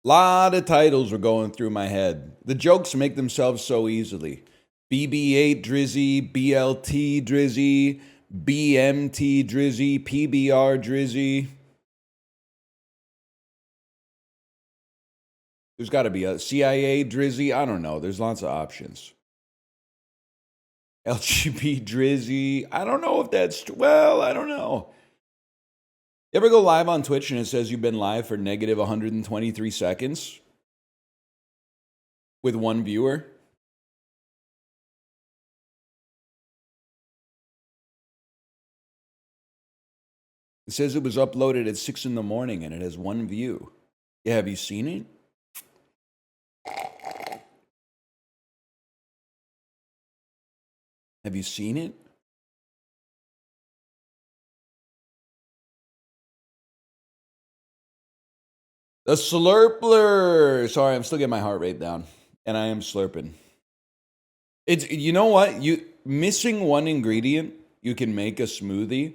Lot of titles were going through my head. The jokes make themselves so easily. BB8 Drizzy, BLT Drizzy, BMT Drizzy, PBR Drizzy. There's got to be a CIA Drizzy. I don't know. There's lots of options. LGB Drizzy. I don't know if that's... Well, I don't know. You ever go live on Twitch and it says you've been live for negative 123 seconds? With one viewer? It says it was uploaded at 6 in the morning and it has one view. Yeah, have you seen it? Have you seen it? The slurpler. Sorry, I'm still getting my heart rate down. And I am slurping. It's, you know what? You missing one ingredient, you can make a smoothie.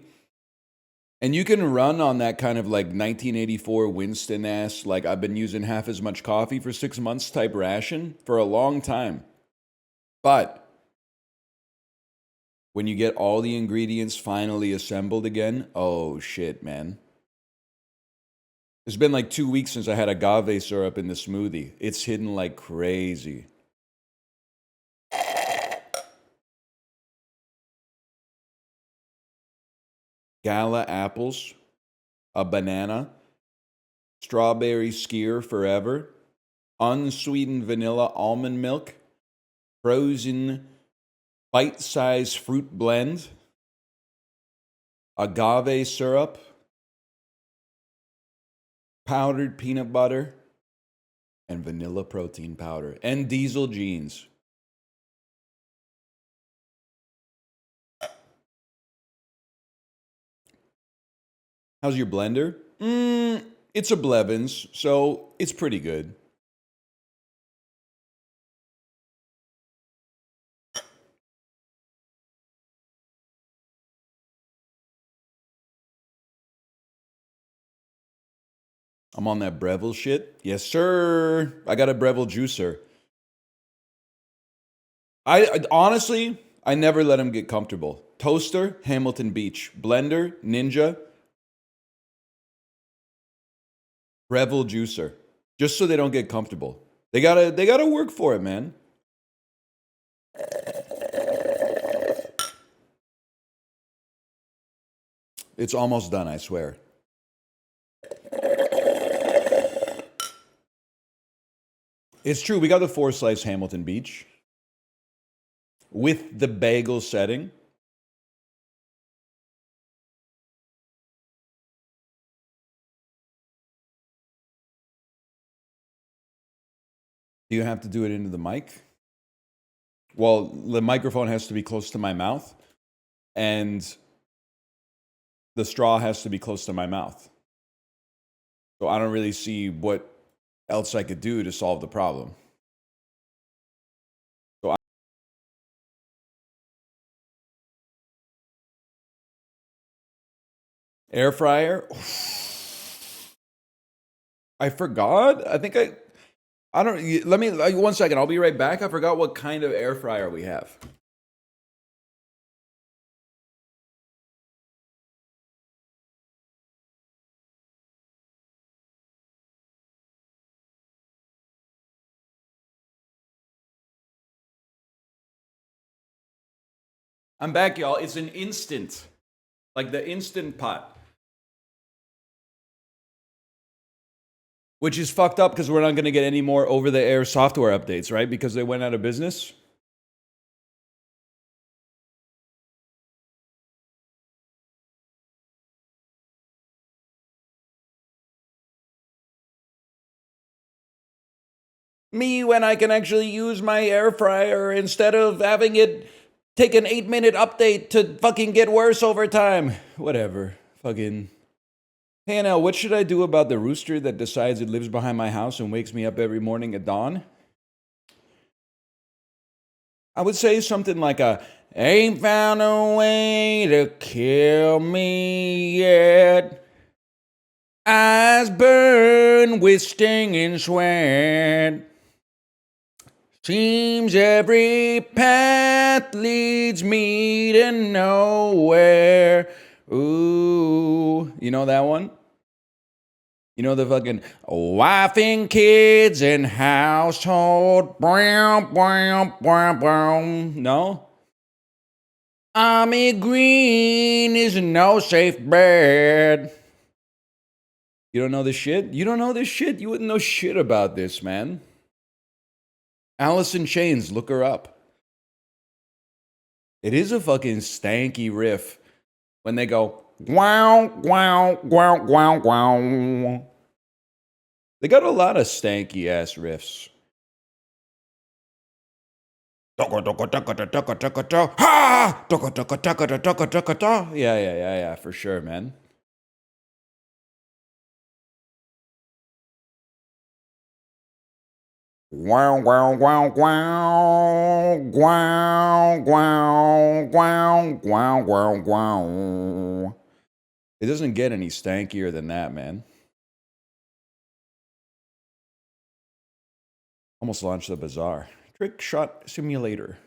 And you can run on that kind of like 1984 Winston-ass, like I've been using half as much coffee for 6 months type ration for a long time. But when you get all the ingredients finally assembled again, oh shit, man. It's been like 2 weeks since I had agave syrup in the smoothie. It's hidden like crazy. Gala apples, a banana, strawberry skyr forever, unsweetened vanilla almond milk, frozen bite-sized fruit blend, agave syrup, powdered peanut butter, and vanilla protein powder, and diesel jeans. How's your blender? It's a Blevins, so it's pretty good. I'm on that Breville shit. Yes, sir. I got a Breville juicer. I honestly, I never let him get comfortable. Toaster, Hamilton Beach. Blender, Ninja. Breville juicer. Just so they don't get comfortable. They gotta work for it, man. It's almost done, I swear. It's true, we got the 4-slice Hamilton Beach. With the bagel setting. Do you have to do it into the mic? Well, the microphone has to be close to my mouth, and the straw has to be close to my mouth. So I don't really see what else I could do to solve the problem. So air fryer. I forgot. I think I don't. Let me 1 second. I'll be right back. I forgot what kind of air fryer we have. I'm back, y'all. It's an instant, like the Instant Pot, which is fucked up because we're not going to get any more over-the-air software updates, right? Because they went out of business. Me when I can actually use my air fryer instead of having it take an 8-minute update to fucking get worse over time. Whatever. Fucking. Hey, Anel, what should I do about the rooster that decides it lives behind my house and wakes me up every morning at dawn? I would say something like ain't found a way to kill me yet. Eyes burning burn with stinging sweat. Seems every path leads me to nowhere. Ooh, you know that one? You know the fucking wife and kids and household. Brown, brown, brown, brown. No? Army green is no safe bet. You don't know this shit? You don't know this shit? You wouldn't know shit about this, man. Alice in Chains, look her up. It is a fucking stanky riff when they go, wow, wow, wow, wow, wow. They got a lot of stanky ass riffs. Yeah, for sure, man. Wow, wow, wow, wow, wow, wow, wow, wow, wow, wow. It doesn't get any stankier than that, man. Almost launched the bazaar. Trick shot simulator.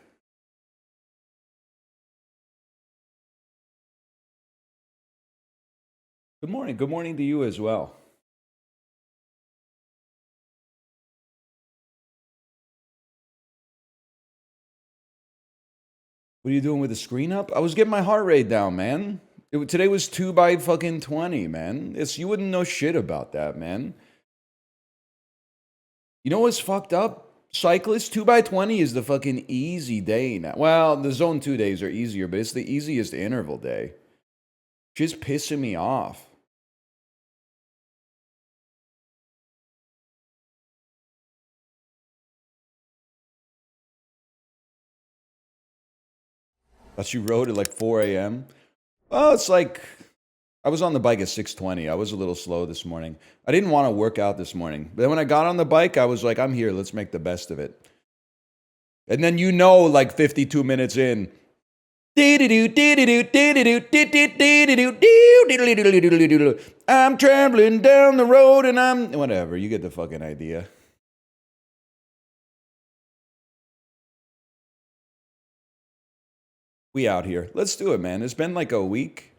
Good morning. Good morning to you as well. What are you doing with the screen up? I was getting my heart rate down, man. Today was 2 by fucking 20, man. You wouldn't know shit about that, man. You know what's fucked up? Cyclists, 2 by 20 is the fucking easy day now. Well, the zone 2 days are easier, but it's the easiest interval day. Just pissing me off. Thought you rode at like 4 a.m. Well, it's like I was on the bike at 6:20. I was a little slow this morning. I didn't want to work out this morning. But then when I got on the bike, I was like, I'm here. Let's make the best of it. And then like 52 minutes in, I'm traveling down the road and I'm whatever. You get the fucking idea. We out here. Let's do it, man. It's been like a week.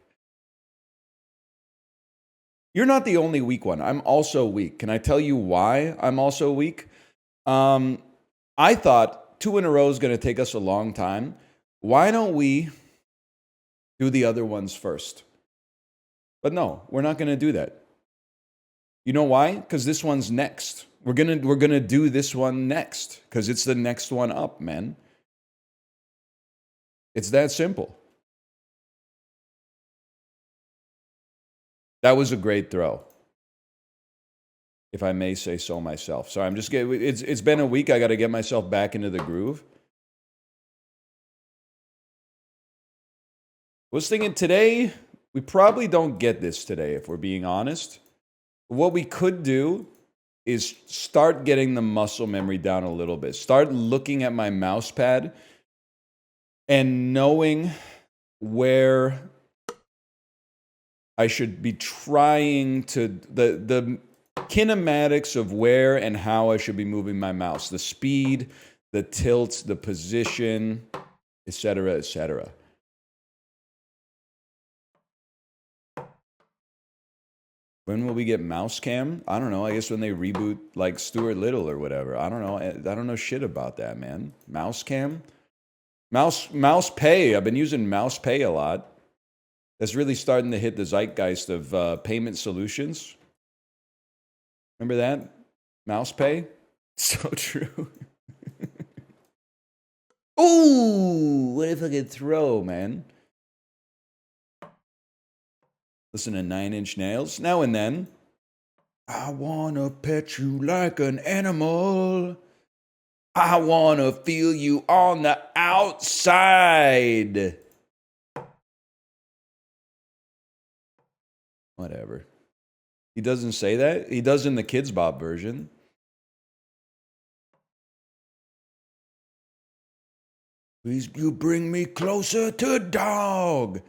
You're not the only weak one. I'm also weak. Can I tell you why I'm also weak? I thought 2 in a row is going to take us a long time. Why don't we do the other ones first? But no, we're not going to do that. You know why? Because this one's next. We're gonna do this one next because it's the next one up, man. It's that simple. That was a great throw, if I may say so myself. So I'm just getting. It's been a week. I got to get myself back into the groove. I was thinking today we probably don't get this today, if we're being honest. What we could do is start getting the muscle memory down a little bit. Start looking at my mouse pad and knowing where I should be trying to, the kinematics of where and how I should be moving my mouse, the speed, the tilt, the position, etc., etc. When will we get mouse cam? I don't know. I guess when they reboot like Stuart Little or whatever. I don't know. I don't know shit about that, man. Mouse cam? Mouse pay. I've been using mouse pay a lot. That's really starting to hit the zeitgeist of payment solutions. Remember that? Mouse pay? So true. Ooh, what if I could throw, man? Listen to 9 Inch Nails now and then. I wanna pet you like an animal. I wanna feel you on the outside. Whatever. He doesn't say that. He does in the Kids Bop version. Please you bring me closer to dog.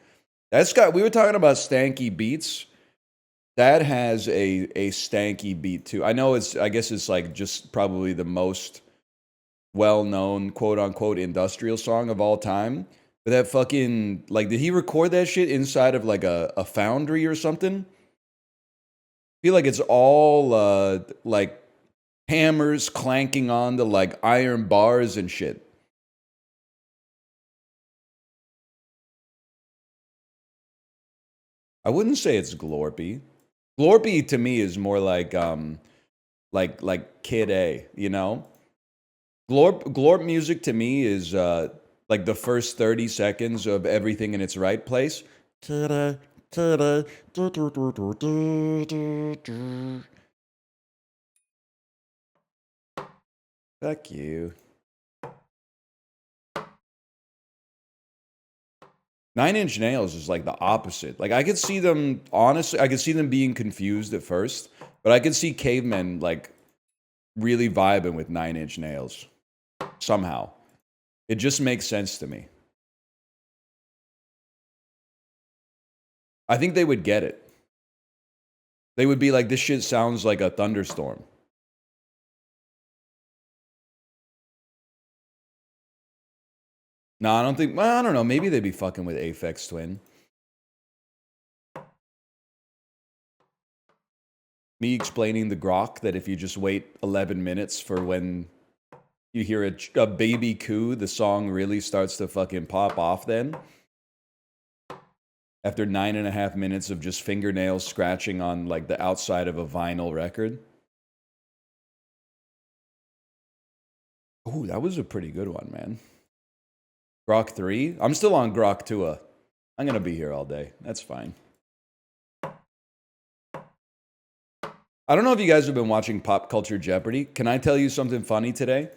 We were talking about stanky beats. That has a stanky beat too. I guess it's like just probably the most well-known quote unquote industrial song of all time. But that fucking like did he record that shit inside of like a foundry or something? I feel like it's all like hammers clanking on the like iron bars and shit. I wouldn't say it's glorpy. Glorpy to me is more like Kid A, you know? Glorp music to me is like the first 30 seconds of everything in its right place. Ta-da, ta-da, fuck you. Nine Inch Nails is like the opposite. Like I could see them honestly, I could see them being confused at first, but I could see Cavemen like really vibing with Nine Inch Nails somehow. It just makes sense to me. I think they would get it. They would be like, this shit sounds like a thunderstorm. No, I don't think, well, I don't know. Maybe they'd be fucking with Aphex Twin. Me explaining the grok that if you just wait 11 minutes for when you hear a baby coo, the song really starts to fucking pop off then. After 9.5 minutes of just fingernails scratching on like the outside of a vinyl record. Ooh, that was a pretty good one, man. Grok 3? I'm still on Grok 2. I'm going to be here all day. That's fine. I don't know if you guys have been watching Pop Culture Jeopardy. Can I tell you something funny today?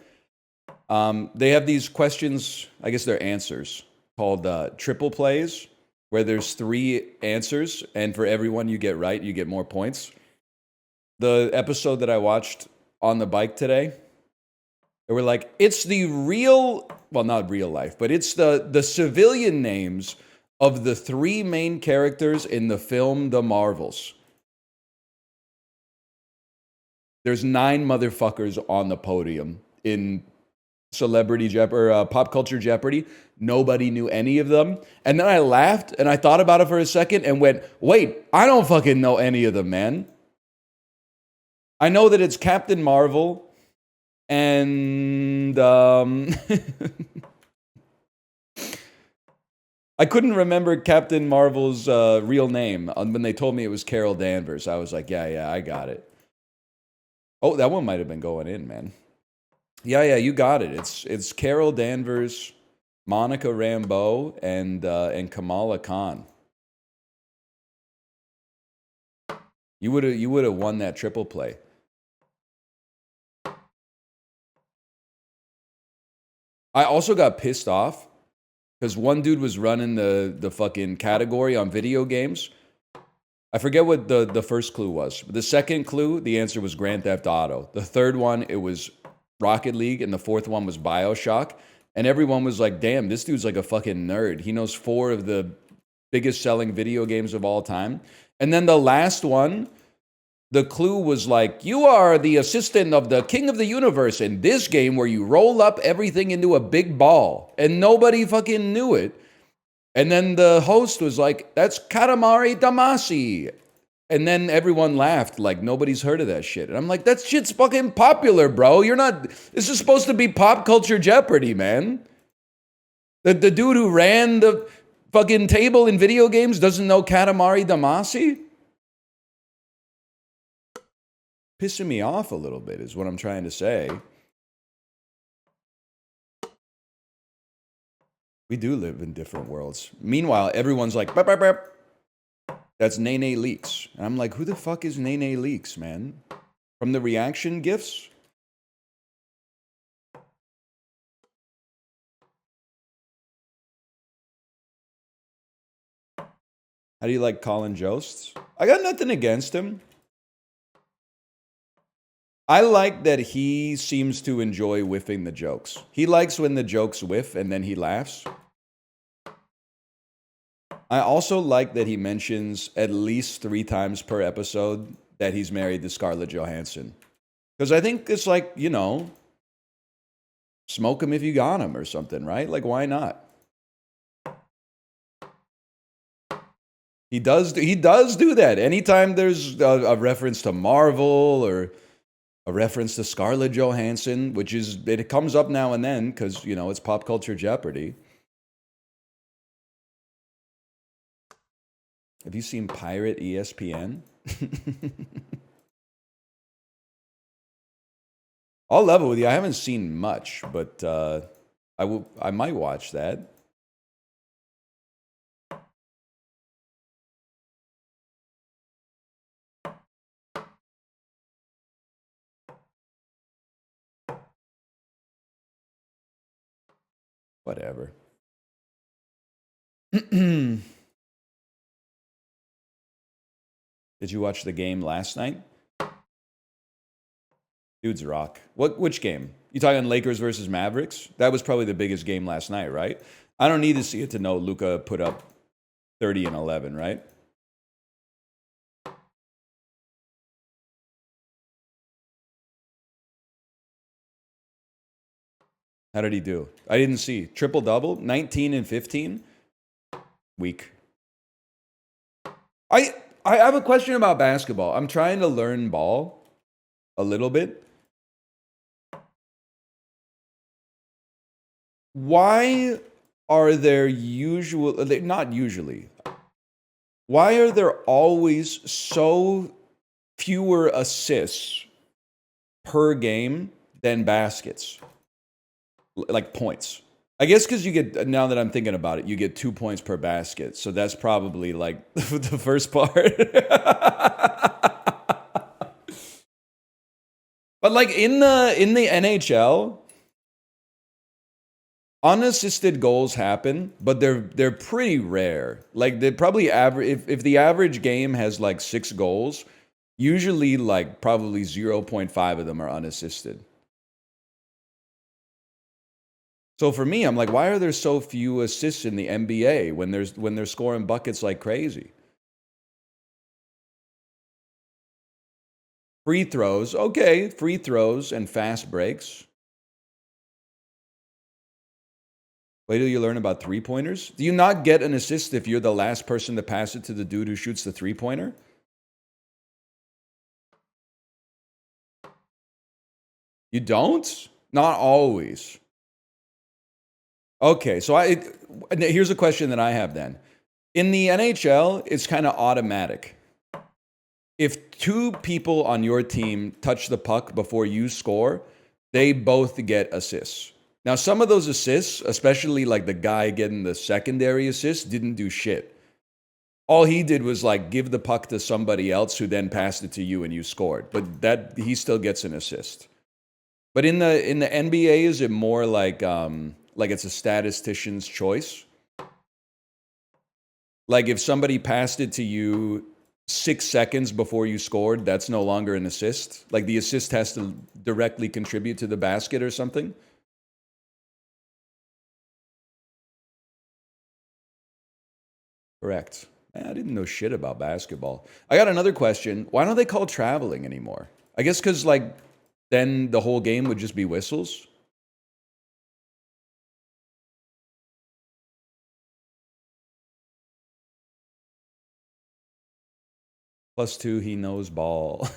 They have these questions, I guess they're answers, called triple plays, where there's 3 answers, and for every one you get right, you get more points. The episode that I watched on the bike today, they were like, it's the real, well, not real life, but it's the civilian names of the 3 main characters in the film The Marvels. There's 9 motherfuckers on the podium in Celebrity Jeopardy or Pop Culture Jeopardy. Nobody knew any of them. And then I laughed and I thought about it for a second and went, wait, I don't fucking know any of them, man. I know that it's Captain Marvel and I couldn't remember Captain Marvel's real name. When they told me it was Carol Danvers, I was like, yeah, I got it. Oh, that one might have been going in, man. Yeah, you got it. It's Carol Danvers, Monica Rambeau, and Kamala Khan. You would have won that triple play. I also got pissed off because one dude was running the fucking category on video games. I forget what the first clue was. The second clue, the answer was Grand Theft Auto. The third one, it was Rocket League, and the fourth one was BioShock. And everyone was like, damn, this dude's like a fucking nerd. He knows 4 of the biggest selling video games of all time. And then the last one, the clue was like, you are the assistant of the king of the universe in this game where you roll up everything into a big ball. And nobody fucking knew it. And then the host was like, that's Katamari Damacy. And then everyone laughed like nobody's heard of that shit. And I'm like, that shit's fucking popular, bro. You're not, this is supposed to be Pop Culture Jeopardy, man. The dude who ran the fucking table in video games doesn't know Katamari Damacy? Pissing me off a little bit is what I'm trying to say. We do live in different worlds. Meanwhile, everyone's like, burp, burp, burp. That's Nene Leaks. And I'm like, who the fuck is Nene Leaks, man? From the reaction gifs? How do you like Colin Jost? I got nothing against him. I like that he seems to enjoy whiffing the jokes. He likes when the jokes whiff and then he laughs. I also like that he mentions at least 3 times per episode that he's married to Scarlett Johansson. Because I think it's like, you know, smoke him if you got him or something, right? Like, why not? He does do that. Anytime there's a reference to Marvel or a reference to Scarlett Johansson, which is, it comes up now and then because, you know, it's pop culture Jeopardy. Have you seen Pirate ESPN? I'll level with you. I haven't seen much, but I might watch that. Whatever. Did you watch the game last night? Dudes rock. Which game? You talking Lakers versus Mavericks? That was probably the biggest game last night, right? I don't need to see it to know Luka put up 30 and 11, right? How did he do? I didn't see. Triple-double? 19 and 15? Weak. I have a question about basketball. I'm trying to learn ball a little bit. Why are there not usually, why are there always so fewer assists per game than baskets? Like points. I guess because you get, now that I'm thinking about it, you get 2 points per basket. So that's probably like the first part. But like in the NHL, unassisted goals happen, but they're pretty rare. Like they probably average, if the average game has like 6 goals, usually like probably 0.5 of them are unassisted. So for me, I'm like, why are there so few assists in the NBA when they're scoring buckets like crazy? Free throws, okay, free throws and fast breaks. Wait till you learn about three-pointers. Do you not get an assist if you're the last person to pass it to the dude who shoots the three-pointer? You don't? Not always. Okay, so here's a question that I have then. In the NHL, it's kind of automatic. If 2 people on your team touch the puck before you score, they both get assists. Now, some of those assists, especially like the guy getting the secondary assist, didn't do shit. All he did was like give the puck to somebody else who then passed it to you and you scored. But that he still gets an assist. But in the NBA, is it more like it's a statistician's choice? Like if somebody passed it to you 6 seconds before you scored, that's no longer an assist? Like the assist has to directly contribute to the basket or something? Correct. I didn't know shit about basketball. I got another question. Why don't they call traveling anymore? I guess because, like, then the whole game would just be whistles. +2, he knows ball.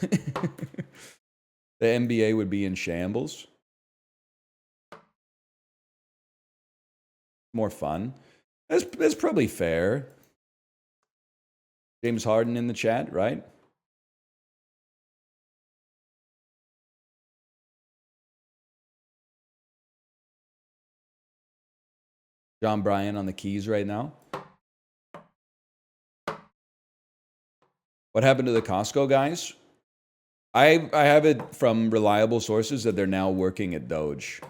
The NBA would be in shambles. More fun. That's probably fair. James Harden in the chat, right? John Bryan on the keys right now. What happened to the Costco guys? I have it from reliable sources that they're now working at Doge,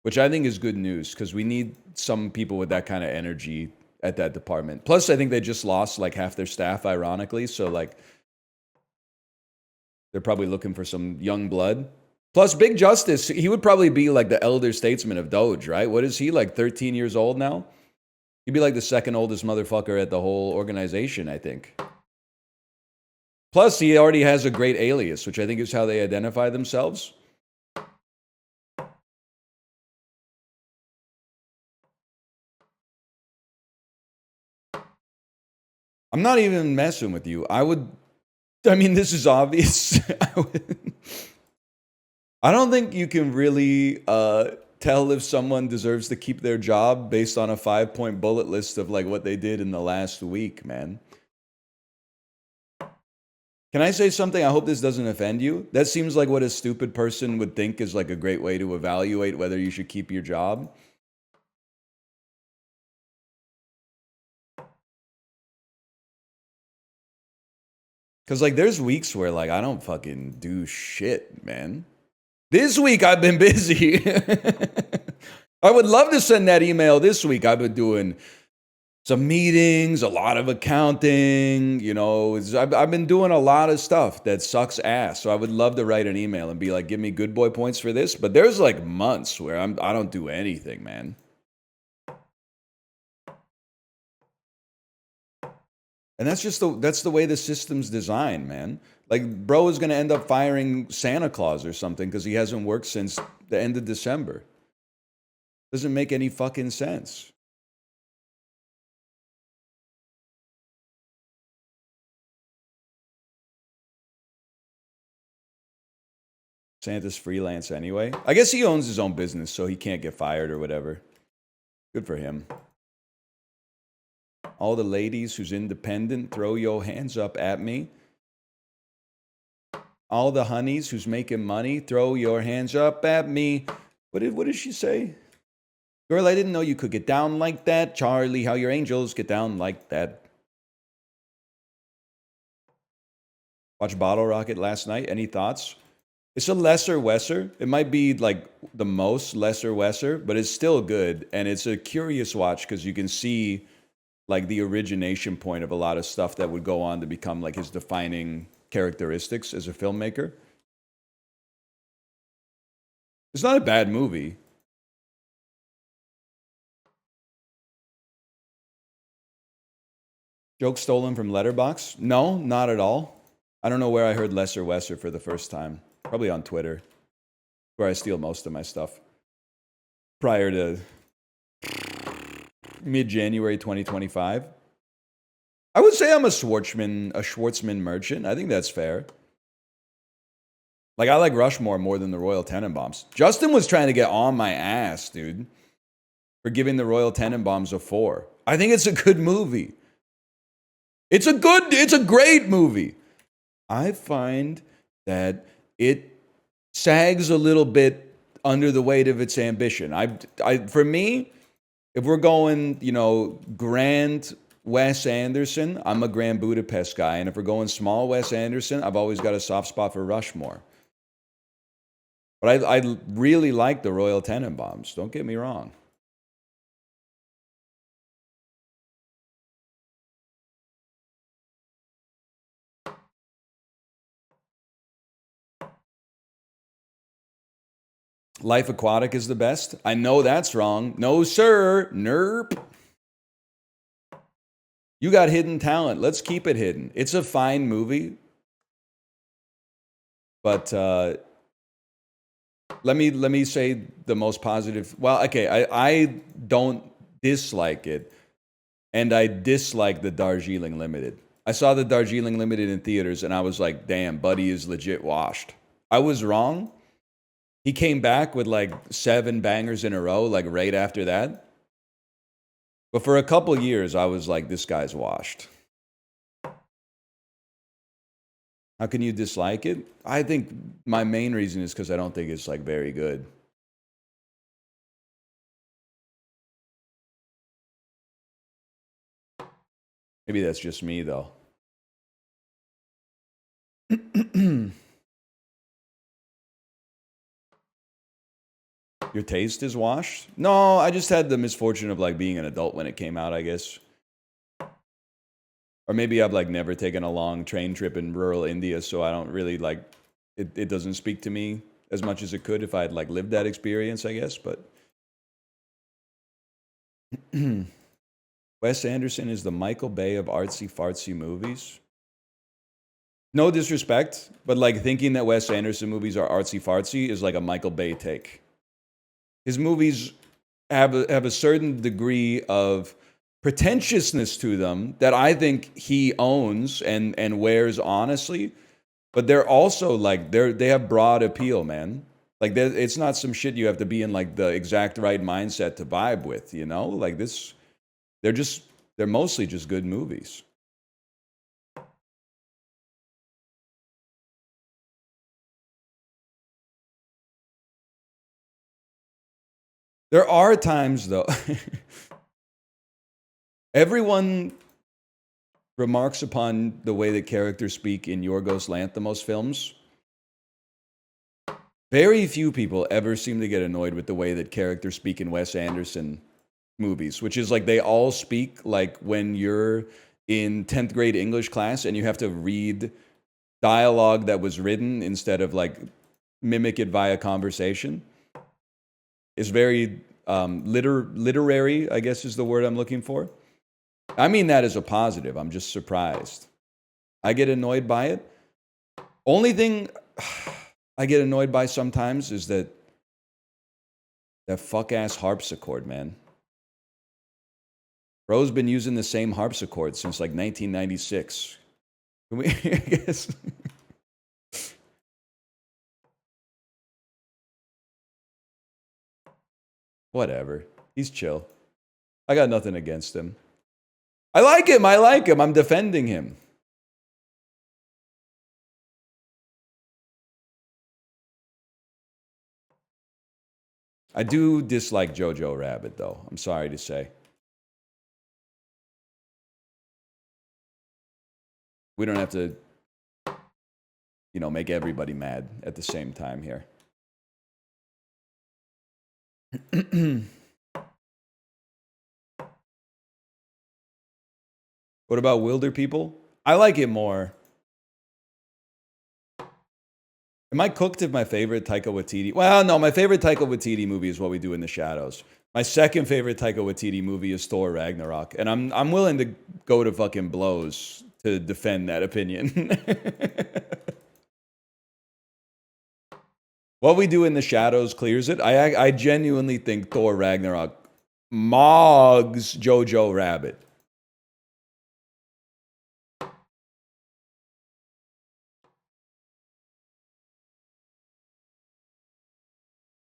which I think is good news because we need some people with that kind of energy at that department. Plus, I think they just lost like half their staff, ironically. So like, they're probably looking for some young blood. Plus, Big Justice, he would probably be like the elder statesman of Doge, right? What is he, like 13 years old now? He'd be like the second oldest motherfucker at the whole organization, I think. Plus, he already has a great alias, which I think is how they identify themselves. I'm not even messing with you. I mean, this is obvious. I don't think you can really tell if someone deserves to keep their job based on a 5-point bullet list of like what they did in the last week, man. Can I say something? I hope this doesn't offend you. That seems like what a stupid person would think is like a great way to evaluate whether you should keep your job. Because like there's weeks where like I don't fucking do shit, man. This week I've been busy. I would love to send that email this week. I've been doing some meetings, a lot of accounting, you know, I've been doing a lot of stuff that sucks ass. So I would love to write an email and be like, give me good boy points for this. But there's like months where I don't do anything, man. And that's the way the system's designed, man. Like, bro is gonna end up firing Santa Claus or something because he hasn't worked since the end of December. Doesn't make any fucking sense. Santa's freelance anyway. I guess he owns his own business, so he can't get fired or whatever. Good for him. All the ladies who's independent, throw your hands up at me. All the honeys who's making money, throw your hands up at me. What did she say? Girl, I didn't know you could get down like that. Charlie, how your angels get down like that. Watch Bottle Rocket last night. Any thoughts? It's a lesser Wesser. It might be like the most lesser Wesser, but it's still good. And it's a curious watch because you can see like the origination point of a lot of stuff that would go on to become like his defining characteristics as a filmmaker. It's not a bad movie. Joke stolen from Letterbox? No, not at all. I don't know where I heard Lesser Wesser for the first time. Probably on Twitter, where I steal most of my stuff. Prior to mid-January 2025. I would say I'm a Schwartzman merchant. I think that's fair. Like, I like Rushmore more than the Royal Tenenbaums. Justin was trying to get on my ass, dude, for giving the Royal Tenenbaums a 4. I think it's a good movie. It's a great movie. I find that it sags a little bit under the weight of its ambition. For me, if we're going, you know, grand Wes Anderson, I'm a Grand Budapest guy. And if we're going small Wes Anderson, I've always got a soft spot for Rushmore. But I really like the Royal Tenenbaums. Don't get me wrong. Life Aquatic is the best. I know that's wrong. No, sir. Nerp. You got hidden talent. Let's keep it hidden. It's a fine movie. But let me say the most positive. Well, okay, I don't dislike it. And I dislike the Darjeeling Limited. I saw the Darjeeling Limited in theaters and I was like, damn, Buddy is legit washed. I was wrong. He came back with like 7 bangers in a row, like right after that. But for a couple years, I was like, this guy's washed. How can you dislike it? I think my main reason is because I don't think it's like very good. Maybe that's just me though. Your taste is washed? No, I just had the misfortune of like being an adult when it came out, I guess. Or maybe I've like never taken a long train trip in rural India, so I don't really like it doesn't speak to me as much as it could if I'd like lived that experience, I guess. But Wes Anderson is the Michael Bay of artsy fartsy movies. No disrespect, but like thinking that Wes Anderson movies are artsy fartsy is like a Michael Bay take. His movies have a certain degree of pretentiousness to them that I think he owns and wears honestly, but they're also like they have broad appeal, man. Like it's not some shit you have to be in like the exact right mindset to vibe with, you know? Like this, they're mostly just good movies. There are times though. Everyone remarks upon the way that characters speak in Yorgos Lanthimos films. Very few people ever seem to get annoyed with the way that characters speak in Wes Anderson movies, which is like they all speak like when you're in 10th grade English class and you have to read dialogue that was written instead of like mimic it via conversation. It's very literary, I guess is the word I'm looking for. I mean that as a positive. I'm just surprised. I get annoyed by it. Only thing I get annoyed by sometimes is that fuck ass harpsichord, man. Bro's been using the same harpsichord since like 1996. Can we, I guess. Whatever. He's chill. I got nothing against him. I like him. I'm defending him. I do dislike Jojo Rabbit, though. I'm sorry to say. We don't have to, you know, make everybody mad at the same time here. What about Wilder People? I like it more. Am I cooked if my favorite Taika Waititi? Well, no, my favorite Taika Waititi movie is What We Do in the Shadows. My second favorite Taika Waititi movie is Thor Ragnarok, and I'm willing to go to fucking blows to defend that opinion. What We Do in the Shadows clears it. I genuinely think Thor Ragnarok mogs Jojo Rabbit.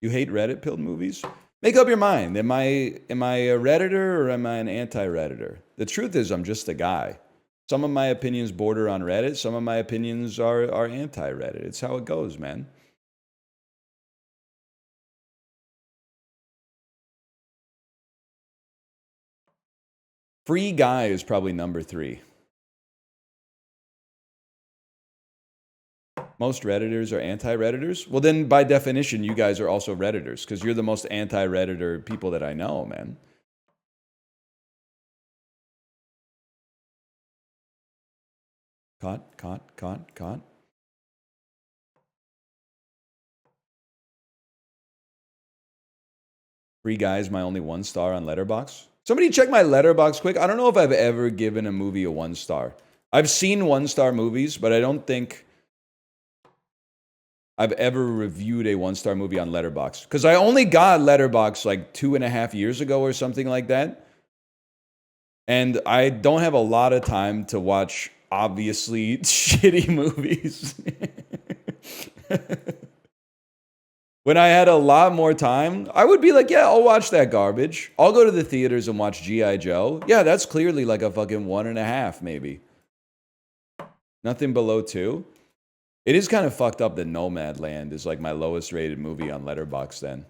You hate Reddit pilled movies? Make up your mind. Am I a Redditor or am I an anti-Redditor? The truth is I'm just a guy. Some of my opinions border on Reddit. Some of my opinions are anti-Reddit. It's how it goes, man. Free Guy is probably number 3. Most Redditors are anti-Redditors? Well, then by definition, you guys are also Redditors because you're the most anti-Redditor people that I know, man. Caught. Free Guy is my only 1 star on Letterboxd. Somebody check my Letterboxd quick. I don't know if I've ever given a movie a 1 star. I've seen 1-star movies, but I don't think I've ever reviewed a 1-star movie on Letterboxd. Because I only got Letterboxd like 2.5 years ago or something like that. And I don't have a lot of time to watch obviously shitty movies. When I had a lot more time, I would be like, yeah, I'll watch that garbage. I'll go to the theaters and watch G.I. Joe. Yeah, that's clearly like a fucking 1.5, maybe. Nothing below 2. It is kind of fucked up that Nomadland is like my lowest rated movie on Letterboxd then.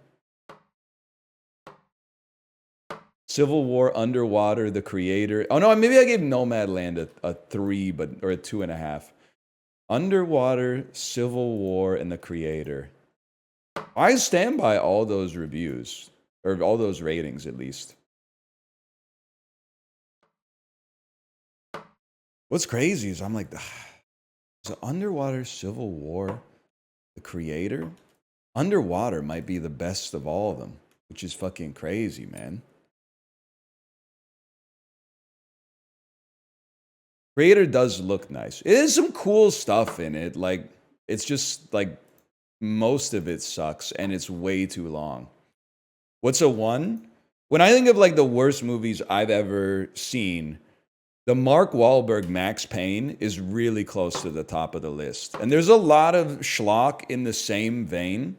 Civil War, Underwater, The Creator. Oh no, maybe I gave Nomadland a 3, or a 2.5. Underwater, Civil War, and The Creator. I stand by all those reviews, or all those ratings at least. What's crazy is I'm like, is it Underwater, Civil War, The Creator? Underwater might be the best of all of them, which is fucking crazy, man. Creator does look nice. It is some cool stuff in it. Like, it's just like most of it sucks and it's way too long. What's a one? When I think of like the worst movies I've ever seen, the Mark Wahlberg Max Payne is really close to the top of the list. And there's a lot of schlock in the same vein.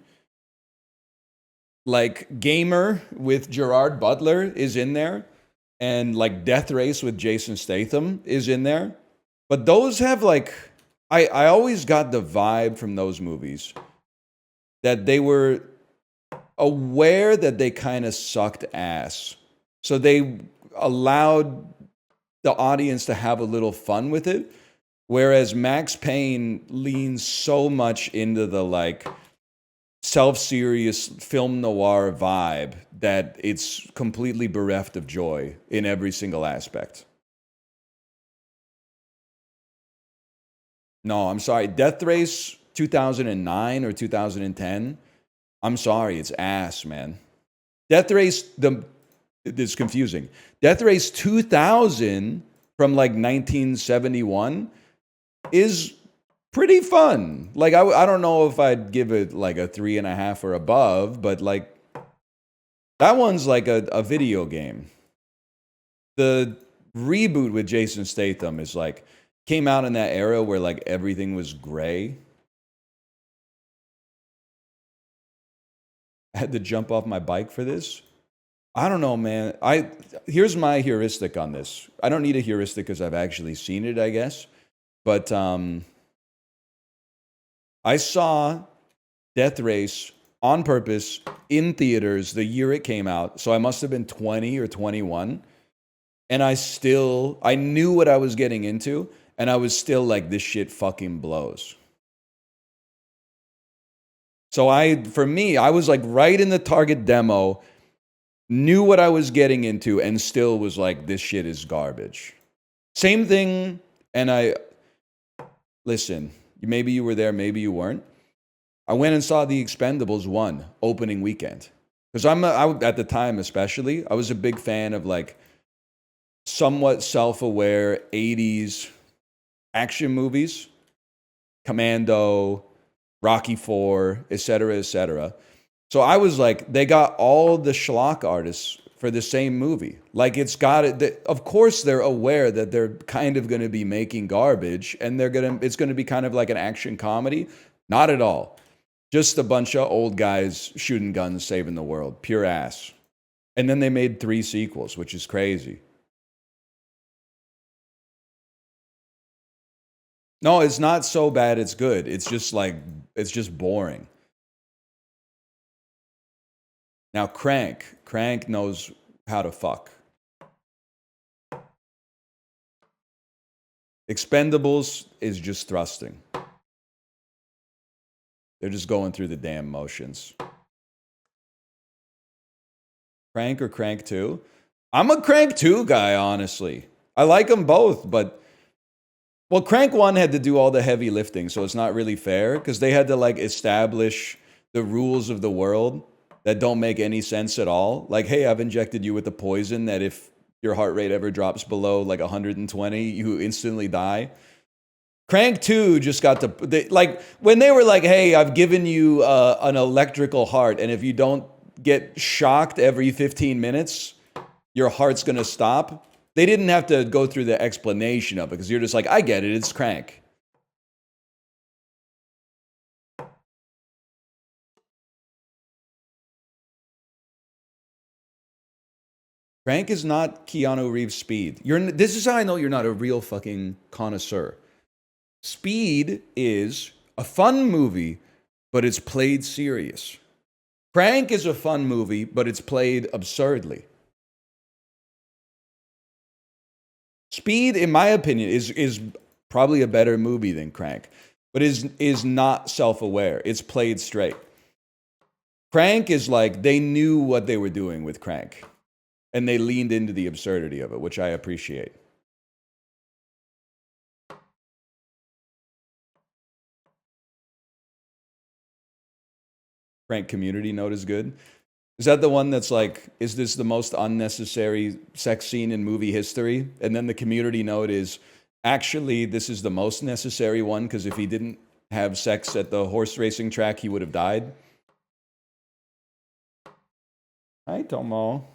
Like Gamer with Gerard Butler is in there, and like Death Race with Jason Statham is in there. But those have like, I always got the vibe from those movies that they were aware that they kind of sucked ass. So they allowed the audience to have a little fun with it. Whereas Max Payne leans so much into the like self-serious film noir vibe that it's completely bereft of joy in every single aspect. No, I'm sorry. Death Race 2009 or 2010. I'm sorry, it's ass, man. Death Race, it's confusing. Death Race 2000 from like 1971 is pretty fun. Like, I don't know if I'd give it like a 3.5 or above, but like, that one's like a video game. The reboot with Jason Statham is like, came out in that era where like everything was gray. I had to jump off my bike for this. I don't know, man. Here's my heuristic on this. I don't need a heuristic because I've actually seen it, I guess. But I saw Death Race on purpose in theaters the year it came out. So I must have been 20 or 21. And I knew what I was getting into. And I was still like, this shit fucking blows. So for me, I was like right in the target demo, knew what I was getting into, and still was like, this shit is garbage. Same thing, and listen, maybe you were there, maybe you weren't. I went and saw The Expendables 1 opening weekend. Because at the time especially, I was a big fan of like somewhat self-aware 80s action movies. Commando, Rocky IV, etc., etc. So I was like, they got all the schlock artists for the same movie. Like it's got it. Of course, they're aware that they're kind of going to be making garbage, and it's going to be kind of like an action comedy. Not at all. Just a bunch of old guys shooting guns, saving the world. Pure ass. And then they made 3 sequels, which is crazy. No, it's not so bad it's good. It's just boring. Now Crank knows how to fuck. Expendables is just thrusting. They're just going through the damn motions. Crank or Crank 2? I'm a Crank 2 guy, honestly. I like them both, but well, Crank 1 had to do all the heavy lifting, so it's not really fair because they had to like establish the rules of the world that don't make any sense at all. Like, hey, I've injected you with the poison that if your heart rate ever drops below like 120, you instantly die. Crank 2 just got like when they were like, hey, I've given you an electrical heart, and if you don't get shocked every 15 minutes, your heart's going to stop. They didn't have to go through the explanation of it because you're just like, I get it, it's Crank. Crank is not Keanu Reeves' Speed. This is how I know you're not a real fucking connoisseur. Speed is a fun movie, but it's played serious. Crank is a fun movie, but it's played absurdly. Speed, in my opinion, is probably a better movie than Crank, but is not self-aware. It's played straight. Crank is like they knew what they were doing with Crank, and they leaned into the absurdity of it, which I appreciate. Prank community note is good. Is that the one that's like, is this the most unnecessary sex scene in movie history? And then the community note is, actually, this is the most necessary one because if he didn't have sex at the horse racing track, he would have died. Hi, Tomo.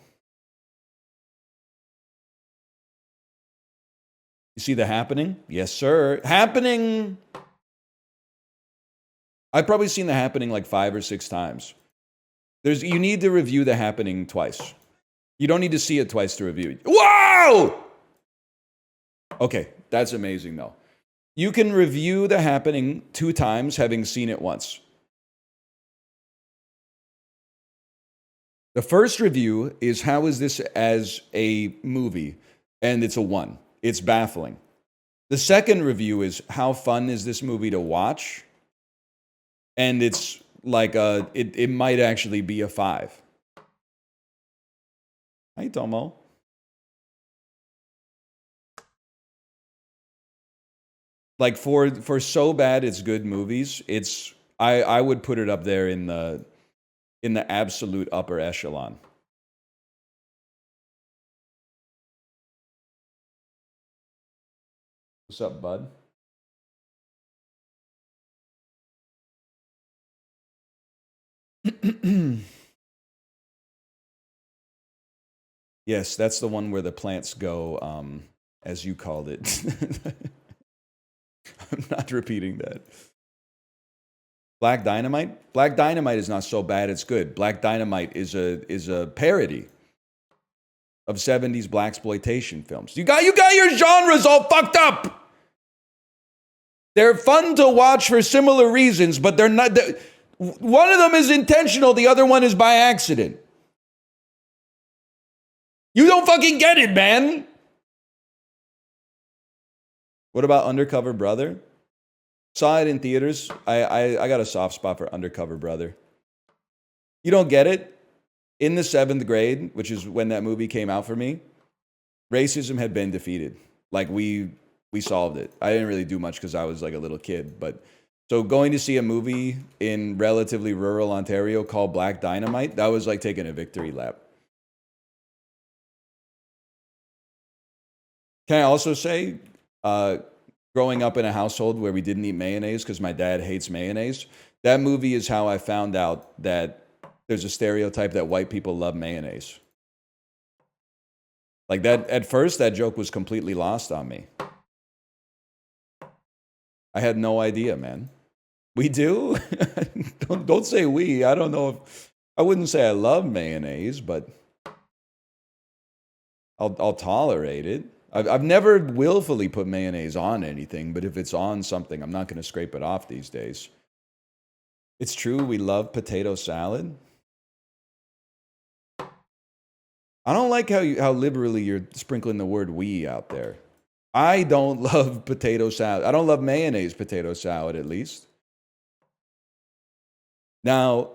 You see The Happening? Yes, sir. Happening. I've probably seen The Happening like 5 or 6 times. You need to review The Happening twice. You don't need to see it twice to review it. Whoa! Okay, that's amazing though. You can review The Happening 2 times having seen it once. The first review is how is this as a movie? And it's a 1. It's baffling. The second review is how fun is this movie to watch? And it's like it might actually be a 5. Hi, Tomo. Like for so bad it's good movies, I would put it up there in the absolute upper echelon. What's up, bud? Yes, that's the one where the plants go, as you called it. I'm not repeating that. Black Dynamite? Black Dynamite is not so bad, it's good. Black Dynamite is a parody of 70s blaxploitation films. You got your genres all fucked up. They're fun to watch for similar reasons, but they're not. One of them is intentional, the other one is by accident. You don't fucking get it, man. What about Undercover Brother? Saw it in theaters. I got a soft spot for Undercover Brother. You don't get it? In the 7th grade, which is when that movie came out for me, racism had been defeated. Like we solved it. I didn't really do much because I was like a little kid, but so going to see a movie in relatively rural Ontario called Black Dynamite, that was like taking a victory lap. Can I also say, growing up in a household where we didn't eat mayonnaise because my dad hates mayonnaise, that movie is how I found out that there's a stereotype that white people love mayonnaise. Like that, at first, that joke was completely lost on me. I had no idea, man. We do? don't say we. I don't know if, I wouldn't say I love mayonnaise, but I'll tolerate it. I've never willfully put mayonnaise on anything, but if it's on something, I'm not going to scrape it off these days. It's true, we love potato salad. I don't like how liberally you're sprinkling the word "we" out there. I don't love potato salad. I don't love mayonnaise potato salad, at least. Now,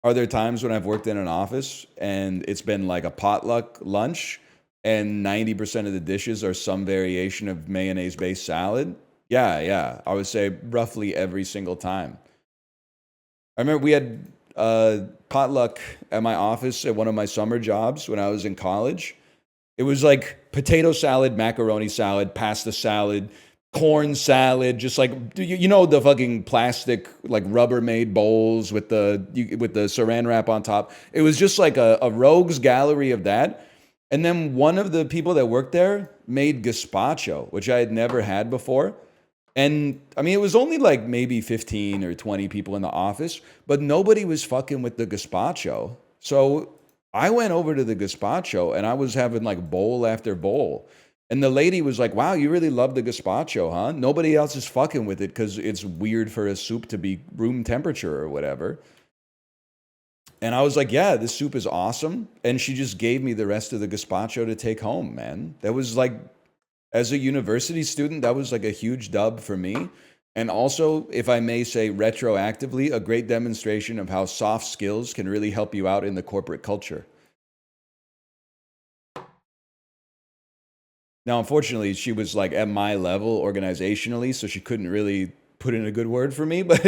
are there times when I've worked in an office and it's been like a potluck lunch and 90% of the dishes are some variation of mayonnaise-based salad? Yeah. I would say roughly every single time. I remember we had potluck at my office at one of my summer jobs when I was in college. It was like potato salad, macaroni salad, pasta salad, corn salad, just like you know the fucking plastic like Rubbermaid bowls with the saran wrap on top. It was just like a rogues gallery of that. And then one of the people that worked there made gazpacho, which I had never had before. And I mean, it was only like maybe 15 or 20 people in the office, but nobody was fucking with the gazpacho. So I went over to the gazpacho and I was having like bowl after bowl. And the lady was like, wow, you really love the gazpacho, huh? Nobody else is fucking with it because it's weird for a soup to be room temperature or whatever. And I was like, yeah, this soup is awesome. And she just gave me the rest of the gazpacho to take home, man. That was like, as a university student, that was like a huge dub for me. And also, if I may say retroactively, a great demonstration of how soft skills can really help you out in the corporate culture. Now, unfortunately, she was like at my level organizationally, so she couldn't really put in a good word for me, but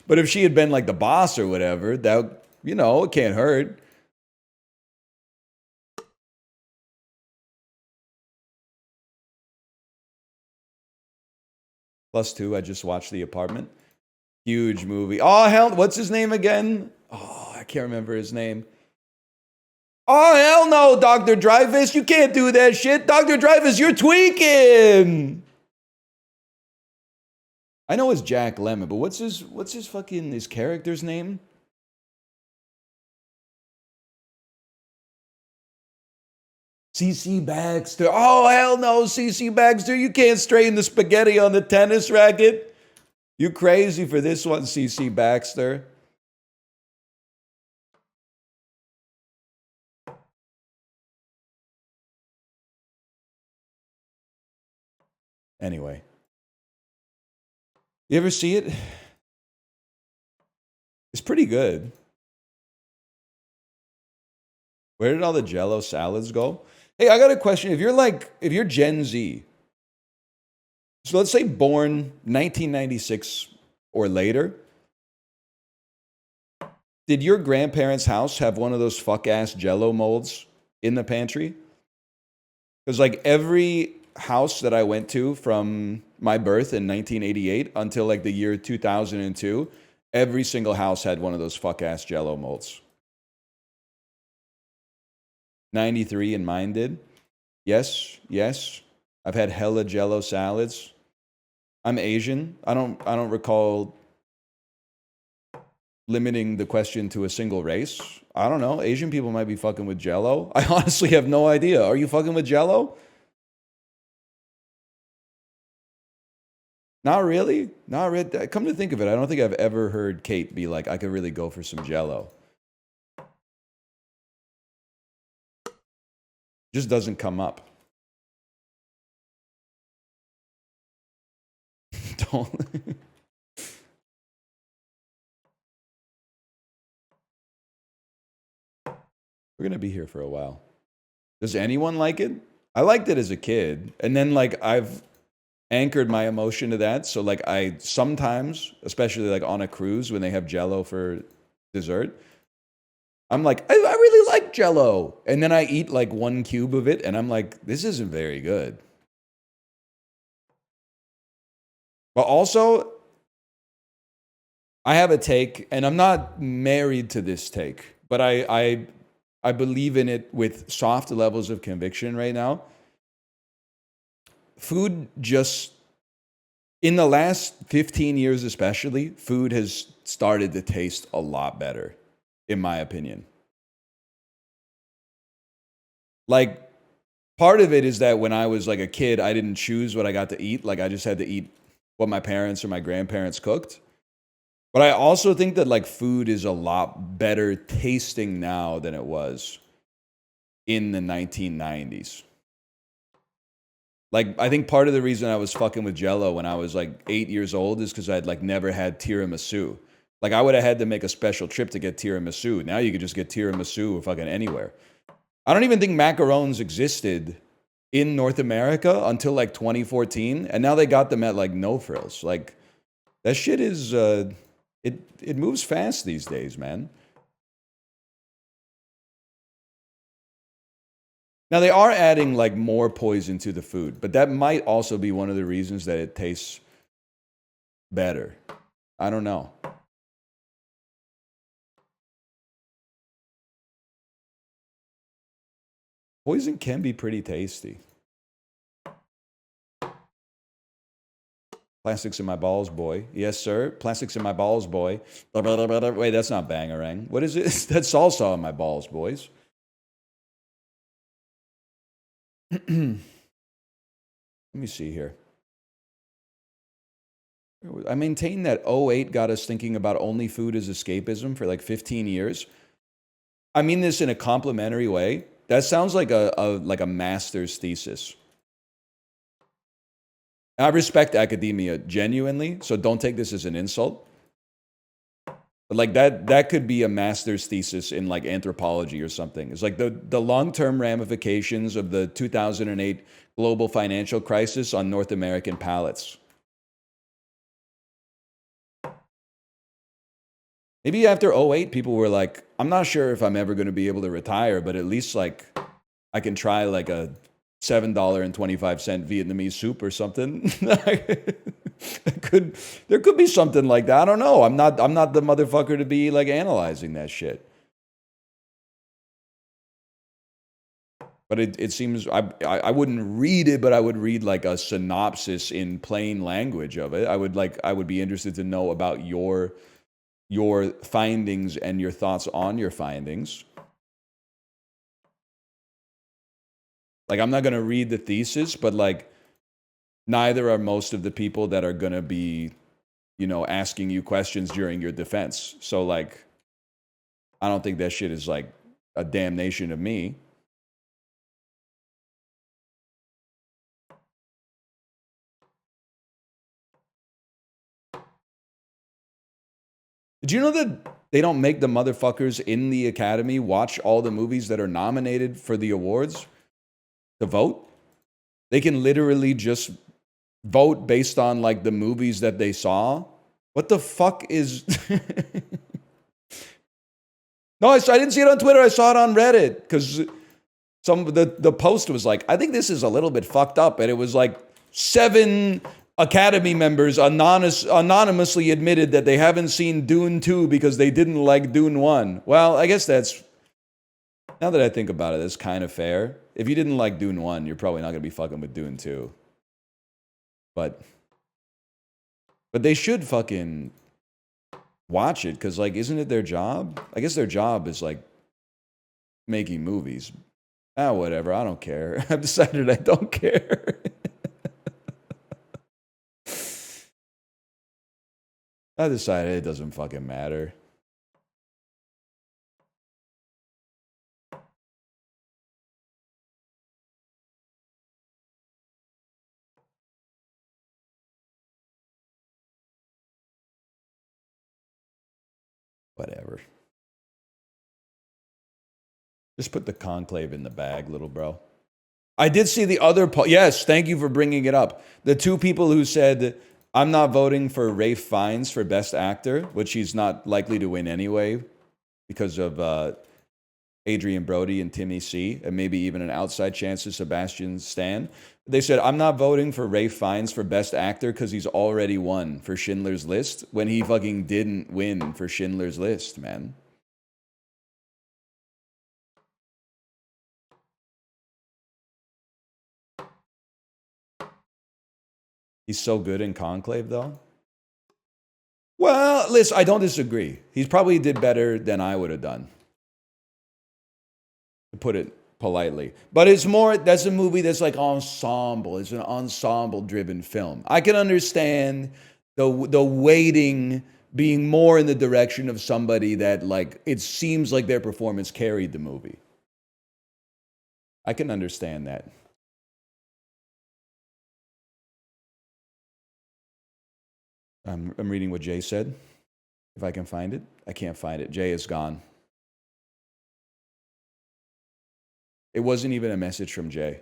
But if she had been like the boss or whatever, that, you know, it can't hurt. +2, I just watched The Apartment. Huge movie. Oh, hell, what's his name again? Oh, I can't remember his name. Oh, hell no, Dr. Dreyfus. You can't do that shit. Dr. Dreyfus, you're tweaking. I know it's Jack Lemmon, but what's his fucking, his character's name? CC Baxter. Oh, hell no, CC Baxter. You can't strain the spaghetti on the tennis racket. You crazy for this one, CC Baxter. Anyway. You ever see it? It's pretty good. Where did all the Jello salads go? Hey, I got a question. If you're Gen Z, so let's say born 1996 or later, did your grandparents' house have one of those fuck-ass Jello molds in the pantry? Because like every house that I went to from my birth in 1988 until like the year 2002, every single house had one of those fuck-ass Jello molds. 93 and mine did. Yes, yes. I've had hella Jello salads. I'm Asian. I don't recall limiting the question to a single race. I don't know. Asian people might be fucking with Jello. I honestly have no idea. Are you fucking with Jello? Not really. Not really. Come to think of it, I don't think I've ever heard Kate be like, I could really go for some Jello. Just doesn't come up. Don't. We're going to be here for a while. Does anyone like it? I liked it as a kid. And then, like, I've anchored my emotion to that. So, like, I sometimes, especially like on a cruise when they have Jello for dessert, I'm like, I really like Jello. And then I eat like one cube of it and I'm like, this isn't very good. But also, I have a take, and I'm not married to this take, but I believe in it with soft levels of conviction right now. Food just, in the last 15 years especially, food has started to taste a lot better, in my opinion. Like, part of it is that when I was like a kid, I didn't choose what I got to eat. Like, I just had to eat what my parents or my grandparents cooked. But I also think that like food is a lot better tasting now than it was in the 1990s. Like, I think part of the reason I was fucking with Jello when I was like 8 years old is because I'd like never had tiramisu. Like, I would have had to make a special trip to get tiramisu. Now you could just get tiramisu fucking anywhere. I don't even think macarons existed in North America until like 2014, and now they got them at like No Frills. Like, that shit is it moves fast these days, man. Now they are adding like more poison to the food, but that might also be one of the reasons that it tastes better. I don't know. Poison can be pretty tasty. Plastics in my balls, boy. Yes, sir. Plastics in my balls, boy. Wait, that's not Bangarang. What is it? That's salsa in my balls, boys. Let me see here. I maintain that '08 got us thinking about only food as escapism for like 15 years. I mean this in a complimentary way. That sounds like a master's thesis. I respect academia genuinely, so don't take this as an insult. But like that could be a master's thesis in like anthropology or something. It's like the long-term ramifications of the 2008 global financial crisis on North American palates. Maybe after '08, people were like, I'm not sure if I'm ever going to be able to retire, but at least like I can try like a $7.25 Vietnamese soup or something. There could be something like that. I don't know. I'm not the motherfucker to be like analyzing that shit. But it seems I wouldn't read it, but I would read like a synopsis in plain language of it. I would be interested to know about your findings and your thoughts on your findings. Like, I'm not going to read the thesis, but like, neither are most of the people that are going to be, you know, asking you questions during your defense. So like, I don't think that shit is like a damnation of me. Did you know that they don't make the motherfuckers in the Academy watch all the movies that are nominated for the awards to vote? They can literally just vote based on like the movies that they saw. What the fuck is... No, I didn't see it on Twitter. I saw it on Reddit because the post was like, I think this is a little bit fucked up. And it was like 7 Academy members anonymously admitted that they haven't seen Dune 2 because they didn't like Dune 1. Well, I guess that's, now that I think about it, that's kind of fair. If you didn't like Dune 1, you're probably not going to be fucking with Dune 2. But they should fucking watch it because, like, isn't it their job? I guess their job is, like, making movies. Whatever. I don't care. I've decided I don't care. I decided it doesn't fucking matter. Whatever. Just put the conclave in the bag, little bro. I did see the other... Yes, thank you for bringing it up. The 2 people who said, I'm not voting for Ralph Fiennes for Best Actor, which he's not likely to win anyway because of Adrian Brody and Timmy C, and maybe even an outside chance of Sebastian Stan. They said, I'm not voting for Ralph Fiennes for Best Actor because he's already won for Schindler's List when he fucking didn't win for Schindler's List, man. He's so good in Conclave, though. Well, listen, I don't disagree. He probably did better than I would have done, to put it politely. But it's more, that's a movie that's like ensemble. It's an ensemble-driven film. I can understand the weighting being more in the direction of somebody that, like, it seems like their performance carried the movie. I can understand that. I'm reading what Jay said. If I can find it. I can't find it. Jay is gone. It wasn't even a message from Jay.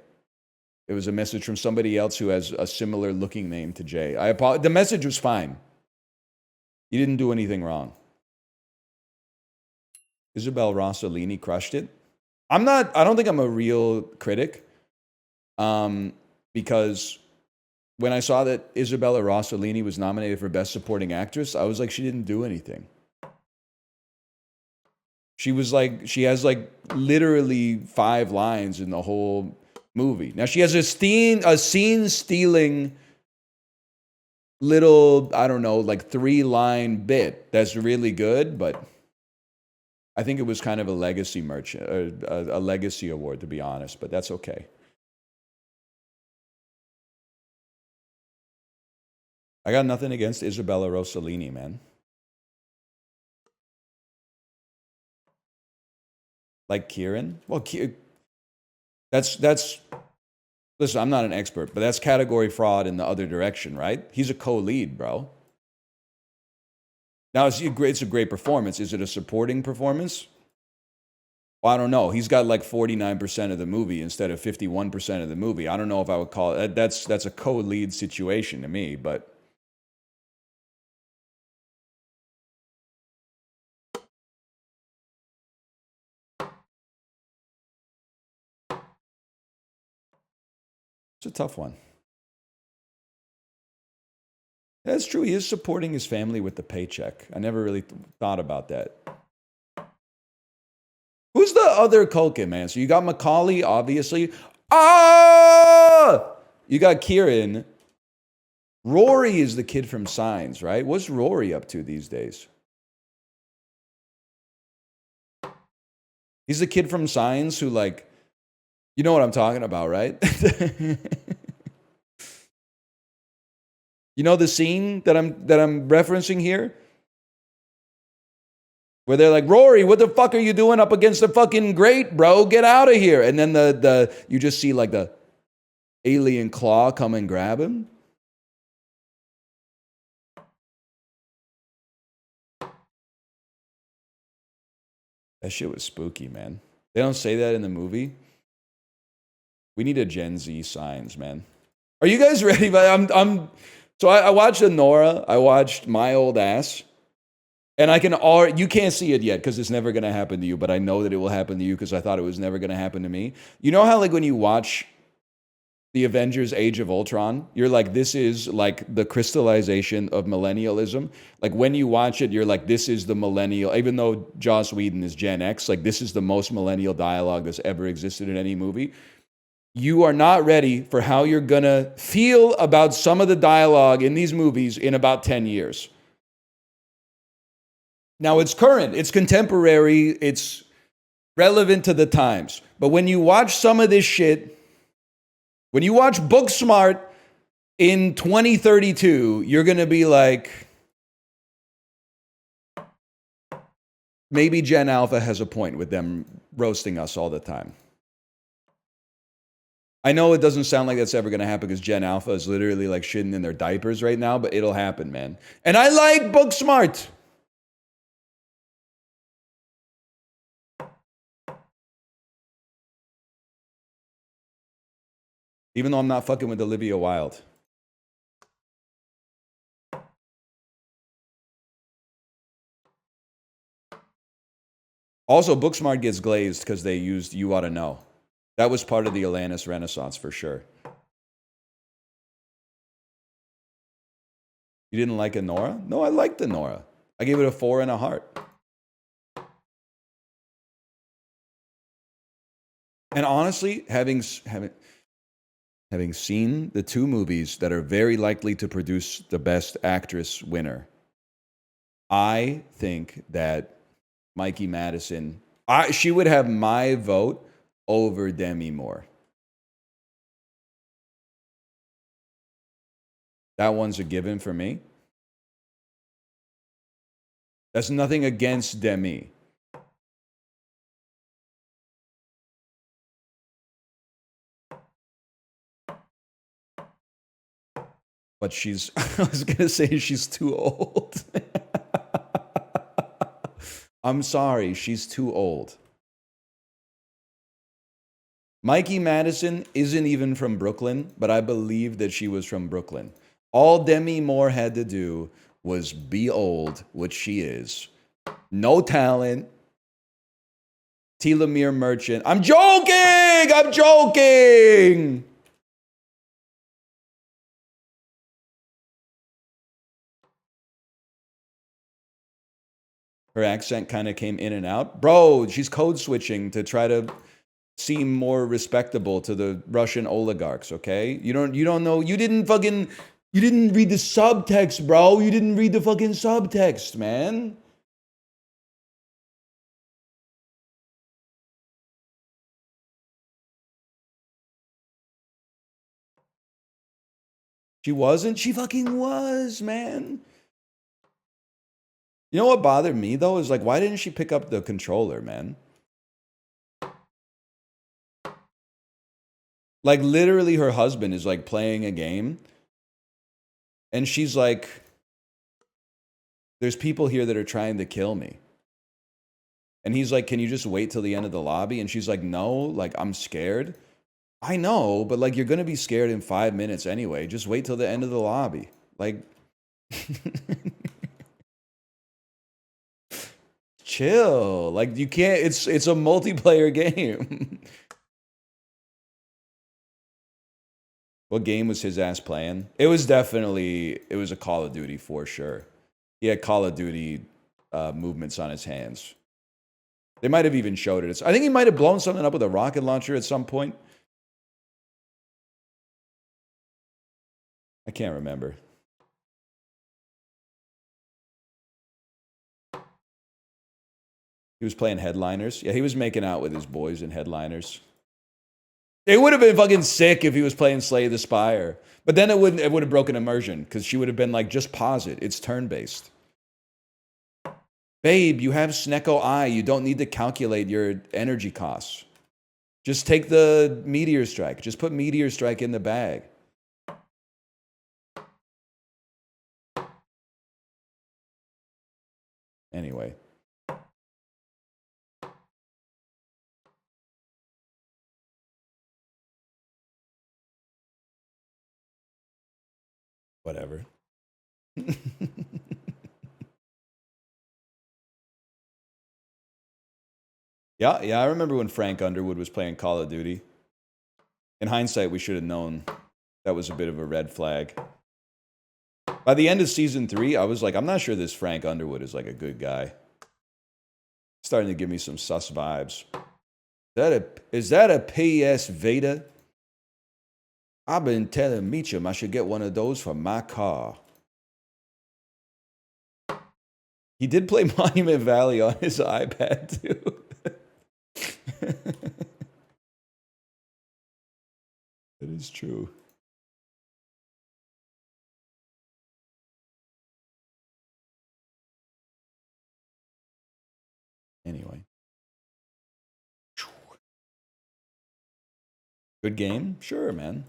It was a message from somebody else who has a similar looking name to Jay. The message was fine. You didn't do anything wrong. Isabel Rossellini crushed it. I don't think I'm a real critic. Because when I saw that Isabella Rossellini was nominated for Best Supporting Actress, I was like, she didn't do anything. She has like literally 5 lines in the whole movie. Now she has a scene stealing little, I don't know, like 3-line bit that's really good, but I think it was kind of a legacy a legacy award, to be honest, but that's okay. I got nothing against Isabella Rossellini, man. Like Kieran? Well, that's listen, I'm not an expert, but that's category fraud in the other direction, right? He's a co-lead, bro. Now, it's a great performance. Is it a supporting performance? Well, I don't know. He's got like 49% of the movie instead of 51% of the movie. I don't know if I would call it. That's a co-lead situation to me, but It's a tough one. That's true. He is supporting his family with the paycheck. I never really thought about that. Who's the other Culkin, man? So you got Macaulay, obviously. Ah! You got Kieran. Rory is the kid from Signs, right? What's Rory up to these days? He's the kid from Signs who, like, you know what I'm talking about, right? You know the scene that I'm referencing here? Where they're like, Rory, what the fuck are you doing up against the fucking grate, bro? Get out of here. And then you just see like the alien claw come and grab him. That shit was spooky, man. They don't say that in the movie. We need a Gen Z Signs, man. Are you guys ready? So I watched Nora. I watched My Old Ass. And you can't see it yet because it's never going to happen to you, but I know that it will happen to you because I thought it was never going to happen to me. You know how, like, when you watch the Avengers Age of Ultron, you're like, this is like the crystallization of millennialism. Like, when you watch it, you're like, this is the millennial, even though Joss Whedon is Gen X, like, this is the most millennial dialogue that's ever existed in any movie. You are not ready for how you're going to feel about some of the dialogue in these movies in about 10 years. Now, it's current, it's contemporary, it's relevant to the times. But when you watch some of this shit, when you watch Booksmart in 2032, you're going to be like, maybe Gen Alpha has a point with them roasting us all the time. I know it doesn't sound like that's ever going to happen because Gen Alpha is literally like shitting in their diapers right now, but it'll happen, man. And I like Booksmart. Even though I'm not fucking with Olivia Wilde. Also, Booksmart gets glazed because they used You Oughta Know. That was part of the Alanis Renaissance for sure. You didn't like Nora? No, I liked Nora. I gave it a 4 and a heart. And honestly, having seen the two movies that are very likely to produce the Best Actress winner, I think that Mikey Madison, she would have my vote over Demi Moore. That one's a given for me. That's nothing against Demi. But I was going to say she's too old. I'm sorry, she's too old. Mikey Madison isn't even from Brooklyn, but I believe that she was from Brooklyn. All Demi Moore had to do was be old, which she is. No talent. Telomere Merchant. I'm joking! I'm joking! Her accent kind of came in and out. Bro, she's code switching to try to seem more respectable to the Russian oligarchs, okay? You don't know, you didn't read the subtext, bro. You didn't read the fucking subtext, man. She wasn't? She fucking was, man. You know what bothered me, though, is like, why didn't she pick up the controller, man? Like, literally, her husband is, like, playing a game. And she's like, there's people here that are trying to kill me. And he's like, can you just wait till the end of the lobby? And she's like, no, like, I'm scared. I know, but, like, you're going to be scared in 5 minutes anyway. Just wait till the end of the lobby. Like, chill. Like, you can't, it's a multiplayer game. What game was his ass playing? It was definitely, it was a Call of Duty for sure. He had Call of Duty movements on his hands. They might have even showed it. I think he might have blown something up with a rocket launcher at some point. I can't remember. He was playing Headliners. Yeah, he was making out with his boys in Headliners. It would have been fucking sick if he was playing Slay the Spire. But then it would have broken immersion, because she would have been like, just pause it. It's turn-based. Babe, you have Snecko Eye. You don't need to calculate your energy costs. Just take the Meteor Strike. Just put Meteor Strike in the bag. Anyway. Whatever. Yeah, I remember when Frank Underwood was playing Call of Duty. In hindsight, we should have known that was a bit of a red flag. By the end of season 3, I was like, I'm not sure this Frank Underwood is like a good guy. Starting to give me some sus vibes. Is that a PS Vita? I've been telling Meacham I should get one of those for my car. He did play Monument Valley on his iPad, too. That is true. Anyway. Good game? Sure, man.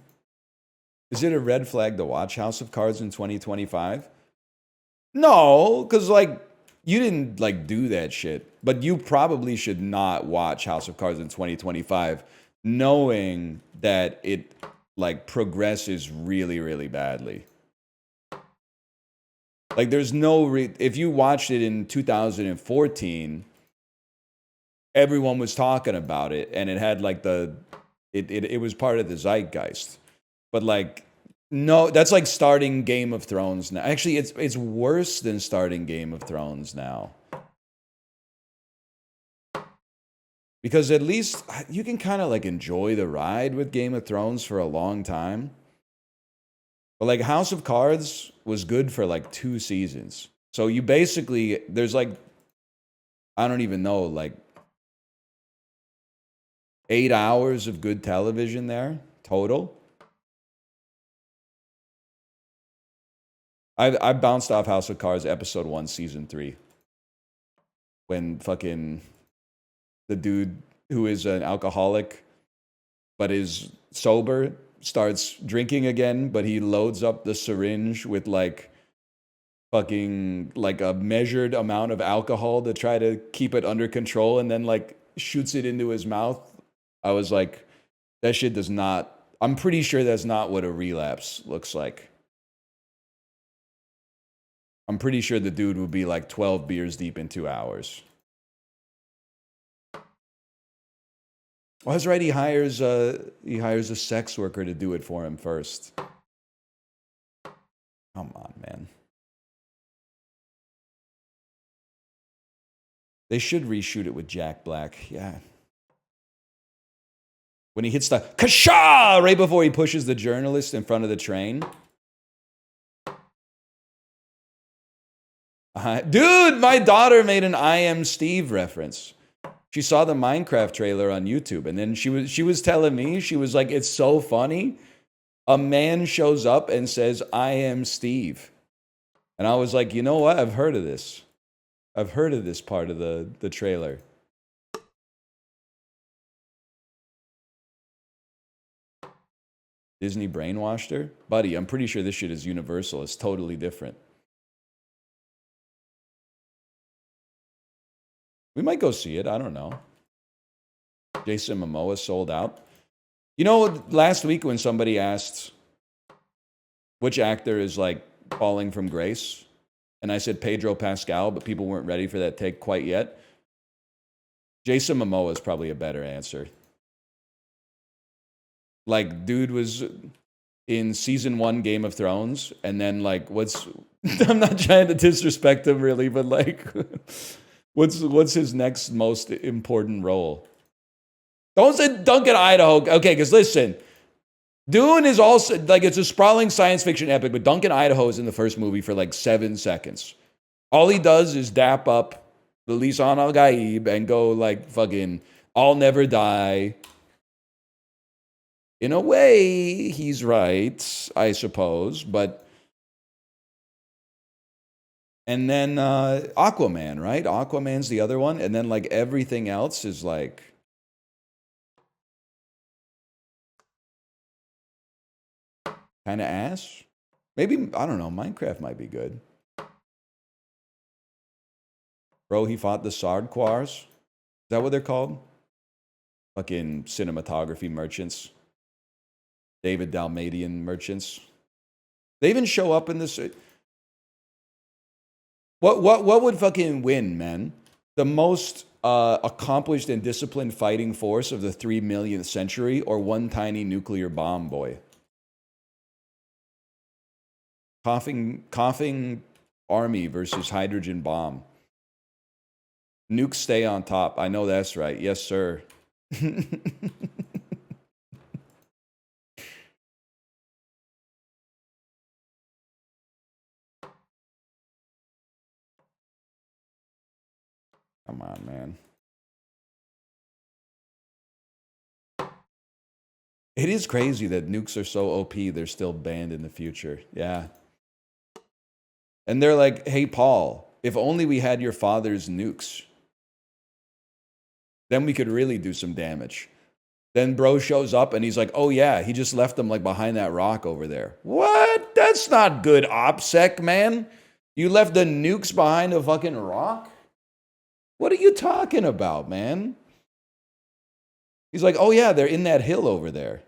Is it a red flag to watch House of Cards in 2025? No, because, like, you didn't, like, do that shit. But you probably should not watch House of Cards in 2025 knowing that it, like, progresses really, really badly. Like, there's no... if you watched it in 2014, everyone was talking about it, and it had, like, the... It was part of the zeitgeist. But, like, no, that's like starting Game of Thrones now. Actually, it's worse than starting Game of Thrones now. Because at least you can kind of, like, enjoy the ride with Game of Thrones for a long time. But, like, House of Cards was good for, like, 2 seasons. So you basically... there's, like... I don't even know, like... 8 hours of good television there, total. I bounced off House of Cards episode 1, season 3. When fucking the dude who is an alcoholic but is sober starts drinking again, but he loads up the syringe with, like, fucking, like, a measured amount of alcohol to try to keep it under control, and then, like, shoots it into his mouth. I was like, that shit does not... I'm pretty sure that's not what a relapse looks like. I'm pretty sure the dude would be like 12 beers deep in 2 hours. Well, that's right. He hires a sex worker to do it for him first. Come on, man. They should reshoot it with Jack Black. Yeah. When he hits the kasha right before he pushes the journalist in front of the train. Dude, my daughter made an I Am Steve reference. She saw the Minecraft trailer on YouTube, and then she was telling me, she was like, it's so funny. A man shows up and says, I am Steve. And I was like, you know what? I've heard of this. I've heard of this part of the trailer. Disney brainwashed her? Buddy, I'm pretty sure this shit is Universal. It's totally different. We might go see it. I don't know. Jason Momoa sold out. You know, last week when somebody asked which actor is, like, falling from grace, and I said Pedro Pascal, but people weren't ready for that take quite yet. Jason Momoa is probably a better answer. Like, dude was... in season 1 Game of Thrones, and then like what's I'm not trying to disrespect him really, but like what's his next most important role? Don't say Duncan, Idaho. Okay, because listen, Dune is also like it's a sprawling science fiction epic, but Duncan, Idaho is in the first movie for like 7 seconds. All he does is dap up the Lisan Al Gaib and go like fucking I'll never die. In a way, he's right, I suppose, but and then Aquaman, right? Aquaman's the other one, and then like everything else is like kind of ass. Maybe I don't know. Minecraft might be good. Bro, he fought the Sardquars. Is that what they're called? Fucking cinematography merchants. David Dalmatian merchants. They even show up in this. What would fucking win, man? The most accomplished and disciplined fighting force of the 3 millionth century, or one tiny nuclear bomb boy? Coughing army versus hydrogen bomb. Nukes stay on top. I know that's right. Yes, sir. Come on, man. It is crazy that nukes are so OP, they're still banned in the future. Yeah. And they're like, hey, Paul, if only we had your father's nukes, then we could really do some damage. Then bro shows up and he's like, oh yeah, he just left them like behind that rock over there. What? That's not good OPSEC, man. You left the nukes behind a fucking rock? What are you talking about, man? He's like, oh yeah, they're in that hill over there.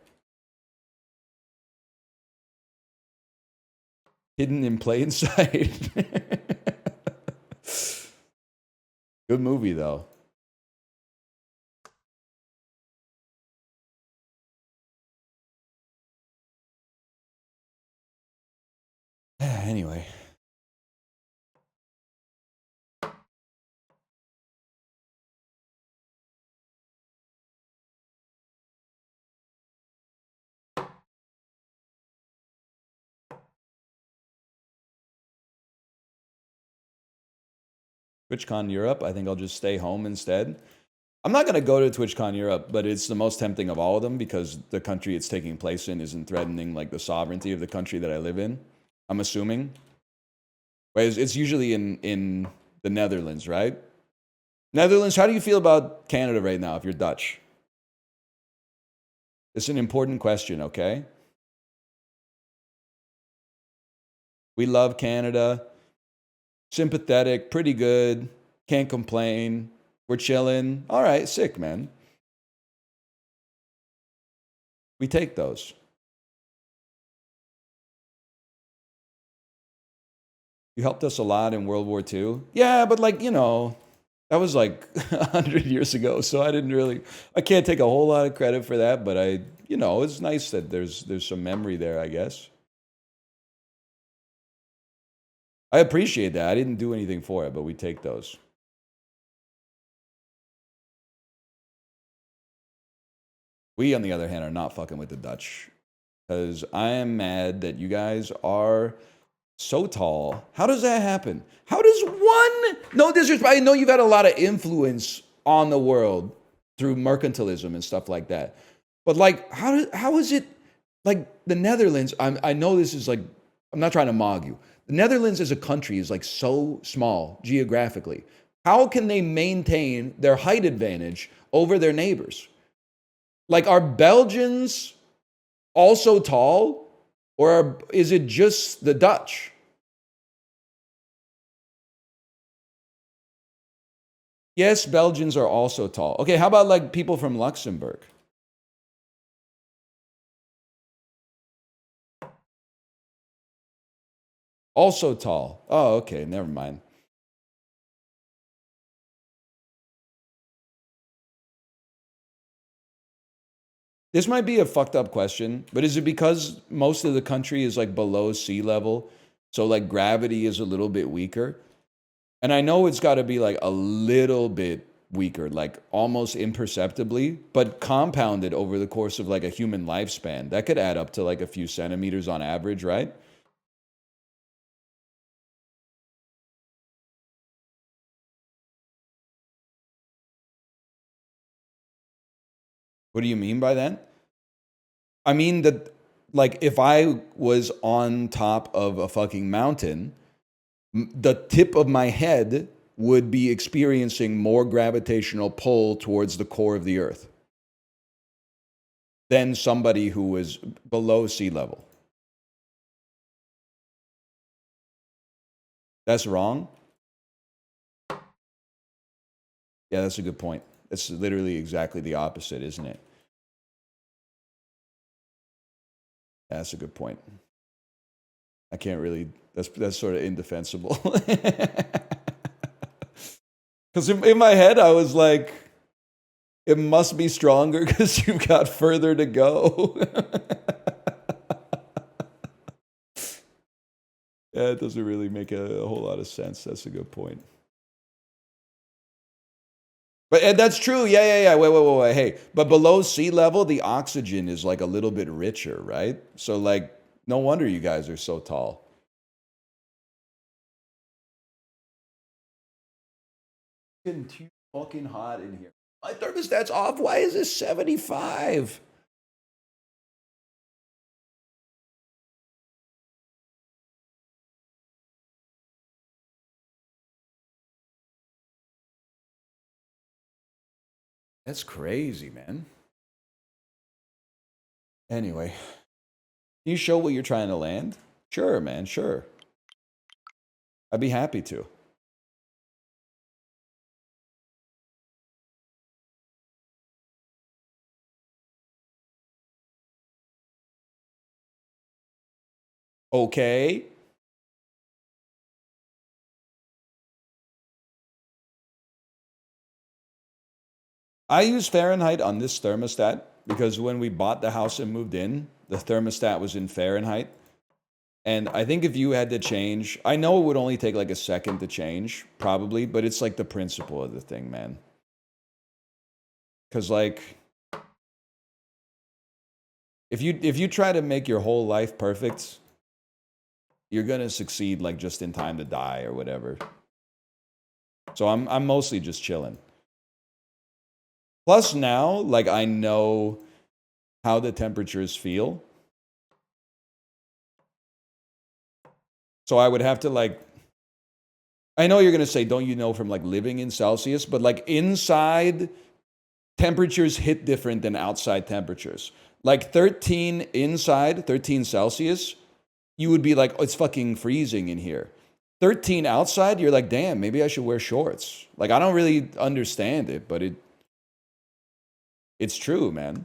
Hidden in plain sight. Good movie, though. Anyway. TwitchCon Europe, I think I'll just stay home instead. I'm not going to go to TwitchCon Europe, but it's the most tempting of all of them because the country it's taking place in isn't threatening like the sovereignty of the country that I live in. I'm assuming. Whereas it's usually in the Netherlands, right? Netherlands, how do you feel about Canada right now if you're Dutch? It's an important question, okay? We love Canada. Sympathetic, pretty good. Can't complain. We're chilling. All right, sick, man. We take those. You helped us a lot in World War II. Yeah, but like, you know, that was like 100 years ago, so I can't take a whole lot of credit for that, but it's nice that there's some memory there, I guess. I appreciate that. I didn't do anything for it, but we take those. We, on the other hand, are not fucking with the Dutch. Because I am mad that you guys are so tall. How does that happen? How does one... No disrespect. I know you've had a lot of influence on the world through mercantilism and stuff like that. But like, how is it... Like, the Netherlands... I know this is like... I'm not trying to mog you. The Netherlands as a country is like so small geographically. How can they maintain their height advantage over their neighbors? Like, are Belgians also tall? Or is it just the Dutch? Yes, Belgians are also tall. Okay, how about like people from Luxembourg? Also tall. Oh, okay, never mind. This might be a fucked up question, but is it because most of the country is like below sea level? So like gravity is a little bit weaker? And I know it's got to be like a little bit weaker, like almost imperceptibly, but compounded over the course of like a human lifespan. That could add up to like a few centimeters on average, right? What do you mean by that? I mean that, like, if I was on top of a fucking mountain, the tip of my head would be experiencing more gravitational pull towards the core of the earth than somebody who was below sea level. That's wrong? Yeah, that's a good point. It's literally exactly the opposite, isn't it? Yeah, that's a good point. I can't really, that's sort of indefensible. Because in my head, I was like, it must be stronger because you've got further to go. Yeah, it doesn't really make a whole lot of sense. That's a good point. But and that's true. Yeah. Wait. Hey, but below sea level, the oxygen is like a little bit richer, right? So like, no wonder you guys are so tall. It's getting too fucking hot in here. My thermostat's off. Why is this 75? That's crazy, man. Anyway, can you show what you're trying to land? Sure, man, sure. I'd be happy to. Okay. I use Fahrenheit on this thermostat because when we bought the house and moved in, the thermostat was in Fahrenheit. And I think if you had to change, I know it would only take like a second to change, probably, but it's like the principle of the thing, man. Because like, if you try to make your whole life perfect, you're gonna succeed like just in time to die or whatever. So I'm mostly just chilling. Plus now, like I know how the temperatures feel. So I would have to like, I know you're going to say, don't you know from like living in Celsius, but like inside temperatures hit different than outside temperatures. Like 13 inside, 13 Celsius, you would be like, oh, it's fucking freezing in here. 13 outside, you're like, damn, maybe I should wear shorts. Like I don't really understand it, but it's true, man.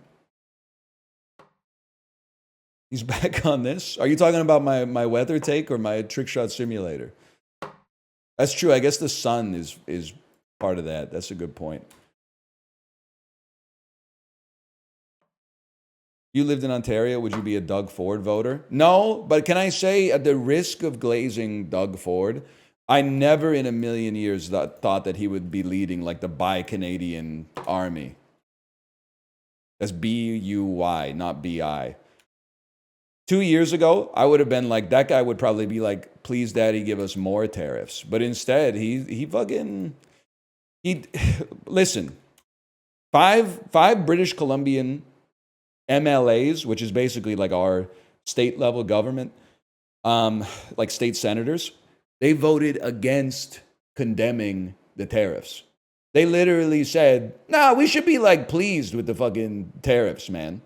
He's back on this. Are you talking about my weather take or my trick shot simulator? That's true. I guess the sun is part of that. That's a good point. You lived in Ontario, would you be a Doug Ford voter? No, but can I say at the risk of glazing Doug Ford, I never in a million years thought that he would be leading like the Buy Canadian Army. That's B-U-Y, not B-I. 2 years ago, I would have been like, that guy would probably be like, please, daddy, give us more tariffs. But instead, he listen, five British Columbian MLAs, which is basically like our state level government, like state senators, they voted against condemning the tariffs. They literally said, nah, we should be like pleased with the fucking tariffs, man.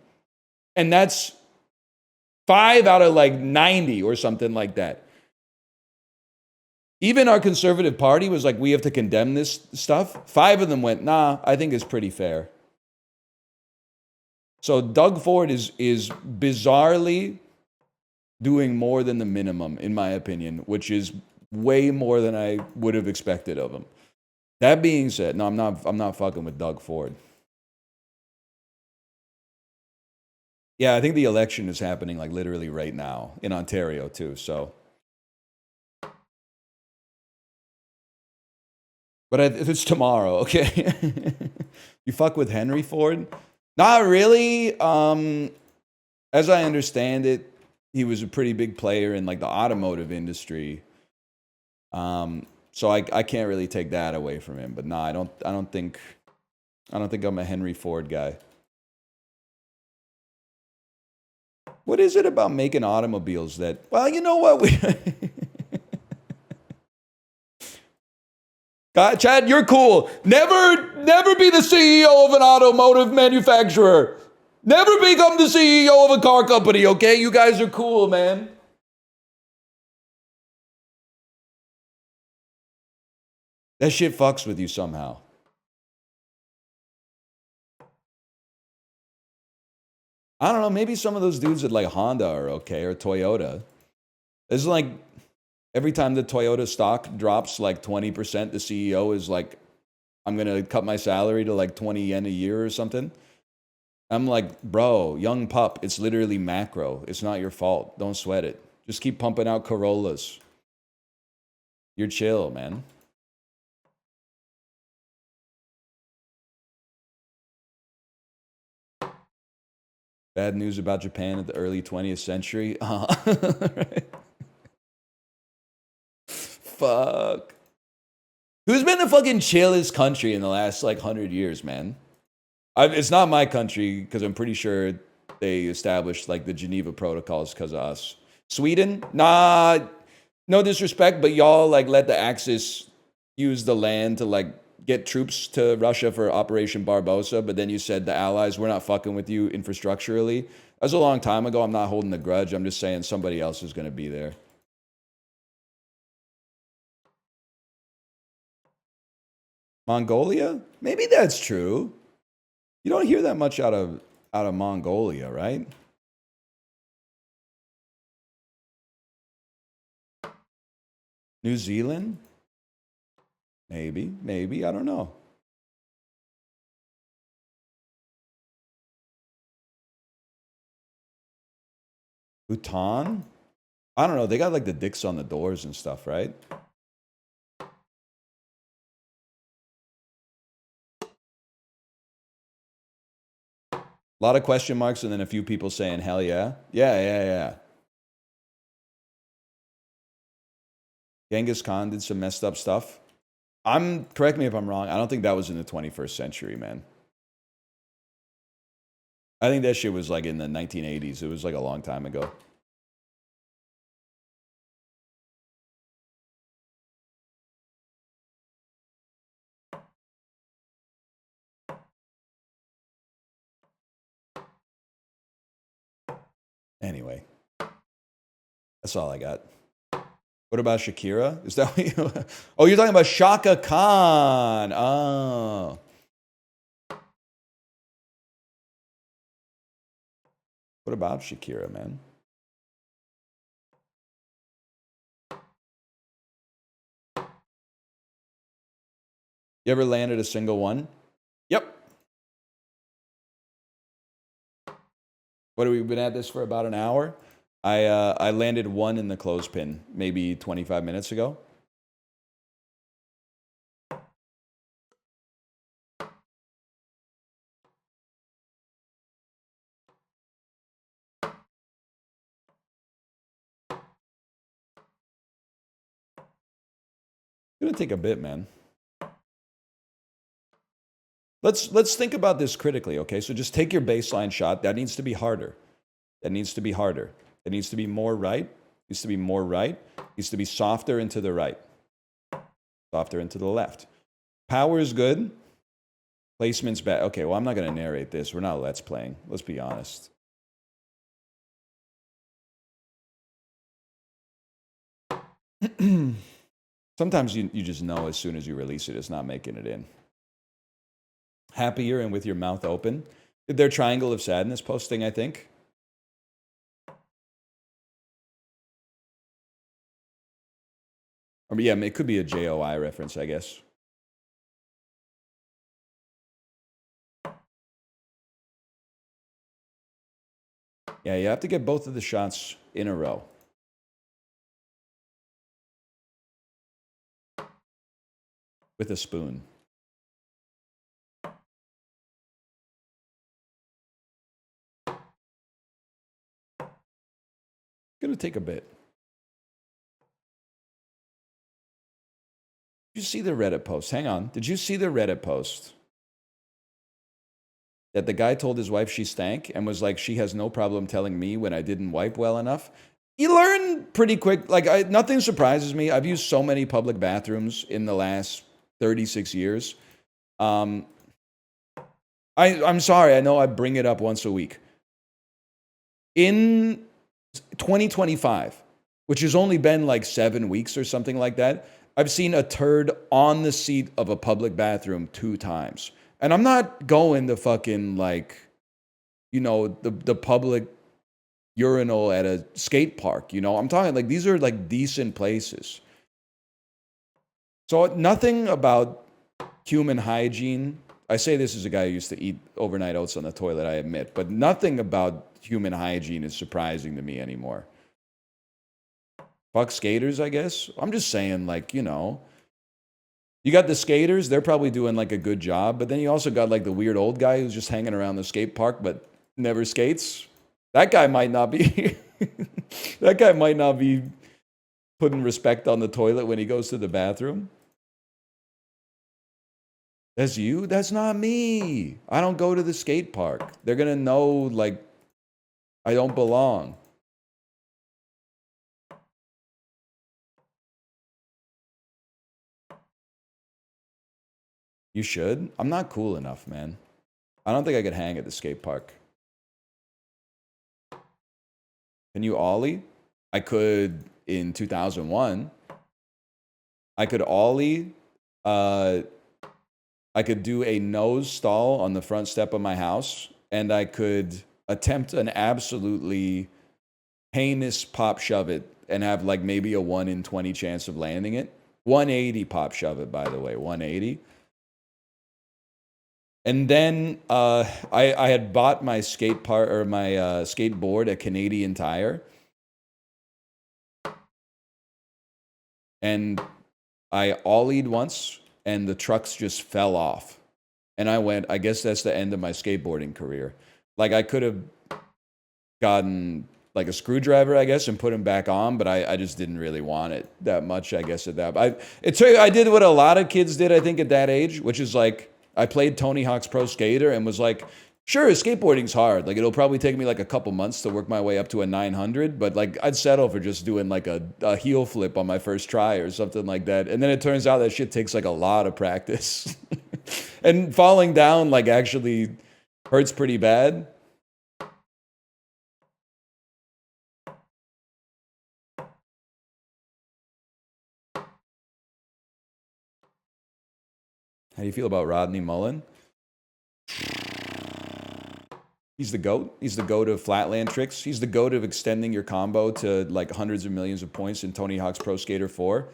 And that's 5 out of like 90 or something like that. Even our Conservative Party was like, we have to condemn this stuff. 5 of them went, nah, I think it's pretty fair. So Doug Ford is bizarrely doing more than the minimum, in my opinion, which is way more than I would have expected of him. That being said, no, I'm not fucking with Doug Ford. Yeah, I think the election is happening like literally right now in Ontario too. So, but it's tomorrow, okay? You fuck with Henry Ford? Not really. As I understand it, he was a pretty big player in like the automotive industry. So I can't really take that away from him. But no, I don't think I'm a Henry Ford guy. What is it about making automobiles that? Well, you know what we. God, Chad, you're cool. Never be the CEO of an automotive manufacturer. Never become the CEO of a car company, okay? You guys are cool, man. That shit fucks with you somehow. I don't know, maybe some of those dudes at like Honda are okay, or Toyota. It's like every time the Toyota stock drops like 20%, the CEO is like, I'm going to cut my salary to like 20 yen a year or something. I'm like, bro, young pup, it's literally macro. It's not your fault. Don't sweat it. Just keep pumping out Corollas. You're chill, man. Bad news about Japan at the early 20th century. Right. Fuck. Who's been the fucking chillest country in the last like 100 years, man? It's not my country because I'm pretty sure they established like the Geneva Protocols because of us. Sweden? Nah, no disrespect, but y'all like let the Axis use the land to like get troops to Russia for Operation Barbosa, but then you said the Allies, we're not fucking with you infrastructurally. That was a long time ago. I'm not holding a grudge. I'm just saying somebody else is going to be there. Mongolia? Maybe that's true. You don't hear that much out of Mongolia, right? New Zealand? Maybe. I don't know. Bhutan? I don't know. They got like the dicks on the doors and stuff, right? A lot of question marks and then a few people saying, hell yeah. Yeah. Genghis Khan did some messed up stuff. Correct me if I'm wrong. I don't think that was in the 21st century, man. I think that shit was like in the 1980s. It was like a long time ago. Anyway, that's all I got. What about Shakira? Is that what you... Oh, you're talking about Shaka Khan. Oh. What about Shakira, man? You ever landed a single one? Yep. What have we been at this for about an hour? I landed one in the clothespin maybe 25 minutes ago. It's gonna take a bit, man. Let's think about this critically, okay? So just take your baseline shot. That needs to be harder. That needs to be harder. It needs to be more right. It needs to be more right. It needs to be softer into the right. Softer into the left. Power is good. Placement's bad. Okay, well, I'm not going to narrate this. We're not Let's Playing. Let's be honest. Sometimes you just know as soon as you release it, it's not making it in. Happier and with your mouth open. Did their Triangle of Sadness posting, I think. Or yeah, it could be a JOI reference, I guess. Yeah, you have to get both of the shots in a row. With a spoon. Gonna take a bit. Did you see the Reddit post? Hang on. Did you see the Reddit post? That the guy told his wife she stank and was like, she has no problem telling me when I didn't wipe well enough. You learn pretty quick. Like, nothing surprises me. I've used so many public bathrooms in the last 36 years. I'm sorry. I know I bring it up once a week. In 2025, which has only been like 7 weeks or something like that, I've seen a turd on the seat of a public bathroom 2 times. And I'm not going to fucking like, you know, the public urinal at a skate park, you know? I'm talking like these are like decent places. So nothing about human hygiene. I say this as a guy who used to eat overnight oats on the toilet, I admit, but nothing about human hygiene is surprising to me anymore. Fuck skaters, I guess. I'm just saying, like, you know, you got the skaters, they're probably doing like a good job, but then you also got like the weird old guy who's just hanging around the skate park but never skates. That guy might not be that guy might not be putting respect on the toilet when he goes to the bathroom. That's you? That's not me. I don't go to the skate park. They're gonna know like I don't belong. You should? I'm not cool enough, man. I don't think I could hang at the skate park. Can you ollie? I could in 2001. I could ollie. I could do a nose stall on the front step of my house, and I could attempt an absolutely heinous pop shove it and have like maybe a 1 in 20 chance of landing it. 180 pop shove it, by the way, 180. And then I had bought my skateboard at Canadian Tire, and I ollied once, and the trucks just fell off. And I went, I guess that's the end of my skateboarding career. Like I could have gotten like a screwdriver, I guess, and put them back on, but I just didn't really want it that much, I guess, at that. I did what a lot of kids did, I think, at that age, which is like, I played Tony Hawk's Pro Skater and was like, sure, skateboarding's hard. Like, it'll probably take me like a couple months to work my way up to a 900, but like, I'd settle for just doing like a heel flip on my first try or something like that. And then it turns out that shit takes like a lot of practice. And falling down like actually hurts pretty bad. How do you feel about Rodney Mullen? He's the GOAT. He's the GOAT of flatland tricks. He's the GOAT of extending your combo to like hundreds of millions of points in Tony Hawk's Pro Skater 4.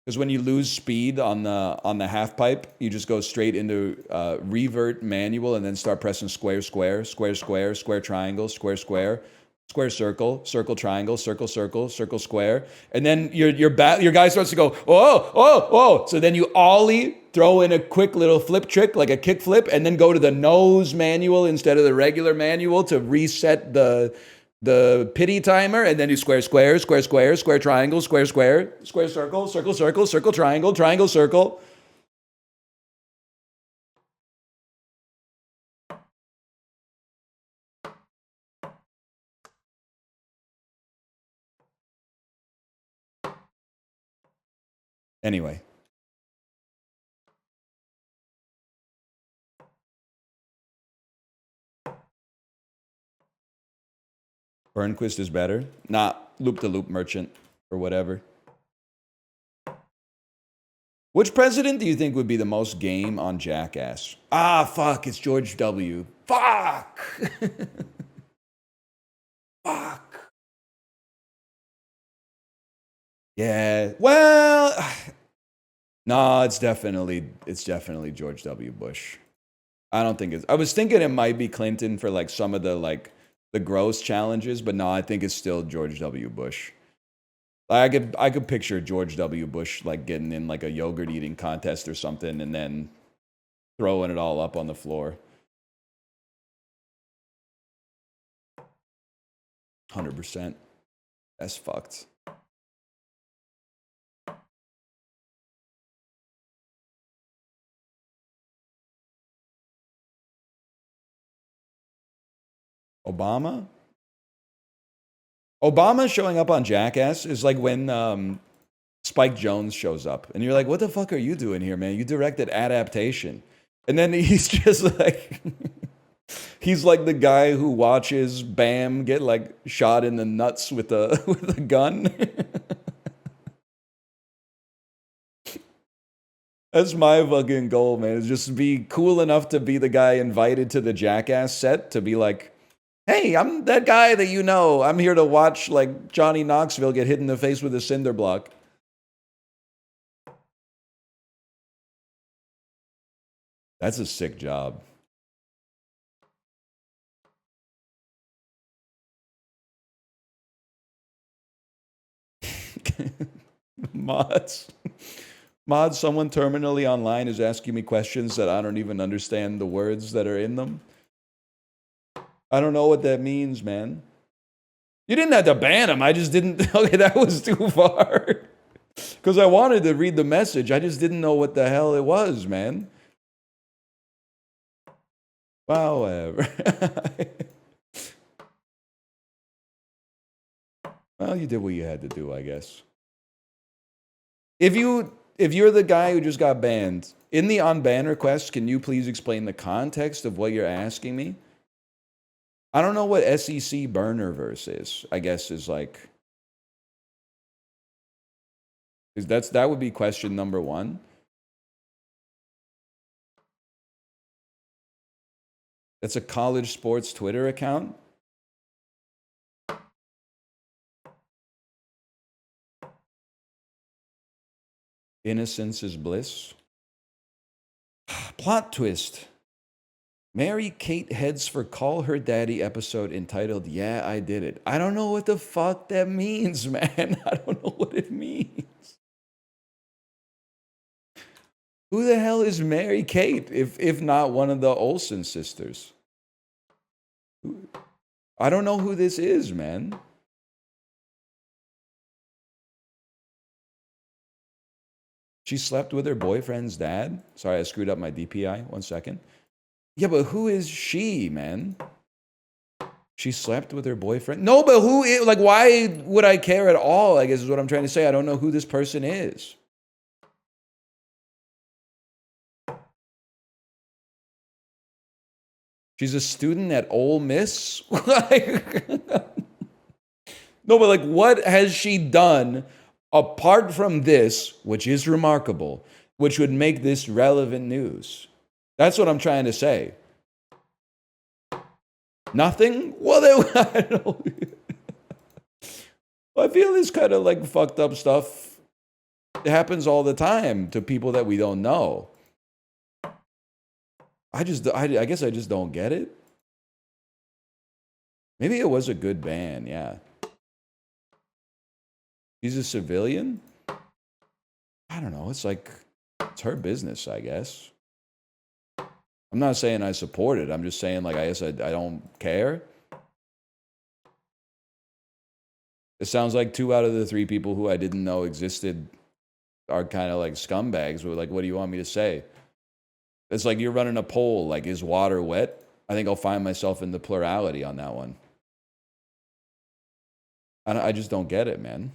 Because when you lose speed on the half pipe, you just go straight into revert manual and then start pressing square, square, square, square, square, triangle, square, square, square, circle, circle, triangle, circle, circle, circle, square. And then your guy starts to go, oh, oh, oh. So then you ollie, throw in a quick little flip trick, like a kick flip, and then go to the nose manual instead of the regular manual to reset the pity timer, and then you square, square, square, square, square, triangle, square, square, square, circle, circle, circle, circle, triangle, triangle, circle. Anyway. Burnquist is better. Not loop-the-loop merchant or whatever. Which president do you think would be the most game on Jackass? Ah, fuck, it's George W. Fuck! Fuck. Yeah, well, no, it's definitely George W. Bush. I don't think it's, I was thinking it might be Clinton for like some of the like the gross challenges, but no, I think it's still George W. Bush. I could picture George W. Bush like getting in like a yogurt eating contest or something and then throwing it all up on the floor. 100%. That's fucked. Obama? Obama showing up on Jackass is like when Spike Jonze shows up. And you're like, what the fuck are you doing here, man? You directed Adaptation. And then he's just like... he's like the guy who watches Bam get like shot in the nuts with a gun. That's my fucking goal, man. Is just be cool enough to be the guy invited to the Jackass set to be like, hey, I'm that guy that you know. I'm here to watch like Johnny Knoxville get hit in the face with a cinder block. That's a sick job. Mods. Mods, someone terminally online is asking me questions that I don't even understand the words that are in them. I don't know what that means, man. You didn't have to ban him. I just didn't. Okay, that was too far. Because I wanted to read the message. I just didn't know what the hell it was, man. However. Well, you did what you had to do, I guess. If you're the guy who just got banned, in the on-ban request, can you please explain the context of what you're asking me? I don't know what SEC burnerverse is. I guess is like... that would be question number one. That's a college sports Twitter account? Innocence is bliss. Plot twist. Mary Kate heads for Call Her Daddy episode entitled Yeah, I Did It. I don't know what the fuck that means, man. I don't know what it means. Who the hell is Mary Kate, if not one of the Olsen sisters? I don't know who this is, man. She slept with her boyfriend's dad? Sorry, I screwed up my DPI. 1 second. Yeah, but who is she, man? She slept with her boyfriend? No, but who is... Like, why would I care at all, I guess is what I'm trying to say. I don't know who this person is. She's a student at Ole Miss? No, but like, what has she done apart from this, which is remarkable, which would make this relevant news? That's what I'm trying to say. Nothing? Well, I don't... I feel this kind of like fucked up stuff happens all the time to people that we don't know. I guess I just don't get it. Maybe it was a good ban, yeah. He's a civilian? I don't know. It's like, it's her business, I guess. I'm not saying I support it. I'm just saying, like, I guess I don't care. It sounds like 2 out of the 3 people who I didn't know existed are kind of like scumbags. We're like, what do you want me to say? It's like you're running a poll, like, is water wet? I think I'll find myself in the plurality on that one. I just don't get it, man.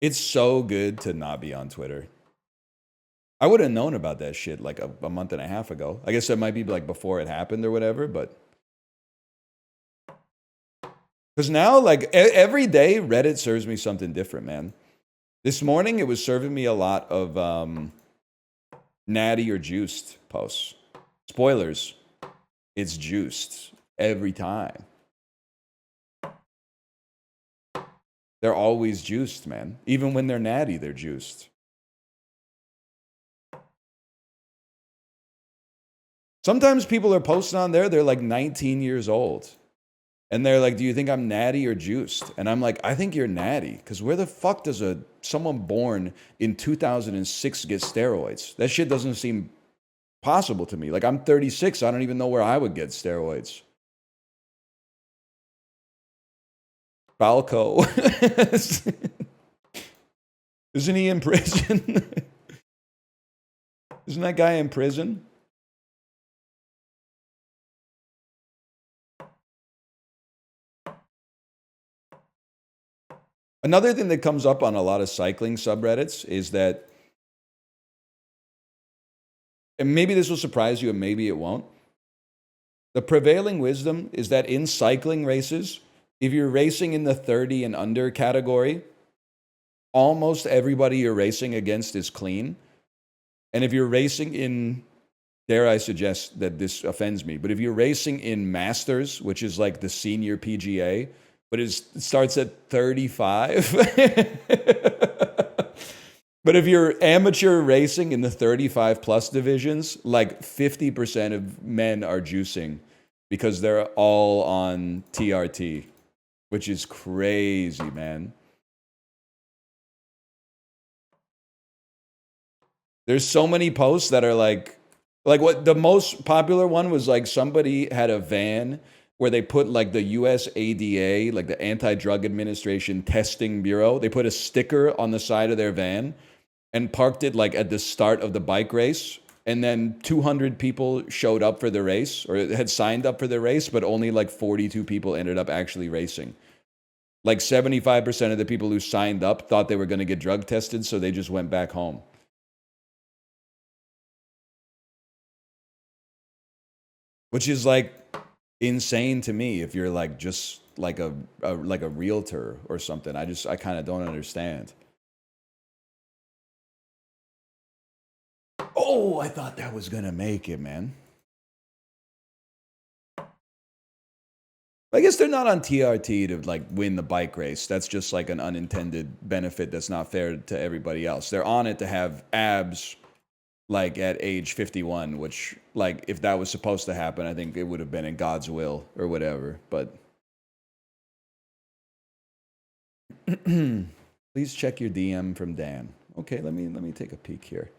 It's so good to not be on Twitter. I would have known about that shit like a month and a half ago. I guess it might be like before it happened or whatever, but... Because now, like, every day, Reddit serves me something different, man. This morning, it was serving me a lot of natty or juiced posts. Spoilers. It's juiced every time. They're always juiced, man. Even when they're natty, they're juiced. Sometimes people are posting on there, they're like 19 years old. And they're like, do you think I'm natty or juiced? And I'm like, I think you're natty. Because where the fuck does someone born in 2006 get steroids? That shit doesn't seem possible to me. Like, I'm 36. I don't even know where I would get steroids. Falco. Isn't he in prison? Isn't that guy in prison? Another thing that comes up on a lot of cycling subreddits is that, and maybe this will surprise you and maybe it won't, the prevailing wisdom is that in cycling races, if you're racing in the 30 and under category, almost everybody you're racing against is clean. And if you're racing in, dare I suggest that this offends me, but if you're racing in Masters, which is like the senior PGA, but it starts at 35. But if you're amateur racing in the 35 plus divisions, like 50% of men are juicing because they're all on TRT, which is crazy, man. There's so many posts that are like what the most popular one was, like somebody had a van where they put like the US ADA, like the Anti-Drug Administration Testing Bureau, they put a sticker on the side of their van and parked it like at the start of the bike race. And then 200 people showed up for the race or had signed up for the race, but only like 42 people ended up actually racing. Like 75% of the people who signed up thought they were going to get drug tested, so they just went back home. Which is like insane to me if you're like just like a realtor or something. I kind of don't understand. Oh, I thought that was gonna make it, man. I guess they're not on TRT to like win the bike race. That's just like an unintended benefit that's not fair to everybody else. They're on it to have abs like at age 51, which like if that was supposed to happen, I think it would have been in God's will or whatever. But please check your DM from Dan. Okay, let me take a peek here.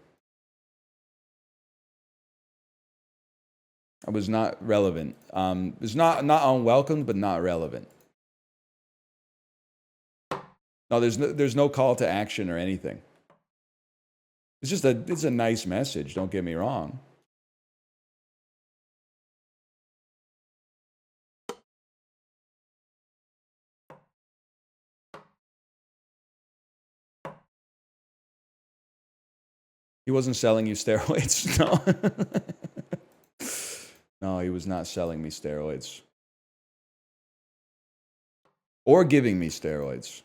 I was not relevant. It was not unwelcome, but not relevant. No, there's no call to action or anything. It's a nice message. Don't get me wrong. He wasn't selling you steroids. No. No, he was not selling me steroids. Or giving me steroids.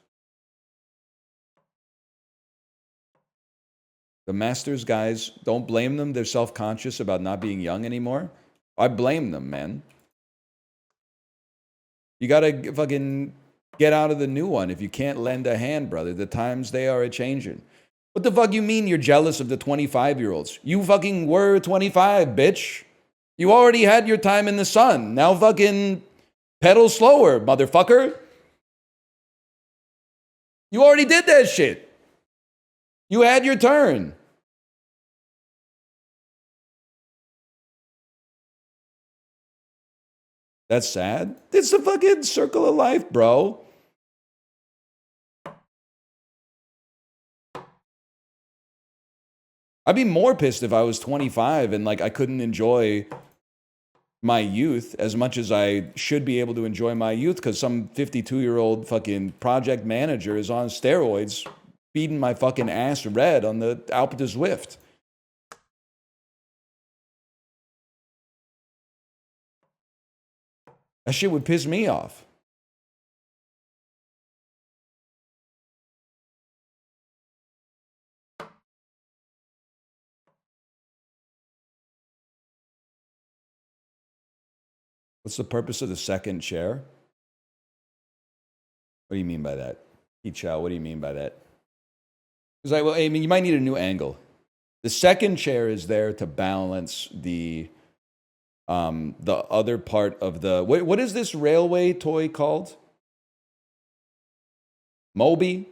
The Masters guys, don't blame them. They're self-conscious about not being young anymore. I blame them, man. You gotta fucking get out of the new one if you can't lend a hand, brother. The times they are a-changing. What the fuck you mean you're jealous of the 25-year-olds? You fucking were 25, bitch. You already had your time in the sun. Now fucking pedal slower, motherfucker. You already did that shit. You had your turn. That's sad. It's the fucking circle of life, bro. I'd be more pissed if I was 25 and like I couldn't enjoy my youth as much as I should be able to enjoy my youth because some 52-year-old fucking project manager is on steroids feeding my fucking ass red on the Alpe de Zwift. That shit would piss me off. What's the purpose of the second chair? What do you mean by that? Chow, what do you mean by that? Because I mean, you might need a new angle. The second chair is there to balance the other part of the what is this railway toy called? Moby?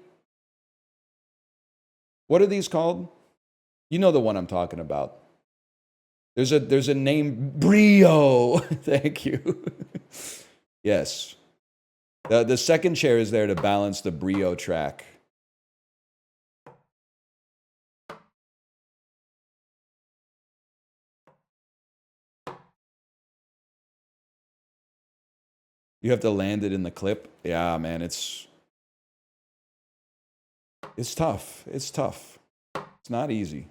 What are these called? You know the one I'm talking about. There's a name, Brio. Thank you. Yes. The second chair is there to balance the Brio track. You have to land it in the clip. Yeah, man, it's tough. It's tough. It's not easy.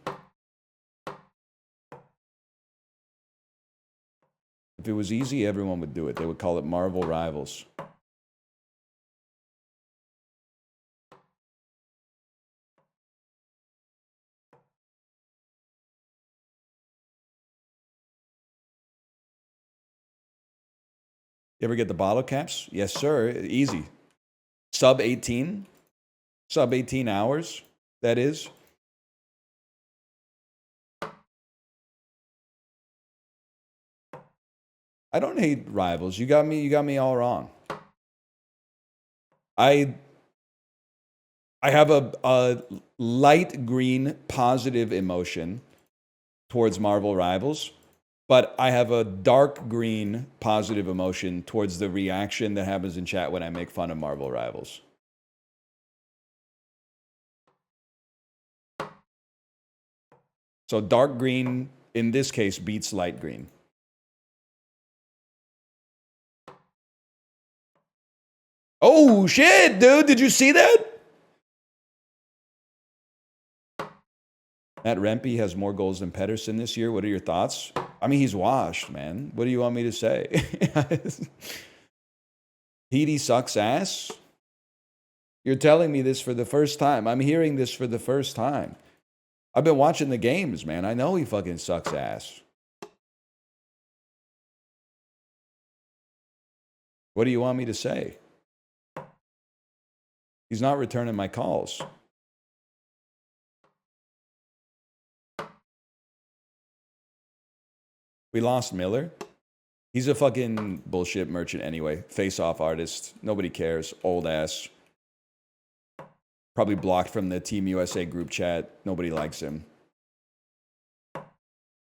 If it was easy, everyone would do it. They would call it Marvel Rivals. You ever get the bottle caps? Yes, sir. Easy. Sub 18. Sub 18 hours, that is. I don't hate Rivals. You got me all wrong. I have a light green positive emotion towards Marvel Rivals, but I have a dark green positive emotion towards the reaction that happens in chat when I make fun of Marvel Rivals. So dark green, in this case, beats light green. Oh, shit, dude. Did you see that? Matt Rempe has more goals than Pedersen this year. What are your thoughts? I mean, he's washed, man. What do you want me to say? Petey sucks ass? You're telling me this for the first time. I'm hearing this for the first time. I've been watching the games, man. I know he fucking sucks ass. What do you want me to say? He's not returning my calls. We lost Miller. He's a fucking bullshit merchant anyway. Face-off artist. Nobody cares. Old ass. Probably blocked from the Team USA group chat. Nobody likes him.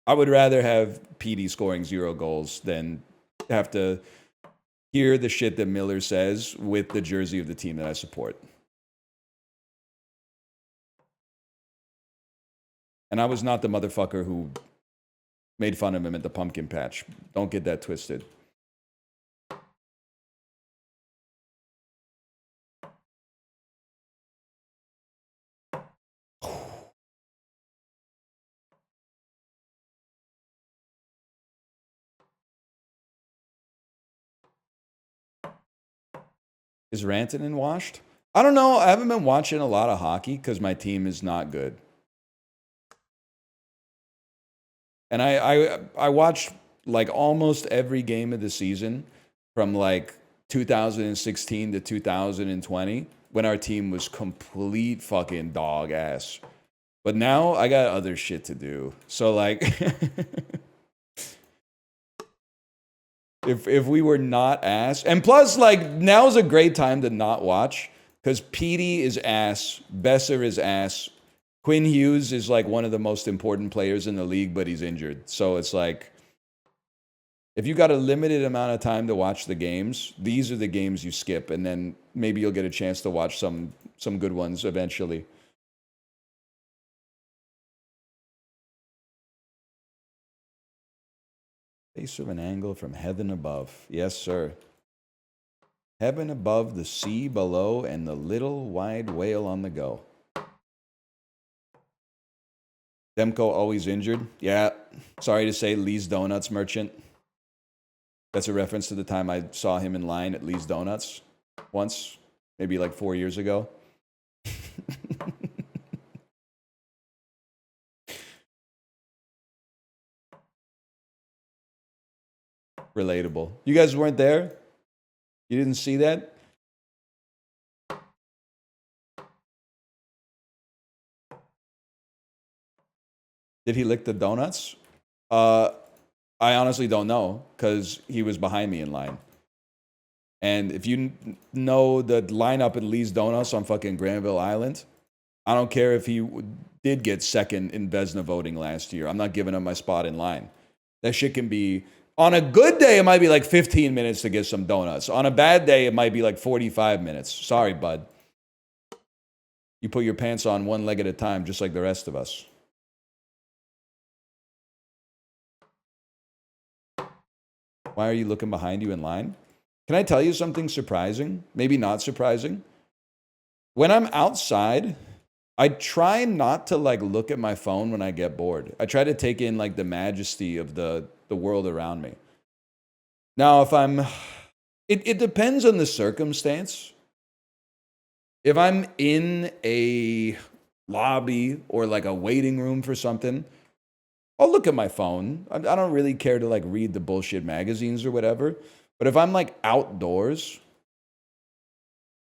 I would rather have PD scoring 0 goals than have to hear the shit that Miller says with the jersey of the team that I support. And I was not the motherfucker who made fun of him at the pumpkin patch. Don't get that twisted. Is Rantanen washed? I don't know. I haven't been watching a lot of hockey because my team is not good. And I watched like almost every game of the season from like 2016 to 2020 when our team was complete fucking dog ass. But now I got other shit to do. So like if we were not ass, and plus like now's a great time to not watch because Petey is ass, Besser is ass, Quinn Hughes is like one of the most important players in the league, but he's injured. So it's like, if you got a limited amount of time to watch the games, these are the games you skip, and then maybe you'll get a chance to watch some good ones eventually. Face of an angle from heaven above. Yes, sir. Heaven above, the sea below, and the little wide whale on the go. Demko always injured. Yeah, sorry to say, Lee's Donuts merchant. That's a reference to the time I saw him in line at Lee's Donuts once, maybe like 4 years ago. Relatable. You guys weren't there? You didn't see that? Did he lick the donuts? I honestly don't know because he was behind me in line. And if you know the lineup at Lee's Donuts on fucking Granville Island, I don't care if he did get second in Vesna voting last year. I'm not giving up my spot in line. That shit can be, on a good day, it might be like 15 minutes to get some donuts. On a bad day, it might be like 45 minutes. Sorry, bud. You put your pants on one leg at a time, just like the rest of us. Why are you looking behind you in line? Can I tell you something surprising? Maybe not surprising. When I'm outside, I try not to like look at my phone when I get bored. I try to take in like the majesty of the world around me. Now, if I'm, it depends on the circumstance. If I'm in a lobby or like a waiting room for something, I'll look at my phone. I don't really care to like read the bullshit magazines or whatever. But if I'm like outdoors,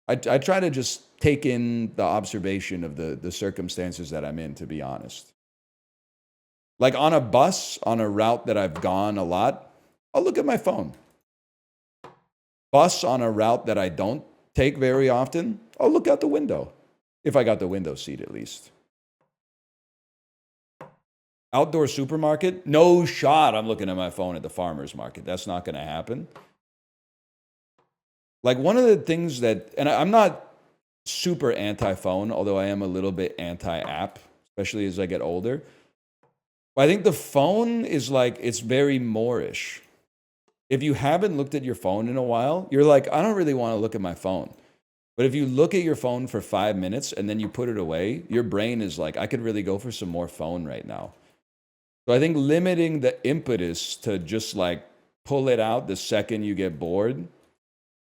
I try to just take in the observation of the circumstances that I'm in, to be honest. Like on a bus, on a route that I've gone a lot, I'll look at my phone. Bus on a route that I don't take very often, I'll look out the window. If I got the window seat, at least. Outdoor supermarket, no shot I'm looking at my phone at the farmer's market. That's not going to happen. Like one of the things that, and I'm not super anti-phone, although I am a little bit anti-app, especially as I get older. But I think the phone is like, it's very Moorish. If you haven't looked at your phone in a while, you're like, I don't really want to look at my phone. But if you look at your phone for 5 minutes and then you put it away, your brain is like, I could really go for some more phone right now. So I think limiting the impetus to just like pull it out the second you get bored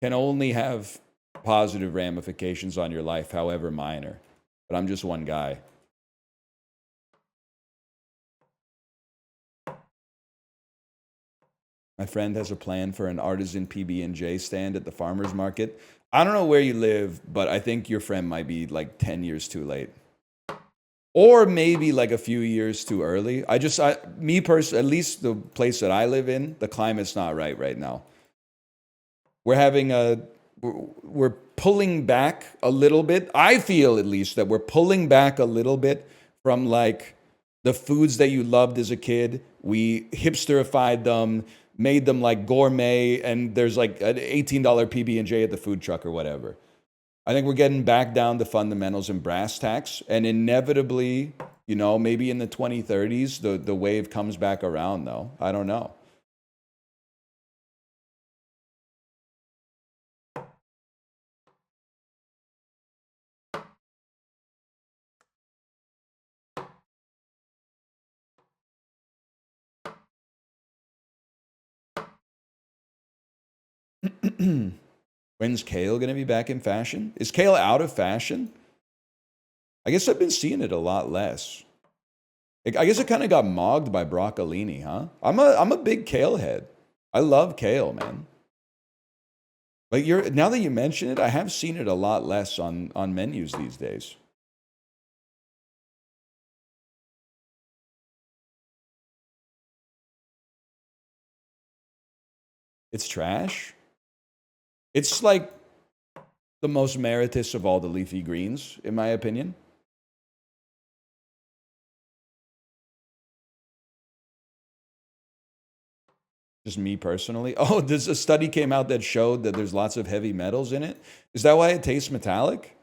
can only have positive ramifications on your life, however minor. But I'm just one guy. My friend has a plan for an artisan PB&J stand at the farmer's market. I don't know where you live, but I think your friend might be like 10 years too late. Or maybe like a few years too early. Me personally, at least the place that I live in, the climate's not right now. We're pulling back a little bit. I feel at least that we're pulling back a little bit from like the foods that you loved as a kid. We hipsterified them, made them like gourmet, and there's like an $18 PB&J at the food truck or whatever. I think we're getting back down to fundamentals and brass tacks, and inevitably, you know, maybe in the 2030s, the wave comes back around though. I don't know. When's kale going to be back in fashion? Is kale out of fashion? I guess I've been seeing it a lot less. I guess it kind of got mogged by broccolini, huh? I'm a big kale head. I love kale, man. But now that you mention it, I have seen it a lot less on menus these days. It's trash. It's like the most meritorious of all the leafy greens, in my opinion. Just me personally. Oh, there's a study came out that showed that there's lots of heavy metals in it. Is that why it tastes metallic?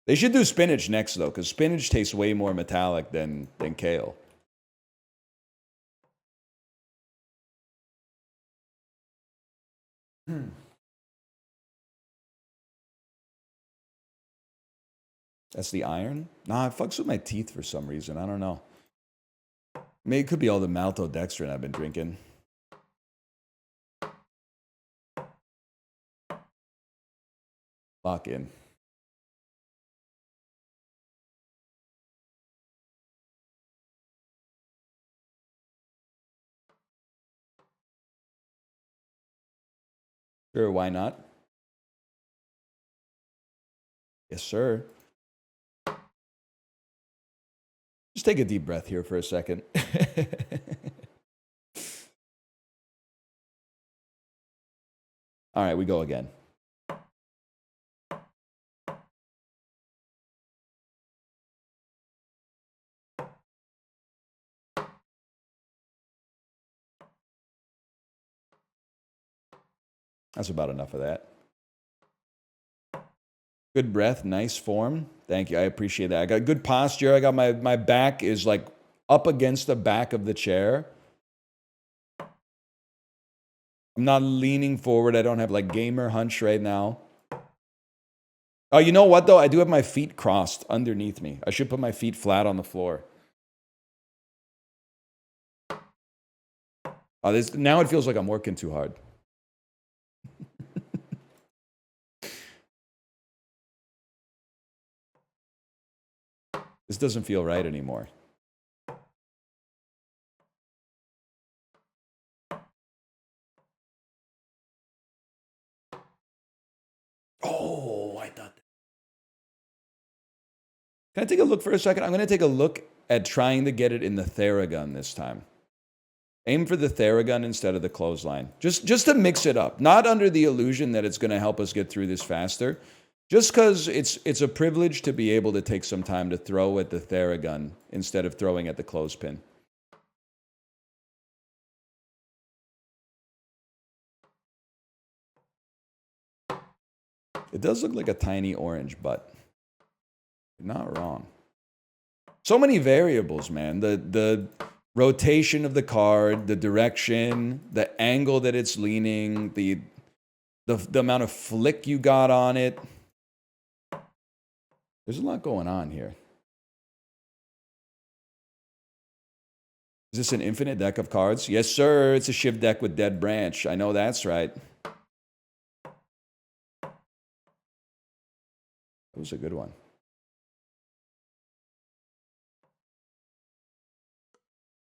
They should do spinach next though, because spinach tastes way more metallic than kale. That's the iron? Nah, it fucks with my teeth for some reason. I don't know. Maybe it could be all the maltodextrin I've been drinking. Lock in. Sure, why not? Yes, sir. Just take a deep breath here for a second. All right, we go again. That's about enough of that. Good breath, nice form. Thank you. I appreciate that. I got good posture. I got my back is like up against the back of the chair. I'm not leaning forward. I don't have like gamer hunch right now. Oh, you know what though? I do have my feet crossed underneath me. I should put my feet flat on the floor. Oh, now it feels like I'm working too hard. This doesn't feel right anymore. Oh, I thought that. Can I take a look for a second? I'm going to take a look at trying to get it in the Theragun this time. Aim for the Theragun instead of the clothesline. Just to mix it up. Not under the illusion that it's going to help us get through this faster. Just because it's a privilege to be able to take some time to throw at the Theragun instead of throwing at the clothespin. It does look like a tiny orange butt. You're not wrong. So many variables, man. The rotation of the card, the direction, the angle that it's leaning, the amount of flick you got on it. There's a lot going on here. Is this an infinite deck of cards? Yes, sir. It's a Shiv deck with Dead Branch. I know that's right. That was a good one.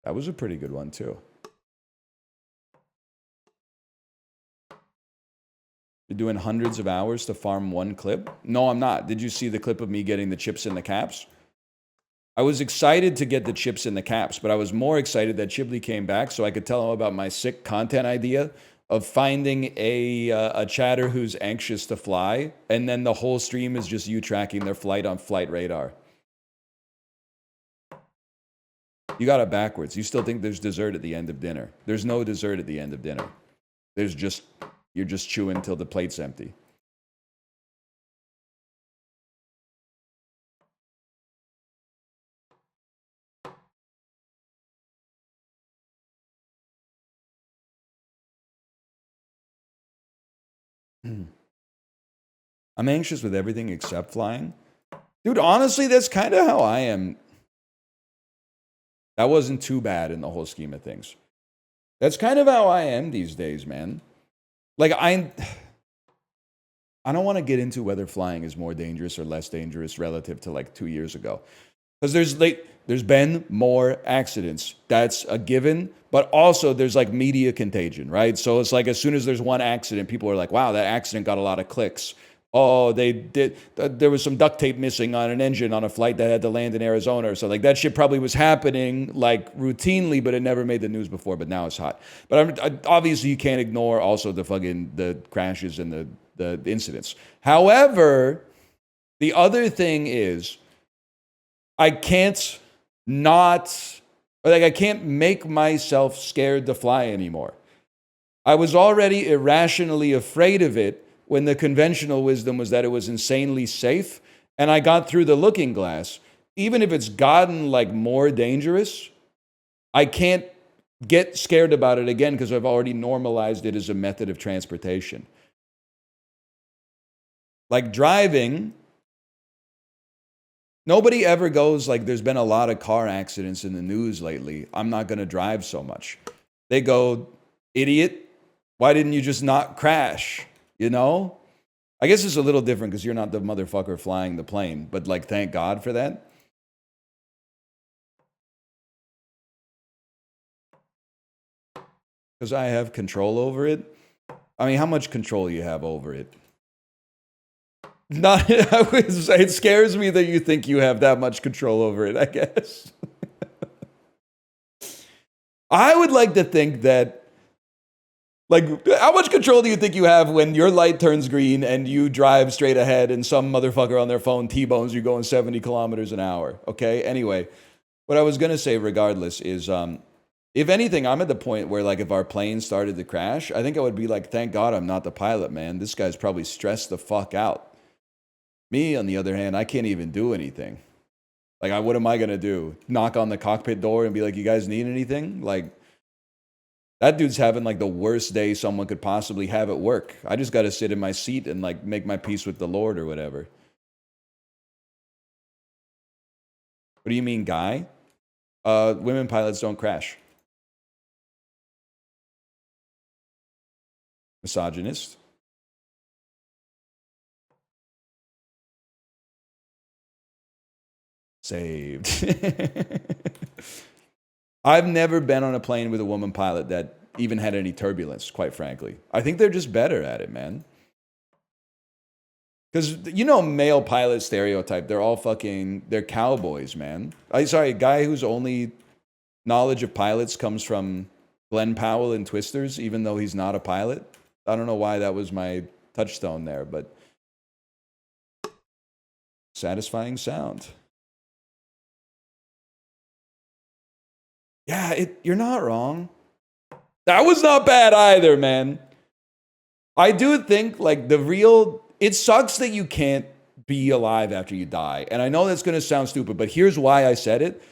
That was a pretty good one, too. You're doing hundreds of hours to farm one clip? No, I'm not. Did you see the clip of me getting the chips in the caps? I was excited to get the chips in the caps, but I was more excited that Chibley came back so I could tell him about my sick content idea of finding a chatter who's anxious to fly, and then the whole stream is just you tracking their flight on flight radar. You got it backwards. You still think there's dessert at the end of dinner. There's no dessert at the end of dinner. There's just... You're just chewing till the plate's empty. I'm anxious with everything except flying. Dude, honestly, that's kind of how I am. That wasn't too bad in the whole scheme of things. That's kind of how I am these days, man. Like, I don't want to get into whether flying is more dangerous or less dangerous relative to like 2 years ago. Because there's been more accidents. That's a given. But also there's like media contagion, right? So it's like as soon as there's one accident, people are like, wow, that accident got a lot of clicks. Oh, there was some duct tape missing on an engine on a flight that had to land in Arizona or something. Like that shit probably was happening like routinely, but it never made the news before, but now it's hot. But obviously you can't ignore also the crashes and the incidents. However, the other thing is I can't make myself scared to fly anymore. I was already irrationally afraid of it when the conventional wisdom was that it was insanely safe, and I got through the looking glass. Even if it's gotten like more dangerous, I can't get scared about it again because I've already normalized it as a method of transportation. Like driving, nobody ever goes like, there's been a lot of car accidents in the news lately, I'm not going to drive so much. They go, idiot, why didn't you just not crash? You know? I guess it's a little different because you're not the motherfucker flying the plane, but like, thank God for that. Because I have control over it. I mean, how much control you have over it? Not, it scares me that you think you have that much control over it, I guess. I would like to think that, like, how much control do you think you have when your light turns green and you drive straight ahead and some motherfucker on their phone T-bones you going 70 kilometers an hour? Okay. Anyway, what I was gonna say, regardless, is if anything, I'm at the point where, like, if our plane started to crash, I think I would be like, thank God I'm not the pilot, man. This guy's probably stressed the fuck out. Me, on the other hand, I can't even do anything. Like, what am I gonna do? Knock on the cockpit door and be like, you guys need anything? Like, that dude's having, like, the worst day someone could possibly have at work. I just gotta sit in my seat and, like, make my peace with the Lord or whatever. What do you mean, guy? Women pilots don't crash. Misogynist. Saved. I've never been on a plane with a woman pilot that even had any turbulence, quite frankly. I think they're just better at it, man. Because, you know, male pilot stereotype, they're cowboys, man. Sorry, guy whose only knowledge of pilots comes from Glenn Powell and Twisters, even though he's not a pilot. I don't know why that was my touchstone there, but satisfying sound. Yeah, you're not wrong. That was not bad either, man. I do think, like, it sucks that you can't be alive after you die. And I know that's going to sound stupid, but here's why I said it.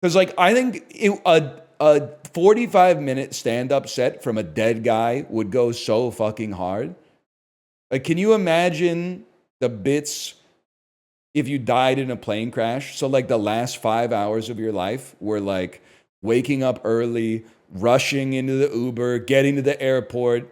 Because, like, I think a 45-minute stand-up set from a dead guy would go so fucking hard. Like, can you imagine the bits if you died in a plane crash? So, like, the last 5 hours of your life were, like, waking up early, rushing into the Uber, getting to the airport,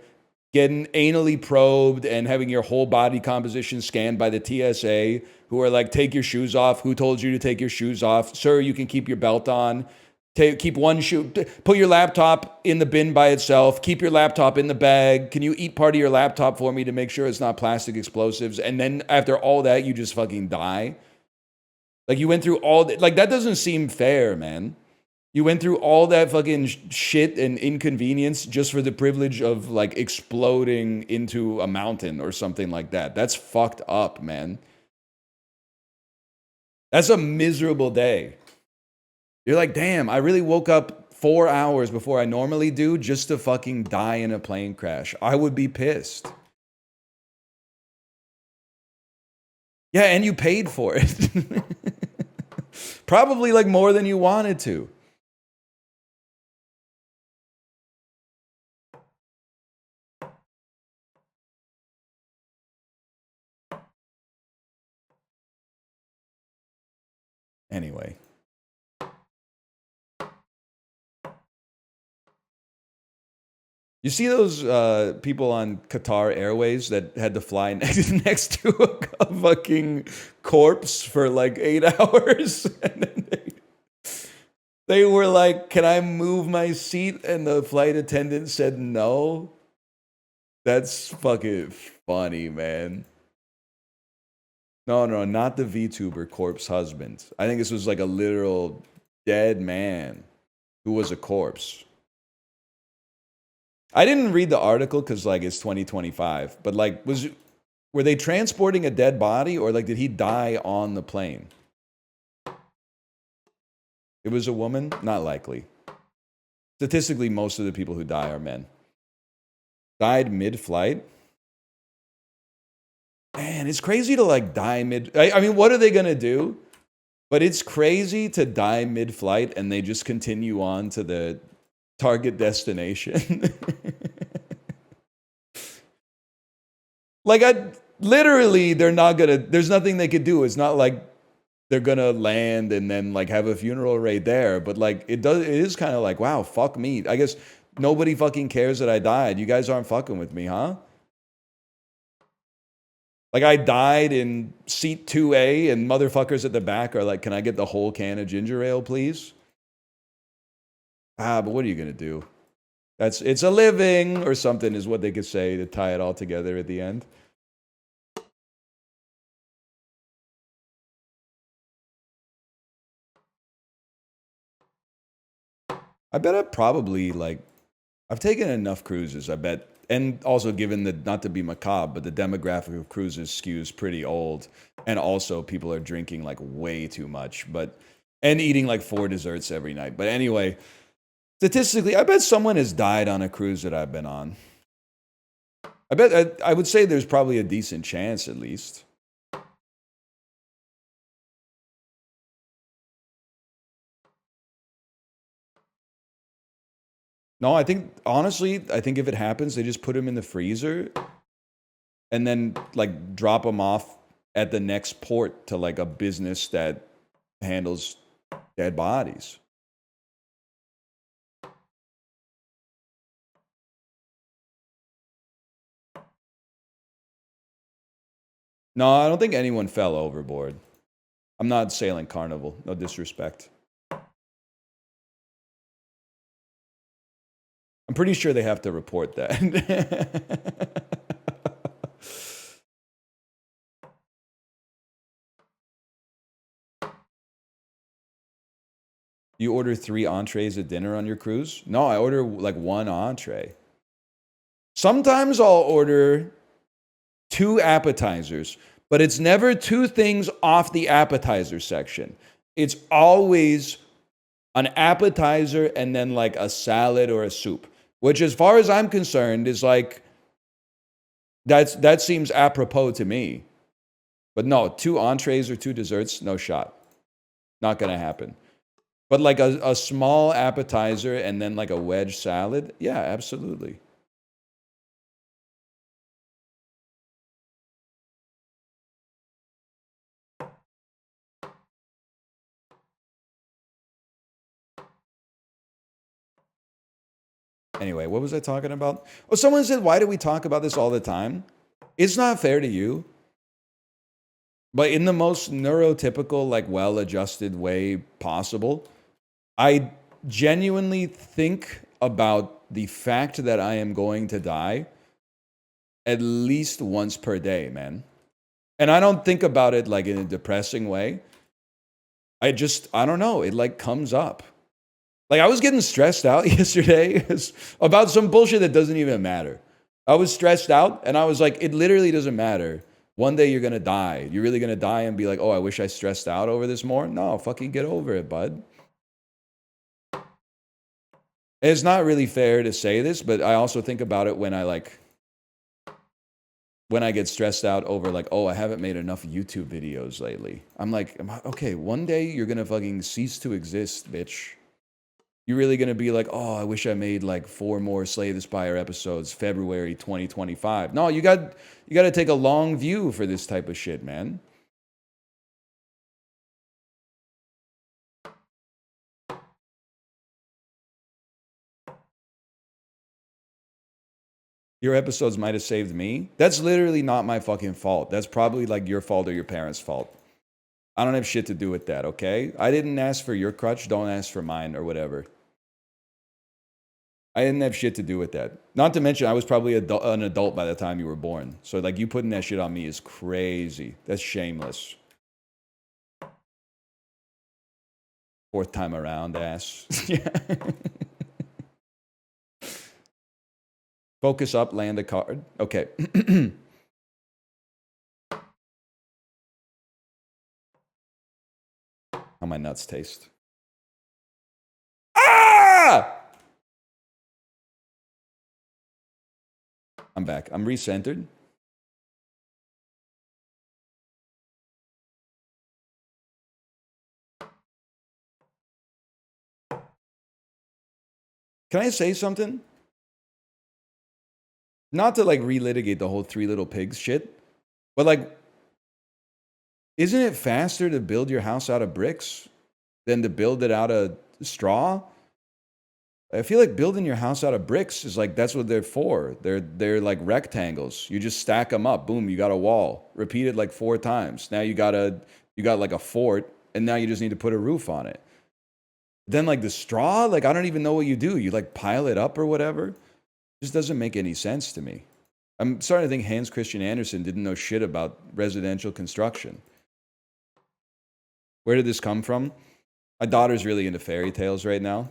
getting anally probed and having your whole body composition scanned by the TSA, who are like, take your shoes off. Who told you to take your shoes off? Sir, you can keep your belt on. Keep one shoe. Put your laptop in the bin by itself. Keep your laptop in the bag. Can you eat part of your laptop for me to make sure it's not plastic explosives? And then after all that, you just fucking die. Like, you went through all that. Like, that doesn't seem fair, man. You went through all that fucking shit and inconvenience just for the privilege of, like, exploding into a mountain or something like that. That's fucked up, man. That's a miserable day. You're like, damn, I really woke up 4 hours before I normally do just to fucking die in a plane crash. I would be pissed. Yeah, and you paid for it. Probably, like, more than you wanted to. Anyway. You see those people on Qatar Airways that had to fly next to a fucking corpse for like 8 hours? And then they were like, can I move my seat? And the flight attendant said no. That's fucking funny, man. No, not the VTuber corpse husband. I think this was like a literal dead man who was a corpse. I didn't read the article because, like, it's 2025. But, like, were they transporting a dead body, or, like, did he die on the plane? It was a woman? Not likely. Statistically, most of the people who die are men. Died mid-flight? Man, it's crazy to, like, die mid... I mean, what are they going to do? But it's crazy to die mid-flight and they just continue on to the target destination. Like, they're not gonna, there's nothing they could do. It's not like they're gonna land and then, like, have a funeral right there. But, like, it is kind of like, wow, fuck me. I guess nobody fucking cares that I died. You guys aren't fucking with me, huh? Like, I died in seat 2A and motherfuckers at the back are like, can I get the whole can of ginger ale, please? But what are you gonna do? It's a living or something is what they could say to tie it all together at the end. I bet I probably like I've taken enough cruises, I bet. And also given the not to be macabre, but the demographic of cruises skews pretty old. And also people are drinking like way too much, but and eating like 4 desserts every night. But anyway, statistically, I bet someone has died on a cruise that I've been on. I bet I would say there's probably a decent chance at least. No, I think honestly, I think if it happens, they just put them in the freezer and then like drop them off at the next port to like a business that handles dead bodies. No, I don't think anyone fell overboard. I'm not sailing Carnival. No disrespect. I'm pretty sure they have to report that. You order 3 entrees at dinner on your cruise? No, I order like 1 entree. Sometimes I'll order 2 appetizers, but it's never 2 things off the appetizer section. It's always an appetizer and then like a salad or a soup, which as far as I'm concerned is like that seems apropos to me. But no, 2 entrees or 2 desserts, no shot. Not gonna happen. But like a small appetizer and then like a wedge salad, yeah, absolutely. Anyway, what was I talking about? Oh, someone said, why do we talk about this all the time? It's not fair to you. But in the most neurotypical, like well-adjusted way possible, I genuinely think about the fact that I am going to die at least once per day, man. And I don't think about it like in a depressing way. I don't know. It like comes up. Like I was getting stressed out yesterday about some bullshit that doesn't even matter. I was stressed out and I was like, it literally doesn't matter. One day you're going to die. You're really going to die and be like, oh, I wish I stressed out over this more. No, fucking get over it, bud. It's not really fair to say this, but I also think about it when I get stressed out over like, oh, I haven't made enough YouTube videos lately. I'm like, okay, one day you're going to fucking cease to exist, bitch. You're really going to be like, oh, I wish I made like 4 more Slay the Spire episodes February 2025. No, you got to take a long view for this type of shit, man. Your episodes might have saved me. That's literally not my fucking fault. That's probably like your fault or your parents' fault. I don't have shit to do with that, okay? I didn't ask for your crutch. Don't ask for mine or whatever. I didn't have shit to do with that. Not to mention, I was probably an adult by the time you were born. So, like, you putting that shit on me is crazy. That's shameless. 4th time around, ass. Yeah. Focus up, land a card. Okay. How my nuts taste. Ah! I'm back. I'm recentered. Can I say something? Not to like relitigate the whole 3 Little Pigs shit, but like, isn't it faster to build your house out of bricks than to build it out of straw? I feel like building your house out of bricks is like that's what they're for. They're like rectangles. You just stack them up. Boom, you got a wall. Repeat it like 4 times. Now you got like a fort, and now you just need to put a roof on it. Then like the straw, like I don't even know what you do. You like pile it up or whatever. It just doesn't make any sense to me. I'm starting to think Hans Christian Andersen didn't know shit about residential construction. Where did this come from? My daughter's really into fairy tales right now.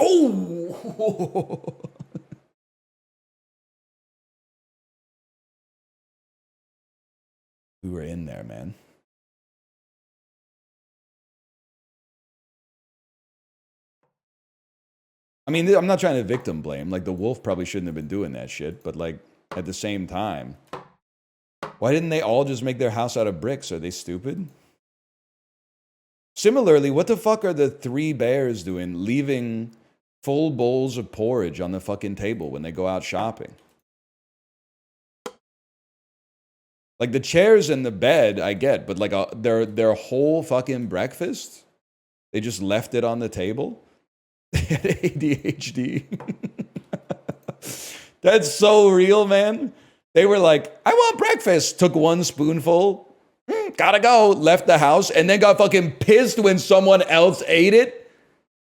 Oh! We were in there, man. I mean, I'm not trying to victim blame. Like, the wolf probably shouldn't have been doing that shit. But, like, at the same time, why didn't they all just make their house out of bricks? Are they stupid? Similarly, what the fuck are the three bears doing leaving full bowls of porridge on the fucking table when they go out shopping? Like, the chairs and the bed, I get, but like their whole fucking breakfast, they just left it on the table. They had ADHD. That's so real, man. They were like, I want breakfast. Took one spoonful, gotta go, left the house, and then got fucking pissed when someone else ate it.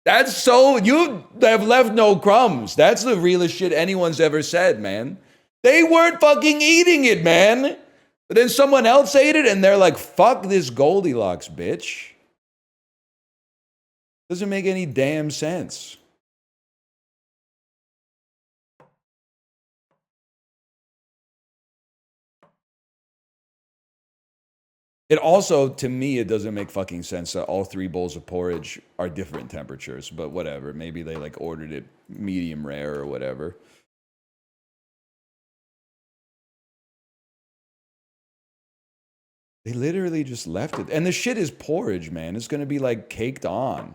That's so, you have left no crumbs. That's the realest shit anyone's ever said, man. They weren't fucking eating it, man. But then someone else ate it and they're like, fuck this Goldilocks, bitch. Doesn't make any damn sense. It also, to me, it doesn't make fucking sense that all three bowls of porridge are different temperatures, but whatever. Maybe they like ordered it medium rare or whatever. They literally just left it. And the shit is porridge, man. It's going to be like caked on.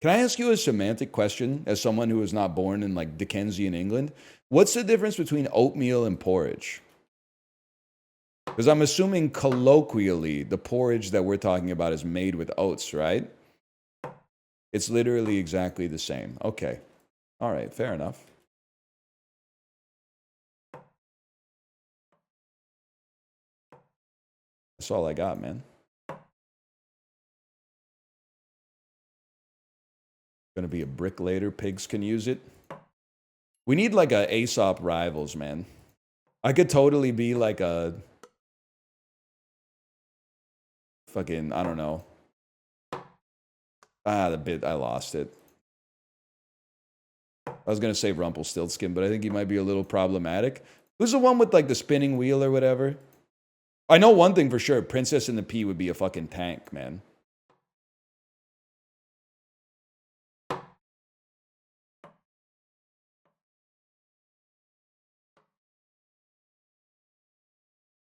Can I ask you a semantic question as someone who was not born in like Dickensian England? What's the difference between oatmeal and porridge? Because I'm assuming colloquially, the porridge that we're talking about is made with oats, right? It's literally exactly the same. Okay. All right, fair enough. That's all I got, man. Gonna be a brick later. Pigs can use it. We need like a Aesop rivals, man. I could totally be like a fucking, I don't know. The bit, I lost it. I was gonna say Rumpelstiltskin, but I think he might be a little problematic. Who's the one with like the spinning wheel or whatever? I know one thing for sure. Princess and the Pea would be a fucking tank, man.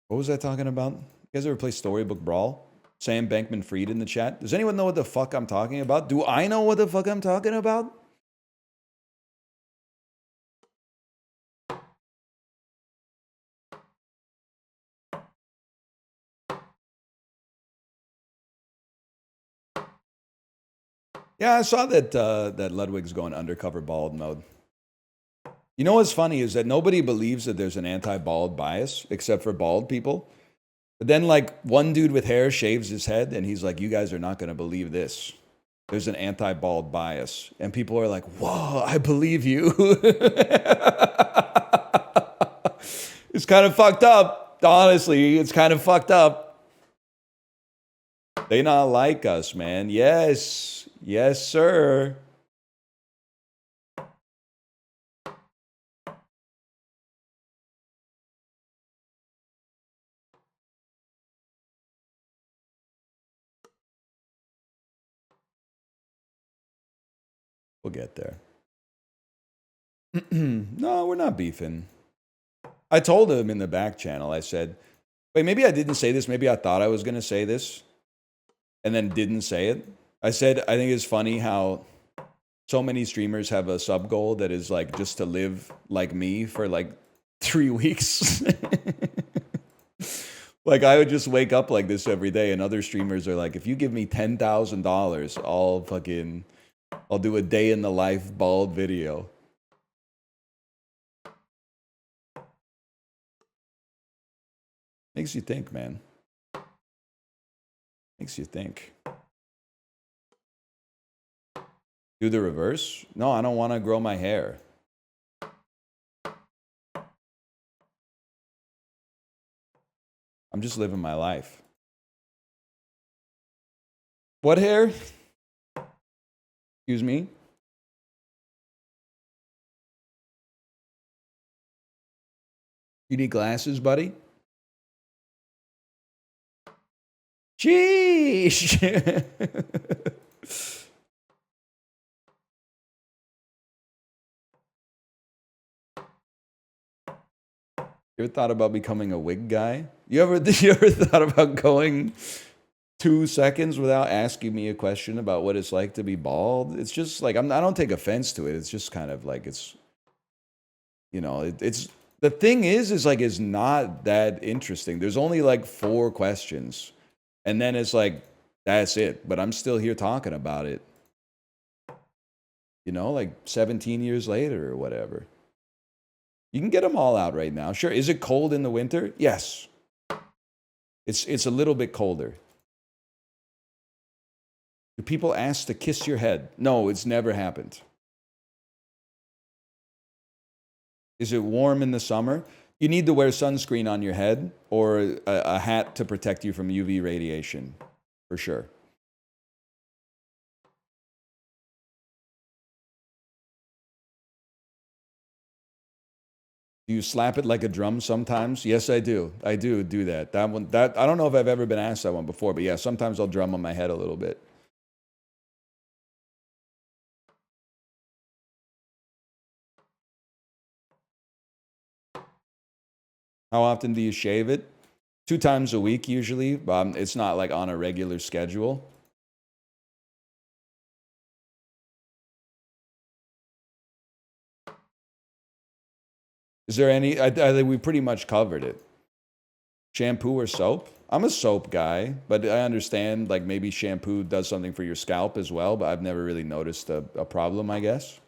What was I talking about? You guys ever play Storybook Brawl? Sam Bankman-Fried in the chat. Does anyone know what the fuck I'm talking about? Do I know what the fuck I'm talking about? Yeah, I saw that that Ludwig's going undercover bald mode. You know what's funny is that nobody believes that there's an anti-bald bias except for bald people. But then like one dude with hair shaves his head and he's like, you guys are not going to believe this. There's an anti-bald bias. And people are like, whoa, I believe you. It's kind of fucked up. Honestly, it's kind of fucked up. They not like us, man. Yes. Yes, sir. We'll get there. No, we're not beefing. I told him in the back channel, I said, wait, maybe I didn't say this. Maybe I thought I was going to say this and then didn't say it. I said, I think it's funny how so many streamers have a sub goal that is like just to live like me for like 3 weeks. Like I would just wake up like this every day and other streamers are like, if you give me $10,000, I'll do a day in the life bald video. Makes you think, man. Makes you think. Do the reverse? No, I don't want to grow my hair. I'm just living my life. What hair? Excuse me? You need glasses, buddy? Sheesh. You ever thought about becoming a wig guy? You ever thought about going 2 seconds without asking me a question about what it's like to be bald? It's just like I don't take offense to it. It's just kind of like it's, you know, it's the thing is like it's not that interesting. There's only like 4 questions, and then it's like that's it. But I'm still here talking about it. You know, like 17 years later or whatever. You can get them all out right now. Sure. Is it cold in the winter? Yes. It's a little bit colder. Do people ask to kiss your head? No, it's never happened. Is it warm in the summer? You need to wear sunscreen on your head or a hat to protect you from UV radiation, for sure. Do you slap it like a drum sometimes? Yes, I do. I do that. That one, that I don't know if I've ever been asked that one before, but yeah, sometimes I'll drum on my head a little bit. How often do you shave it? 2 times a week usually. It's not like on a regular schedule. Is there any? I think we pretty much covered it. Shampoo or soap? I'm a soap guy, but I understand like maybe shampoo does something for your scalp as well, but I've never really noticed a problem, I guess.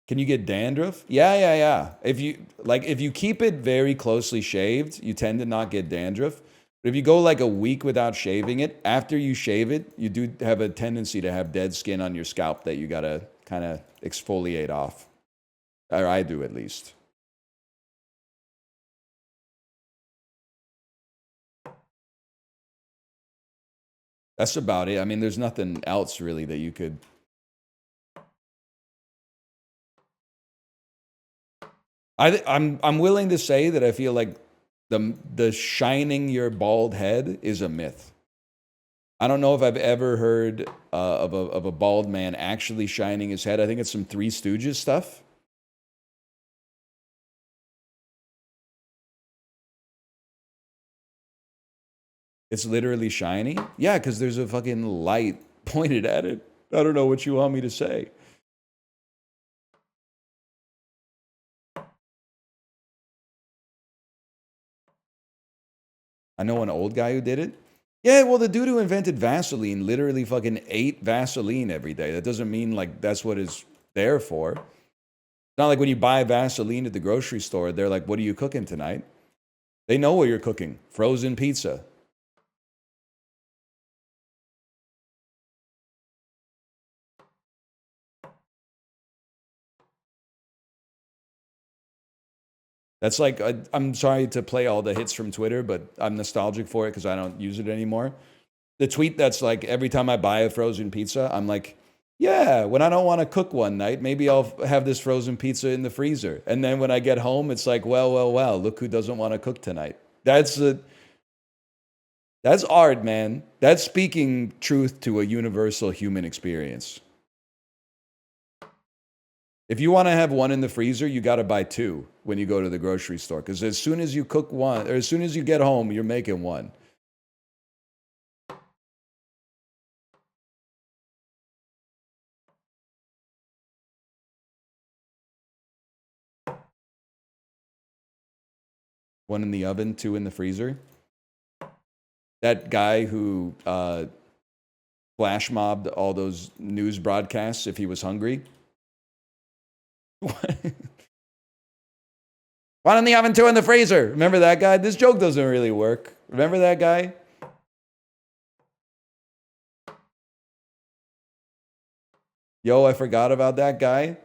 Can you get dandruff? Yeah. If you keep it very closely shaved, you tend to not get dandruff. But if you go like a week without shaving it, after you shave it, you do have a tendency to have dead skin on your scalp that you gotta kind of exfoliate off. Or I do at least. That's about it. I mean, there's nothing else really that you could. I'm willing to say that I feel like the shining your bald head is a myth. I don't know if I've ever heard of a bald man actually shining his head. I think it's some Three Stooges stuff. It's literally shiny. Yeah, because there's a fucking light pointed at it. I don't know what you want me to say. I know an old guy who did it. Yeah, well, the dude who invented Vaseline literally fucking ate Vaseline every day. That doesn't mean like that's what it's there for. It's not like when you buy Vaseline at the grocery store, they're like, what are you cooking tonight? They know what you're cooking. Frozen pizza. That's like, I'm sorry to play all the hits from Twitter, but I'm nostalgic for it because I don't use it anymore. The tweet that's like, every time I buy a frozen pizza, I'm like, yeah, when I don't want to cook one night, maybe I'll have this frozen pizza in the freezer. And then when I get home, it's like, well, look who doesn't want to cook tonight. That's art, man. That's speaking truth to a universal human experience. If you want to have one in the freezer, you got to buy 2 when you go to the grocery store. Because as soon as you cook one, or as soon as you get home, you're making one. One in the oven, 2 in the freezer. That guy who flash mobbed all those news broadcasts if he was hungry. One in the oven, 2 in the freezer. Remember that guy? This joke doesn't really work. Remember that guy? Yo, I forgot about that guy.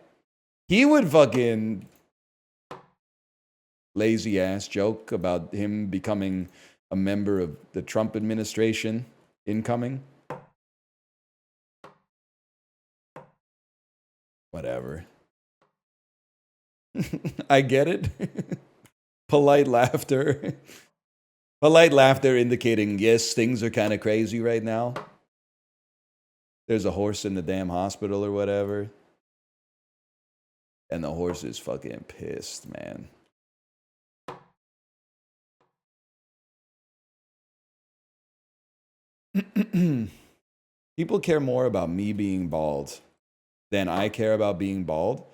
He would fucking lazy ass joke about him becoming a member of the Trump administration incoming. Whatever. I get it. Polite laughter. Polite laughter indicating, yes, things are kind of crazy right now. There's a horse in the damn hospital or whatever. And the horse is fucking pissed, man. People care more about me being bald than I care about being bald.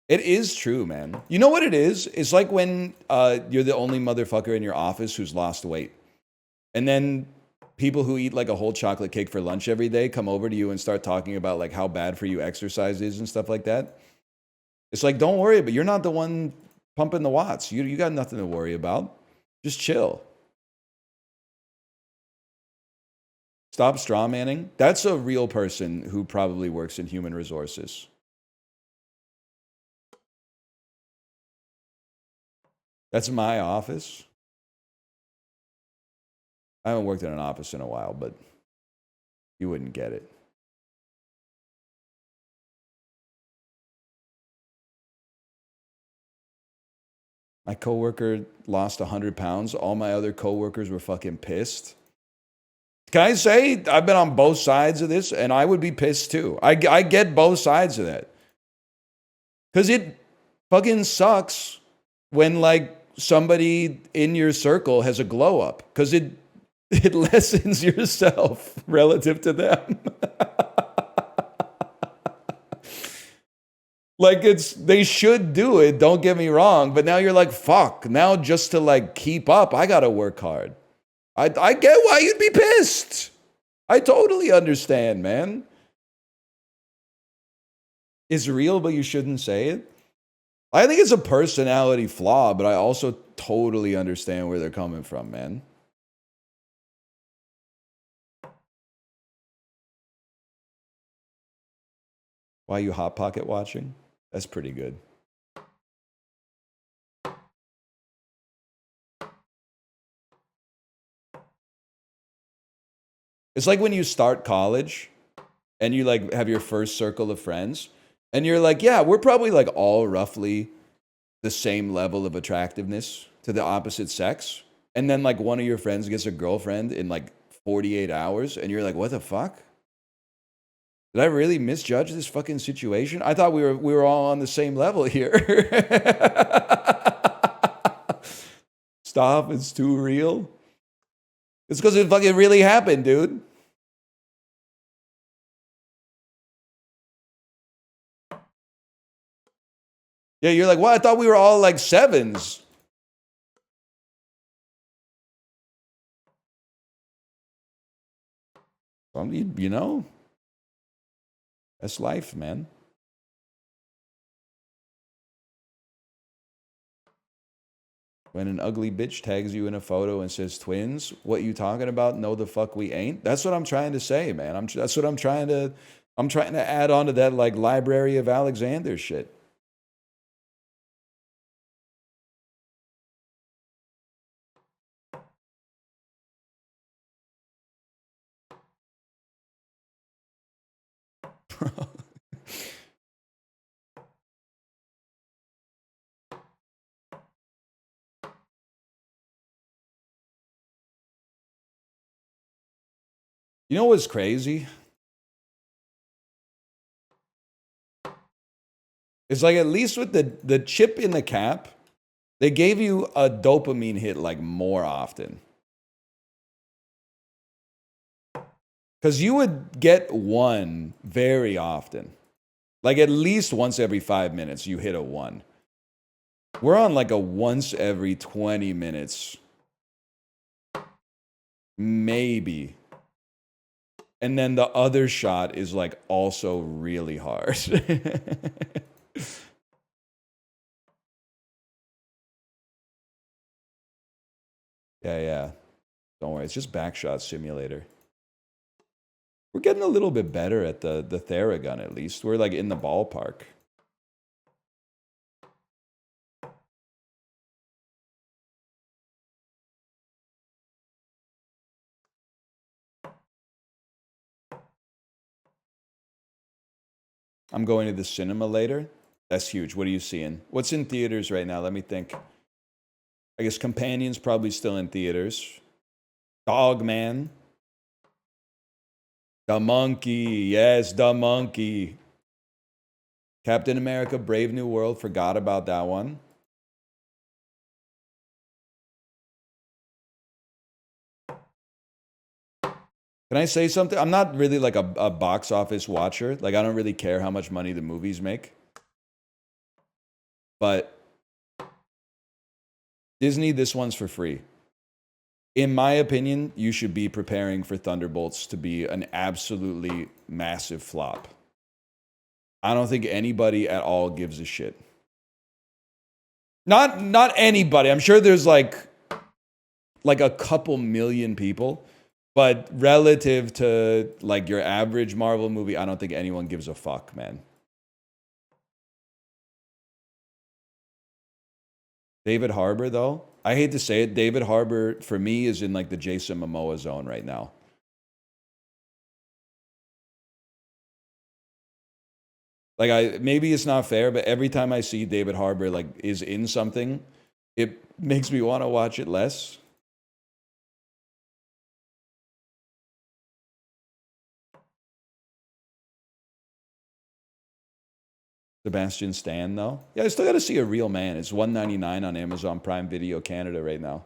It is true, man. You know what it is? It's like when you're the only motherfucker in your office who's lost weight. And then people who eat like a whole chocolate cake for lunch every day come over to you and start talking about like how bad for you exercise is and stuff like that. It's like, don't worry, but you're not the one pumping the watts. You got nothing to worry about. Just chill. Stop straw manning. That's a real person who probably works in human resources. That's my office. I haven't worked in an office in a while, but you wouldn't get it. My coworker lost 100 pounds. All my other coworkers were fucking pissed. Can I say I've been on both sides of this, and I would be pissed too. I get both sides of that. Because it fucking sucks when like somebody in your circle has a glow up. Because it lessens yourself relative to them. Like they should do it, don't get me wrong, but now you're like, fuck, now just to like keep up, I gotta work hard. I get why you'd be pissed. I totally understand, man. It's real, but you shouldn't say it. I think it's a personality flaw, but I also totally understand where they're coming from, man. Why you Hot Pocket watching? That's pretty good. It's like when you start college and you like have your first circle of friends and you're like, yeah, we're probably like all roughly the same level of attractiveness to the opposite sex. And then like one of your friends gets a girlfriend in like 48 hours and you're like, what the fuck? Did I really misjudge this fucking situation? I thought we were all on the same level here. Stop, it's too real. It's because it fucking really happened, dude. Yeah, you're like, what? I thought we were all like sevens. You know, that's life, man. When an ugly bitch tags you in a photo and says twins, what you talking about? No, the fuck we ain't. That's what I'm trying to say, man. That's what I'm trying to add on to that like Library of Alexander shit. You know what's crazy? It's like at least with the chip in the cap, they gave you a dopamine hit like more often. Because you would get one very often. Like at least once every 5 minutes, you hit a one. We're on like a once every 20 minutes. Maybe. And then the other shot is like also really hard. Yeah. Don't worry, it's just Backshot Simulator. We're getting a little bit better at the Theragun at least. We're like in the ballpark. I'm going to the cinema later. That's huge. What are you seeing? What's in theaters right now? Let me think. I guess Companion's probably still in theaters. Dog Man. The Monkey. Yes, The Monkey. Captain America Brave New World. Forgot about that one. Can I say something? I'm not really like a box office watcher. Like, I don't really care how much money the movies make. But Disney, this one's for free. In my opinion, you should be preparing for Thunderbolts to be an absolutely massive flop. I don't think anybody at all gives a shit. Not anybody. I'm sure there's like a couple million people, but relative to like your average Marvel movie, I don't think anyone gives a fuck, man. David Harbour, though, I hate to say it, David Harbour for me is in like the Jason Momoa zone right now. Like, maybe it's not fair, but every time I see David Harbour like is in something, it makes me want to watch it less. Sebastian Stan, though. Yeah, I still got to see A Real Man. It's $1.99 on Amazon Prime Video Canada right now.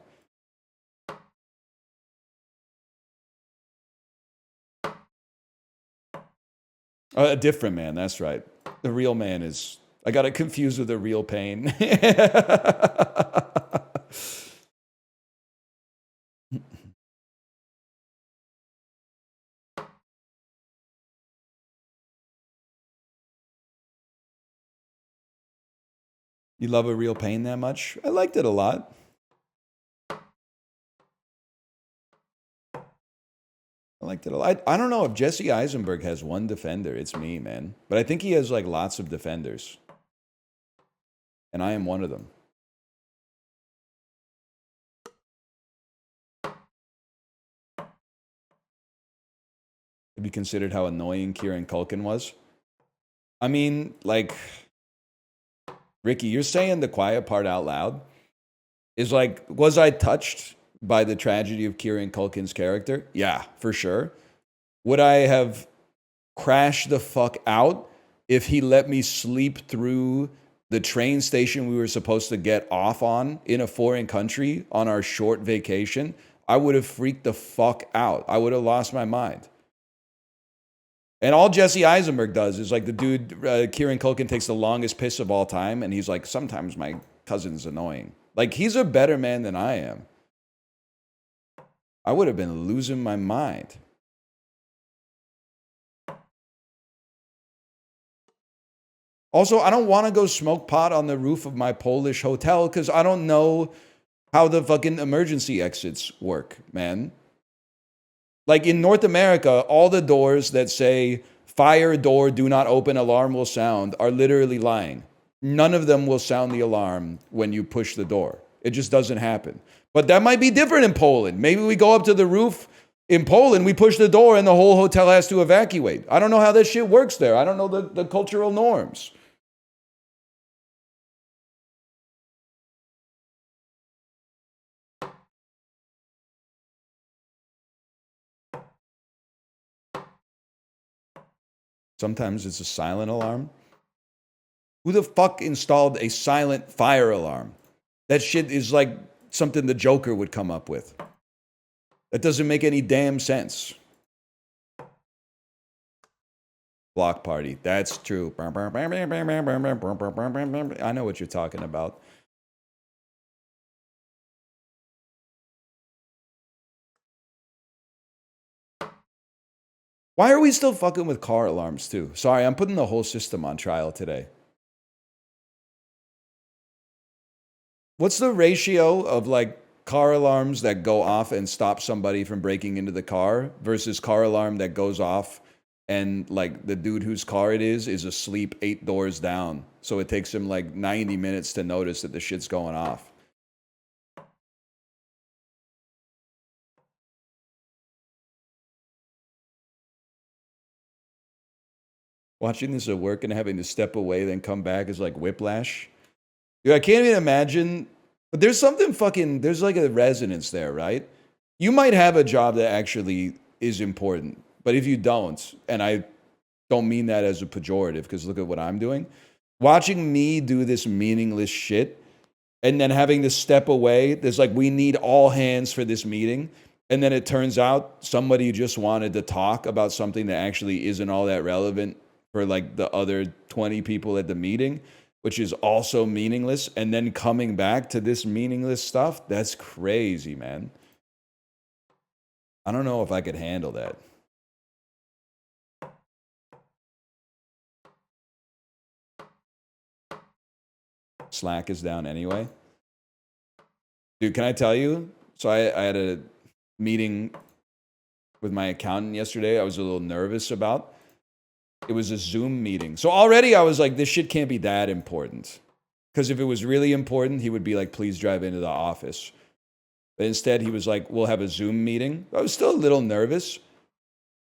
A Different Man, that's right. The Real Man is... I got it confused with The Real Pain. You love A Real Pain that much? I liked it a lot. I liked it a lot. I don't know if Jesse Eisenberg has one defender. It's me, man. But I think he has like lots of defenders. And I am one of them. Have you considered how annoying Kieran Culkin was? I mean, like, Ricky, you're saying the quiet part out loud. Is like, was I touched by the tragedy of Kieran Culkin's character? Yeah, for sure. Would I have crashed the fuck out if he let me sleep through the train station we were supposed to get off on in a foreign country on our short vacation? I would have freaked the fuck out. I would have lost my mind. And all Jesse Eisenberg does is like the dude, Kieran Culkin takes the longest piss of all time. And he's like, sometimes my cousin's annoying. Like, he's a better man than I am. I would have been losing my mind. Also, I don't want to go smoke pot on the roof of my Polish hotel because I don't know how the fucking emergency exits work, man. Like in North America, all the doors that say fire door, do not open, alarm will sound are literally lying. None of them will sound the alarm when you push the door. It just doesn't happen. But that might be different in Poland. Maybe we go up to the roof in Poland, we push the door and the whole hotel has to evacuate. I don't know how that shit works there. I don't know the cultural norms. Sometimes it's a silent alarm. Who the fuck installed a silent fire alarm? That shit is like something the Joker would come up with. That doesn't make any damn sense. Block party. That's true. I know what you're talking about. Why are we still fucking with car alarms too? Sorry, I'm putting the whole system on trial today. What's the ratio of like car alarms that go off and stop somebody from breaking into the car versus car alarm that goes off and like the dude whose car it is asleep 8 doors down, so it takes him like 90 minutes to notice that the shit's going off? Watching this at work and having to step away, then come back is like whiplash. Dude, I can't even imagine. But there's something fucking, there's like a resonance there, right? You might have a job that actually is important, but if you don't, and I don't mean that as a pejorative, because look at what I'm doing. Watching me do this meaningless shit and then having to step away, there's like, we need all hands for this meeting. And then it turns out somebody just wanted to talk about something that actually isn't all that relevant for like the other 20 people at the meeting, which is also meaningless. And then coming back to this meaningless stuff, that's crazy, man. I don't know if I could handle that. Slack is down anyway. Dude, can I tell you? So I had a meeting with my accountant yesterday. I was a little nervous about. It was a Zoom meeting. So already I was like, this shit can't be that important. Because if it was really important, he would be like, please drive into the office. But instead, he was like, we'll have a Zoom meeting. I was still a little nervous.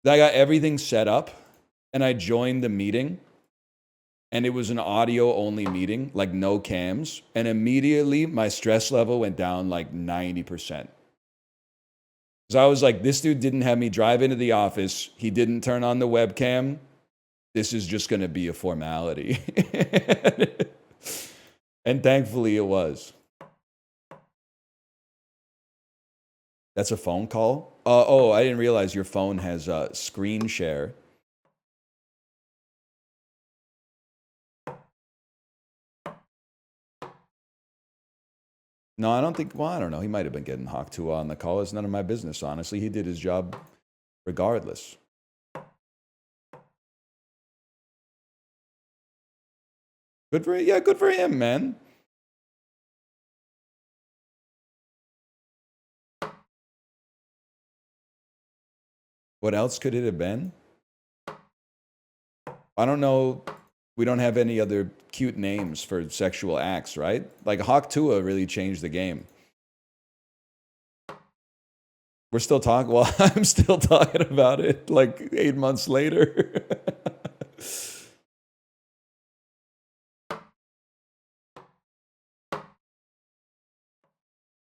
I got everything set up, and I joined the meeting. And it was an audio-only meeting, like no cams. And immediately, my stress level went down like 90%. So I was like, this dude didn't have me drive into the office. He didn't turn on the webcam. This is just going to be a formality. And thankfully it was. That's a phone call? Oh, I didn't realize your phone has screen share. No, I don't think, well, I don't know. He might have been getting Hawk Tua on the call. It's none of my business, honestly. He did his job regardless. Good for, yeah, good for him, man. What else could it have been? I don't know. We don't have any other cute names for sexual acts, right? Like Hawk Tua really changed the game. We're still talking. Well, I'm still talking about it like 8 months later.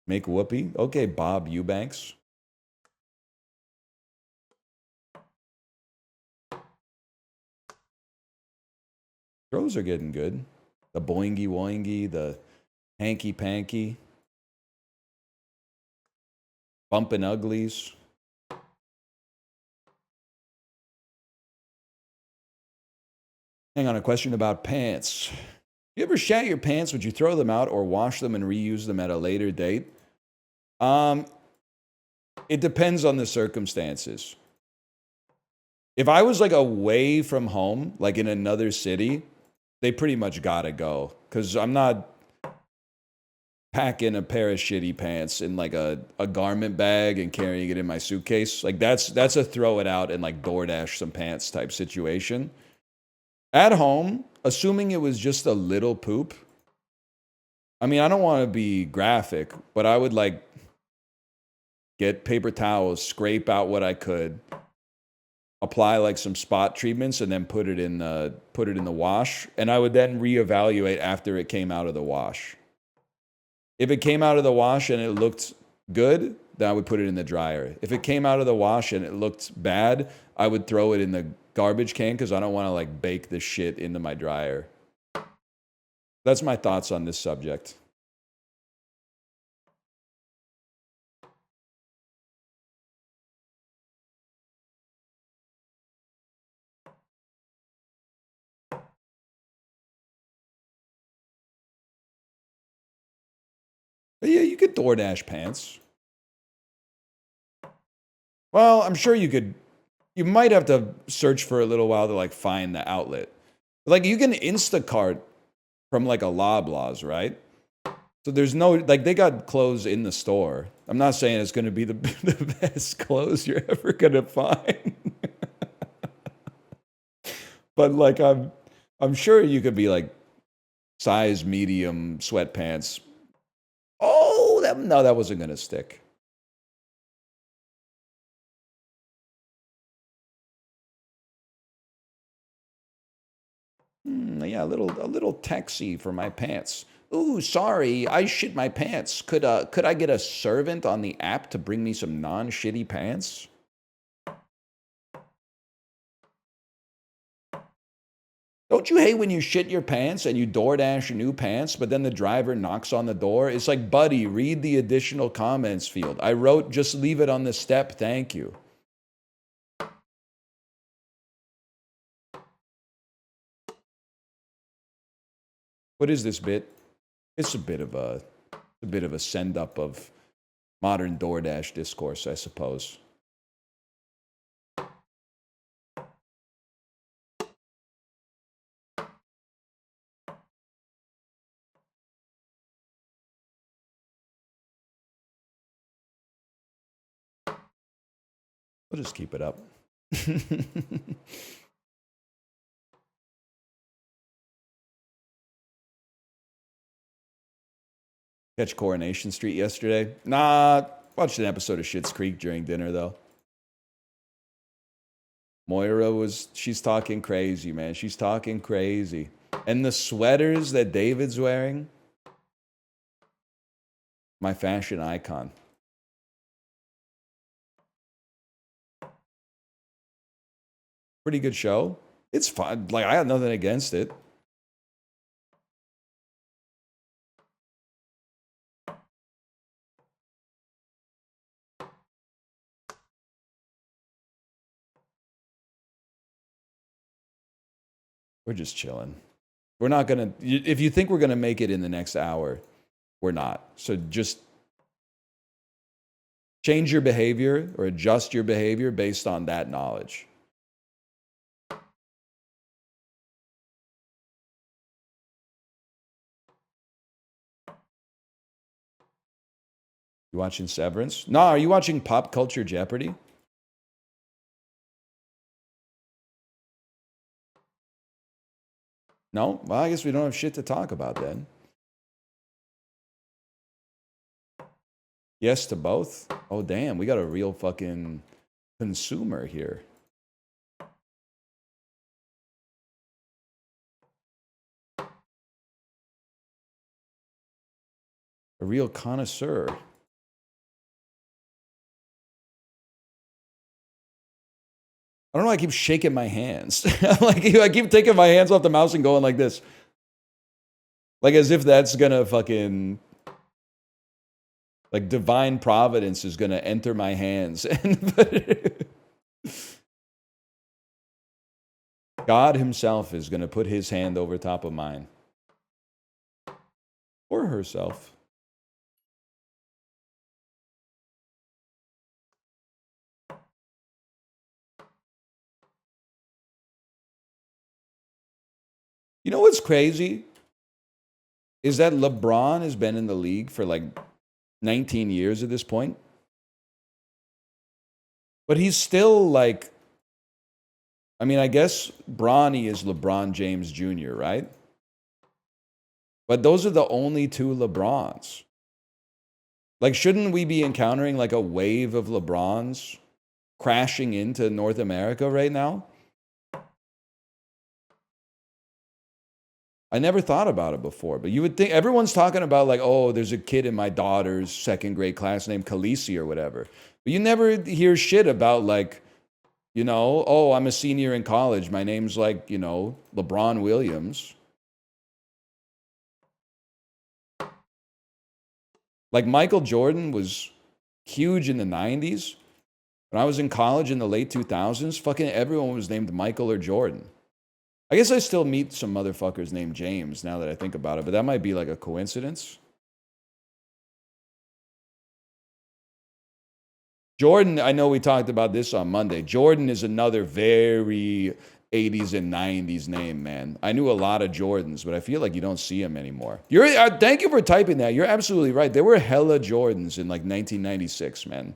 Make whoopee. Okay, Bob Eubanks. Throws are getting good. The boingy woingy, the hanky panky. Bumping uglies. Hang on, a question about pants. You ever shat your pants? Would you throw them out or wash them and reuse them at a later date? It depends on the circumstances. If I was like away from home, like in another city, they pretty much gotta go. Because I'm not packing a pair of shitty pants in like a garment bag and carrying it in my suitcase. Like that's a throw it out and like DoorDash some pants type situation. At home, assuming it was just a little poop. I mean, I don't want to be graphic, but I would like get paper towels, scrape out what I could, apply like some spot treatments, and then put it in the wash. And I would then reevaluate after it came out of the wash. If it came out of the wash and it looked good, then I would put it in the dryer. If it came out of the wash and it looked bad, I would throw it in the garbage can because I don't want to like bake the shit into my dryer. That's my thoughts on this subject. But yeah, you could DoorDash pants. Well, I'm sure you could. You might have to search for a little while to like find the outlet. Like you can Instacart from like a Loblaws, right? So there's no, like they got clothes in the store. I'm not saying it's going to be the best clothes you're ever going to find. But like I'm sure you could be like size medium sweatpants. Oh, no, that wasn't going to stick. Yeah, a little taxi for my pants. Ooh, sorry, I shit my pants. Could I get a servant on the app to bring me some non-shitty pants? Don't you hate when you shit your pants and you DoorDash new pants, but then the driver knocks on the door? It's like, buddy, read the additional comments field. I wrote, just leave it on the step, thank you. What is this bit? It's a bit of a send up of modern DoorDash discourse, I suppose. We'll just keep it up. Catch Coronation Street yesterday? Nah, watched an episode of Schitt's Creek during dinner, though. Moira she's talking crazy, man. She's talking crazy. And the sweaters that David's wearing, my fashion icon. Pretty good show. It's fun. Like, I have nothing against it. We're just chilling. We're not going to, if you think we're going to make it in the next hour, we're not. So just change your behavior or adjust your behavior based on that knowledge. You watching Severance? No, are you watching Pop Culture Jeopardy? No? Well, I guess we don't have shit to talk about then. Yes to both? Oh, damn. We got a real fucking consumer here. A real connoisseur. I don't know why I keep shaking my hands. Like, I keep taking my hands off the mouse and going like this. Like, as if that's gonna fucking... Like, divine providence is gonna enter my hands. God himself is gonna put his hand over top of mine. Or herself. You know what's crazy? Is that LeBron has been in the league for like 19 years at this point. But he's still like, I mean, I guess Bronny is LeBron James Jr., right? But those are the only two LeBrons. Like, shouldn't we be encountering like a wave of LeBrons crashing into North America right now? I never thought about it before, but you would think everyone's talking about like, oh, there's a kid in my daughter's second grade class named Khaleesi or whatever. But you never hear shit about like, you know, oh, I'm a senior in college. My name's like, you know, LeBron Williams. Like Michael Jordan was huge in the 90s. When I was in college in the late 2000s, fucking everyone was named Michael or Jordan. I guess I still meet some motherfuckers named James now that I think about it, but that might be like a coincidence. Jordan, I know we talked about this on Monday. Jordan is another very 80s and 90s name, man. I knew a lot of Jordans, but I feel like you don't see them anymore. Thank you for typing that. You're absolutely right. There were hella Jordans in like 1996, man.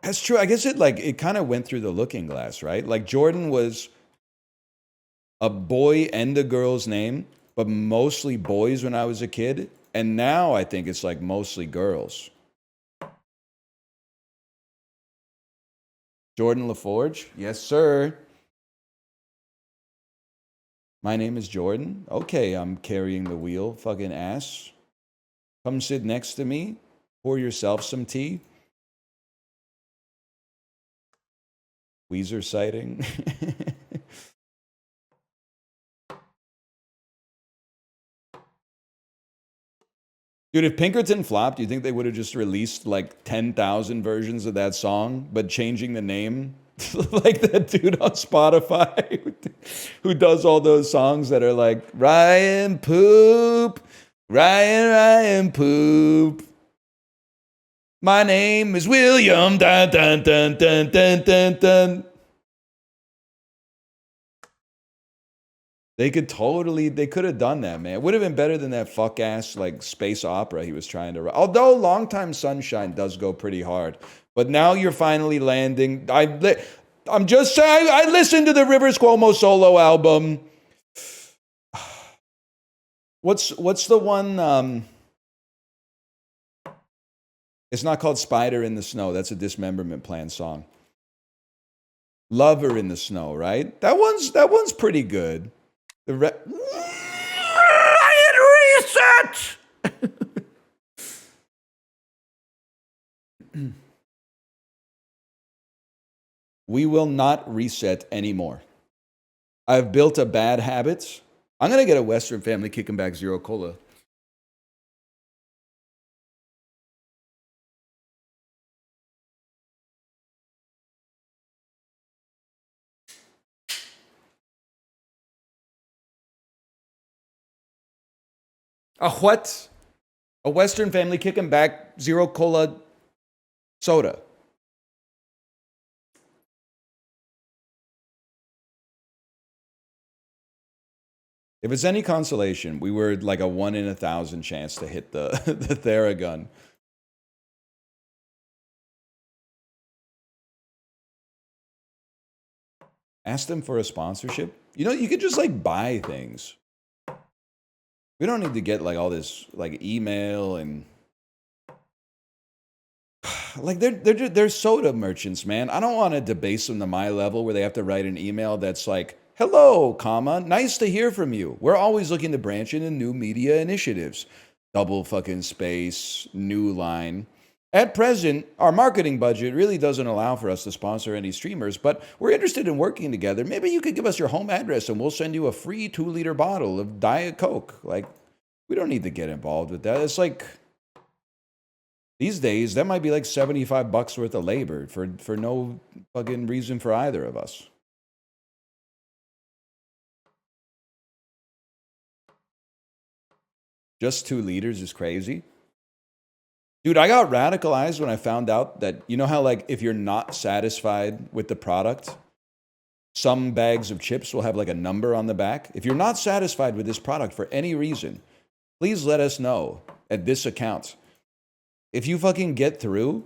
That's true. I guess it kind of went through the looking glass, right? Like Jordan was a boy and a girl's name, but mostly boys when I was a kid. And now I think it's like mostly girls. Jordan LaForge? Yes, sir. My name is Jordan. Okay, I'm carrying the wheel. Fucking ass. Come sit next to me. Pour yourself some tea. Weezer sighting. Dude, if Pinkerton flopped, do you think they would have just released like 10,000 versions of that song, but changing the name? Like that dude on Spotify who does all those songs that are like, Ryan Poop, Ryan Poop. My name is William, dun dun dun dun dun dun dun. They could have done that, man. It would have been better than that fuck ass like space opera he was trying to write. Although Longtime Sunshine does go pretty hard. But now you're finally landing. I'm just saying, I listened to the Rivers Cuomo solo album. What's the one? It's not called Spider in the Snow. That's a Dismemberment Plan song. Lover in the Snow, right? That one's pretty good. The reset. We will not reset anymore. I've built a bad habit. I'm gonna get a Western Family Kicking Back Zero Cola. A what? A Western Family Kicking Back Zero Cola soda. If it's any consolation, we were like a 1 in 1,000 chance to hit the the Theragun. Ask them for a sponsorship. You know, you could just like buy things. We don't need to get like all this like email and like they're soda merchants, man. I don't want to debase them to my level where they have to write an email that's like, hello, comma, nice to hear from you. We're always looking to branch into new media initiatives. Double fucking space, new line. At present, our marketing budget really doesn't allow for us to sponsor any streamers, but we're interested in working together. Maybe you could give us your home address and we'll send you a free 2-liter bottle of Diet Coke. Like, we don't need to get involved with that. It's like, these days, that might be like $75 worth of labor for no fucking reason for either of us. Just 2 liters is crazy. Dude, I got radicalized when I found out that, you know how like if you're not satisfied with the product, some bags of chips will have like a number on the back. If you're not satisfied with this product for any reason, please let us know at this account. If you fucking get through,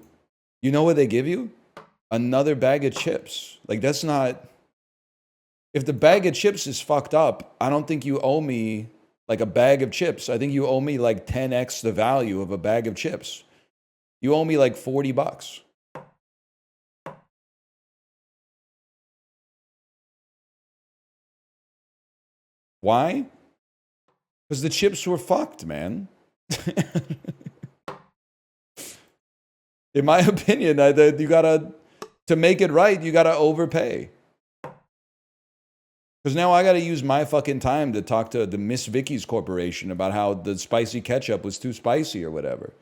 you know what they give you? Another bag of chips. Like that's not... If the bag of chips is fucked up, I don't think you owe me like a bag of chips. I think you owe me like 10x the value of a bag of chips. You owe me like $40. Why? Because the chips were fucked, man. In my opinion, you gotta, to make it right, you gotta overpay. Because now I gotta use my fucking time to talk to the Miss Vicky's Corporation about how the spicy ketchup was too spicy or whatever.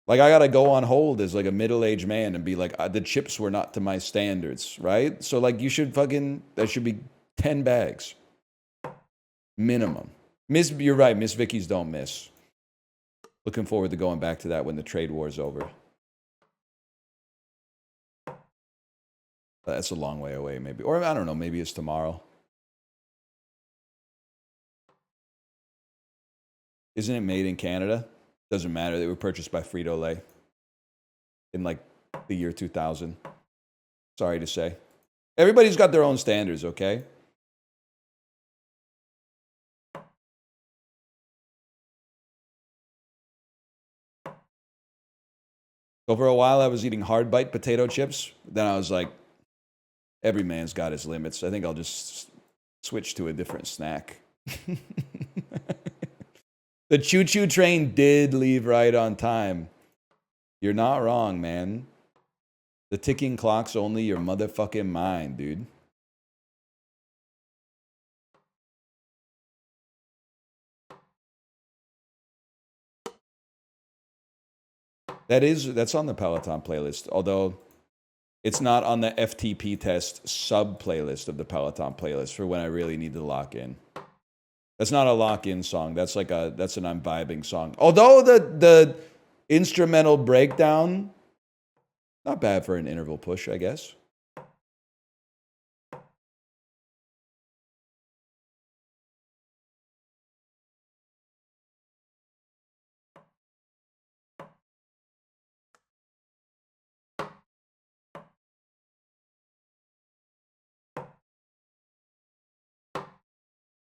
Like, I gotta go on hold as like a middle-aged man and be like, the chips were not to my standards, right? So like, you should fucking, that should be 10 bags. Minimum. You're right, Miss Vicky's don't miss. Looking forward to going back to that when the trade war is over. That's a long way away, maybe. Or I don't know, maybe it's tomorrow. Isn't it made in Canada? Doesn't matter. They were purchased by Frito-Lay in like the year 2000. Sorry to say. Everybody's got their own standards, okay? So for a while, I was eating hard bite potato chips. Then I was like, every man's got his limits. I think I'll just switch to a different snack. The choo-choo train did leave right on time. You're not wrong, man. The ticking clock's only your motherfucking mind, dude. That's on the Peloton playlist, although it's not on the FTP test sub playlist of the Peloton playlist for when I really need to lock in. That's not a lock-in song. That's an I'm vibing song. Although the instrumental breakdown, not bad for an interval push, I guess.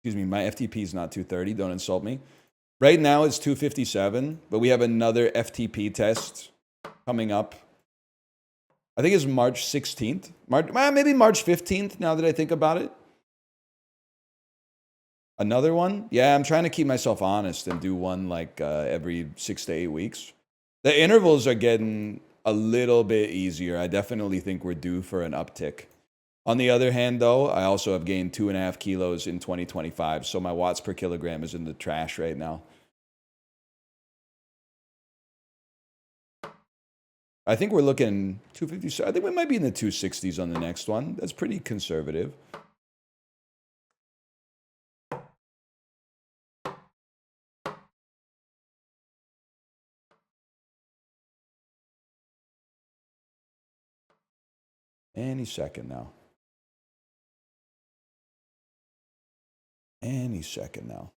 Excuse me, my FTP is not 230. Don't insult me. Right now it's 257, but we have another FTP test coming up. I think it's March 16th. Maybe March 15th, now that I think about it. Another one? Yeah, I'm trying to keep myself honest and do one like every 6 to 8 weeks. The intervals are getting a little bit easier. I definitely think we're due for an uptick. On the other hand, though, I also have gained 2.5 kilos in 2025, so my watts per kilogram is in the trash right now. I think we're looking 250. I think we might be in the 260s on the next one. That's pretty conservative. Any second now. Any second now.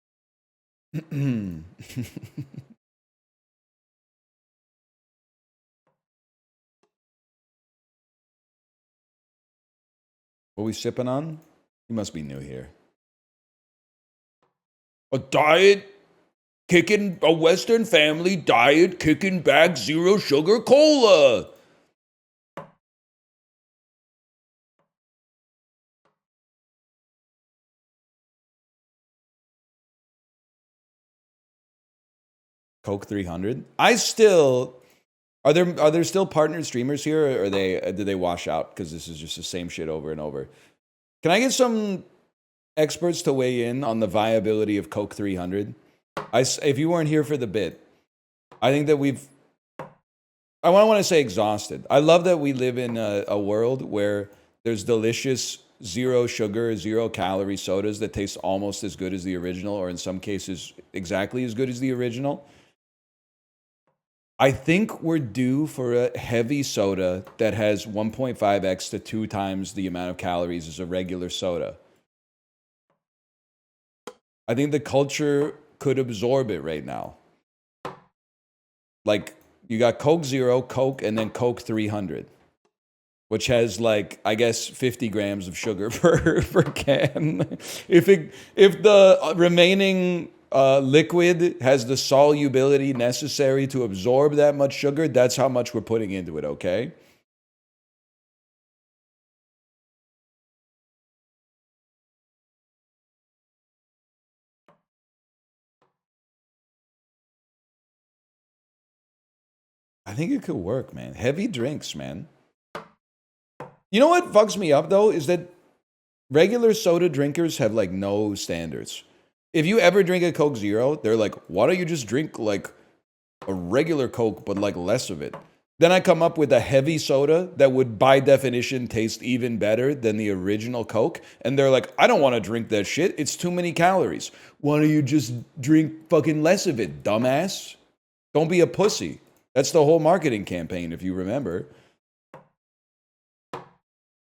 What we sipping on? You must be new here. A diet kicking, a Western family diet kicking back zero sugar cola. Coke 300. Are there still partnered streamers here, or did they wash out because this is just the same shit over and over? Can I get some experts to weigh in on the viability of Coke 300? If you weren't here for the bit, I think that I want to say exhausted. I love that we live in a world where there's delicious zero sugar, zero calorie sodas that taste almost as good as the original, or in some cases exactly as good as the original. I think we're due for a heavy soda that has 1.5x to 2 times the amount of calories as a regular soda. I think the culture could absorb it right now. Like, you got Coke Zero, Coke, and then Coke 300, which has, like, I guess 50 grams of sugar per can. If the remaining liquid has the solubility necessary to absorb that much sugar, that's how much we're putting into it, okay? I think it could work, man. Heavy drinks, man. You know what fucks me up, though, is that regular soda drinkers have, like, no standards. If you ever drink a Coke Zero, they're like, why don't you just drink, like, a regular Coke, but, like, less of it? Then I come up with a heavy soda that would, by definition, taste even better than the original Coke. And they're like, I don't want to drink that shit. It's too many calories. Why don't you just drink fucking less of it, dumbass? Don't be a pussy. That's the whole marketing campaign, if you remember.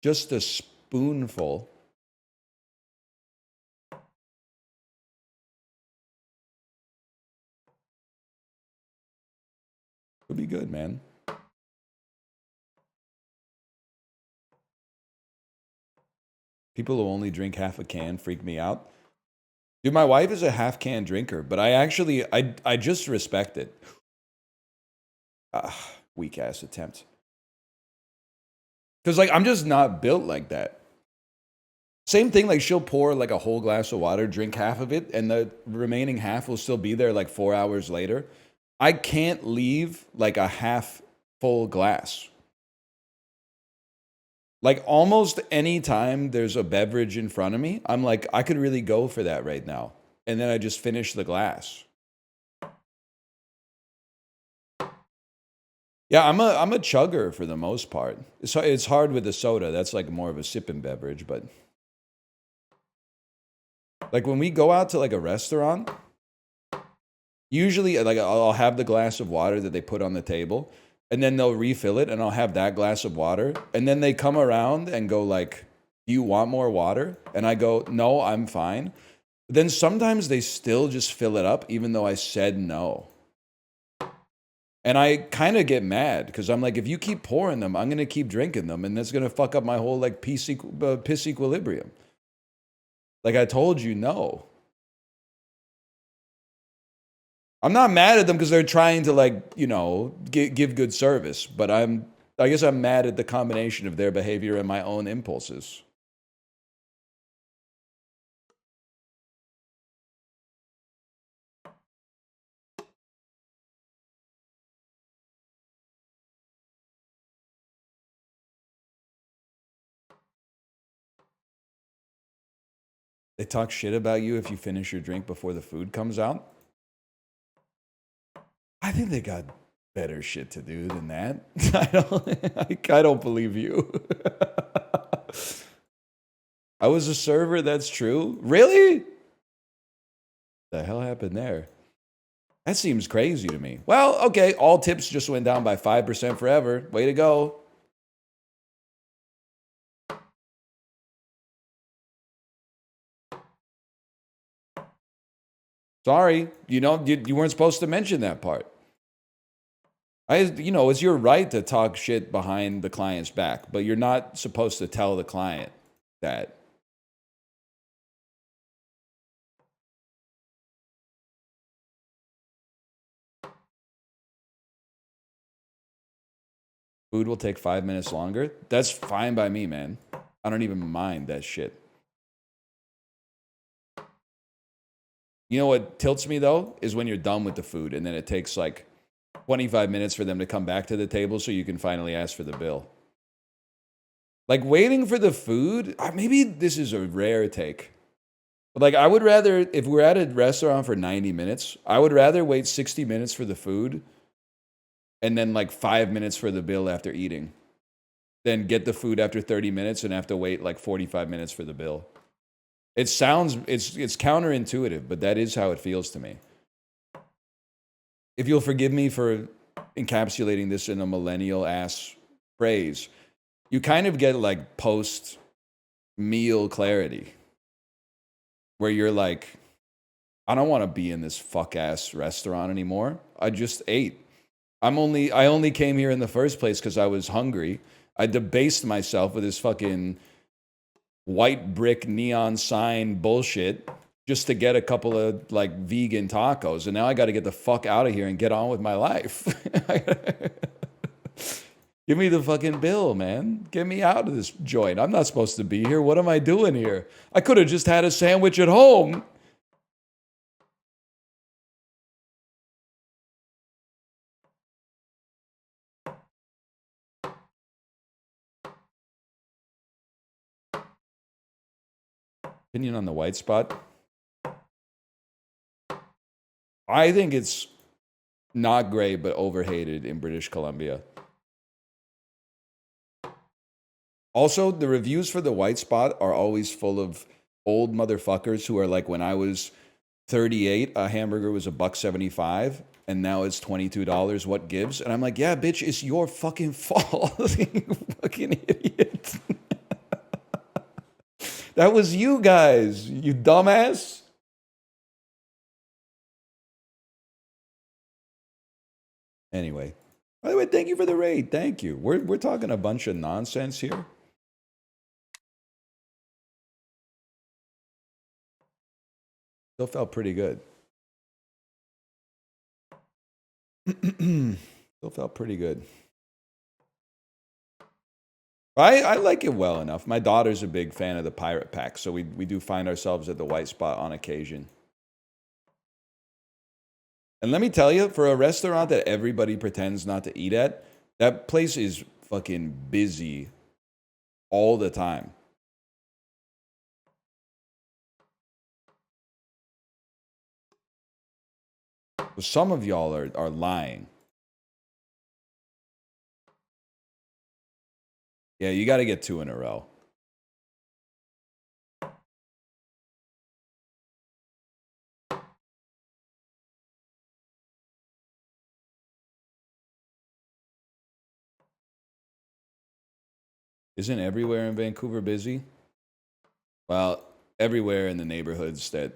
Just a spoonful. Would be good, man. People who only drink half a can freak me out. Dude, my wife is a half can drinker, but I just respect it. weak ass attempt. Because like I'm just not built like that. Same thing, like she'll pour like a whole glass of water, drink half of it, and the remaining half will still be there like 4 hours later. I can't leave like a half full glass. Like almost any time there's a beverage in front of me, I'm like, I could really go for that right now. And then I just finish the glass. Yeah, I'm a chugger for the most part. It's hard with the soda. That's like more of a sipping beverage, but like when we go out to like a restaurant, usually like I'll have the glass of water that they put on the table, and then they'll refill it, and I'll have that glass of water, and then they come around and go like, "Do you want more water?" And I go, "No, I'm fine." But then sometimes they still just fill it up, even though I said no. And I kind of get mad because I'm like, if you keep pouring them, I'm going to keep drinking them. And that's going to fuck up my whole like piss equilibrium. Like I told you, no. I'm not mad at them because they're trying to like, you know, give good service. But I guess I'm mad at the combination of their behavior and my own impulses. They talk shit about you if you finish your drink before the food comes out. I think they got better shit to do than that. I don't believe you. I was a server, that's true. Really? The hell happened there? That seems crazy to me. Well, okay, all tips just went down by 5% forever. Way to go. Sorry, you weren't supposed to mention that part. It's your right to talk shit behind the client's back, but you're not supposed to tell the client that. Food will take 5 minutes longer. That's fine by me, man. I don't even mind that shit. You know what tilts me though is when you're done with the food and then it takes like 25 minutes for them to come back to the table so you can finally ask for the bill. Like waiting for the food, maybe this is a rare take. But like I would rather, if we're at a restaurant for 90 minutes, I would rather wait 60 minutes for the food and then like 5 minutes for the bill after eating than get the food after 30 minutes and have to wait like 45 minutes for the bill. It's counterintuitive, but that is how it feels to me. If you'll forgive me for encapsulating this in a millennial ass phrase, you kind of get like post meal clarity where you're like, I don't want to be in this fuck ass restaurant anymore. I just ate. I only came here in the first place because I was hungry. I debased myself with this fucking white brick neon sign bullshit just to get a couple of like vegan tacos, and now I got to get the fuck out of here and get on with my life. Give me the fucking bill, man. Get me out of this joint. I'm not supposed to be here. What am I doing here? I could have just had a sandwich at home. Opinion on the white spot? I think it's not great, but overhated in British Columbia. Also, the reviews for the white spot are always full of old motherfuckers who are like, when I was 38, a hamburger was $1.75, and now it's $22. What gives? And I'm like, yeah, bitch, it's your fucking fault. You fucking idiot. That was you guys, you dumbass. Anyway, by the way, thank you for the raid. Thank you. We're talking a bunch of nonsense here. Still felt pretty good. Still felt pretty good. I like it well enough. My daughter's a big fan of the pirate pack, so we do find ourselves at the white spot on occasion. And let me tell you, for a restaurant that everybody pretends not to eat at, that place is fucking busy all the time. Some of y'all are lying. Yeah, you got to get 2 in a row. Isn't everywhere in Vancouver busy? Well, everywhere in the neighborhoods that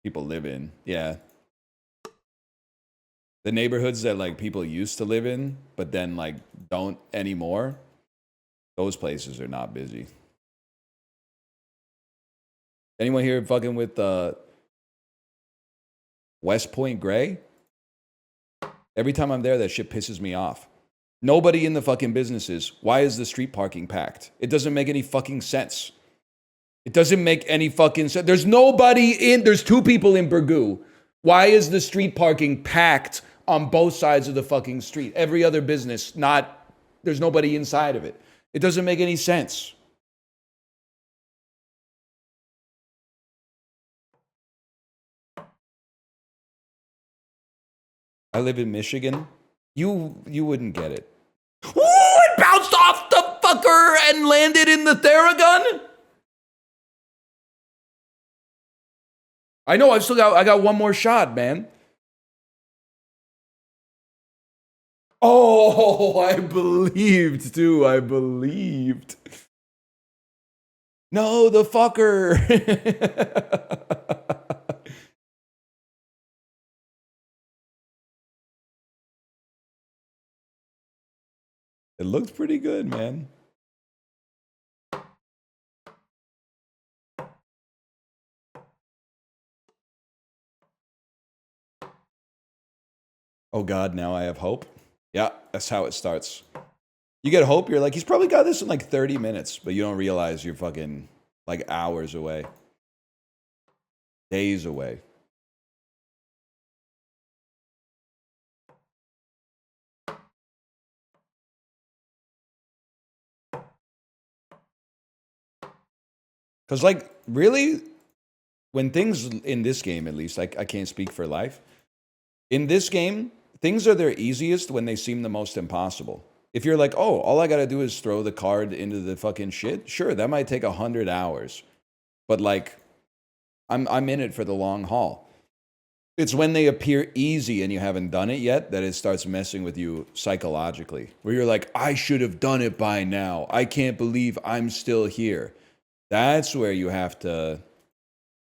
people live in. Yeah. The neighborhoods that like people used to live in, but then like don't anymore. Those places are not busy. Anyone here fucking with West Point Gray? Every time I'm there, that shit pisses me off. Nobody in the fucking businesses. Why is the street parking packed? It doesn't make any fucking sense. It doesn't make any fucking sense. There's nobody in, there's 2 people in Burgoo. Why is the street parking packed on both sides of the fucking street? Every other business, there's nobody inside of it. It doesn't make any sense. I live in Michigan. You wouldn't get it. Ooh, it bounced off the fucker and landed in the Theragun? I know, I got one more shot, man. Oh, I believed too. I believed. No, the fucker. It looks pretty good, man. Oh God, now I have hope. Yeah, that's how it starts. You get hope, you're like, he's probably got this in like 30 minutes, but you don't realize you're fucking like hours away. Days away. Because, like, really, when things in this game, at least, I can't speak for life. In this game, things are their easiest when they seem the most impossible. If you're like, oh, all I got to do is throw the card into the fucking shit, sure, that might take 100 hours. But, like, I'm in it for the long haul. It's when they appear easy and you haven't done it yet that it starts messing with you psychologically. Where you're like, I should have done it by now. I can't believe I'm still here. That's where you have to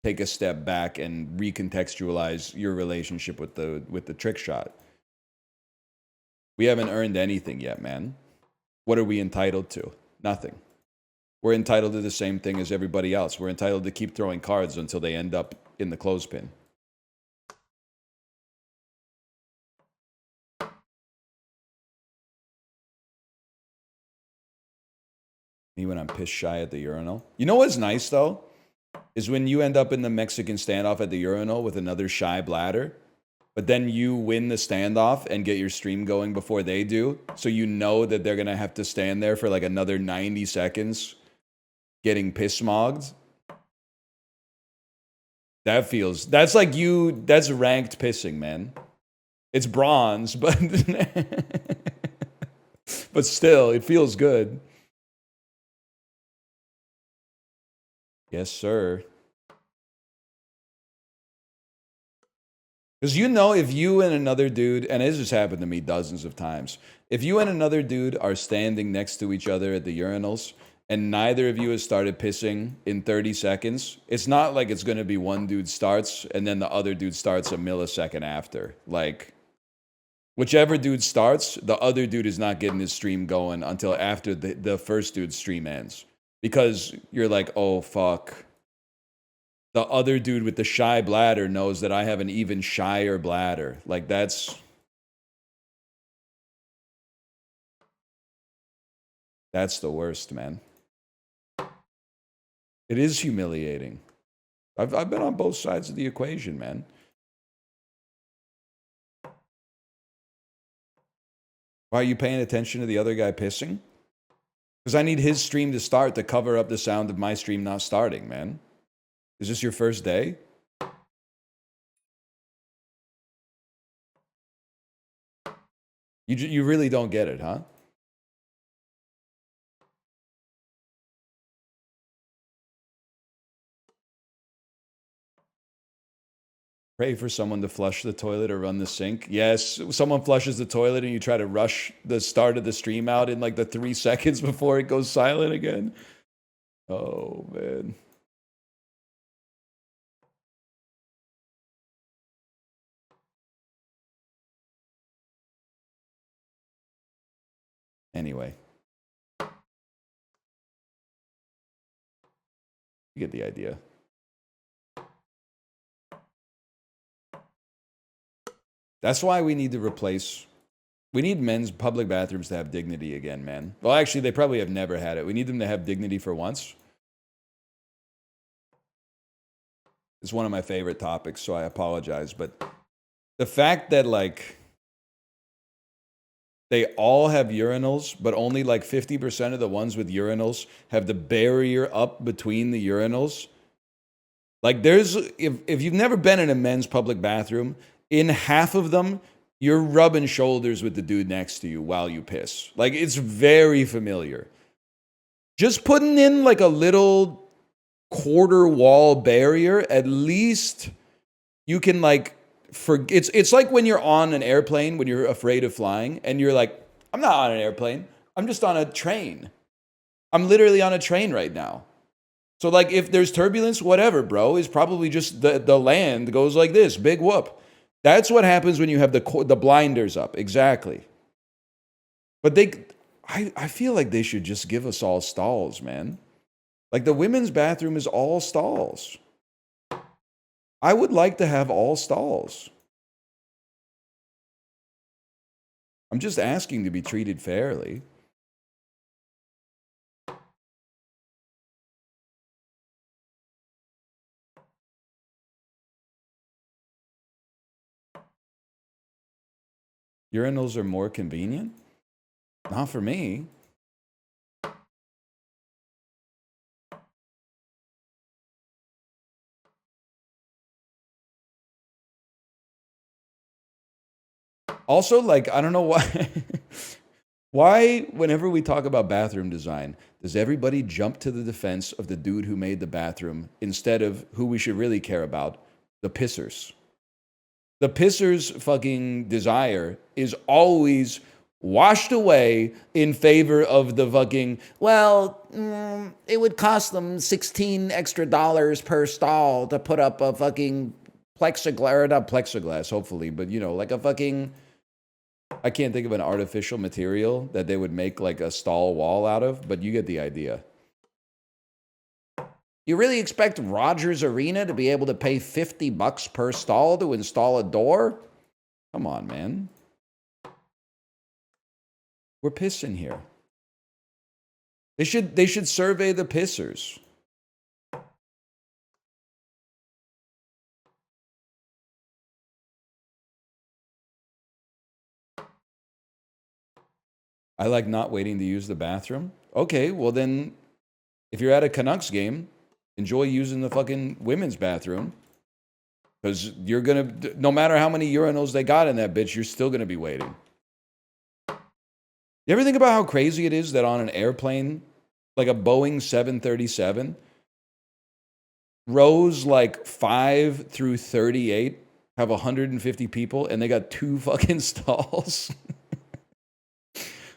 take a step back and recontextualize your relationship with the trick shot. We haven't earned anything yet, man. What are we entitled to? Nothing. We're entitled to the same thing as everybody else. We're entitled to keep throwing cards until they end up in the clothespin. Me when I'm piss shy at the urinal. You know what's nice, though? Is when you end up in the Mexican standoff at the urinal with another shy bladder, but then you win the standoff and get your stream going before they do, so you know that they're going to have to stand there for like another 90 seconds getting piss smogged. That's like that's ranked pissing, man. It's bronze, but but still, it feels good. Yes, sir. Because you know, if you and another dude, and this has happened to me dozens of times, if you and another dude are standing next to each other at the urinals, and neither of you has started pissing in 30 seconds, it's not like it's going to be one dude starts, and then the other dude starts a millisecond after. Like, whichever dude starts, the other dude is not getting his stream going until after the first dude's stream ends. Because you're like, oh, fuck. The other dude with the shy bladder knows that I have an even shyer bladder. Like, that's That's the worst, man. It is humiliating. I've been on both sides of the equation, man. Why are you paying attention to the other guy pissing? Because I need his stream to start to cover up the sound of my stream not starting, man. Is this your first day? You really don't get it, huh? Pray for someone to flush the toilet or run the sink. Yes, someone flushes the toilet and you try to rush the start of the stream out in like the 3 seconds before it goes silent again. Oh, man. Anyway. You get the idea. That's why we need to replace... We need men's public bathrooms to have dignity again, man. Well, actually, they probably have never had it. We need them to have dignity for once. It's one of my favorite topics, so I apologize. But the fact that, like, they all have urinals, but only like 50% of the ones with urinals have the barrier up between the urinals. Like, there's... If you've never been in a men's public bathroom, in half of them, you're rubbing shoulders with the dude next to you while you piss. Like, it's very familiar. Just putting in like a little quarter wall barrier, at least you can like... It's like when you're on an airplane, when you're afraid of flying, and you're like, I'm not on an airplane. I'm just on a train. I'm literally on a train right now. So like, if there's turbulence, whatever, bro, is probably just the land goes like this, big whoop. That's what happens when you have the blinders up. Exactly. But I feel like they should just give us all stalls, man. Like, the women's bathroom is all stalls. I would like to have all stalls. I'm just asking to be treated fairly. Urinals are more convenient? Not for me. Also, like, I don't know why. Why, whenever we talk about bathroom design, does everybody jump to the defense of the dude who made the bathroom instead of who we should really care about, the pissers? The pisser's fucking desire is always washed away in favor of the fucking, well, it would cost them $16 extra per stall to put up a fucking plexiglass, or not plexiglass, hopefully, but, you know, like a fucking... I can't think of an artificial material that they would make like a stall wall out of, but you get the idea. You really expect Rogers Arena to be able to pay $50 per stall to install a door? Come on, man. We're pissing here. They should survey the pissers. I like not waiting to use the bathroom. Okay, well then, if you're at a Canucks game, enjoy using the fucking women's bathroom. Because you're going to, no matter how many urinals they got in that bitch, you're still going to be waiting. You ever think about how crazy it is that on an airplane, like a Boeing 737, rows like 5 through 38 have 150 people and they got 2 fucking stalls?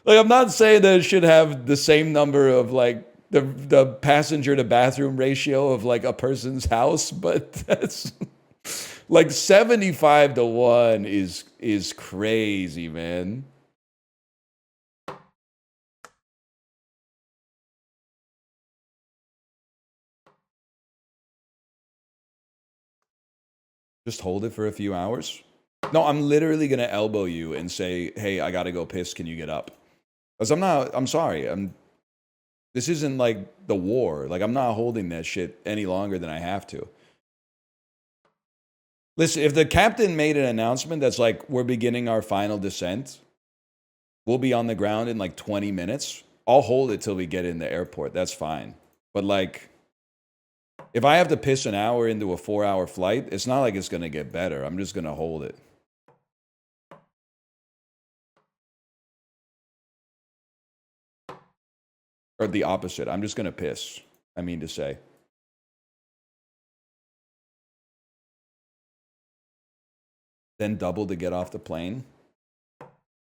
Like, I'm not saying that it should have the same number of like the passenger to bathroom ratio of like a person's house, but that's like 75 to 1 is crazy, man. Just hold it for a few hours. No, I'm literally going to elbow you and say, hey, I got to go piss. Can you get up? Because I'm sorry. This isn't like the war. Like, I'm not holding that shit any longer than I have to. Listen, if the captain made an announcement that's like, we're beginning our final descent, we'll be on the ground in like 20 minutes. I'll hold it till we get in the airport. That's fine. But like, if I have to piss an hour into a 4-hour flight, it's not like it's going to get better. I'm just going to hold it. Or the opposite. I'm just going to piss. I mean to say. Then double to get off the plane.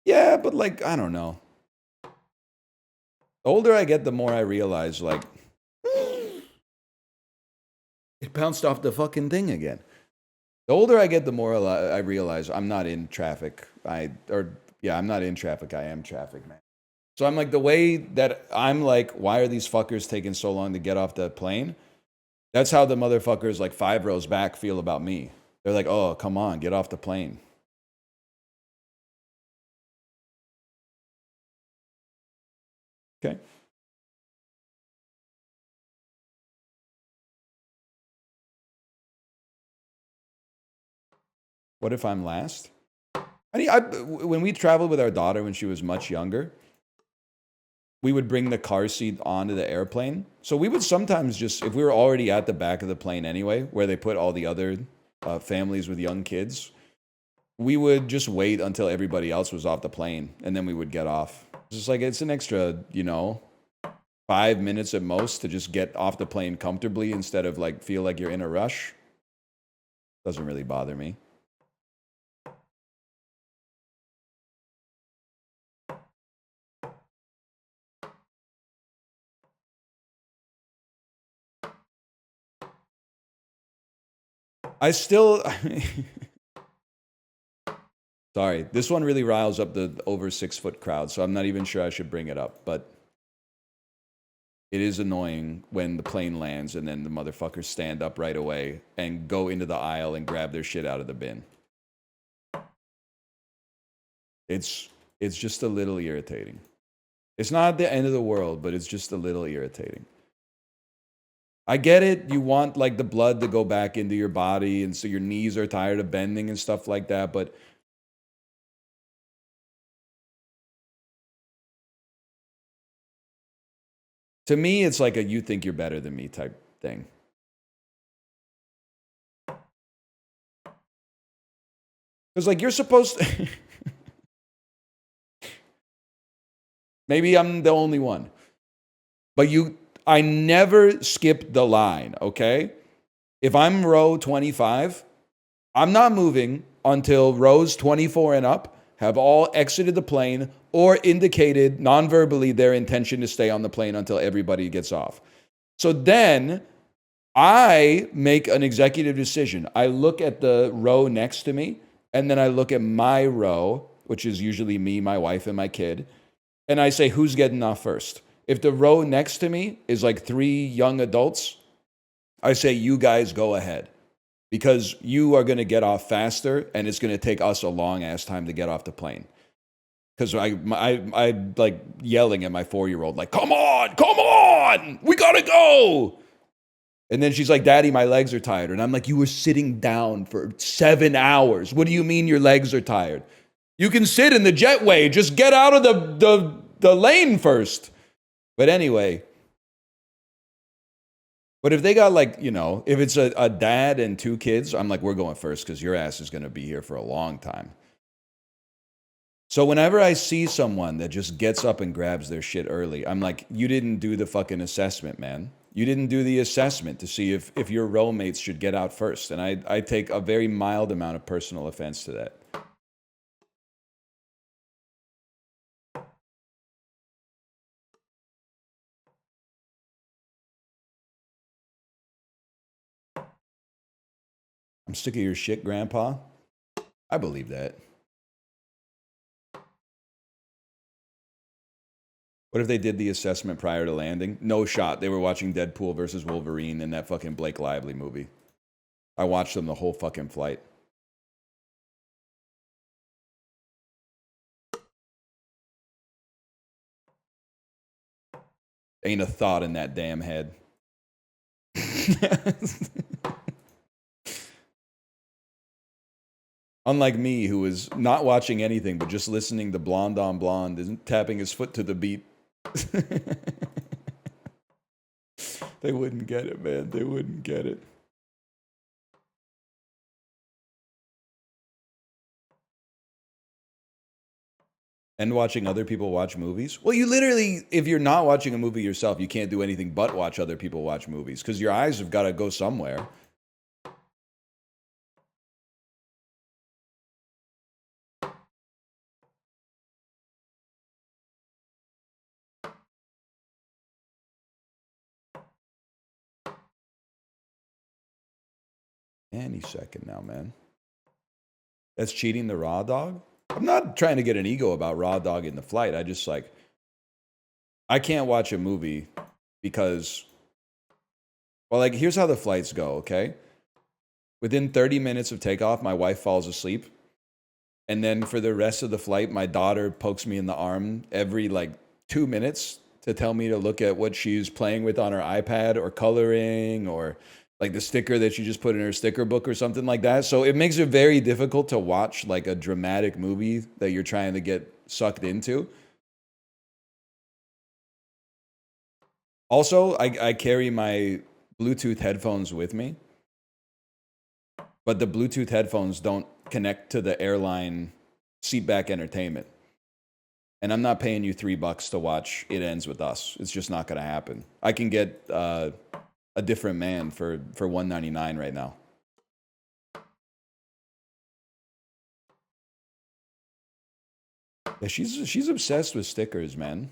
Yeah, but like, I don't know. The older I get, the more I realize, like, it bounced off the fucking thing again. The older I get, the more I realize I'm not in traffic. I'm not in traffic. I am traffic, man. So I'm like, the way that I'm like, why are these fuckers taking so long to get off the plane? That's how the motherfuckers like 5 rows back feel about me. They're like, oh, come on, get off the plane. Okay. What if I'm last? When we traveled with our daughter when she was much younger, we would bring the car seat onto the airplane. So we would sometimes just, if we were already at the back of the plane anyway, where they put all the other families with young kids, we would just wait until everybody else was off the plane, and then we would get off. It's just like, it's an extra, 5 minutes at most to just get off the plane comfortably instead of like feel like you're in a rush. Doesn't really bother me. I still... Sorry, this one really riles up the over 6 foot crowd, so I'm not even sure I should bring it up, but it is annoying when the plane lands and then the motherfuckers stand up right away and go into the aisle and grab their shit out of the bin. It's just a little irritating. It's not the end of the world, but it's just a little irritating. I get it. You want like the blood to go back into your body, and so your knees are tired of bending and stuff like that, but to me, it's like a you think you're better than me type thing. Because like you're supposed to... Maybe I'm the only one. But I never skip the line, okay? If I'm row 25, I'm not moving until rows 24 and up have all exited the plane or indicated non-verbally their intention to stay on the plane until everybody gets off. So then I make an executive decision. I look at the row next to me, and then I look at my row, which is usually me, my wife, and my kid, and I say, who's getting off first? If the row next to me is like 3 young adults, I say, you guys go ahead. Because you are going to get off faster, and it's going to take us a long-ass time to get off the plane. Because I like yelling at my 4-year-old, like, come on, we got to go. And then she's like, Daddy, my legs are tired. And I'm like, you were sitting down for 7 hours. What do you mean your legs are tired? You can sit in the jetway. Just get out of the lane first. But anyway. But if they got like, if it's a dad and 2 kids, I'm like, we're going first because your ass is going to be here for a long time. So whenever I see someone that just gets up and grabs their shit early, I'm like, you didn't do the fucking assessment, man. You didn't do the assessment to see if your row mates should get out first. And I take a very mild amount of personal offense to that. I'm sick of your shit, Grandpa. I believe that. What if they did the assessment prior to landing? No shot. They were watching Deadpool versus Wolverine in that fucking Blake Lively movie. I watched them the whole fucking flight. Ain't a thought in that damn head. Unlike me, who is not watching anything but just listening to Blonde on Blonde and tapping his foot to the beat. They wouldn't get it, man. They wouldn't get it. And watching other people watch movies? Well, you literally, if you're not watching a movie yourself, you can't do anything but watch other people watch movies because your eyes have got to go somewhere. Any second now, man. That's cheating the raw dog? I'm not trying to get an ego about raw dog in the flight. I just like, I can't watch a movie because, well, like, here's how the flights go, okay? Within 30 minutes of takeoff, my wife falls asleep. And then for the rest of the flight, my daughter pokes me in the arm every like 2 minutes to tell me to look at what she's playing with on her iPad or coloring or like the sticker that she just put in her sticker book or something like that. So it makes it very difficult to watch like a dramatic movie that you're trying to get sucked into. Also, I carry my Bluetooth headphones with me, but the Bluetooth headphones don't connect to the airline seatback entertainment. And I'm not paying you $3 to watch It Ends With Us. It's just not going to happen. I can get a different man for $199 right now. Yeah, she's obsessed with stickers, man.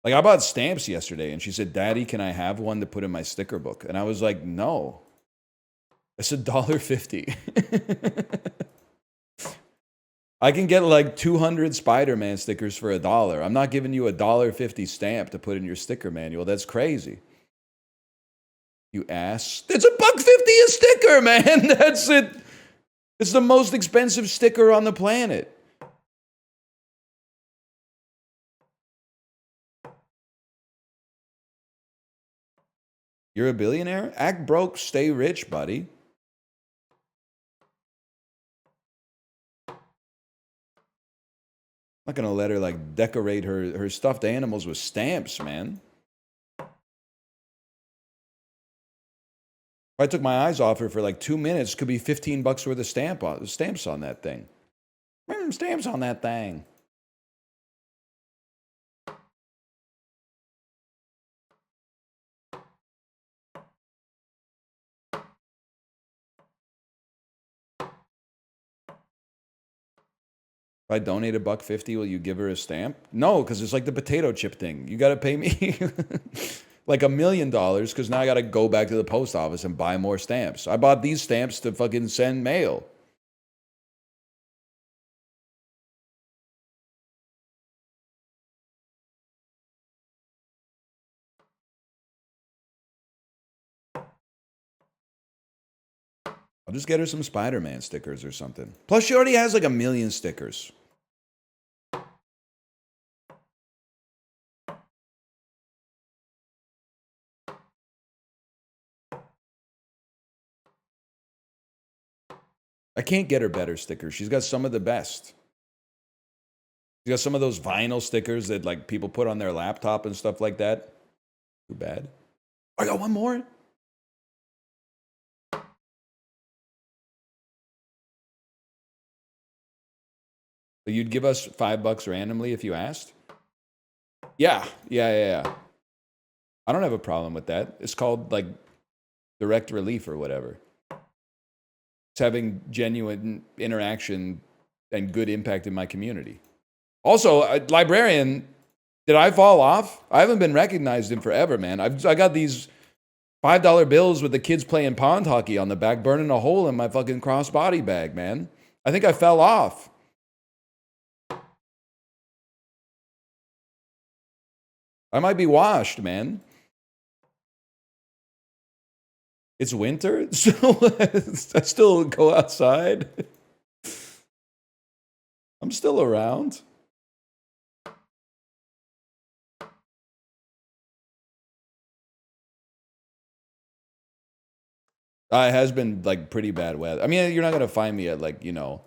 Like, I bought stamps yesterday, and she said, "Daddy, can I have one to put in my sticker book?" And I was like, no. It's $1.50. I can get like 200 Spider-Man stickers for $1. I'm not giving you a $1.50 stamp to put in your sticker manual. That's crazy. You ass. It's $1.50 a sticker, man. That's it. It's the most expensive sticker on the planet. You're a billionaire? Act broke, stay rich, buddy. I'm not gonna let her like decorate her stuffed animals with stamps, man. If I took my eyes off her for like 2 minutes, could be $15 worth of stamps on that thing. Stamps on that thing. If I donate $1.50, will you give her a stamp? No, because it's like the potato chip thing. You got to pay me like $1 million because now I got to go back to the post office and buy more stamps. I bought these stamps to fucking send mail. I'll just get her some Spider-Man stickers or something. Plus, she already has like 1 million stickers. I can't get her better stickers. She's got some of the best. She's got some of those vinyl stickers that like people put on their laptop and stuff like that. Too bad. I got one more. So you'd give us $5 randomly if you asked? Yeah. I don't have a problem with that. It's called like direct relief or whatever. It's having genuine interaction and good impact in my community. Also, librarian, did I fall off? I haven't been recognized in forever, man. I got these $5 bills with the kids playing pond hockey on the back, burning a hole in my fucking crossbody bag, man. I think I fell off. I might be washed, man. It's winter, so I still go outside. I'm still around. It has been like pretty bad weather. I mean, you're not gonna find me at like, you know,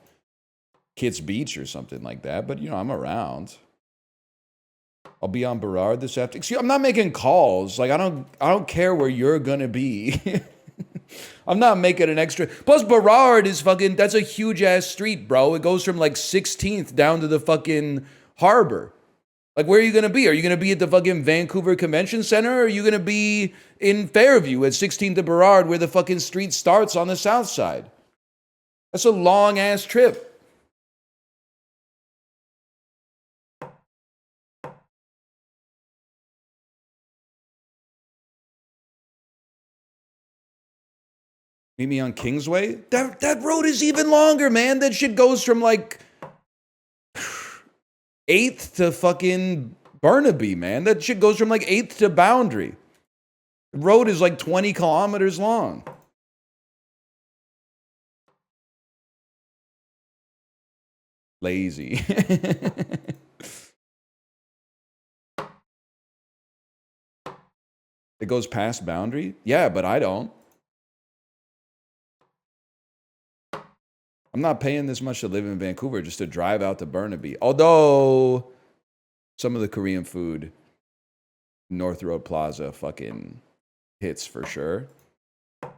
Kitts Beach or something like that, but you know, I'm around. I'll be on Berard this afternoon. Excuse, I'm not making calls. Like I don't care where you're gonna be. I'm not making an extra. Plus, Berard is fucking. That's a huge ass street, bro. It goes from like 16th down to the fucking harbor. Like, where are you gonna be? Are you gonna be at the fucking Vancouver Convention Center? Or are you gonna be in Fairview at 16th to Berard, where the fucking street starts on the south side? That's a long ass trip. Meet me on Kingsway? That road is even longer, man. That shit goes from like 8th to fucking Burnaby, man. That shit goes from like 8th to Boundary. The road is like 20 kilometers long. Lazy. It goes past Boundary? Yeah, but I don't. I'm not paying this much to live in Vancouver just to drive out to Burnaby. Although some of the Korean food, North Road Plaza, fucking hits for sure.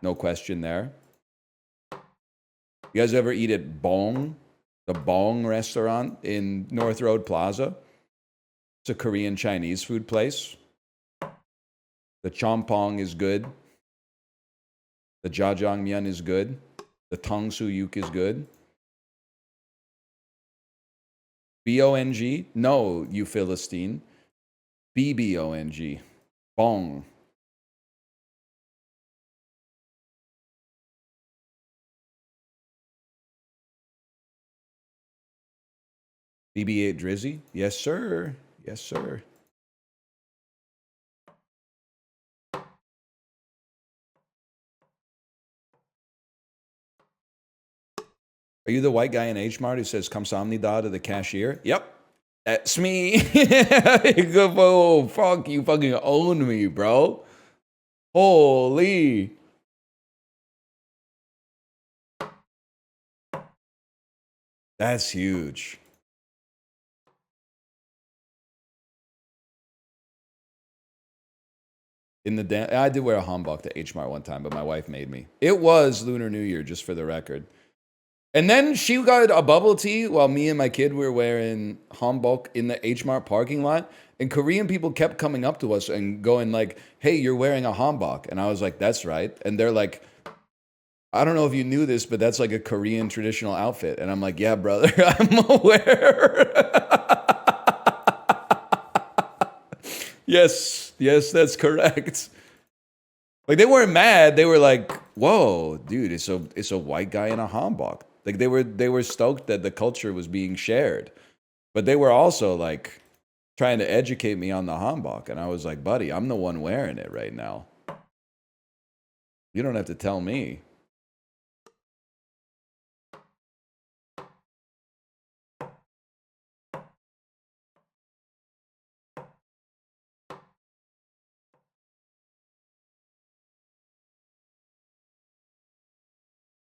No question there. You guys ever eat at Bong? The Bong restaurant in North Road Plaza? It's a Korean Chinese food place. The chompong is good. The jjajangmyeon is good. The tongsuyuk is good. B-O-N-G? No, you Philistine. B-B-O-N-G. Bong. BB-8 Drizzy? Yes, sir. Yes, sir. Are you the white guy in H Mart who says "Kamsamnida" to the cashier? Yep, that's me. Oh, fuck, you fucking own me, bro. Holy. That's huge. I did wear a hanbok to H Mart one time, but my wife made me. It was Lunar New Year, just for the record. And then she got a bubble tea while me and my kid were wearing hanbok in the H Mart parking lot. And Korean people kept coming up to us and going like, "Hey, you're wearing a hanbok." And I was like, "That's right." And they're like, "I don't know if you knew this, but that's like a Korean traditional outfit." And I'm like, "Yeah, brother, I'm aware." Yes, that's correct. Like they weren't mad. They were like, "Whoa, dude, it's a white guy in a hanbok." Like they were stoked that the culture was being shared. But they were also like trying to educate me on the hanbok, and I was like, "Buddy, I'm the one wearing it right now. You don't have to tell me."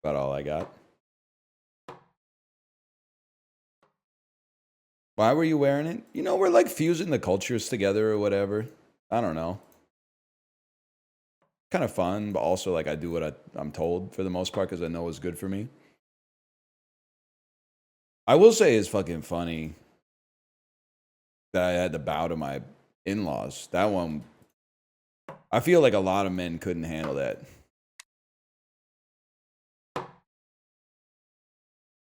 About all I got. Why were you wearing it? You know, we're like fusing the cultures together or whatever. I don't know. Kind of fun, but also like I do what I'm told for the most part because I know it's good for me. I will say it's fucking funny that I had to bow to my in-laws. That one, I feel like a lot of men couldn't handle that.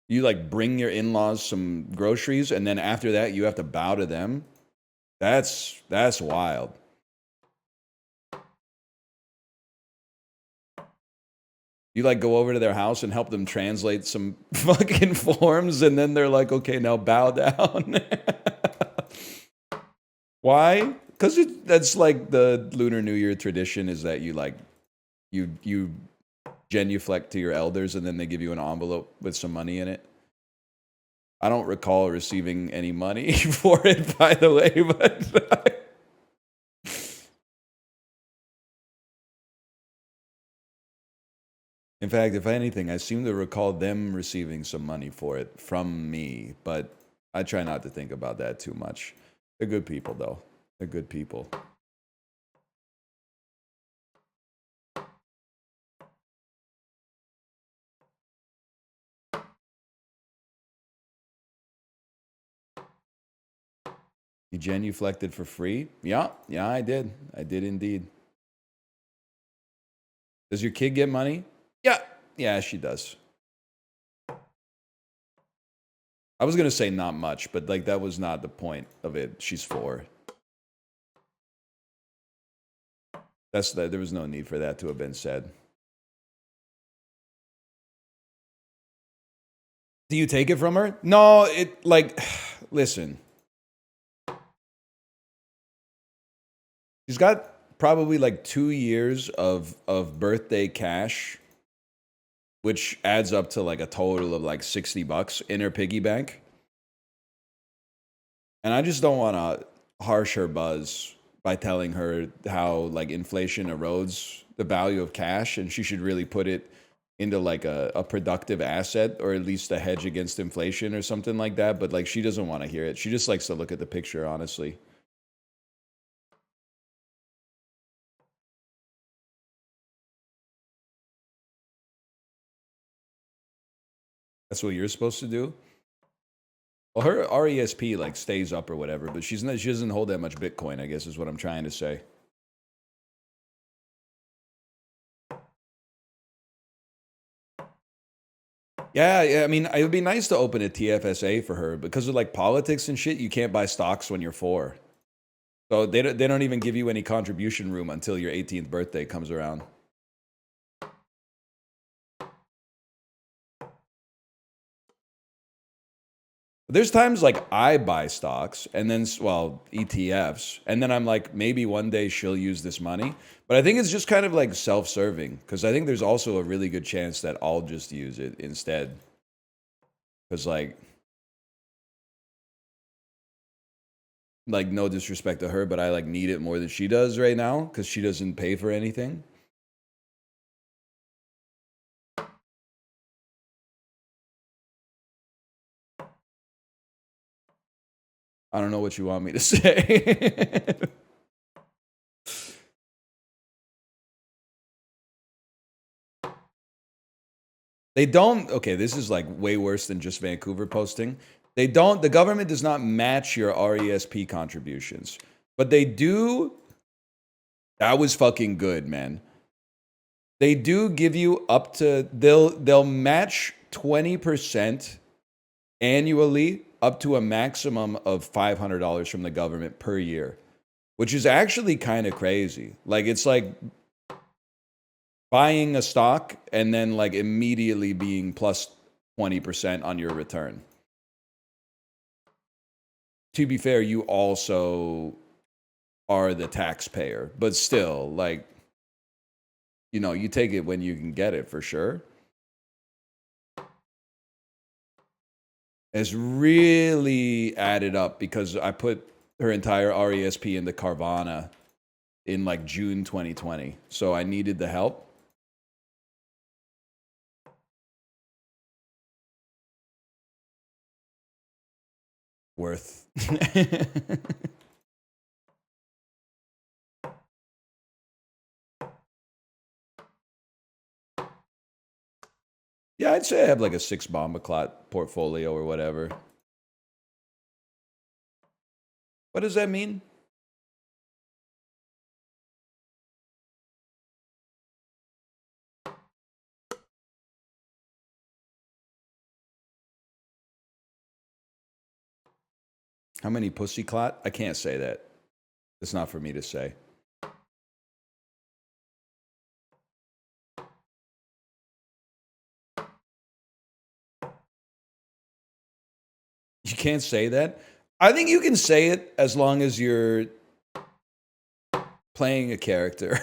You like bring your in-laws some groceries, and then after that, you have to bow to them. That's wild. You like go over to their house and help them translate some fucking forms, and then they're like, "Okay, now bow down." Why? Because that's like the Lunar New Year tradition is that you like you genuflect to your elders, and then they give you an envelope with some money in it. I don't recall receiving any money for it, by the way, but In fact, if anything, I seem to recall them receiving some money for it from me, but I try not to think about that too much. They're good people, though. They're good people. You genuflected for free? Yeah, I did. I did indeed. Does your kid get money? Yeah, she does. I was gonna say not much, but like that was not the point of it. She's 4. That's that. There was no need for that to have been said. Do you take it from her? No, it like listen. She's got probably like 2 years of birthday cash, which adds up to like a total of like $60 in her piggy bank. And I just don't want to harsh her buzz by telling her how like inflation erodes the value of cash, and she should really put it into like a productive asset, or at least a hedge against inflation or something like that. But like she doesn't want to hear it. She just likes to look at the picture, honestly. That's what you're supposed to do. Well, her RESP like stays up or whatever, but she doesn't hold that much Bitcoin, I guess is what I'm trying to say. Yeah, I mean, it would be nice to open a TFSA for her because of like politics and shit. You can't buy stocks when you're 4, so they don't even give you any contribution room until your 18th birthday comes around. There's times like I buy stocks and then, well, ETFs, and then I'm like, maybe one day she'll use this money. But I think it's just kind of like self-serving because I think there's also a really good chance that I'll just use it instead. Because like no disrespect to her, but I like need it more than she does right now because she doesn't pay for anything. I don't know what you want me to say. They don't. Okay, this is like way worse than just Vancouver posting. They don't. The government does not match your RESP contributions, but they do. That was fucking good, man. They do give you up to they'll match 20% annually up to a maximum of $500 from the government per year, which is actually kind of crazy. Like it's like buying a stock and then like immediately being plus 20% on your return. To be fair, you also are the taxpayer, but still, like, you know, you take it when you can get it for sure. It's really added up because I put her entire RESP into Carvana in like June 2020. So I needed the help. Worth. Yeah, I'd say I have like a 6 bomba clot portfolio or whatever. What does that mean? How many pussy clot? I can't say that. It's not for me to say. You can't say that? I think you can say it as long as you're playing a character.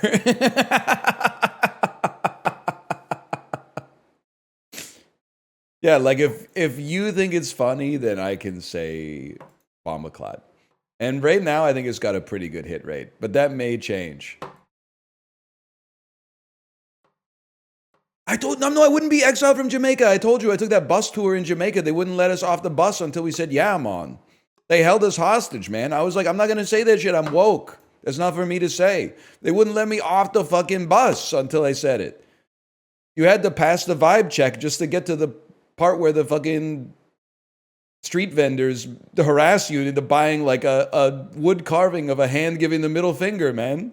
Yeah, like if you think it's funny, then I can say Bombaclot. And right now, I think it's got a pretty good hit rate, but that may change. No, I wouldn't be exiled from Jamaica. I told you I took that bus tour in Jamaica. They wouldn't let us off the bus until we said, yeah, I'm on. They held us hostage, man. I was like, I'm not going to say that shit. I'm woke. That's not for me to say. They wouldn't let me off the fucking bus until I said it. You had to pass the vibe check just to get to the part where the fucking street vendors harass you into buying like a wood carving of a hand giving the middle finger, man.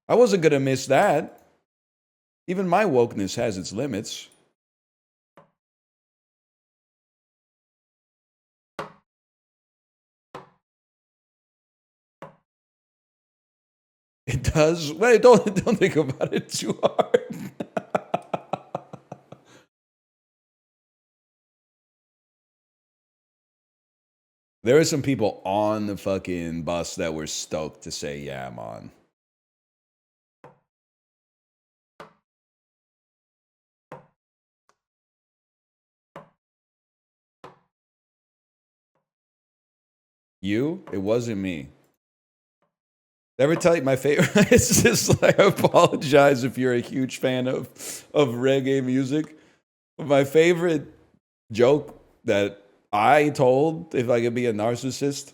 I wasn't going to miss that. Even my wokeness has its limits. It does. Wait, don't think about it too hard. There were some people on the fucking bus that were stoked to say, yeah, I'm on. You? It wasn't me. Ever tell you my favorite? It's just like, I apologize if you're a huge fan of reggae music. But my favorite joke that I told, if I could be a narcissist,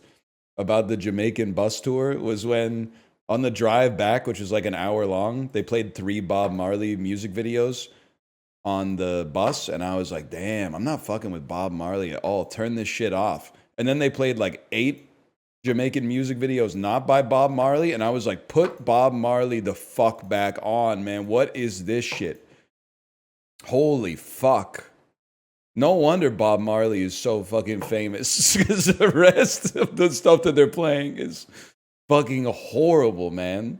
about the Jamaican bus tour was when on the drive back, which was like an hour long, they played 3 Bob Marley music videos on the bus. And I was like, damn, I'm not fucking with Bob Marley at all. Turn this shit off. And then they played like 8 Jamaican music videos not by Bob Marley. And I was like, put Bob Marley the fuck back on, man. What is this shit? Holy fuck. No wonder Bob Marley is so fucking famous, because the rest of the stuff that they're playing is fucking horrible, man.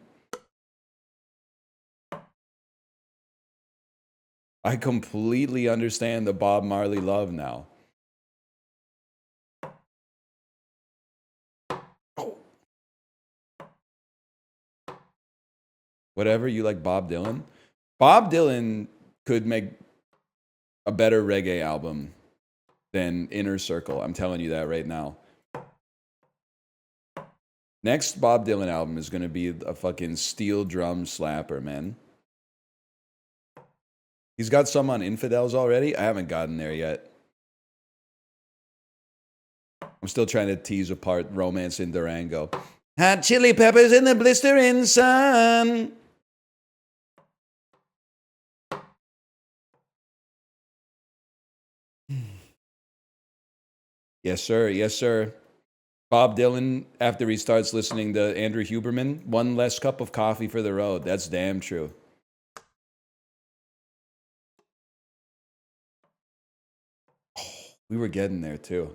I completely understand the Bob Marley love now. Oh. Whatever, you like Bob Dylan? Bob Dylan could make a better reggae album than Inner Circle. I'm telling you that right now. Next Bob Dylan album is going to be a fucking steel drum slapper, man. He's got some on Infidels already. I haven't gotten there yet. I'm still trying to tease apart Romance in Durango. Hot chili peppers in the blistering sun. Yes, sir. Yes, sir. Bob Dylan, after he starts listening to Andrew Huberman, 1 less cup of coffee for the road. That's damn true. We were getting there, too.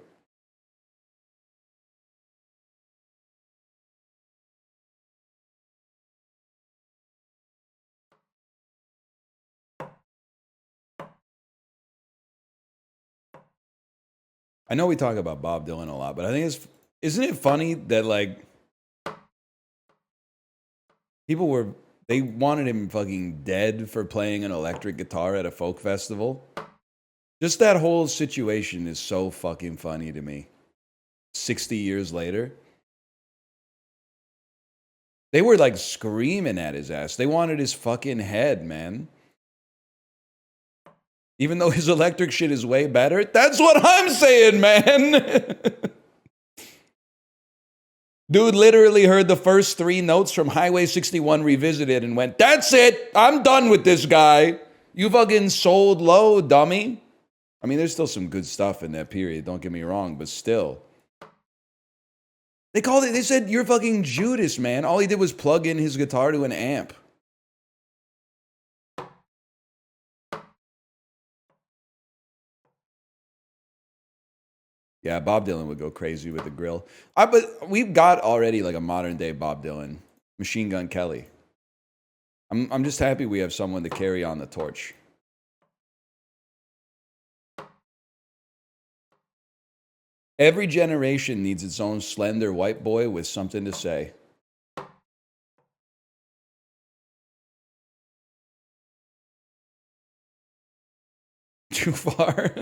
I know we talk about Bob Dylan a lot, but I think isn't it funny that, like, people they wanted him fucking dead for playing an electric guitar at a folk festival? Just that whole situation is so fucking funny to me. 60 years later. They were like screaming at his ass. They wanted his fucking head, man. Even though his electric shit is way better. That's what I'm saying, man. Dude literally heard the first 3 notes from Highway 61 Revisited and went, that's it. I'm done with this guy. You fucking sold low, dummy. I mean, there's still some good stuff in that period. Don't get me wrong, but still. They said, you're fucking Judas, man. All he did was plug in his guitar to an amp. Yeah, Bob Dylan would go crazy with the grill. But we've got already like a modern day Bob Dylan, Machine Gun Kelly. I'm just happy we have someone to carry on the torch. Every generation needs its own slender white boy with something to say. Too far?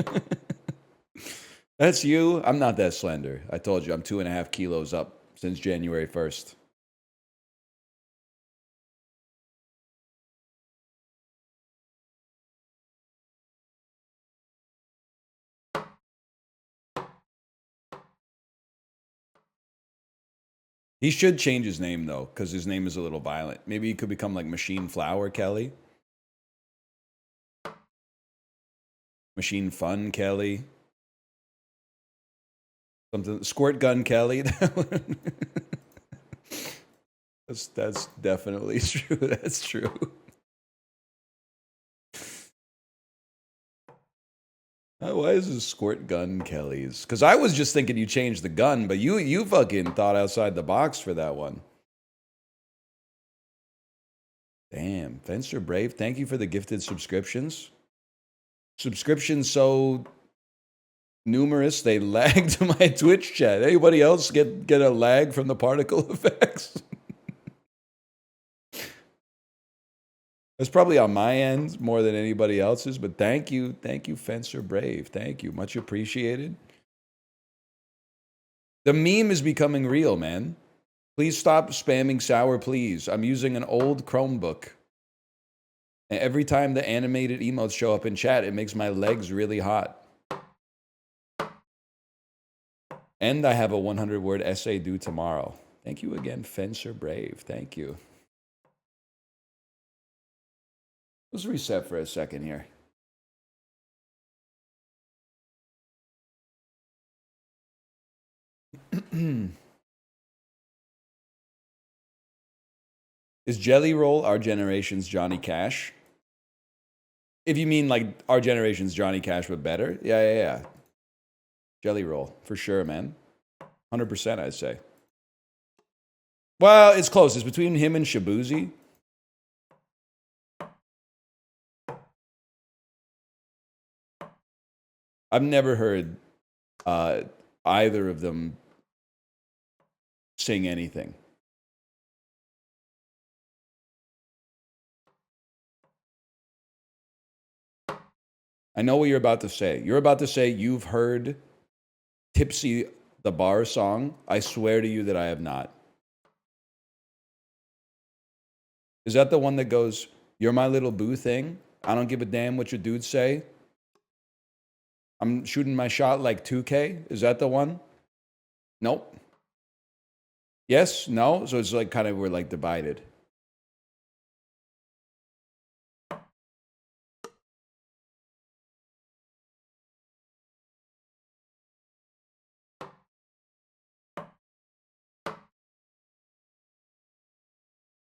That's you? I'm not that slender. I told you, I'm 2.5 kilos up since January 1st. He should change his name, though, because his name is a little violent. Maybe he could become like Machine Flower Kelly. Machine Fun Kelly. Something. Squirt Gun Kelly. That's definitely true. That's true. Why is this Squirt Gun Kelly's? Because I was just thinking you changed the gun, but you fucking thought outside the box for that one. Damn, Fencer Brave, thank you for the gifted subscriptions. Subscriptions so numerous they lagged my Twitch chat. Anybody else get a lag from the particle effects? It's probably on my end more than anybody else's, but thank you, Fencer Brave. Thank you, much appreciated. The meme is becoming real, man. Please stop spamming sour, please. I'm using an old Chromebook. And every time the animated emotes show up in chat, it makes my legs really hot. And I have a 100-word essay due tomorrow. Thank you again, Fencer Brave. Thank you. Let's reset for a second here. Is Jelly Roll our generation's Johnny Cash? If you mean like our generation's Johnny Cash but better? Yeah. Jelly Roll, for sure, man. 100%, I'd say. Well, it's close. It's between him and Shabuzi. I've never heard either of them sing anything. I know what you're about to say. You're about to say you've heard Tipsy the Bar song. I swear to you that I have not. Is that the one that goes, "You're my little boo thing? I don't give a damn what your dudes say. I'm shooting my shot like 2K." Is that the one? Nope. Yes? No? So it's like kind of we're like divided.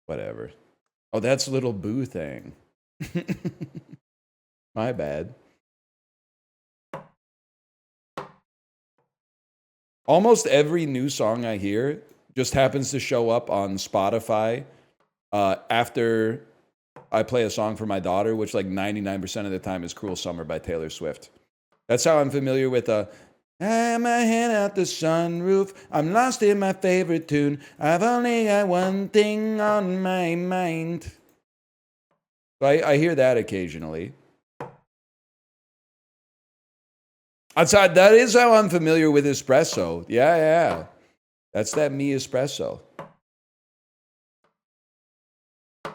Whatever. Oh, that's little boo thing. My bad. Almost every new song I hear just happens to show up on Spotify after I play a song for my daughter, which like 99% of the time is Cruel Summer by Taylor Swift. That's how I'm familiar with I have my hand out the sunroof. I'm lost in my favorite tune. I've only got one thing on my mind. So I hear that occasionally. Outside, that is how I'm familiar with espresso. Yeah. That's that me espresso. Got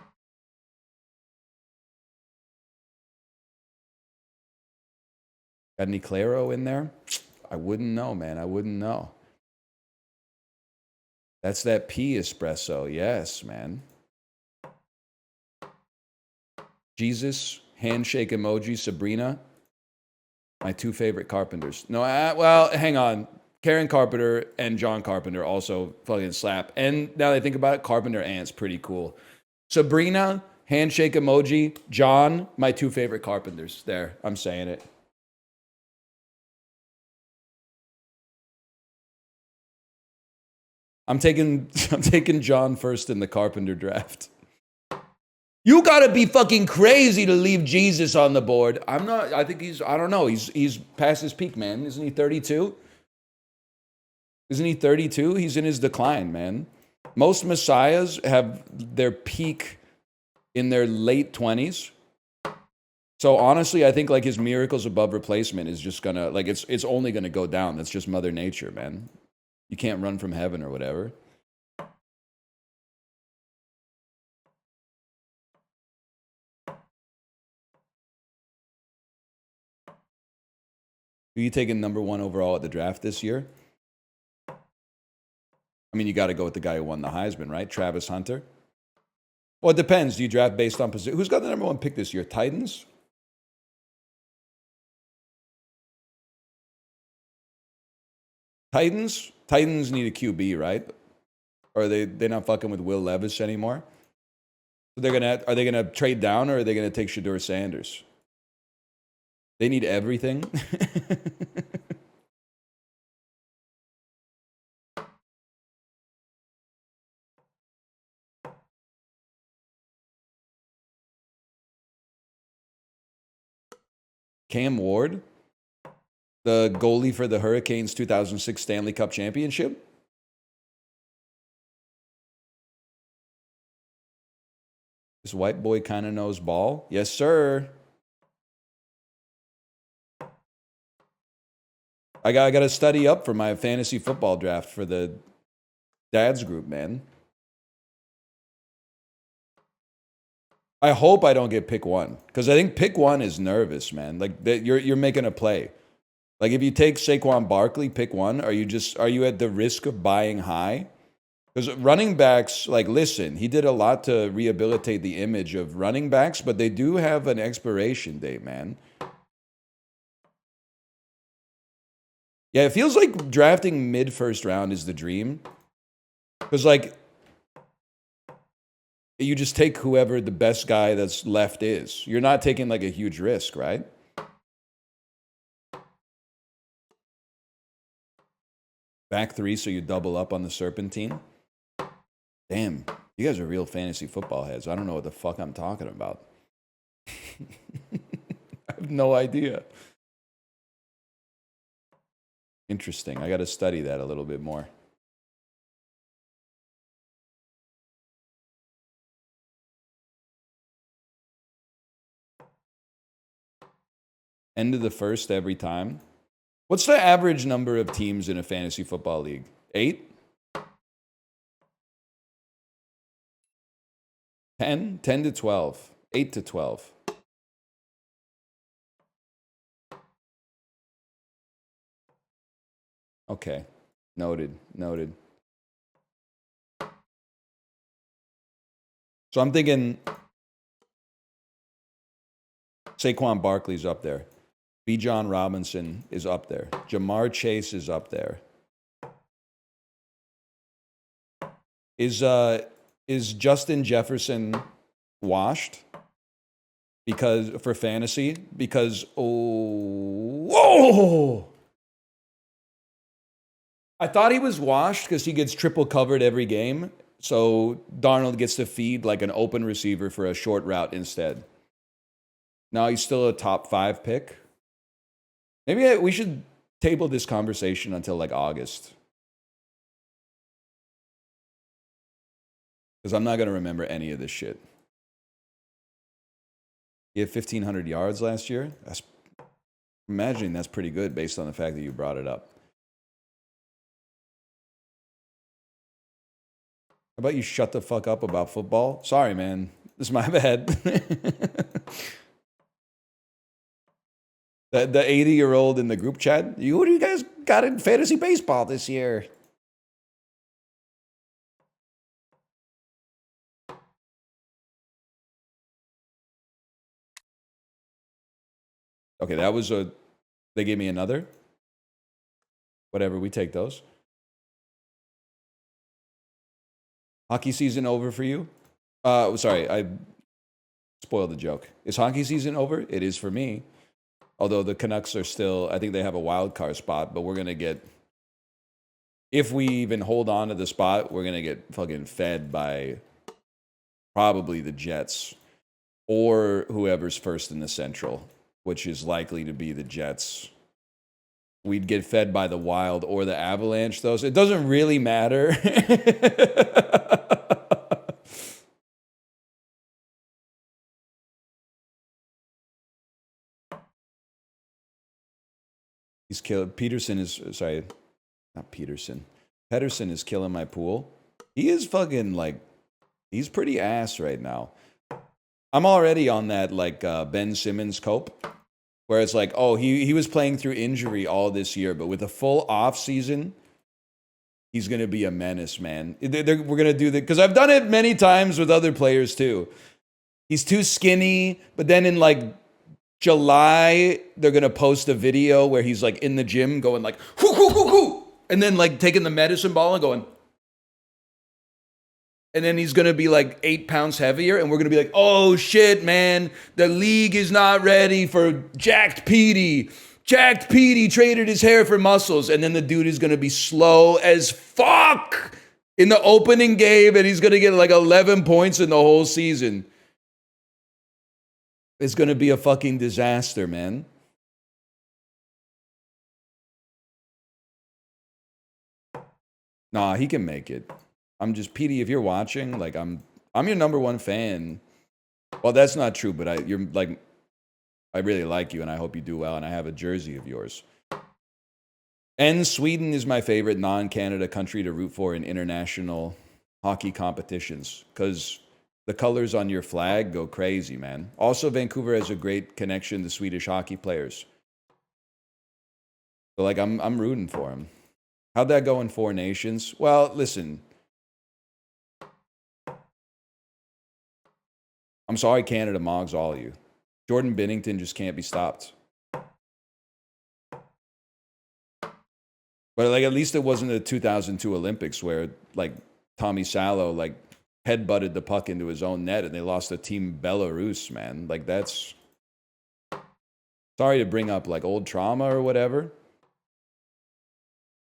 any Claro in there? I wouldn't know, man. I wouldn't know. That's that P espresso. Yes, man. Jesus, handshake emoji, Sabrina. My two favorite Carpenters. No, well, hang on. Karen Carpenter and John Carpenter also fucking slap. And now that I think about it, Carpenter Ant's pretty cool. Sabrina, handshake emoji. John, my two favorite Carpenters. There, I'm saying it. I'm taking John first in the Carpenter draft. You gotta be fucking crazy to leave Jesus on the board. I'm not. I think I don't know. He's past his peak, man. Isn't he 32? Isn't he 32? He's in his decline, man. Most messiahs have their peak in their late 20s. So honestly, I think like his miracles above replacement is just gonna like it's only gonna go down. That's just Mother Nature, man. You can't run from heaven or whatever. Who you taking number one overall at the draft this year? I mean, you got to go with the guy who won the Heisman, right? Travis Hunter. Well, it depends. Do you draft based on position? Who's got the number 1 pick this year? Titans? Titans? Titans need a QB, right? Or they're not fucking with Will Levis anymore? So are they gonna trade down, or are they gonna take Shedeur Sanders? They need everything. Cam Ward, the goalie for the Hurricanes 2006 Stanley Cup Championship. This white boy kind of knows ball. Yes, sir. I got to study up for my fantasy football draft for the dads group, man. I hope I don't get pick 1, because I think pick 1 is nervous, man. Like you're making a play. Like if you take Saquon Barkley, pick 1, are you at the risk of buying high? Because running backs, like, listen, he did a lot to rehabilitate the image of running backs, but they do have an expiration date, man. Yeah, it feels like drafting mid-first round is the dream. Because, like, you just take whoever the best guy that's left is. You're not taking, like, a huge risk, right? Back 3, so you double up on the Serpentine. Damn, you guys are real fantasy football heads. I don't know what the fuck I'm talking about. I have no idea. Interesting. I got to study that a little bit more. End of the first every time. What's the average number of teams in a fantasy football league? 8? 10? 10 to 12. 8 to 12. Okay. Noted. Noted. So I'm thinking Saquon Barkley's up there. B. John Robinson is up there. Jamar Chase is up there. Is Justin Jefferson washed? Because for fantasy? Because whoa! I thought he was washed because he gets triple covered every game. So Darnold gets to feed like an open receiver for a short route instead. Now he's still a top 5 pick. Maybe we should table this conversation until like August. Because I'm not going to remember any of this shit. He had 1,500 yards last year. I'm imagining that's pretty good based on the fact that you brought it up. How about you shut the fuck up about football? Sorry, man. This is my bad. The 80-year-old in the group chat. What do you guys got in fantasy baseball this year? Okay, that was they gave me another. Whatever, we take those. Hockey season over for you? Sorry, I spoiled the joke. Is hockey season over? It is for me. Although the Canucks are still, I think they have a wild card spot, but we're going to get, if we even hold on to the spot, we're going to get fucking fed by probably the Jets or whoever's first in the Central, which is likely to be the Jets. We'd get fed by the Wild or the Avalanche, though. So it doesn't really matter. He's killed. Peterson is, sorry, not Peterson. Pedersen is killing my pool. He is fucking like, he's pretty ass right now. I'm already on that like Ben Simmons cope, where it's like, oh, he was playing through injury all this year, but with a full off season, He's going to be a menace, man. We're going to do that because I've done it many times with other players too. He's too skinny, but then in like July, they're going to post a video where he's like in the gym going like, hoo, hoo, hoo, hoo, and then like taking the medicine ball and going, and then he's going to be like 8 pounds heavier. And we're going to be like, oh shit, man, the league is not ready for jacked Petey. Jacked Petey traded his hair for muscles. And then the dude is going to be slow as fuck in the opening game. And he's going to get like 11 points in the whole season. It's going to be a fucking disaster, man. Nah, he can make it. I'm just, Petey, if you're watching, like I'm your number one fan. Well, that's not true, but I really like you and I hope you do well, and I have a jersey of yours. And Sweden is my favorite non-Canada country to root for in international hockey competitions because the colors on your flag go crazy, man. Also, Vancouver has a great connection to Swedish hockey players. So like I'm rooting for him. How'd that go in Four Nations? Well, listen. I'm sorry Canada mogs all of you. Jordan Binnington just can't be stopped. But like at least it wasn't the 2002 Olympics where like Tommy Salo like headbutted the puck into his own net and they lost to Team Belarus, man. Like that's... Sorry to bring up like old trauma or whatever.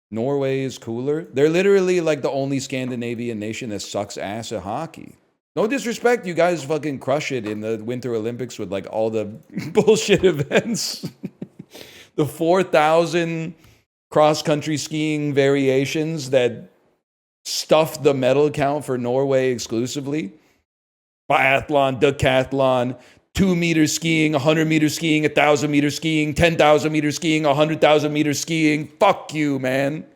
Norway is cooler. They're literally like the only Scandinavian nation that sucks ass at hockey. No disrespect, you guys fucking crush it in the Winter Olympics with like all the bullshit events. The 4,000 cross-country skiing variations that stuffed the medal count for Norway exclusively. Biathlon, decathlon, 2-meter skiing, 100-meter skiing, 1,000-meter skiing, 10,000-meter skiing, 100,000-meter skiing. Fuck you, man.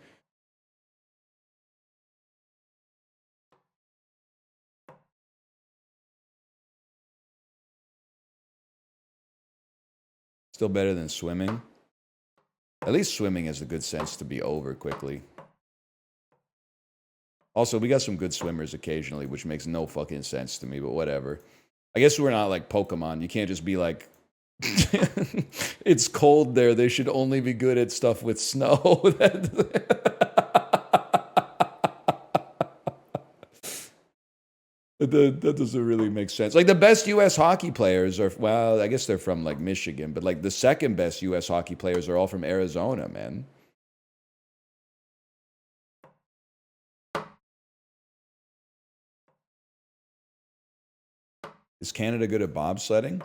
Still better than swimming. At least swimming has the good sense to be over quickly. Also, we got some good swimmers occasionally, which makes no fucking sense to me, but whatever. I guess we're not like Pokemon. You can't just be like, it's cold there. They should only be good at stuff with snow. That doesn't really make sense. Like the best U.S. hockey players are, well, I guess they're from like Michigan, but like the second best U.S. hockey players are all from Arizona, man. Is Canada good at bobsledding?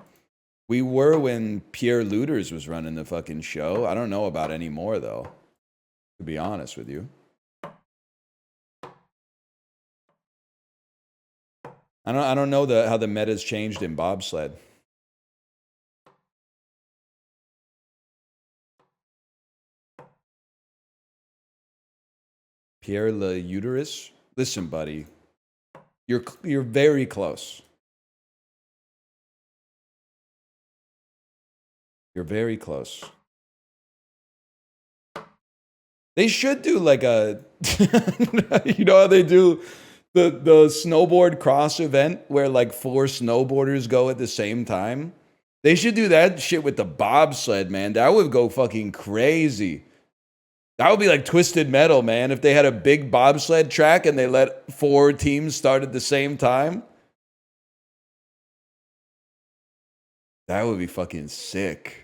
We were when Pierre Lueders was running the fucking show. I don't know about anymore though, to be honest with you. I don't know how the meta's changed in bobsled. Pierre Lueders? Listen, buddy. You're very close. You're very close. They should do like a you know how they do the snowboard cross event where like 4 snowboarders go at the same time? They should do that shit with the bobsled, man. That would go fucking crazy. That would be like Twisted Metal, man. If they had a big bobsled track and they let 4 teams start at the same time. That would be fucking sick.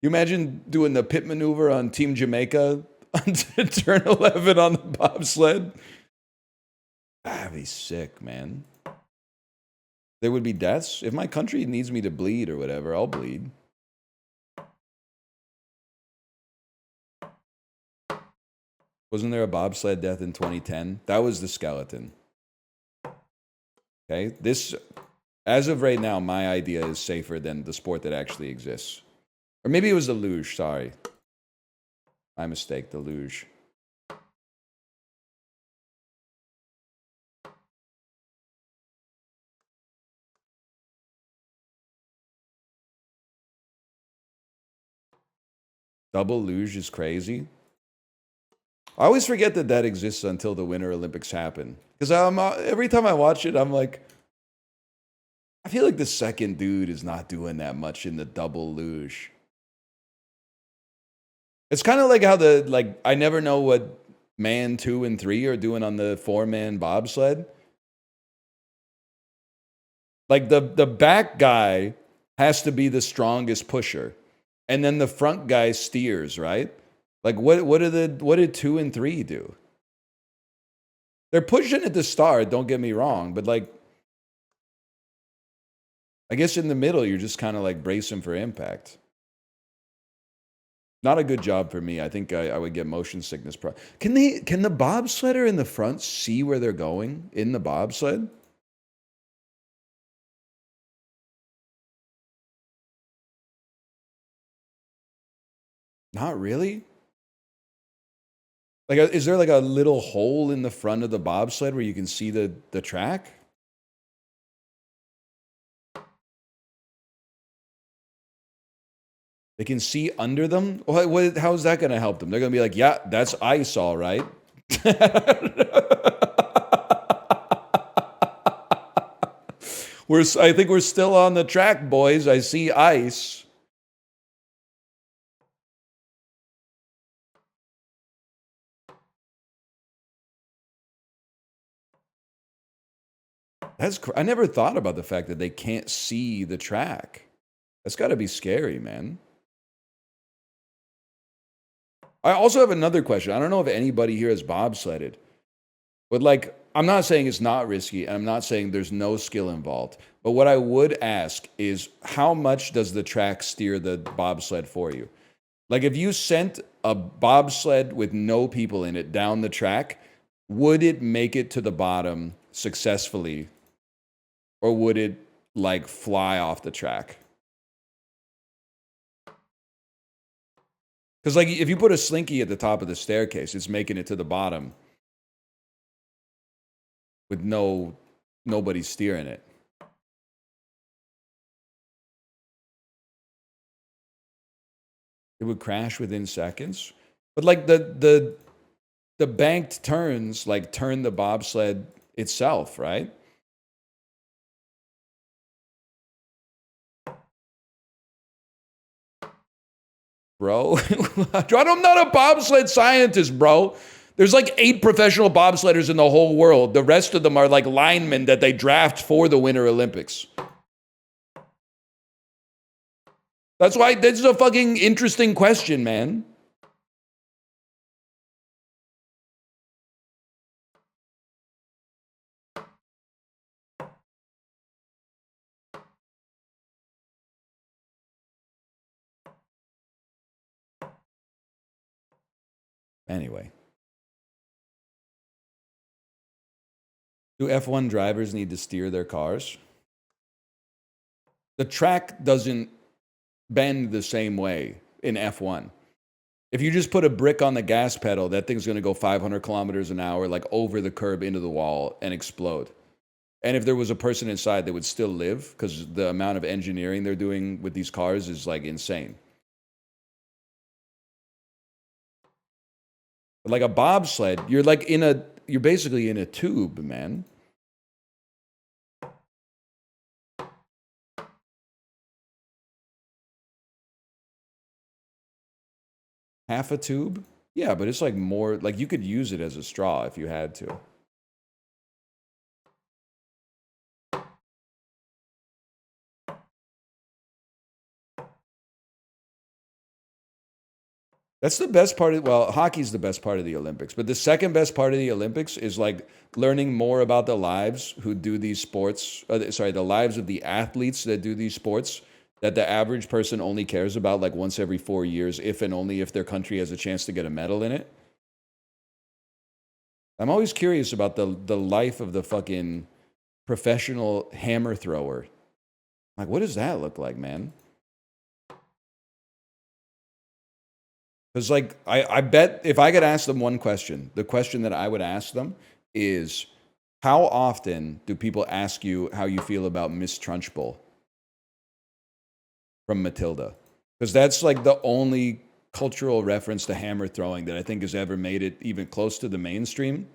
You imagine doing the pit maneuver on Team Jamaica on turn 11 on the bobsled? That'd be sick, man. There would be deaths. If my country needs me to bleed or whatever, I'll bleed. Wasn't there a bobsled death in 2010? That was the skeleton. Okay, this, as of right now, my idea is safer than the sport that actually exists. Or maybe it was the luge, sorry. My mistake, the luge. Double luge is crazy. I always forget that that exists until the Winter Olympics happen. Because every time I watch it, I'm like, I feel like the second dude is not doing that much in the double luge. It's kind of like how I never know what man 2 and 3 are doing on the 4-man bobsled. Like the back guy has to be the strongest pusher, and then the front guy steers, right? Like what did 2 and 3 do? They're pushing at the start, don't get me wrong, but like I guess in the middle you're just kind of like bracing for impact. Not a good job for me. I think I would get motion sickness. Can the bobsledder in the front see where they're going in the bobsled? Not really. Like, is there like a little hole in the front of the bobsled where you can see the track? They can see under them? How's that going to help them? They're going to be like, yeah, that's ice, all right. I think we're still on the track, boys. I see ice. I never thought about the fact that they can't see the track. That's got to be scary, man. I also have another question. I don't know if anybody here has bobsledded, but like, I'm not saying it's not risky, and I'm not saying there's no skill involved. But what I would ask is, how much does the track steer the bobsled for you? Like, if you sent a bobsled with no people in it down the track, would it make it to the bottom successfully? Or would it, like, fly off the track? Because, like, if you put a slinky at the top of the staircase, it's making it to the bottom with nobody steering it. It would crash within seconds. But, like, the banked turns, like, turn the bobsled itself, right? Bro, I'm not a bobsled scientist, bro. There's like 8 professional bobsledders in the whole world. The rest of them are like linemen that they draft for the Winter Olympics. That's why this is a fucking interesting question, man. Anyway. Do F1 drivers need to steer their cars? The track doesn't bend the same way in F1. If you just put a brick on the gas pedal, that thing's going to go 500 kilometers an hour, like over the curb into the wall and explode. And if there was a person inside, they would still live, because the amount of engineering they're doing with these cars is like insane. But like a bobsled, you're basically in a tube, man. Half a tube? Yeah, but it's like more, like you could use it as a straw if you had to. That's the best part of, well, hockey's the best part of the Olympics, but the second best part of the Olympics is like learning more about the lives who do these sports, the lives of the athletes that do these sports that the average person only cares about like once every 4 years, if and only if their country has a chance to get a medal in it. I'm always curious about the life of the fucking professional hammer thrower. Like, what does that look like, man? Because, like, I bet if I could ask them one question, the question that I would ask them is, how often do people ask you how you feel about Miss Trunchbull from Matilda? Because that's, like, the only cultural reference to hammer throwing that I think has ever made it even close to the mainstream.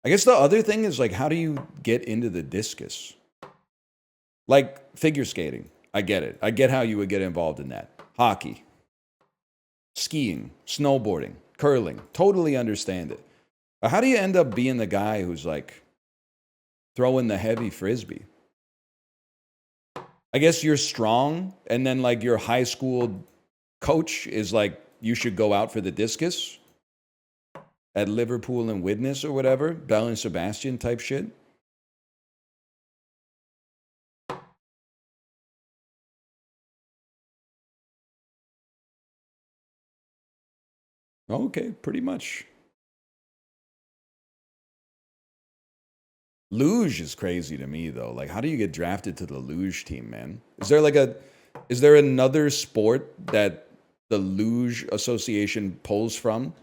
I guess the other thing is like, how do you get into the discus? Like figure skating. I get it. I get how you would get involved in that. Hockey, skiing, snowboarding, curling. Totally understand it. But how do you end up being the guy who's like throwing the heavy frisbee? I guess you're strong, and then like your high school coach is like, you should go out for the discus at Liverpool and Widnes or whatever, Bell and Sebastian type shit. Okay, pretty much. Luge is crazy to me though. Like, how do you get drafted to the luge team, man? Is there another sport that the luge association pulls from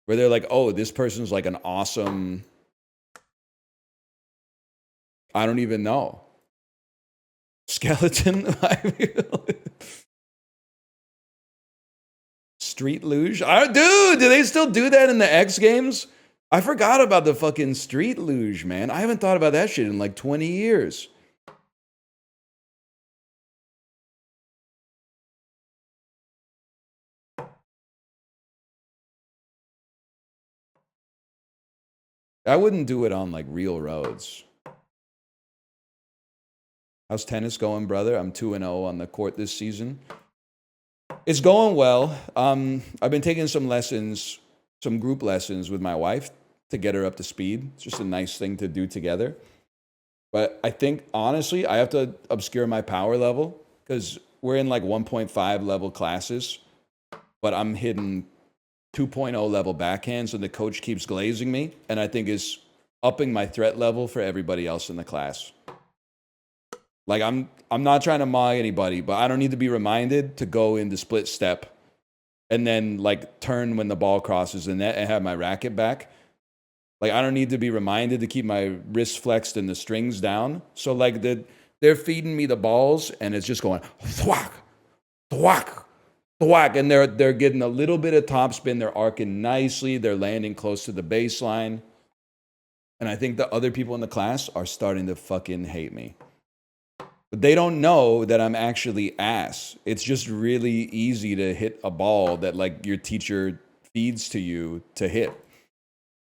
where they're like, oh, this person's like an awesome, I don't even know, skeleton? Street luge? Dude, do they still do that in the X Games? I forgot about the fucking street luge, man. I haven't thought about that shit in like 20 years. I wouldn't do it on like real roads. How's tennis going, brother? I'm 2-0 on the court this season. It's going well. I've been taking some lessons, some group lessons with my wife to get her up to speed. It's just a nice thing to do together. But I think, honestly, I have to obscure my power level because we're in like 1.5 level classes, but I'm hitting 2.0 level backhands and the coach keeps glazing me, and I think is upping my threat level for everybody else in the class. Like, I'm not trying to mock anybody, but I don't need to be reminded to go into split step and then like turn when the ball crosses the net and have my racket back. Like, I don't need to be reminded to keep my wrist flexed and the strings down. So like they're feeding me the balls and it's just going thwack, thwack, thwack, and they're getting a little bit of topspin. They're arcing nicely. They're landing close to the baseline. And I think the other people in the class are starting to fucking hate me. But they don't know that I'm actually ass. It's just really easy to hit a ball that like your teacher feeds to you to hit.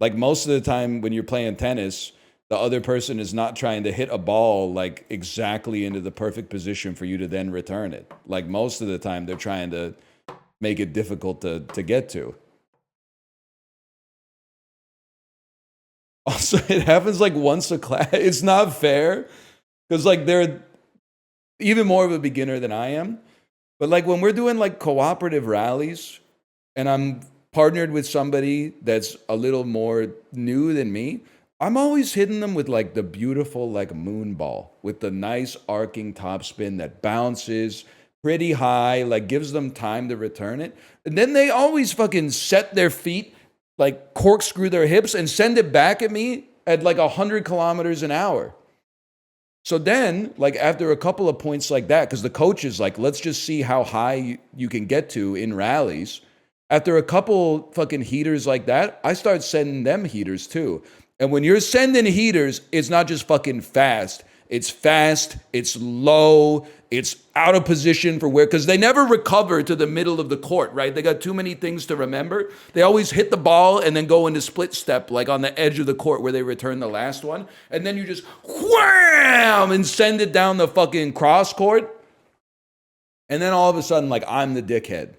Like most of the time when you're playing tennis, the other person is not trying to hit a ball like exactly into the perfect position for you to then return it. Like most of the time they're trying to make it difficult to get to. Also, it happens like once a class. It's not fair because like they're even more of a beginner than I am. But like when we're doing like cooperative rallies and I'm partnered with somebody that's a little more new than me, I'm always hitting them with like the beautiful like moon ball with the nice arcing topspin that bounces pretty high, like gives them time to return it. And then they always fucking set their feet, like corkscrew their hips and send it back at me at like 100 kilometers an hour. So then, like after a couple of points like that, because the coach is like, let's just see how high you can get to in rallies. After a couple fucking heaters like that, I start sending them heaters too. And when you're sending heaters, it's not just fucking fast. It's low, it's out of position for where, because they never recover to the middle of the court, right? They got too many things to remember. They always hit the ball and then go into split step, like on the edge of the court where they return the last one. And then you just wham and send it down the fucking cross court. And then all of a sudden, like, I'm the dickhead.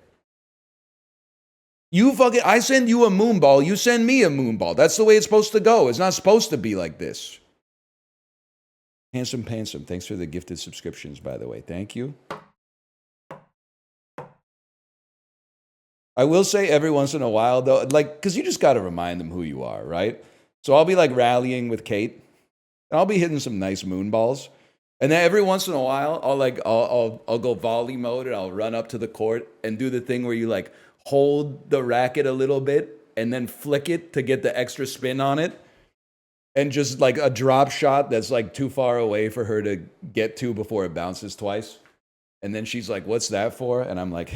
I send you a moon ball, you send me a moon ball. That's the way it's supposed to go. It's not supposed to be like this. Handsome Pansome, thanks for the gifted subscriptions, by the way. Thank you. I will say every once in a while, though, like, because you just got to remind them who you are, right? So I'll be like rallying with Kate, and I'll be hitting some nice moon balls. And then every once in a while, I'll go volley mode, and I'll run up to the court and do the thing where you like hold the racket a little bit and then flick it to get the extra spin on it. and just like a drop shot that's like too far away for her to get to before it bounces twice. And then she's like, "What's that for?" And I'm like,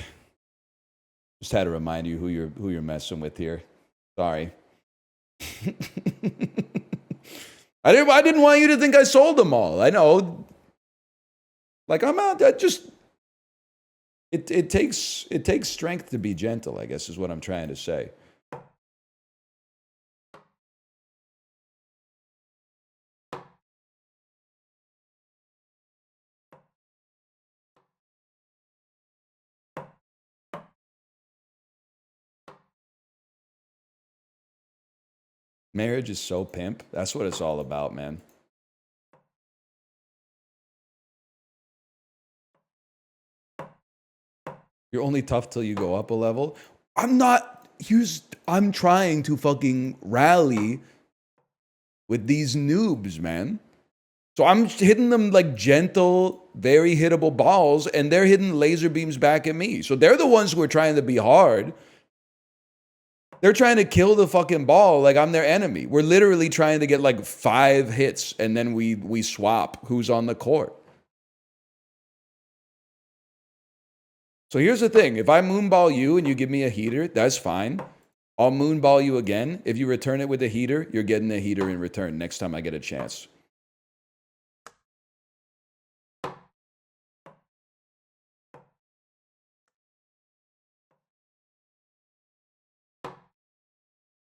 "Just had to remind you who you're messing with here. Sorry." I didn't want you to think I sold them all. I know. Like I'm out. It takes strength to be gentle, I guess is what I'm trying to say. Marriage is so pimp. That's what it's all about, man. You're only tough till you go up a level. I'm not used. I'm trying to fucking rally with these noobs, man. So I'm hitting them like gentle, very hittable balls, and they're hitting laser beams back at me. So they're the ones who are trying to be hard. They're trying to kill the fucking ball like I'm their enemy. We're literally trying to get like 5 hits, and then we swap who's on the court. So here's the thing. If I moonball you and you give me a heater, that's fine. I'll moonball you again. If you return it with a heater, you're getting a heater in return next time I get a chance.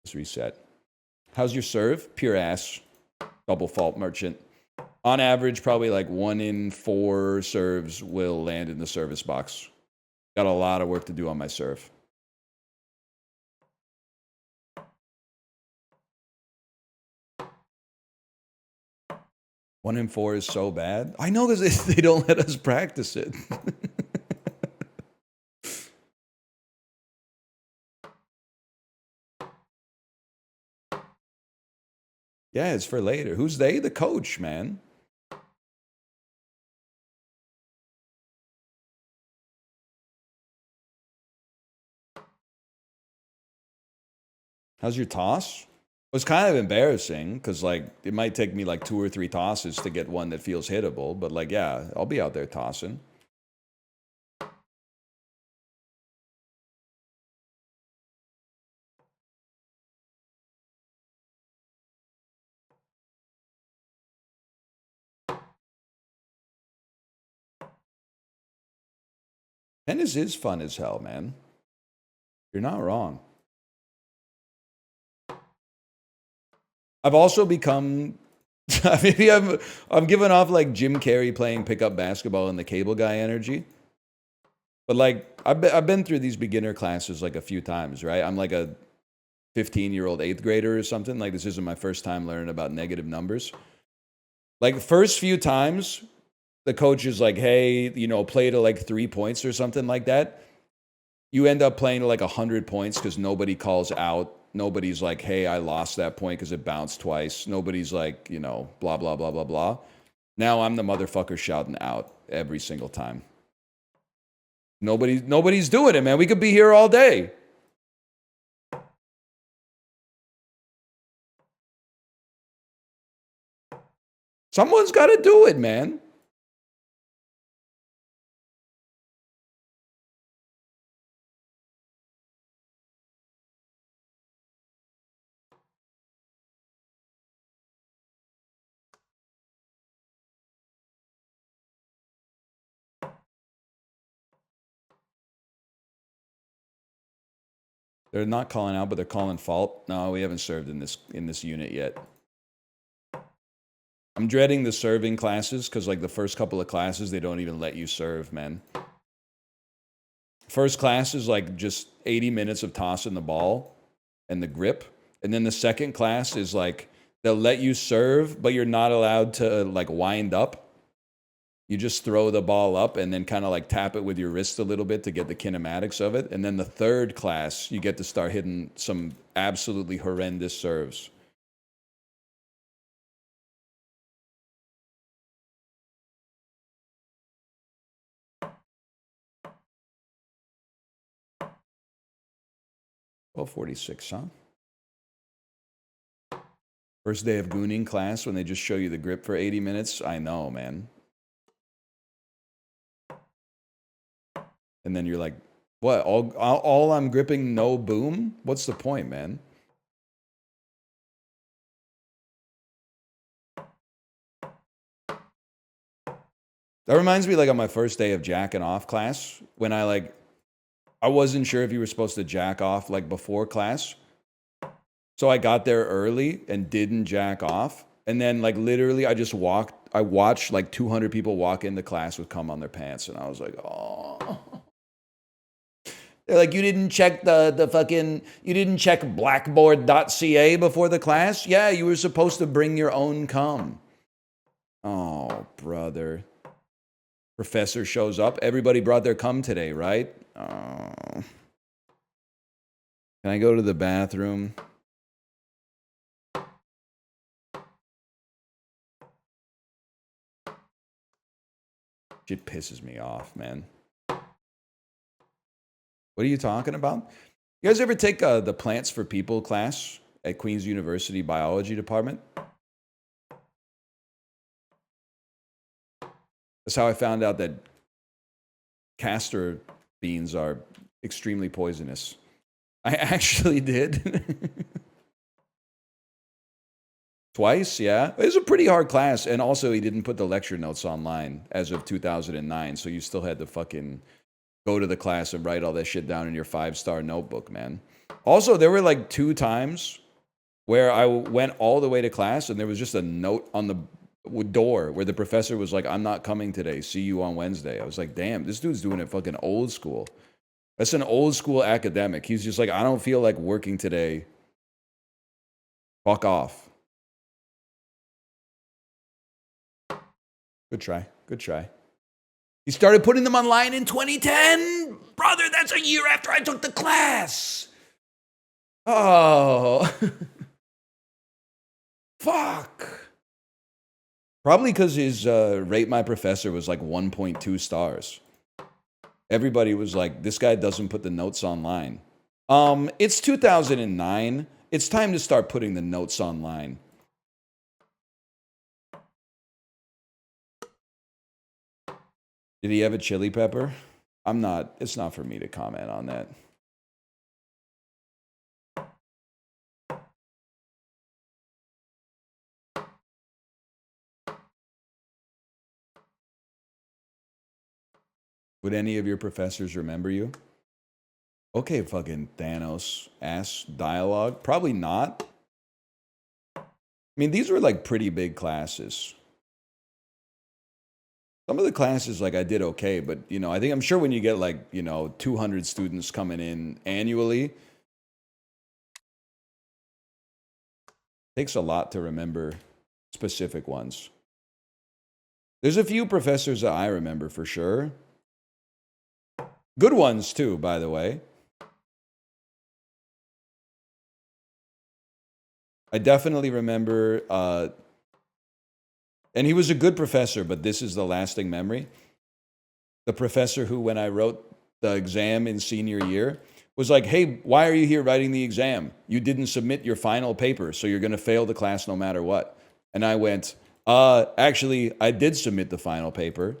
Let's reset. How's your serve? Pure ass. Double fault merchant. On average, probably like 1 in 4 serves will land in the service box. Got a lot of work to do on my serve. One in 4 is so bad. I know because they don't let us practice it. Yeah, it's for later. Who's they? The coach, man. How's your toss? It was kind of embarrassing because, like, it might take me like 2 or 3 tosses to get one that feels hittable. But, like, yeah, I'll be out there tossing. Tennis is fun as hell, man. You're not wrong. I've also become maybe I'm giving off like Jim Carrey playing pickup basketball in the cable guy energy. But like I've been through these beginner classes like a few times, right? I'm like a 15-year-old 8th grader or something. Like this isn't my first time learning about negative numbers. Like first few times the coach is like, "Hey, you know, play to like 3 points or something like that." You end up playing to like 100 points because nobody calls out. Nobody's like, "Hey, I lost that point because it bounced twice." Nobody's like, you know, blah, blah, blah, blah, blah. Now I'm the motherfucker shouting out every single time. Nobody's doing it, man. We could be here all day. Someone's got to do it, man. They're not calling out, but they're calling fault. No, we haven't served in this unit yet. I'm dreading the serving classes because like the first couple of classes, they don't even let you serve, man. First class is like just 80 minutes of tossing the ball and the grip. And then the second class is like they'll let you serve, but you're not allowed to like wind up. You just throw the ball up and then kind of like tap it with your wrist a little bit to get the kinematics of it. And then the third class, you get to start hitting some absolutely horrendous serves. Well, 46, huh? First day of gooning class when they just show you the grip for 80 minutes. I know, man. And then you're like, what? All I'm gripping, no boom? What's the point, man? That reminds me, like, on my first day of jacking off class, when I wasn't sure if you were supposed to jack off, like, before class. So I got there early and didn't jack off. And then, like, literally, I watched, like, 200 people walk into class with cum on their pants. And I was like, oh. They're like, you didn't check you didn't check blackboard.ca before the class? Yeah, you were supposed to bring your own cum. Oh, brother. Professor shows up. Everybody brought their cum today, right? Oh. Can I go to the bathroom? Shit pisses me off, man. What are you talking about? You guys ever take the Plants for People class at Queen's University Biology Department? That's how I found out that castor beans are extremely poisonous. I actually did. Twice, yeah. It was a pretty hard class. And also, he didn't put the lecture notes online as of 2009. So you still had to fucking go to the class and write all that shit down in your 5-star notebook, man. Also, there were like 2 times where I went all the way to class and there was just a note on the door where the professor was like, I'm not coming today. See you on Wednesday. I was like, damn, this dude's doing it fucking old school. That's an old school academic. He's just like, I don't feel like working today. Fuck off. Good try. Good try. He started putting them online in 2010. Brother, that's a year after I took the class. Oh. Fuck. Probably because his Rate My Professor was like 1.2 stars. Everybody was like, this guy doesn't put the notes online. It's 2009. It's time to start putting the notes online. Did he have a chili pepper? It's not for me to comment on that. Would any of your professors remember you? Okay, fucking Thanos ass dialogue. Probably not. I mean, these were like pretty big classes. Some of the classes, like, I did okay, but, you know, I'm sure when you get, like, you know, 200 students coming in annually, it takes a lot to remember specific ones. There's a few professors that I remember for sure. Good ones, too, by the way. I definitely remember... and he was a good professor, but this is the lasting memory. The professor who, when I wrote the exam in senior year, was like, hey, why are you here writing the exam? You didn't submit your final paper, so you're going to fail the class no matter what. And I went, actually, I did submit the final paper.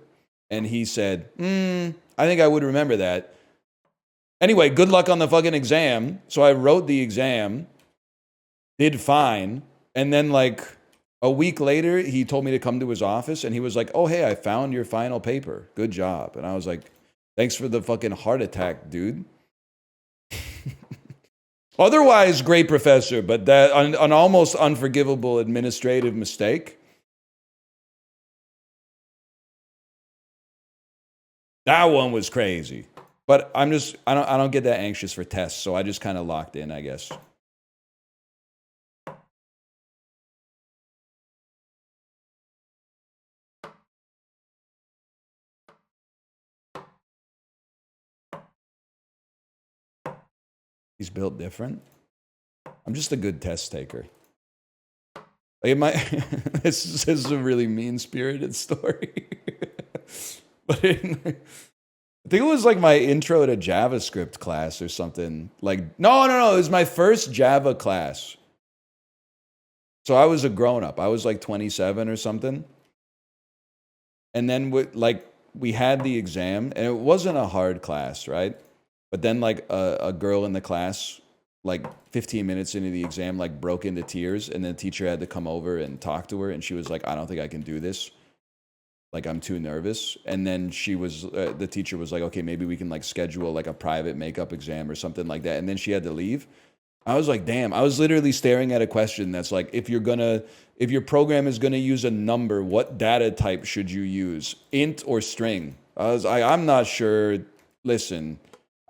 And he said, I think I would remember that. Anyway, good luck on the fucking exam. So I wrote the exam, did fine, and then like... a week later, he told me to come to his office, and he was like, oh, hey, I found your final paper. Good job. And I was like, thanks for the fucking heart attack, dude. Otherwise, great professor, but that an almost unforgivable administrative mistake. That one was crazy. But I don't get that anxious for tests, so I just kind of locked in, I guess. He's built different. I'm just a good test taker. Like this is a really mean-spirited story. But I think it was like my intro to JavaScript class or something. Like, no, it was my first Java class. So I was a grown-up. I was like 27 or something. And then we had the exam, and it wasn't a hard class, right? But then like a girl in the class, like 15 minutes into the exam, like broke into tears, and the teacher had to come over and talk to her, and she was like, I don't think I can do this. Like, I'm too nervous. And then the teacher was like, okay, maybe we can like schedule like a private makeup exam or something like that. And then she had to leave. I was like, damn, I was literally staring at a question that's like, if your program is gonna use a number, what data type should you use? Int or string? I'm not sure. Listen,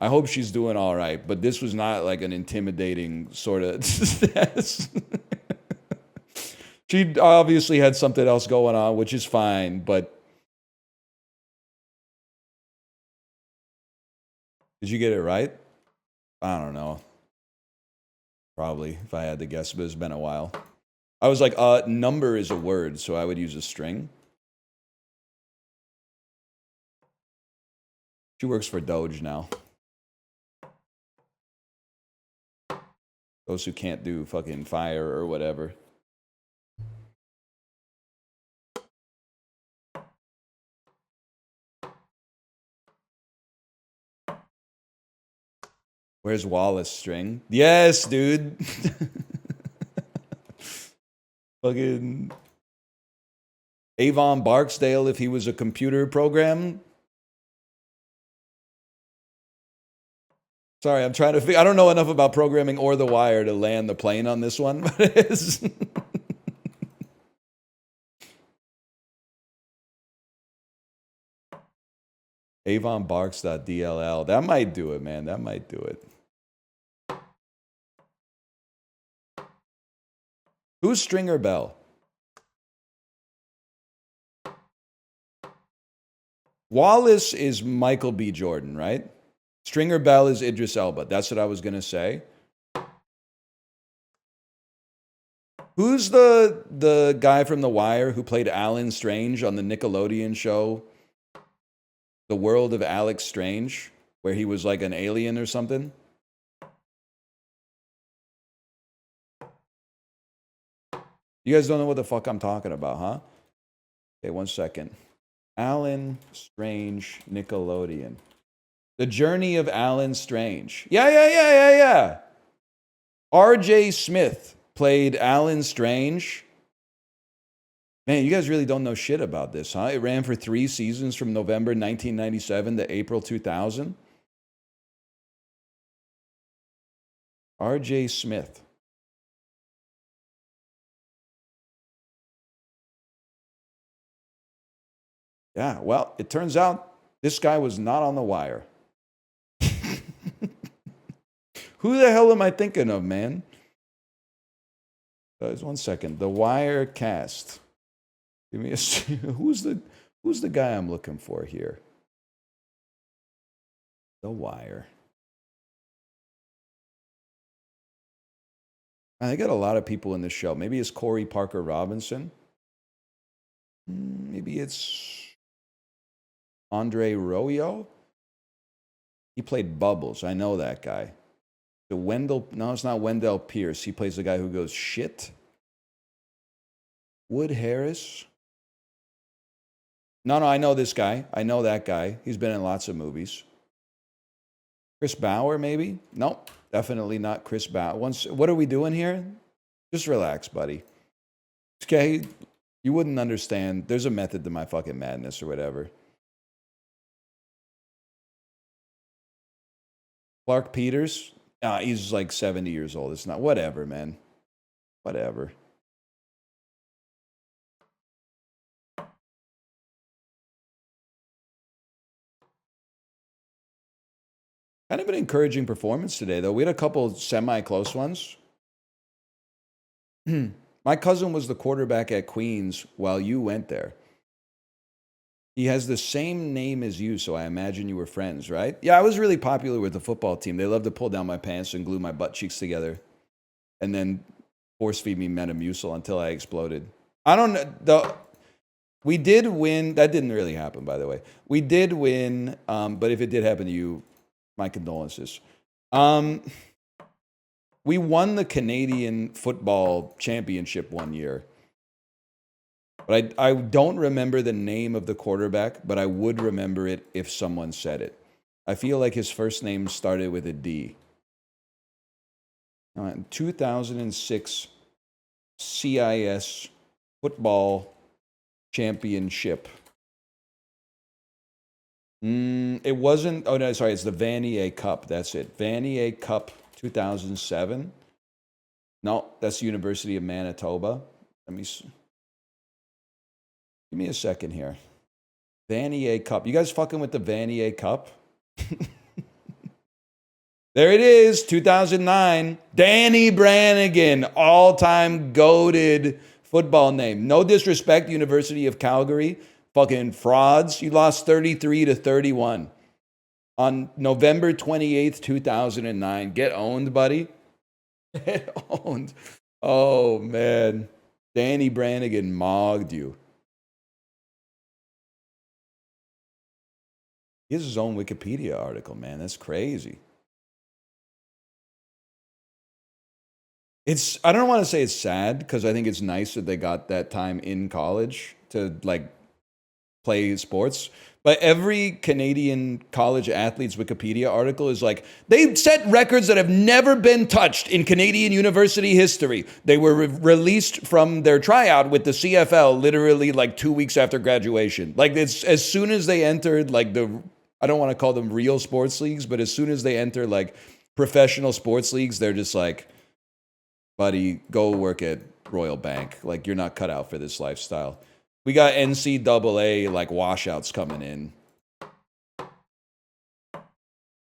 I hope she's doing all right, but this was not like an intimidating sort of test. She obviously had something else going on, which is fine, but did you get it right? I don't know. Probably, if I had to guess, but it's been a while. I was like, number is a word, so I would use a string. She works for Doge now. Those who can't do fucking fire or whatever. Where's Wallace string? Yes, dude. Fucking Avon Barksdale if he was a computer program. Sorry, I'm trying to I don't know enough about programming or The Wire to land the plane on this one, but it's Avon Barks.dll. That might do it, man. That might do it. Who's Stringer Bell? Wallace is Michael B. Jordan, right? Stringer Bell is Idris Elba. That's what I was going to say. Who's the guy from The Wire who played Alan Strange on the Nickelodeon show, The World of Alex Strange, where he was like an alien or something? You guys don't know what the fuck I'm talking about, huh? Okay, 1 second. Alan Strange, Nickelodeon. The Journey of Alan Strange. Yeah. R.J. Smith played Alan Strange. Man, you guys really don't know shit about this, huh? It ran for 3 seasons from November 1997 to April 2000. R.J. Smith. Yeah, well, it turns out this guy was not on The Wire. Who the hell am I thinking of, man? 1 second. The Wire cast. Give me a who's the guy I'm looking for here? The Wire. I got a lot of people in this show. Maybe it's Corey Parker Robinson. Maybe it's Andre Royo. He played Bubbles. I know that guy. No, it's not Wendell Pierce. He plays the guy who goes shit. Wood Harris. No, I know this guy. I know that guy. He's been in lots of movies. Chris Bauer, maybe? Nope, definitely not Chris Bauer. What are we doing here? Just relax, buddy. Okay, you wouldn't understand. There's a method to my fucking madness or whatever. Clark Peters? He's like 70 years old. It's not. Whatever, man. Whatever. Kind of an encouraging performance today, though. We had a couple semi-close ones. My cousin was the quarterback at Queens while you went there. He has the same name as you, so I imagine you were friends, right? Yeah, I was really popular with the football team. They loved to pull down my pants and glue my butt cheeks together and then force feed me Metamucil until I exploded. I don't know. We did win. That didn't really happen, by the way. We did win, but if it did happen to you, my condolences. We We won the Canadian football championship one year. But I don't remember the name of the quarterback, but I would remember it if someone said it. I feel like his first name started with a D. 2006 CIS football championship. It wasn't. Oh no, sorry. It's the Vanier Cup. That's it. Vanier Cup 2007. No, that's University of Manitoba. Let me. Give me a second here. Vanier Cup. You guys fucking with the Vanier Cup? There it is, 2009. Danny Brannigan, all-time goated football name. No disrespect, University of Calgary. Fucking frauds. You lost 33-31 on November 28th, 2009. Get owned, buddy. Get owned. Oh, man. Danny Brannigan mogged you. He has his own Wikipedia article, man. That's crazy. I don't want to say it's sad because I think it's nice that they got that time in college to like play sports. But every Canadian college athlete's Wikipedia article is like, they set records that have never been touched in Canadian university history. They were released from their tryout with the CFL literally like 2 weeks after graduation. Like it's as soon as they entered like I don't want to call them real sports leagues, but as soon as they enter like professional sports leagues, they're just like, buddy, go work at Royal Bank. Like, you're not cut out for this lifestyle. We got NCAA, like, washouts coming in.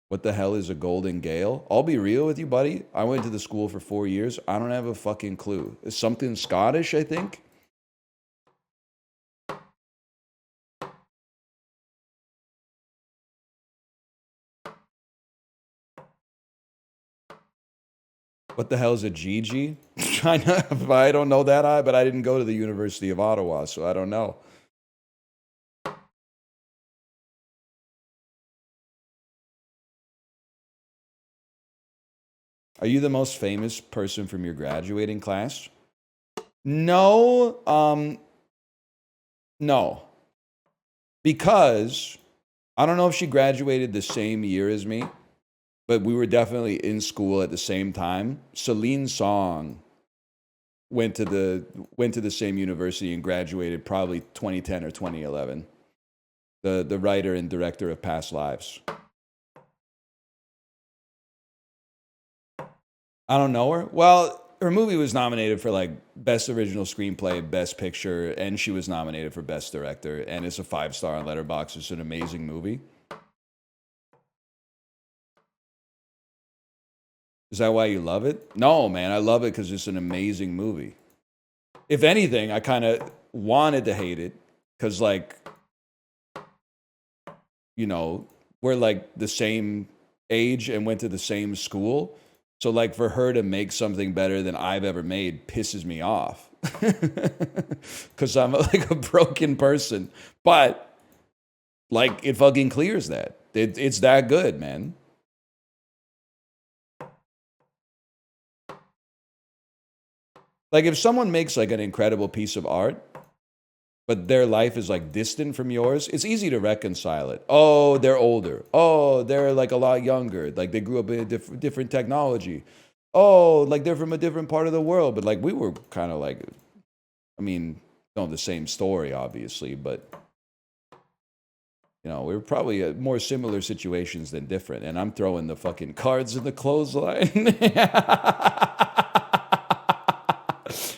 What the hell is a Golden Gale? I'll be real with you, buddy. I went to the school for 4 years. I don't have a fucking clue. It's something Scottish, I think. What the hell is a GG? I don't know that, but I didn't go to the University of Ottawa, so I don't know. Are you the most famous person from your graduating class? No, no. Because I don't know if she graduated the same year as me, but we were definitely in school at the same time. Celine Song went to the same university and graduated probably 2010 or 2011. The writer and director of Past Lives. I don't know her. Well, her movie was nominated for like Best Original Screenplay, Best Picture, and she was nominated for Best Director. And it's a 5-star on Letterboxd. It's an amazing movie. Is that why you love it? No, man. I love it because it's an amazing movie. If anything, I kind of wanted to hate it because, like, you know, we're like the same age and went to the same school. So, like, for her to make something better than I've ever made pisses me off because I'm like a broken person. But, like, it fucking clears that. It's that good, man. Like, if someone makes, like, an incredible piece of art, but their life is, like, distant from yours, it's easy to reconcile it. Oh, they're older. Oh, they're, like, a lot younger. Like, they grew up in a different technology. Oh, like, they're from a different part of the world. But, like, we were kind of, like, I mean, the same story, obviously, but, you know, we were probably more similar situations than different. And I'm throwing the fucking cards in the clothesline.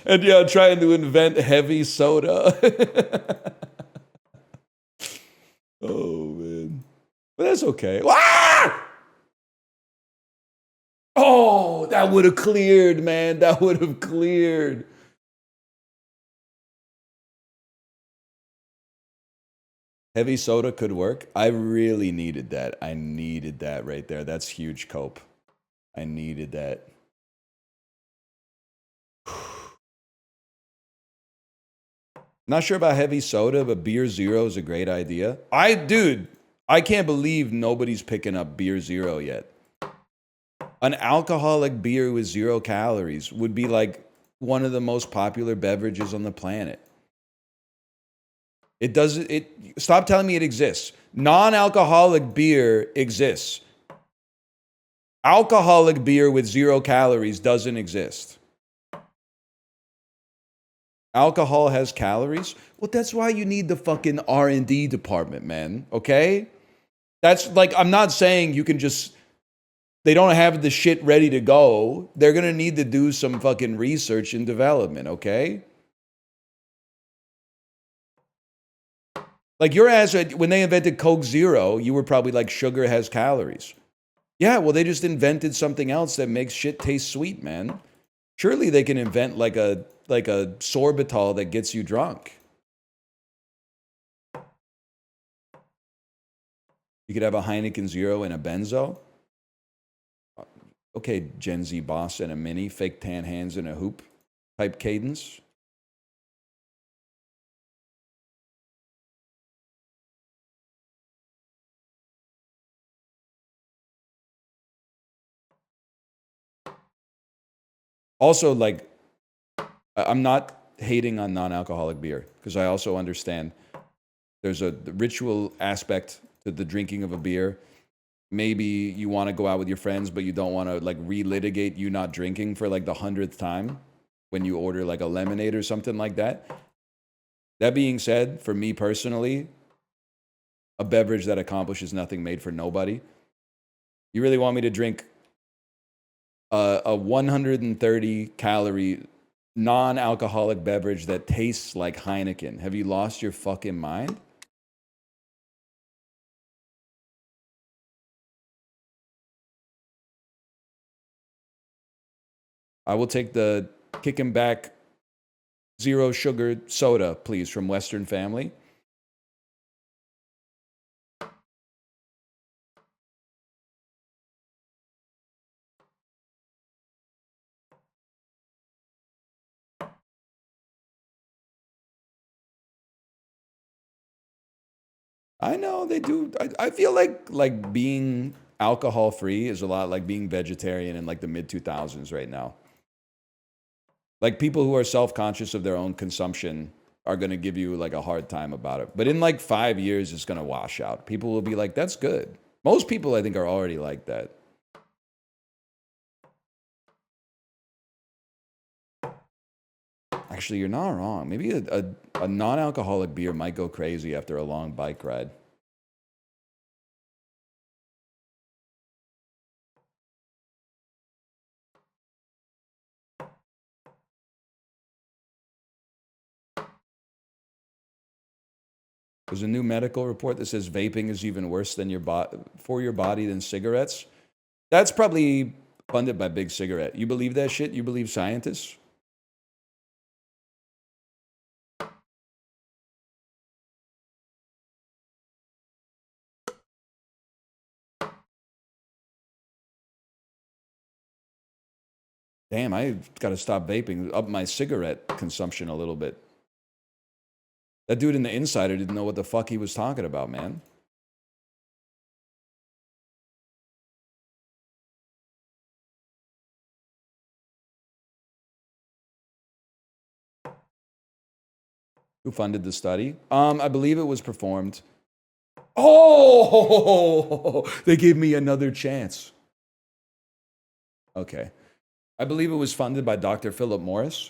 And yeah, trying to invent heavy soda. Oh, man. But that's okay. Ah! Oh, that would have cleared, man. That would have cleared. Heavy soda could work. I really needed that. I needed that right there. That's huge, Cope. I needed that. Not sure about heavy soda, but Beer Zero is a great idea. Dude, I can't believe nobody's picking up Beer Zero yet. An alcoholic beer with 0 calories would be like one of the most popular beverages on the planet. It doesn't, stop telling me it exists. Non-alcoholic beer exists. Alcoholic beer with 0 calories doesn't exist. Alcohol has calories? Well, that's why you need the fucking R&D department, man, okay? That's like, I'm not saying you can just, they don't have the shit ready to go. They're going to need to do some fucking research and development, okay? Like your ass, when they invented Coke Zero, you were probably like, sugar has calories. Yeah, well, they just invented something else that makes shit taste sweet, man. Surely they can invent like a sorbitol that gets you drunk. You could have a Heineken Zero and a benzo. Okay, Gen Z boss and a mini, fake tan hands and a hoop type cadence. Also, like, I'm not hating on non-alcoholic beer because I also understand there's a ritual aspect to the drinking of a beer. Maybe you want to go out with your friends, but you don't want to like relitigate you not drinking for like the 100th time when you order like a lemonade or something like that. That being said, for me personally, a beverage that accomplishes nothing made for nobody. You really want me to drink a 130 calorie non-alcoholic beverage that tastes like Heineken? Have you lost your fucking mind? I will take the kicking back 0 sugar soda, please, from Western Family. I know they do. I feel like being alcohol free is a lot like being vegetarian in like the mid 2000s right now. Like people who are self-conscious of their own consumption are going to give you like a hard time about it. But in like 5 years, it's going to wash out. People will be like, that's good. Most people, I think, are already like that. Actually, you're not wrong. Maybe a non-alcoholic beer might go crazy after a long bike ride. There's a new medical report that says vaping is even worse than for your body than cigarettes. That's probably funded by Big Cigarette. You believe that shit? You believe scientists? Damn, I got to stop vaping, up my cigarette consumption a little bit. That dude in the Insider didn't know what the fuck he was talking about, man. Who funded the study? I believe it was performed. Oh, they gave me another chance. Okay. I believe it was funded by Dr. Philip Morris.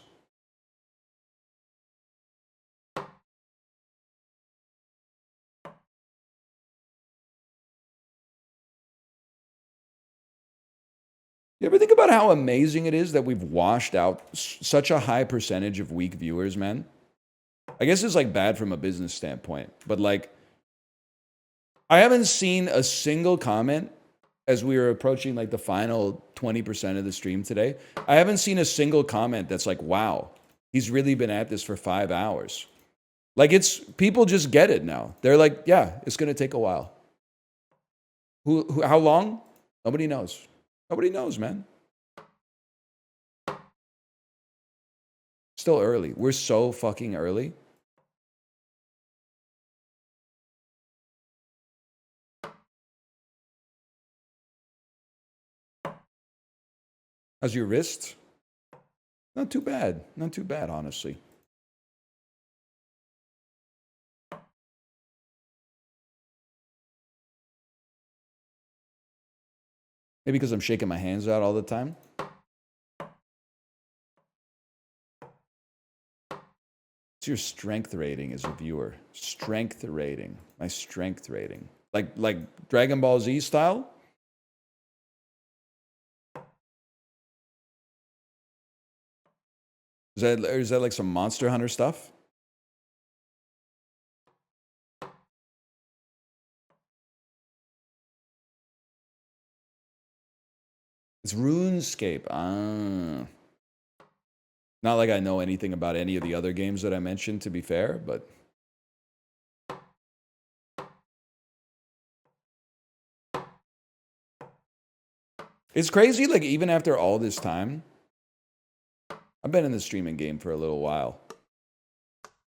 You ever think about how amazing it is that we've washed out such a high percentage of weak viewers, man? I guess it's like bad from a business standpoint, but like, I haven't seen a single comment as we were approaching like the final 20% of the stream today. I haven't seen a single comment that's like, wow, he's really been at this for 5 hours. Like it's, people just get it now. They're like, yeah, it's going to take a while. How long? Nobody knows. Nobody knows, man. Still early. We're so fucking early. How's your wrist? Not too bad. Not too bad, honestly. Maybe because I'm shaking my hands out all the time. What's your strength rating as a viewer? Strength rating. My strength rating. Like Dragon Ball Z style? Is that like some Monster Hunter stuff? It's RuneScape. Ah. Not like I know anything about any of the other games that I mentioned, to be fair, but... It's crazy, like, even after all this time, I've been in the streaming game for a little while.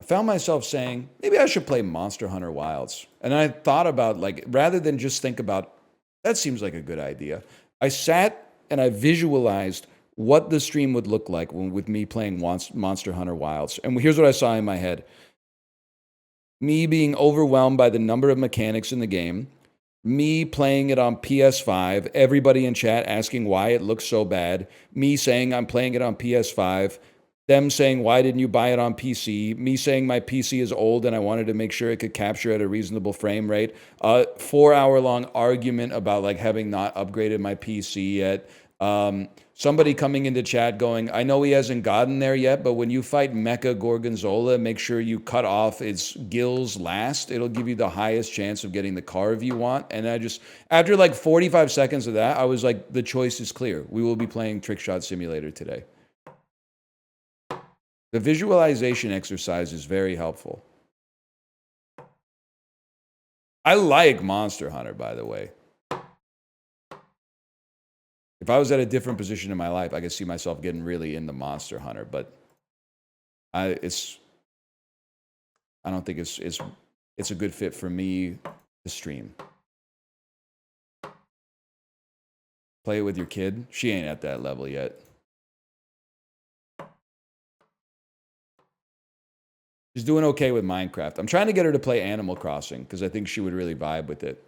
I found myself saying, maybe I should play Monster Hunter Wilds. And I thought about, like, rather than just think about, that seems like a good idea, I sat and I visualized what the stream would look like with me playing Monster Hunter Wilds. And here's what I saw in my head. Me being overwhelmed by the number of mechanics in the game, me playing it on PS5, everybody in chat asking why it looks so bad, me saying I'm playing it on PS5, them saying why didn't you buy it on PC, me saying my PC is old and I wanted to make sure it could capture at a reasonable frame rate, 4-hour-long argument about like having not upgraded my PC yet, somebody coming into chat going, I know he hasn't gotten there yet, but when you fight Mecha Gorgonzola, make sure you cut off its gills last. It'll give you the highest chance of getting the carve you want. And I just, after like 45 seconds of that, I was like, the choice is clear. We will be playing Trickshot Simulator today. The visualization exercise is very helpful. I like Monster Hunter, by the way. If I was at a different position in my life, I could see myself getting really into Monster Hunter, but I don't think it's a good fit for me to stream. Play it with your kid. She ain't at that level yet. She's doing okay with Minecraft. I'm trying to get her to play Animal Crossing because I think she would really vibe with it.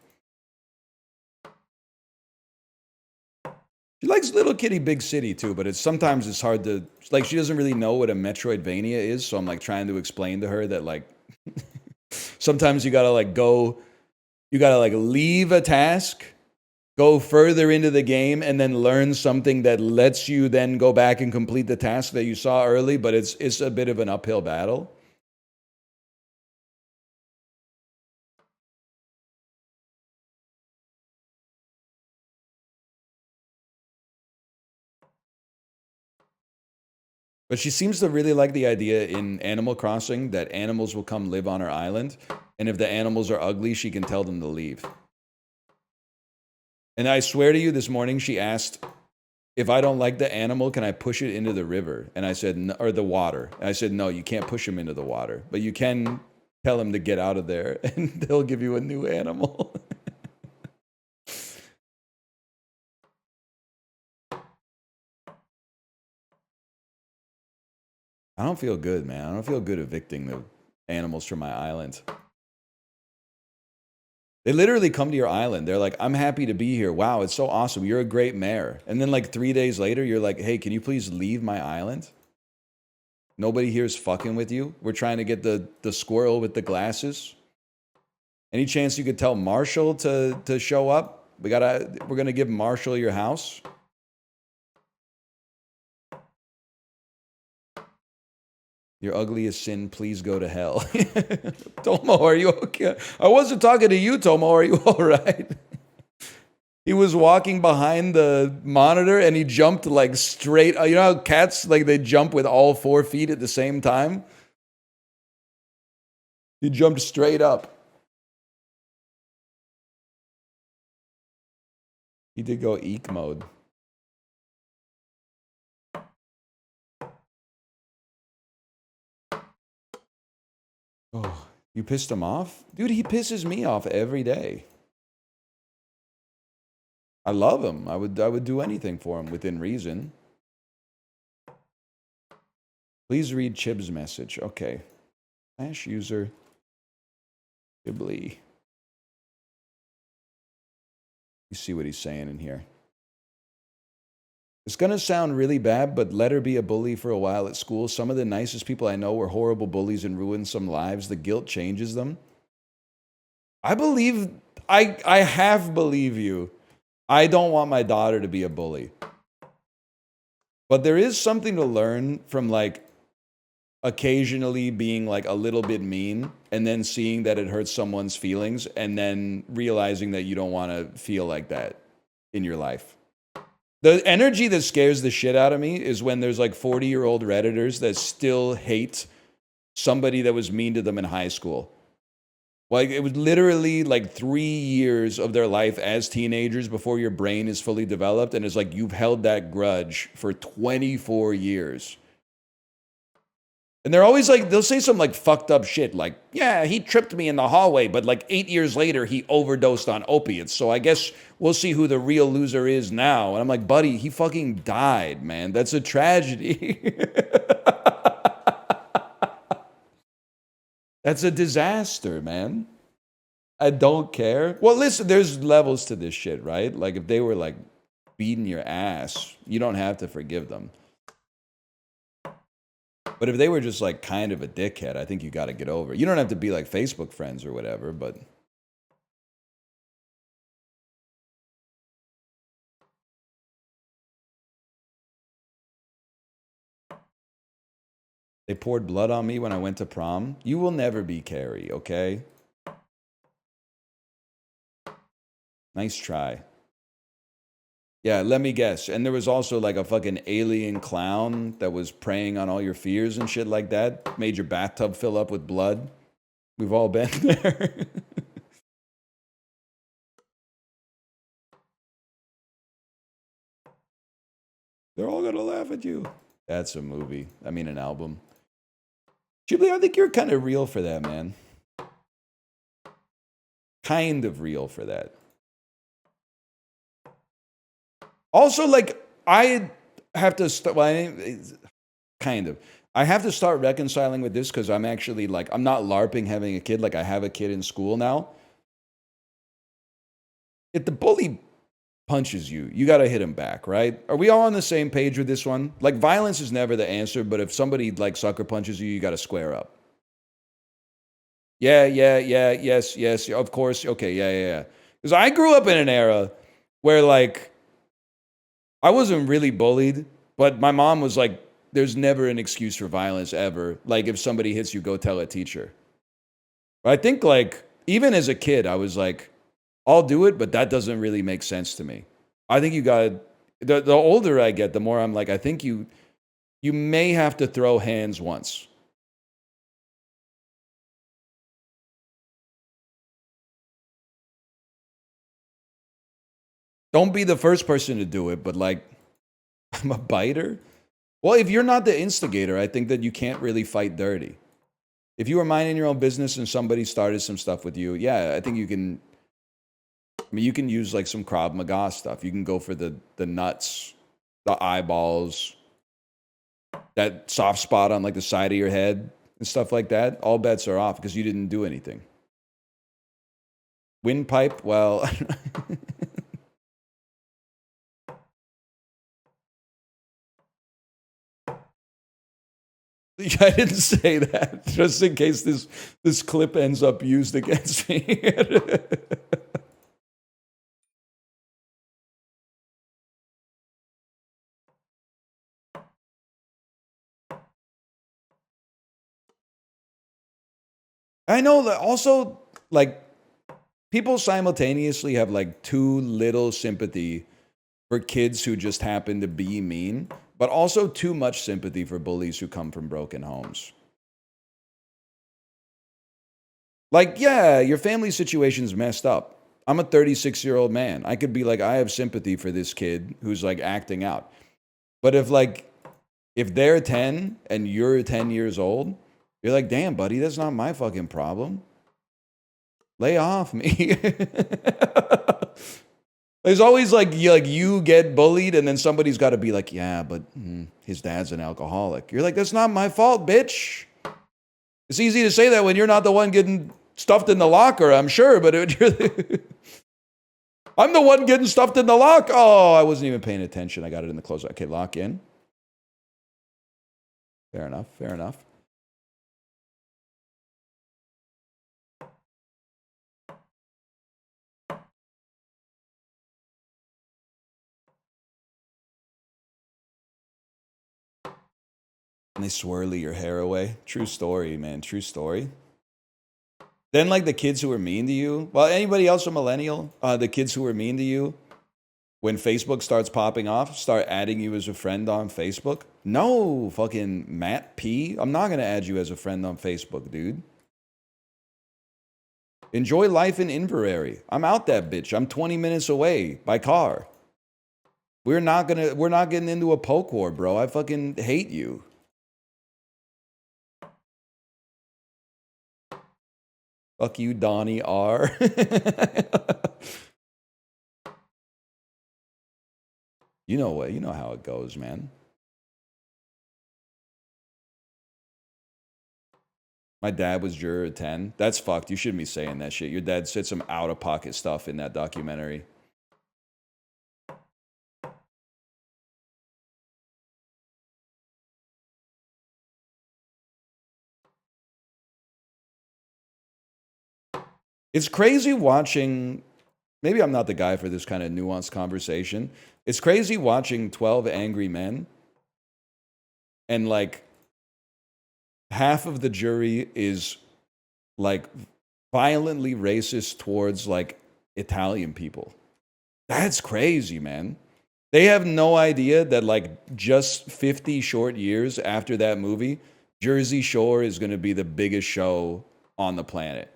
She likes Little Kitty Big City too, but sometimes it's hard to, like, she doesn't really know what a Metroidvania is, so I'm like trying to explain to her that like sometimes you gotta like leave a task, go further into the game, and then learn something that lets you then go back and complete the task that you saw early, but it's a bit of an uphill battle. But she seems to really like the idea in Animal Crossing that animals will come live on her island, and if the animals are ugly, she can tell them to leave. And I swear to you, this morning she asked, if I don't like the animal, can I push it into the river? And I said, no, or the water. And I said, no, you can't push him into the water, but you can tell him to get out of there, and they'll give you a new animal. I don't feel good, man. I don't feel good evicting the animals from my island. They literally come to your island. They're like, I'm happy to be here. Wow, it's so awesome. You're a great mayor. And then like 3 days later, you're like, hey, can you please leave my island? Nobody here is fucking with you. We're trying to get the squirrel with the glasses. Any chance you could tell Marshall to show up? We're gonna give Marshall your house. Your ugliest sin, please go to hell. Tomo, are you okay? I wasn't talking to you, Tomo. Are you all right? He was walking behind the monitor and he jumped like straight. You know how cats, like they jump with all 4 feet at the same time? He jumped straight up. He did go eek mode. Oh, you pissed him off? Dude, he pisses me off every day. I love him. I would do anything for him within reason. Please read Chib's message. Okay. Slash user Ghibli. You see what he's saying in here. It's going to sound really bad, but let her be a bully for a while at school. Some of the nicest people I know were horrible bullies and ruined some lives. The guilt changes them. I believe, I half believe you. I don't want my daughter to be a bully. But there is something to learn from like occasionally being like a little bit mean and then seeing that it hurts someone's feelings and then realizing that you don't want to feel like that in your life. The energy that scares the shit out of me is when there's like 40-year-old Redditors that still hate somebody that was mean to them in high school. Like, it was literally like 3 years of their life as teenagers before your brain is fully developed. And it's like you've held that grudge for 24 years. And they're always like, they'll say some like fucked up shit. Like, yeah, he tripped me in the hallway, but like 8 years later, he overdosed on opiates. So I guess we'll see who the real loser is now. And I'm like, buddy, he fucking died, man. That's a tragedy. That's a disaster, man. I don't care. Well, listen, there's levels to this shit, right? Like, if they were, like, beating your ass, you don't have to forgive them. But if they were just, like, kind of a dickhead, I think you got to get over it. You don't have to be, like, Facebook friends or whatever, but... They poured blood on me when I went to prom. You will never be Carrie, okay? Nice try. Yeah, let me guess. And there was also like a fucking alien clown that was preying on all your fears and shit like that. Made your bathtub fill up with blood. We've all been there. They're all gonna laugh at you. That's a movie. I mean, an album. Ghibli, I think you're kind of real for that, man. Kind of real for that. Also, like, I have to start, well, kind of. I have to start reconciling with this because I'm actually, like, I'm not LARPing having a kid. Like, I have a kid in school now. If the bully punches you, you got to hit him back, right? Are we all on the same page with this one? Like, violence is never the answer, but if somebody, like, sucker punches you, you got to square up. Yeah, yes, of course. Okay, yeah. Because I grew up in an era where, like, I wasn't really bullied, but my mom was like, there's never an excuse for violence ever. Like, if somebody hits you, go tell a teacher. But I think, like, even as a kid, I was like, I'll do it, but that doesn't really make sense to me. I think you got, the older I get, the more I'm like, I think you may have to throw hands once. Don't be the first person to do it, but like, I'm a biter? Well, if you're not the instigator, I think that you can't really fight dirty. If you were minding your own business and somebody started some stuff with you, yeah, I think you can. I mean, you can use like some Krav Maga stuff. You can go for the nuts, the eyeballs, that soft spot on like the side of your head and stuff like that. All bets are off because you didn't do anything. Windpipe, well. I didn't say that, just in case this clip ends up used against me. I know that also, like, people simultaneously have like too little sympathy for kids who just happen to be mean, but also too much sympathy for bullies who come from broken homes. Like, yeah, your family situation's messed up. I'm a 36-year-old man. I could be like, I have sympathy for this kid who's like acting out. But if they're 10 and you're 10 years old, you're like, damn, buddy, that's not my fucking problem. Lay off me. There's always like you get bullied, and then somebody's got to be like, yeah, but his dad's an alcoholic. You're like, that's not my fault, bitch. It's easy to say that when you're not the one getting stuffed in the locker, I'm sure, but I'm the one getting stuffed in the lock. Oh, I wasn't even paying attention. I got it in the closer. Okay, lock in. Fair enough. Fair enough. And they swirly your hair away. True story, man. True story. Then, like the kids who were mean to you, well, anybody else a millennial? The kids who were mean to you, when Facebook starts popping off, start adding you as a friend on Facebook. No, fucking Matt P. I'm not gonna add you as a friend on Facebook, dude. Enjoy life in Inverary. I'm out that bitch. I'm 20 minutes away by car. We're not getting into a poke war, bro. I fucking hate you. Fuck you, Donnie R. You know what? You know how it goes, man. My dad was juror 10. That's fucked. You shouldn't be saying that shit. Your dad said some out-of-pocket stuff in that documentary. It's crazy watching... Maybe I'm not the guy for this kind of nuanced conversation. It's crazy watching 12 Angry Men and, like, half of the jury is, like, violently racist towards, like, Italian people. That's crazy, man. They have no idea that, like, just 50 short years after that movie, Jersey Shore is going to be the biggest show on the planet.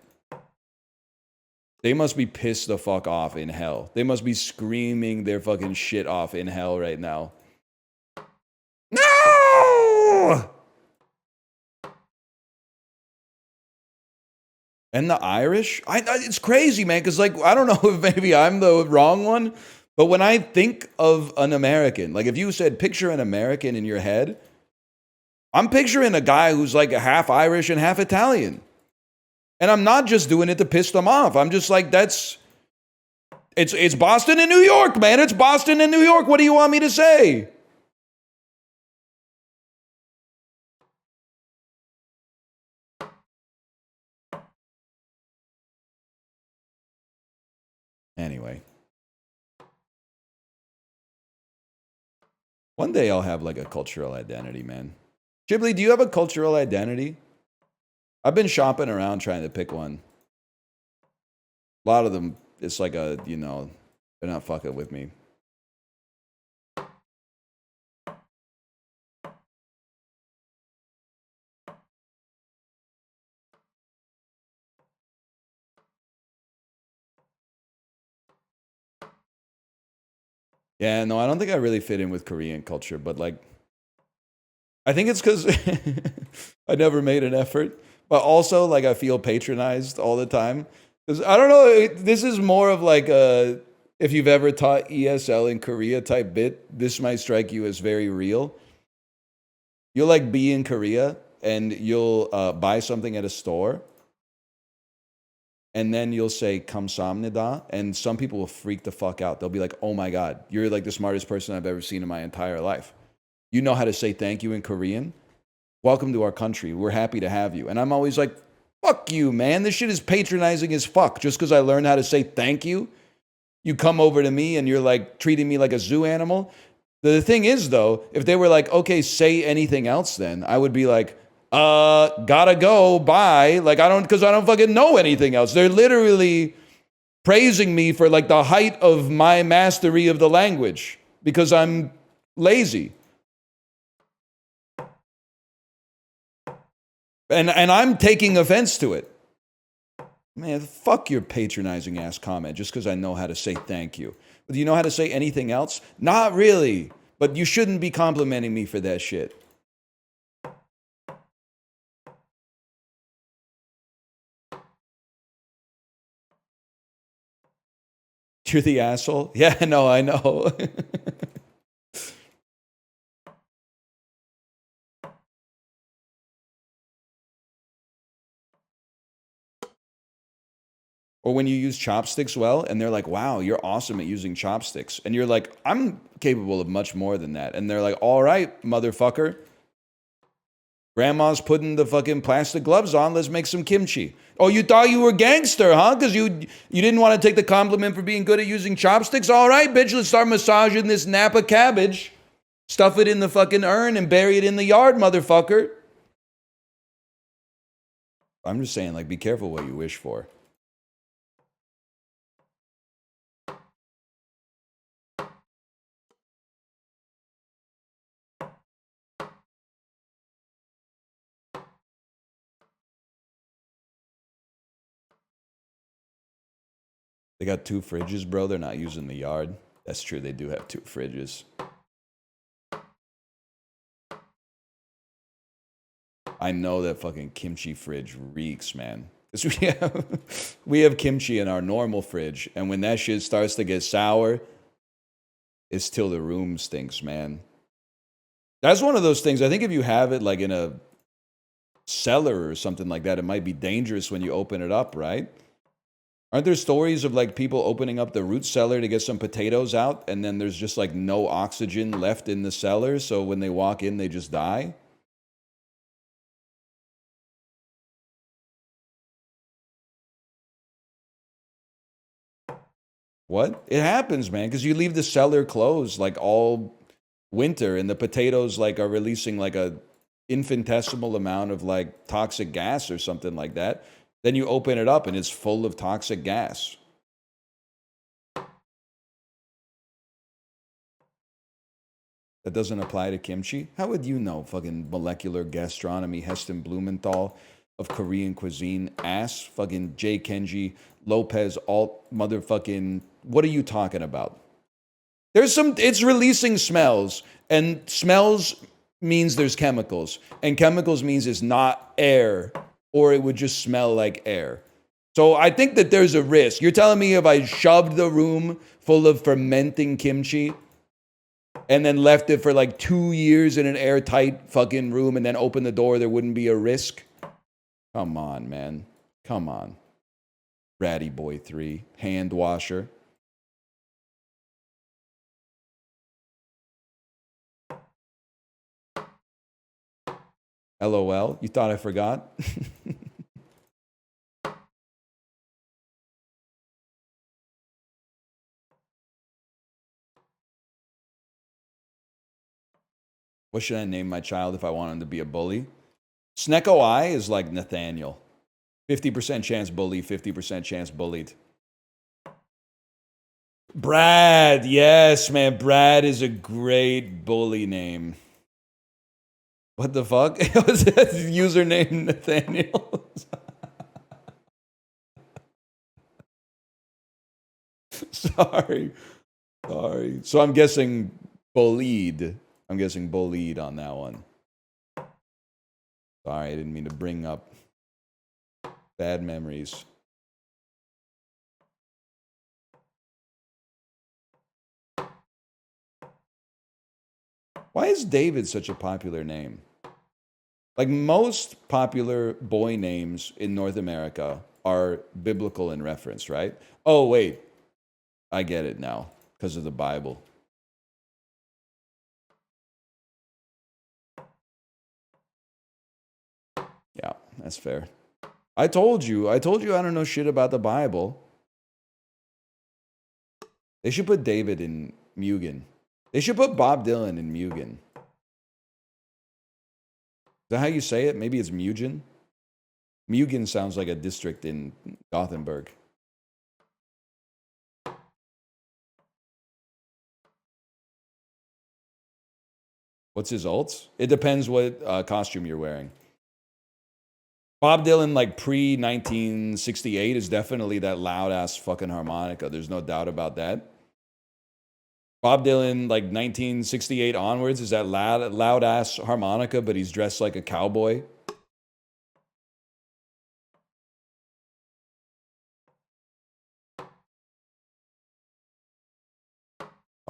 They must be pissed the fuck off in hell. They must be screaming their fucking shit off in hell right now. No! And the Irish? It's crazy, man, because, like, I don't know if maybe I'm the wrong one, but when I think of an American, like, if you said picture an American in your head, I'm picturing a guy who's, like, half Irish and half Italian. And I'm not just doing it to piss them off. I'm just like, it's Boston and New York, man. It's Boston and New York. What do you want me to say? Anyway. One day I'll have, like, a cultural identity, man. Ghibli, do you have a cultural identity? I've been shopping around trying to pick one. A lot of them, it's like a, you know, they're not fucking with me. Yeah, no, I don't think I really fit in with Korean culture, but, like, I think it's because I never made an effort, but also, like, I feel patronized all the time. Because I don't know, this is more of like a, if you've ever taught ESL in Korea type bit, this might strike you as very real. You'll, like, be in Korea and you'll buy something at a store, and then you'll say 감사합니다, and some people will freak the fuck out. They'll be like, oh my God, you're, like, the smartest person I've ever seen in my entire life. You know how to say thank you in Korean? Welcome to our country. We're happy to have you. And I'm always like, fuck you, man. This shit is patronizing as fuck. Just because I learned how to say thank you, you come over to me and you're, like, treating me like a zoo animal. The thing is, though, if they were like, okay, say anything else then, I would be like, gotta go, bye. Like, because I don't fucking know anything else. They're literally praising me for, like, the height of my mastery of the language because I'm lazy. And I'm taking offense to it. Man, fuck your patronizing ass comment just because I know how to say thank you. But do you know how to say anything else? Not really. But you shouldn't be complimenting me for that shit. You're the asshole? Yeah, no, I know. Or when you use chopsticks well, and they're like, wow, you're awesome at using chopsticks. And you're like, I'm capable of much more than that. And they're like, all right, motherfucker. Grandma's putting the fucking plastic gloves on. Let's make some kimchi. Oh, you thought you were gangster, huh? Because you didn't want to take the compliment for being good at using chopsticks? All right, bitch, let's start massaging this Napa cabbage. Stuff it in the fucking urn and bury it in the yard, motherfucker. I'm just saying, like, be careful what you wish for. They got 2 fridges, bro. They're not using the yard. That's true. They do have 2 fridges. I know that fucking kimchi fridge reeks, man. Because we have kimchi in our normal fridge. And when that shit starts to get sour, it's till the room stinks, man. That's one of those things. I think if you have it like in a cellar or something like that, it might be dangerous when you open it up, right? Aren't there stories of like people opening up the root cellar to get some potatoes out, and then there's just like no oxygen left in the cellar, so when they walk in, they just die? What? It happens, man, because you leave the cellar closed like all winter, and the potatoes like are releasing like a infinitesimal amount of like toxic gas or something like that. Then you open it up and it's full of toxic gas. That doesn't apply to kimchi? How would you know? Fucking molecular gastronomy, Heston Blumenthal of Korean cuisine, ass, fucking J. Kenji, Lopez, alt, motherfucking, what are you talking about? There's some, it's releasing smells, and smells means there's chemicals, and chemicals means it's not air, or it would just smell like air. So I think that there's a risk. You're telling me if I shoved the room full of fermenting kimchi and then left it for like 2 years in an airtight fucking room and then opened the door, there wouldn't be a risk? Come on, man. Come on. Ratty Boy 3, hand washer. LOL, you thought I forgot? What should I name my child if I want him to be a bully? Snecko I is like Nathaniel. 50% chance bully, 50% chance bullied. Brad, yes, man. Brad is a great bully name. What the fuck? Was that username Nathaniel? Sorry. So I'm guessing bullied. I'm guessing bullied on that one. Sorry, I didn't mean to bring up bad memories. Why is David such a popular name? Like most popular boy names in North America are biblical in reference, right? Oh, wait. I get it now because of the Bible. Yeah, that's fair. I told you I don't know shit about the Bible. They should put David in Mugen. They should put Bob Dylan in Mugen. Is that how you say it? Maybe it's Mugen? Mugen sounds like a district in Gothenburg. What's his alts? It depends what costume you're wearing. Bob Dylan, like pre-1968, is definitely that loud-ass fucking harmonica. There's no doubt about that. Bob Dylan, like 1968 onwards, is that loud-ass harmonica, but he's dressed like a cowboy.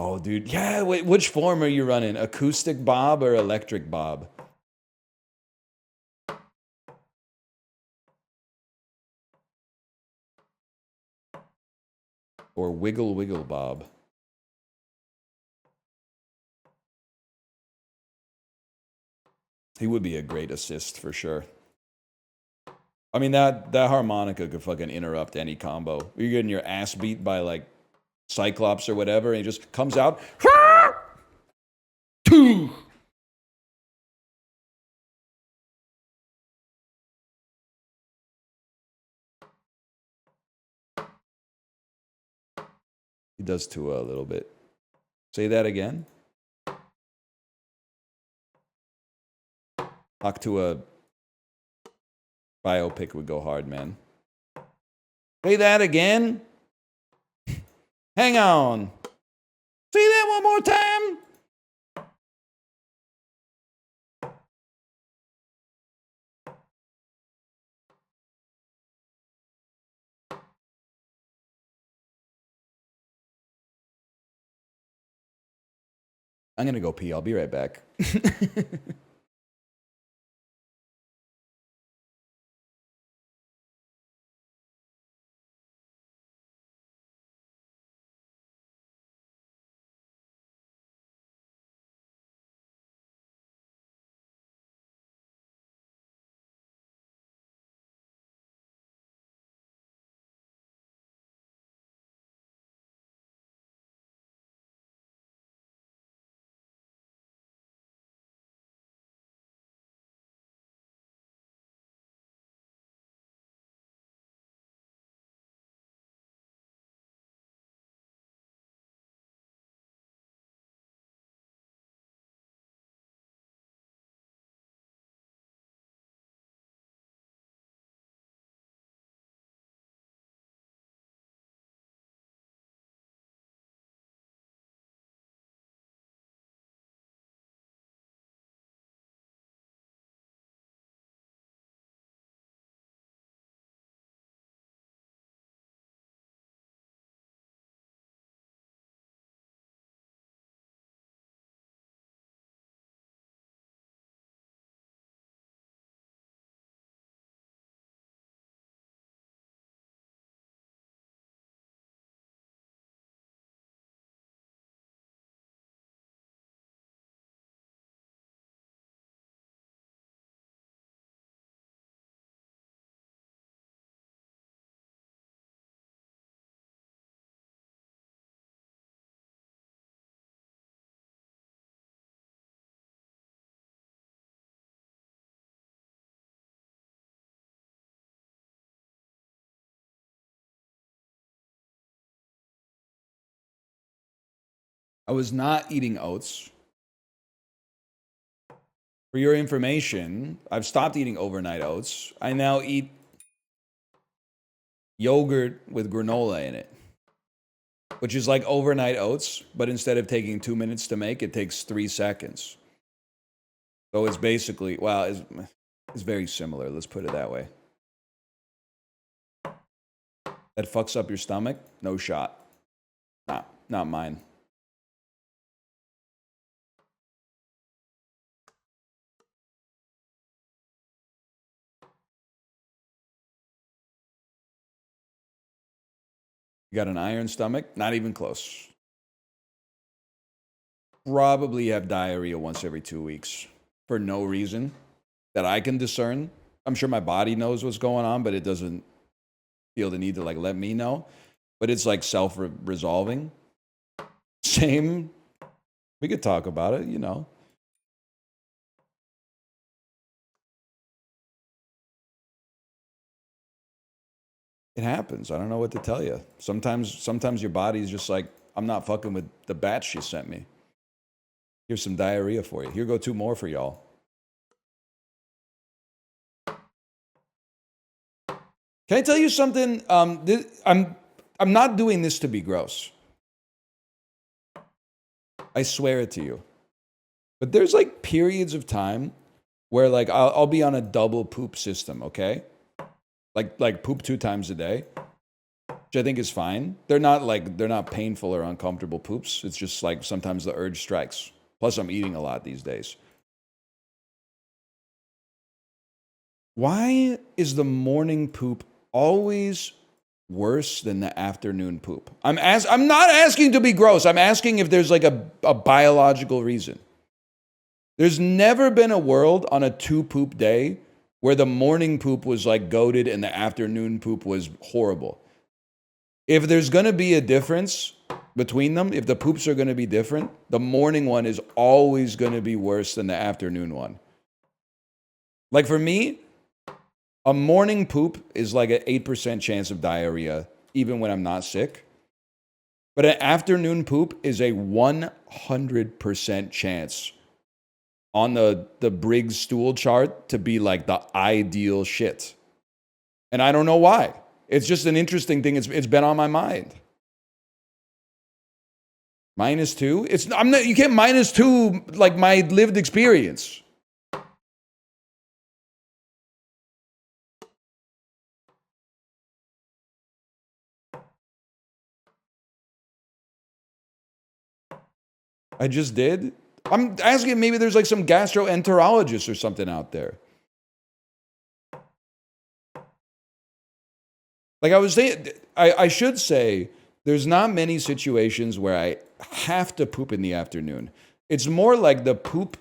Oh, dude. Yeah, wait, which form are you running? Acoustic bob or electric bob? Or wiggle wiggle bob? He would be a great assist for sure. I mean, that harmonica could fucking interrupt any combo. You're getting your ass beat by, like, Cyclops or whatever, and he just comes out. He does too a little bit. Say that again. Octua biopic would go hard, man. Say that again. Hang on. Say that one more time. I'm gonna go pee. I'll be right back. I was not eating oats. For your information, I've stopped eating overnight oats. I now eat yogurt with granola in it, which is like overnight oats, but instead of taking 2 minutes to make, it takes 3 seconds. So it's basically, well, it's very similar. Let's put it that way. That fucks up your stomach? No shot. Not mine. You got an iron stomach? Not even close. Probably have diarrhea once every 2 weeks for no reason that I can discern. I'm sure my body knows what's going on, but it doesn't feel the need to, like, let me know. But it's like self-resolving. Same. We could talk about it, you know. It happens. I don't know what to tell you. Sometimes your body's just like, I'm not fucking with the batch you sent me. Here's some diarrhea for you. Here go 2 more for y'all. Can I tell you something? I'm not doing this to be gross. I swear it to you. But there's like periods of time where, like, I'll be on a double poop system, okay? Like poop 2 times a day. which I think is fine. They're not painful or uncomfortable poops. It's just like sometimes the urge strikes. Plus, I'm eating a lot these days. Why is the morning poop always worse than the afternoon poop? I'm not asking to be gross. I'm asking if there's like a biological reason. There's never been a world on a 2-poop day where the morning poop was like goated and the afternoon poop was horrible. If there's going to be a difference between them, if the poops are going to be different, the morning one is always going to be worse than the afternoon one. Like for me, a morning poop is like an 8% chance of diarrhea, even when I'm not sick. But an afternoon poop is a 100% chance on the Briggs stool chart to be like the ideal shit. And I don't know why. It's just an interesting thing. It's been on my mind. -2? You can't -2 like my lived experience. I just did. I'm asking maybe there's like some gastroenterologist or something out there. Like I was saying, I should say there's not many situations where I have to poop in the afternoon. It's more like the poop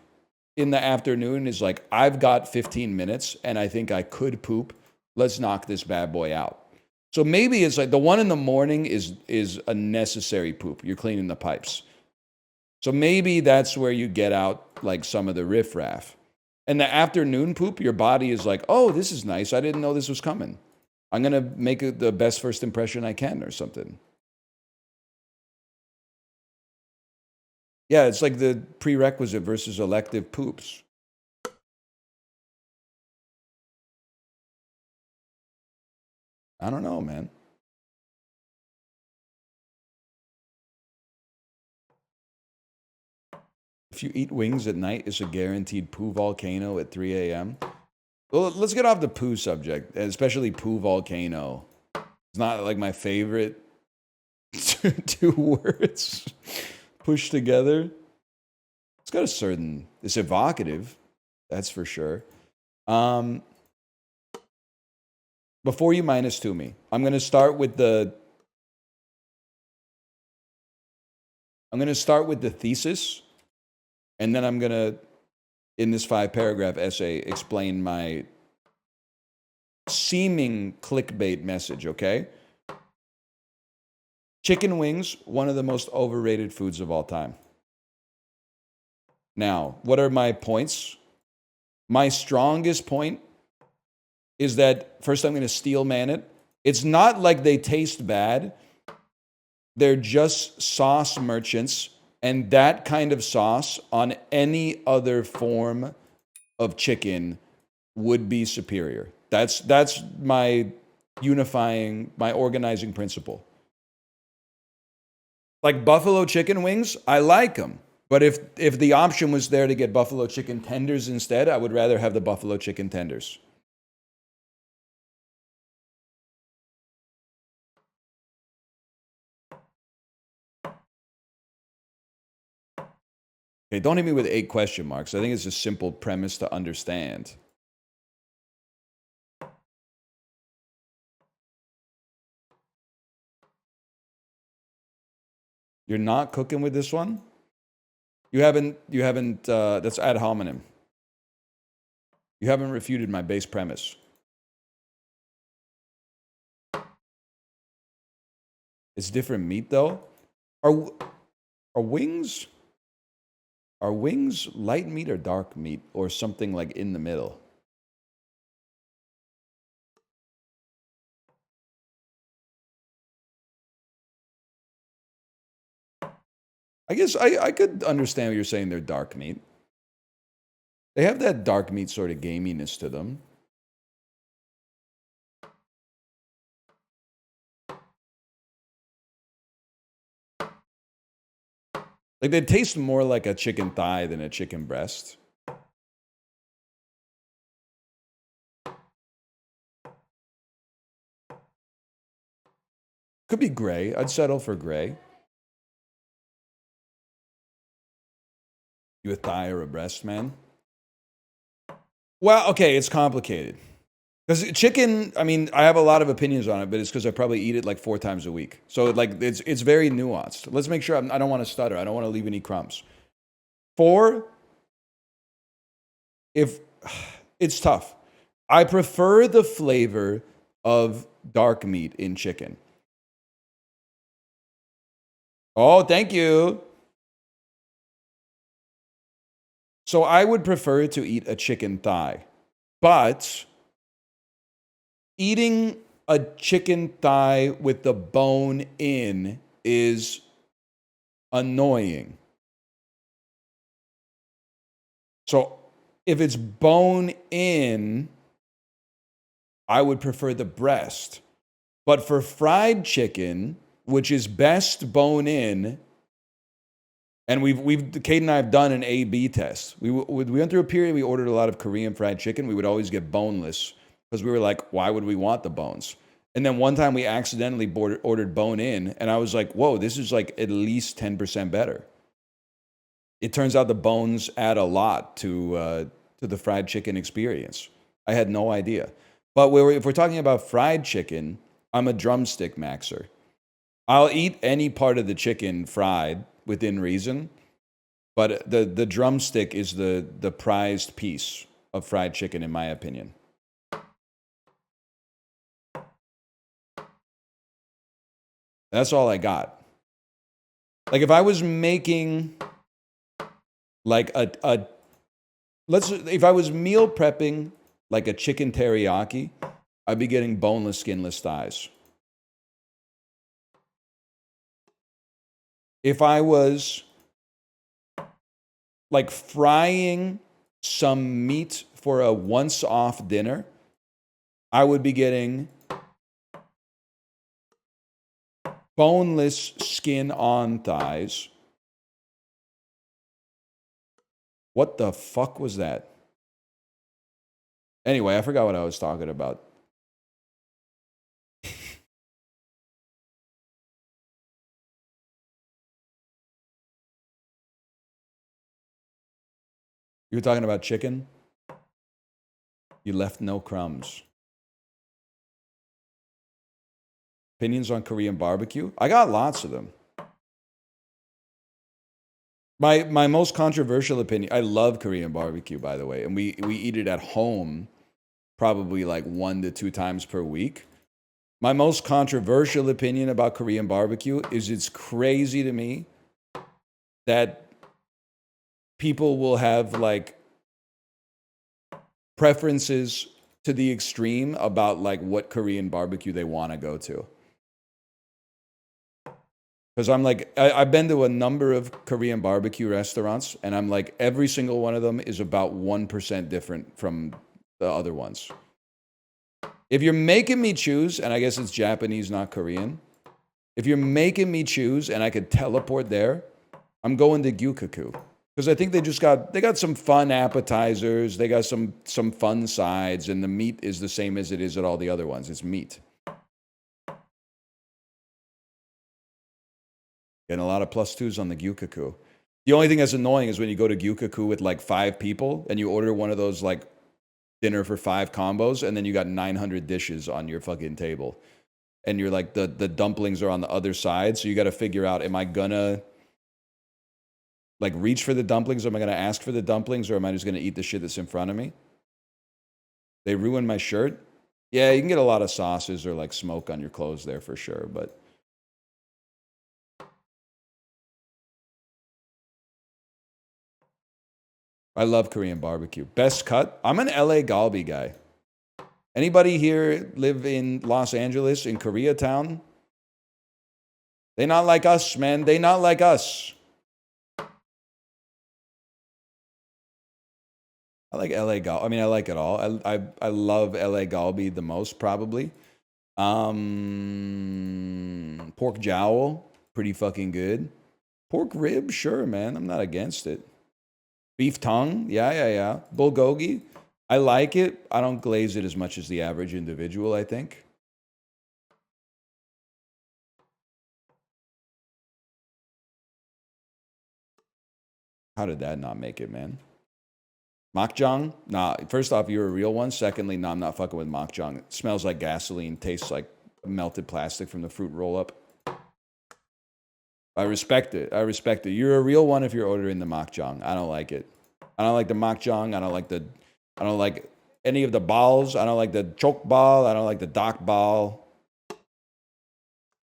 in the afternoon is like, I've got 15 minutes and I think I could poop. Let's knock this bad boy out. So maybe it's like the one in the morning is a necessary poop. You're cleaning the pipes. So maybe that's where you get out like some of the riffraff. And the afternoon poop, your body is like, oh, this is nice. I didn't know this was coming. I'm going to make it the best first impression I can or something. Yeah, it's like the prerequisite versus elective poops. I don't know, man. If you eat wings at night, it's a guaranteed poo volcano at 3 a.m. Well, let's get off the poo subject, especially poo volcano. It's not like my favorite two words pushed together. It's got a certain, it's evocative, that's for sure. Before you -2 me, I'm going to start with the thesis, and then I'm going to, in this 5-paragraph essay, explain my seeming clickbait message, okay? Chicken wings, one of the most overrated foods of all time. Now, what are my points? My strongest point is that, first I'm going to steel man it. It's not like they taste bad. They're just sauce merchants, and that kind of sauce on any other form of chicken would be superior. That's my organizing principle. Like buffalo chicken wings, I like them. But if the option was there to get buffalo chicken tenders instead, I would rather have the buffalo chicken tenders. Okay, don't hit me with 8 question marks. I think it's a simple premise to understand. You're not cooking with this one? You haven't, that's ad hominem. You haven't refuted my base premise. It's different meat, though. Are wings light meat or dark meat or something like in the middle? I guess I could understand what you're saying. They're dark meat. They have that dark meat sort of gaminess to them. Like they taste more like a chicken thigh than a chicken breast. Could be gray. I'd settle for gray. You a thigh or a breast, man? Well, okay, it's complicated. Because chicken, I mean, I have a lot of opinions on it, but it's because I probably eat it like 4 times a week. So like it's very nuanced. Let's make sure I don't want to stutter. I don't want to leave any crumbs. 4, if it's tough. I prefer the flavor of dark meat in chicken. Oh, thank you. So I would prefer to eat a chicken thigh, but eating a chicken thigh with the bone in is annoying. So if it's bone in, I would prefer the breast. But for fried chicken, which is best bone in, and Kate and I have done an A/B test. We went through a period, we ordered a lot of Korean fried chicken. We would always get boneless because we were like, why would we want the bones? And then one time we accidentally ordered bone in, and I was like, whoa, this is like at least 10% better. It turns out the bones add a lot to the fried chicken experience. I had no idea. But if we're talking about fried chicken, I'm a drumstick maxer. I'll eat any part of the chicken fried within reason, but the drumstick is the prized piece of fried chicken, in my opinion. That's all I got. Like if I was making like if I was meal prepping like a chicken teriyaki, I'd be getting boneless, skinless thighs. If I was like frying some meat for a once-off dinner, I would be getting boneless, skin-on thighs. What the fuck was that? Anyway, I forgot what I was talking about. You were talking about chicken? You left no crumbs. Opinions on Korean barbecue? I got lots of them. My most controversial opinion, I love Korean barbecue, by the way, and we eat it at home probably like 1 to 2 times per week. My most controversial opinion about Korean barbecue is it's crazy to me that people will have like preferences to the extreme about like what Korean barbecue they want to go to. Because I'm like, I've been to a number of Korean barbecue restaurants, and I'm like, every single one of them is about 1% different from the other ones. If you're making me choose, and I guess it's Japanese, not Korean. If you're making me choose and I could teleport there, I'm going to Gyukaku. Because I think they got some fun appetizers, they got some fun sides, and the meat is the same as it is at all the other ones. It's meat. Getting a lot of +2s on the Gyukaku. The only thing that's annoying is when you go to Gyukaku with like 5 people and you order one of those like dinner for 5 combos, and then you got 900 dishes on your fucking table. And you're like, the dumplings are on the other side, so you got to figure out, am I gonna like reach for the dumplings, or am I gonna ask for the dumplings, or am I just gonna eat the shit that's in front of me? They ruined my shirt. Yeah, you can get a lot of sauces or like smoke on your clothes there for sure, but I love Korean barbecue. Best cut? I'm an LA Galbi guy. Anybody here live in Los Angeles, in Koreatown? They not like us, man. They not like us. I like LA Galbi. I mean, I like it all. I love LA Galbi the most, probably. Pork jowl, pretty fucking good. Pork rib, sure, man. I'm not against it. Beef tongue, yeah. Bulgogi, I like it. I don't glaze it as much as the average individual, I think. How did that not make it, man? Makjang? Nah, first off, you're a real one. Secondly, nah, I'm not fucking with Makjang. It smells like gasoline, tastes like melted plastic from the fruit roll-up. I respect it. I respect it. You're a real one if you're ordering the Makjang. I don't like it. I don't like the Makjang. I don't like any of the balls. I don't like the choke ball. I don't like the dock ball.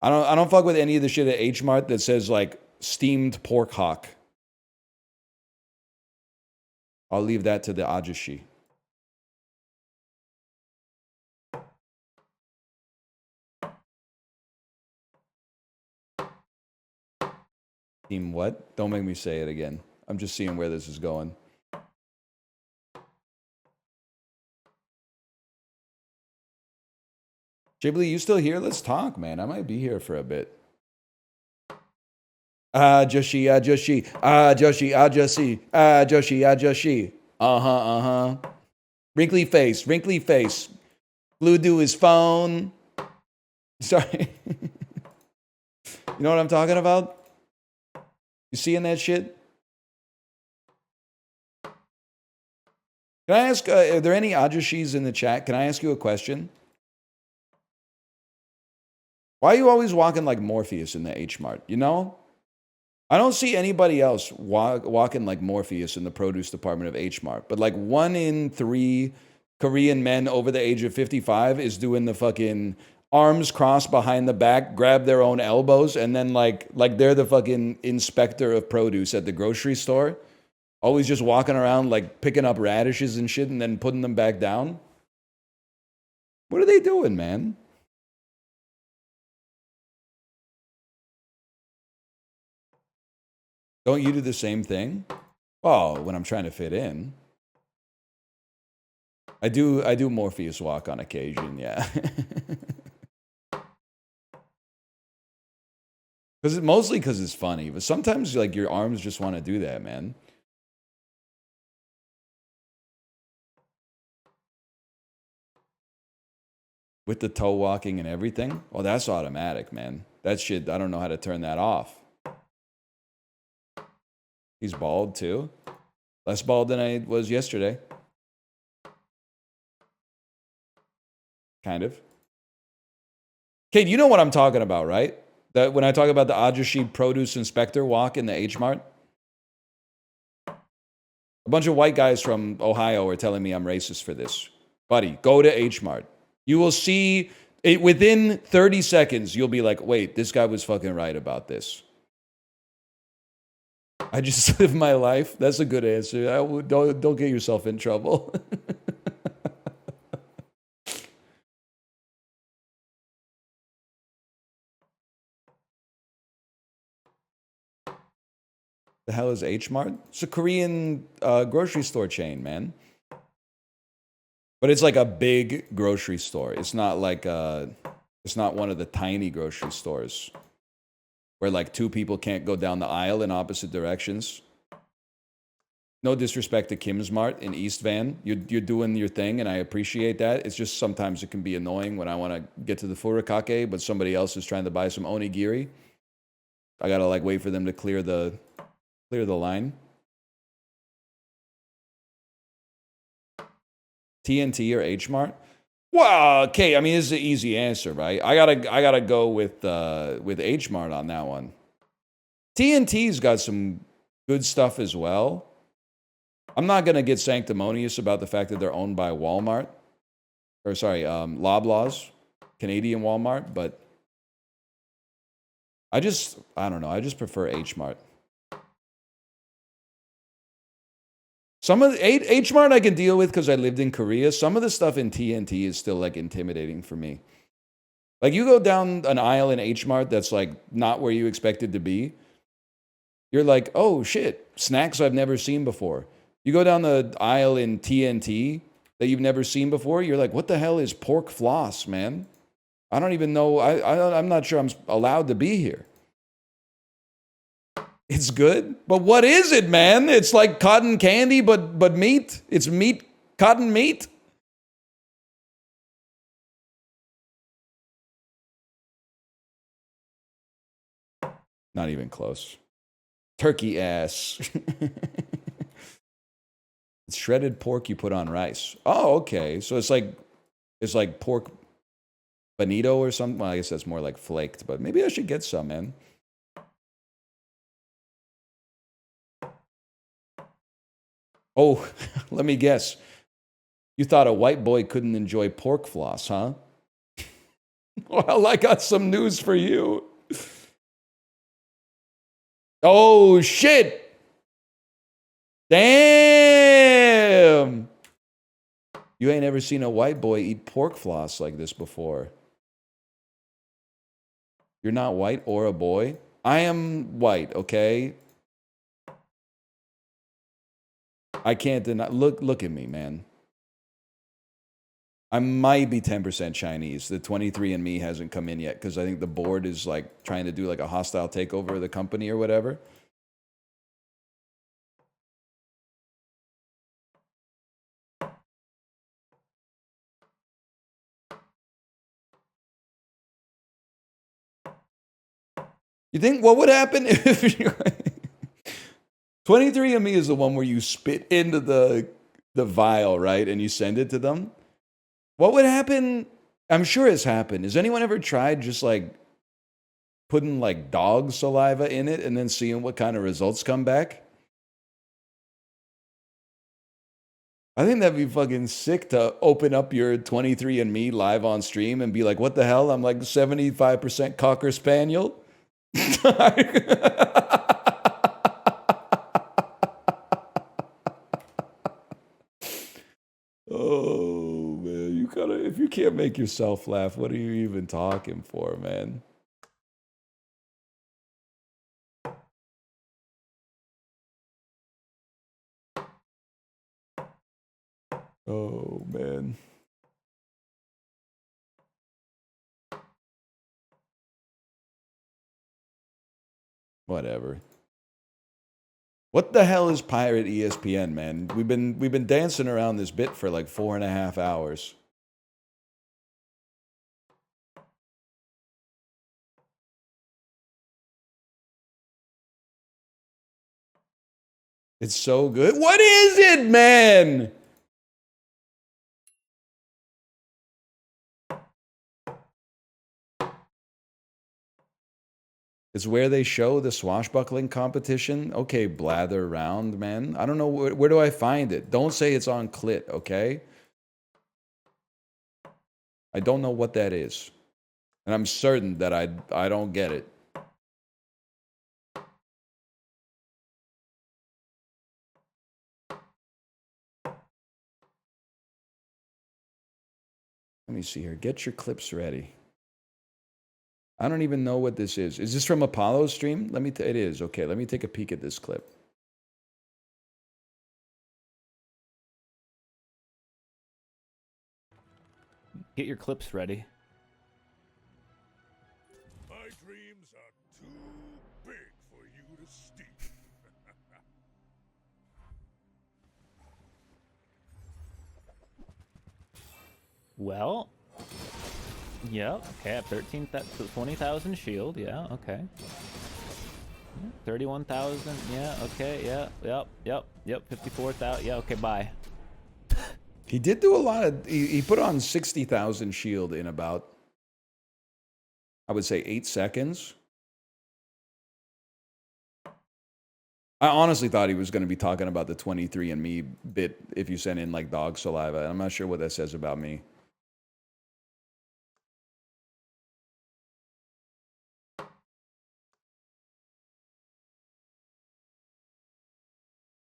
I don't fuck with any of the shit at H Mart that says like steamed pork hock. I'll leave that to the ajushi. Team what? Don't make me say it again. I'm just seeing where this is going. Ghibli, you still here? Let's talk, man. I might be here for a bit. Joshi, Joshi, Joshi, Joshi, Joshi, Joshi. Uh-huh. Wrinkly face. Glued to his phone. Sorry. You know what I'm talking about? You seeing that shit? Can I ask, are there any Ajushis in the chat? Can I ask you a question? Why are you always walking like Morpheus in the H-Mart? You know? I don't see anybody else walking like Morpheus in the produce department of H-Mart. But like 1 in 3 Korean men over the age of 55 is doing the fucking arms crossed behind the back, grab their own elbows, and then like they're the fucking inspector of produce at the grocery store. Always just walking around like picking up radishes and shit and then putting them back down. What are they doing, man? Don't you do the same thing? Oh, when I'm trying to fit in. I do Morpheus walk on occasion, yeah. Mostly because it's funny, but sometimes like your arms just want to do that, man. With the toe walking and everything? Well, that's automatic, man. That shit, I don't know how to turn that off. He's bald too. Less bald than I was yesterday. Kind of. Kate, you know what I'm talking about, right? That when I talk about the Ajushi produce inspector walk in the H-Mart? A bunch of white guys from Ohio are telling me I'm racist for this. Buddy, go to H-Mart. You will see it within 30 seconds. You'll be like, wait, this guy was fucking right about this. I just live my life. That's a good answer. Don't get yourself in trouble. The hell is H-Mart? It's a Korean grocery store chain, man. But it's like a big grocery store. It's not like it's not one of the tiny grocery stores where like 2 people can't go down the aisle in opposite directions. No disrespect to Kim's Mart in East Van. You're doing your thing, and I appreciate that. It's just sometimes it can be annoying when I want to get to the furikake, but somebody else is trying to buy some onigiri. I gotta like wait for them to clear the line. TNT or H Mart? Well, okay. I mean, this is an easy answer, right? I gotta go with H Mart on that one. TNT's got some good stuff as well. I'm not gonna get sanctimonious about the fact that they're owned by Walmart, or sorry, Loblaws, Canadian Walmart, but I don't know. I just prefer H Mart. Some of the H Mart I can deal with because I lived in Korea. Some of the stuff in TNT is still like intimidating for me. Like you go down an aisle in H Mart that's like not where you expect it to be. You're like, oh shit, snacks I've never seen before. You go down the aisle in TNT that you've never seen before. You're like, what the hell is pork floss, man? I don't even know. I'm not sure I'm allowed to be here. It's good, but what is it, man? It's like cotton candy, but meat. It's meat, cotton meat. Not even close. Turkey ass. It's shredded pork you put on rice. Oh, okay. So it's like pork bonito or something. Well, I guess that's more like flaked, but maybe I should get some, man. Oh, let me guess. You thought a white boy couldn't enjoy pork floss, huh? Well, I got some news for you. Oh, shit. Damn. You ain't ever seen a white boy eat pork floss like this before. You're not white or a boy? I am white, okay? I can't deny. Look at me, man. I might be 10% Chinese. The 23andMe hasn't come in yet because I think the board is like trying to do like a hostile takeover of the company or whatever. You think what would happen if 23andMe is the one where you spit into the vial, right? And you send it to them? What would happen? I'm sure it's happened. Has anyone ever tried just like putting like dog saliva in it and then seeing what kind of results come back? I think that'd be fucking sick to open up your 23andMe live on stream and be like, what the hell? I'm like 75% Cocker Spaniel. Oh, man. You gotta, if you can't make yourself laugh, what are you even talking for, man? Oh, man. Whatever. What the hell is Pirate ESPN, man? We've been dancing around this bit for like 4.5 hours. It's so good. What is it, man? It's where they show the swashbuckling competition. Okay, blather around, man. I don't know, where do I find it? Don't say it's on Clit, okay? I don't know what that is. And I'm certain that I don't get it. Let me see here. Get your clips ready. I don't even know what this is. Is this from Apollo's stream? It is. Okay, let me take a peek at this clip. Get your clips ready. My dreams are too big for you to steal. Well, yeah, okay, at 20,000 shield, yeah, okay. 31,000, yeah, okay, yeah, yep, 54,000, yeah, okay, bye. He did do a lot of, he put on 60,000 shield in about, I would say 8 seconds. I honestly thought he was going to be talking about the 23andMe bit if you send in like dog saliva. I'm not sure what that says about me.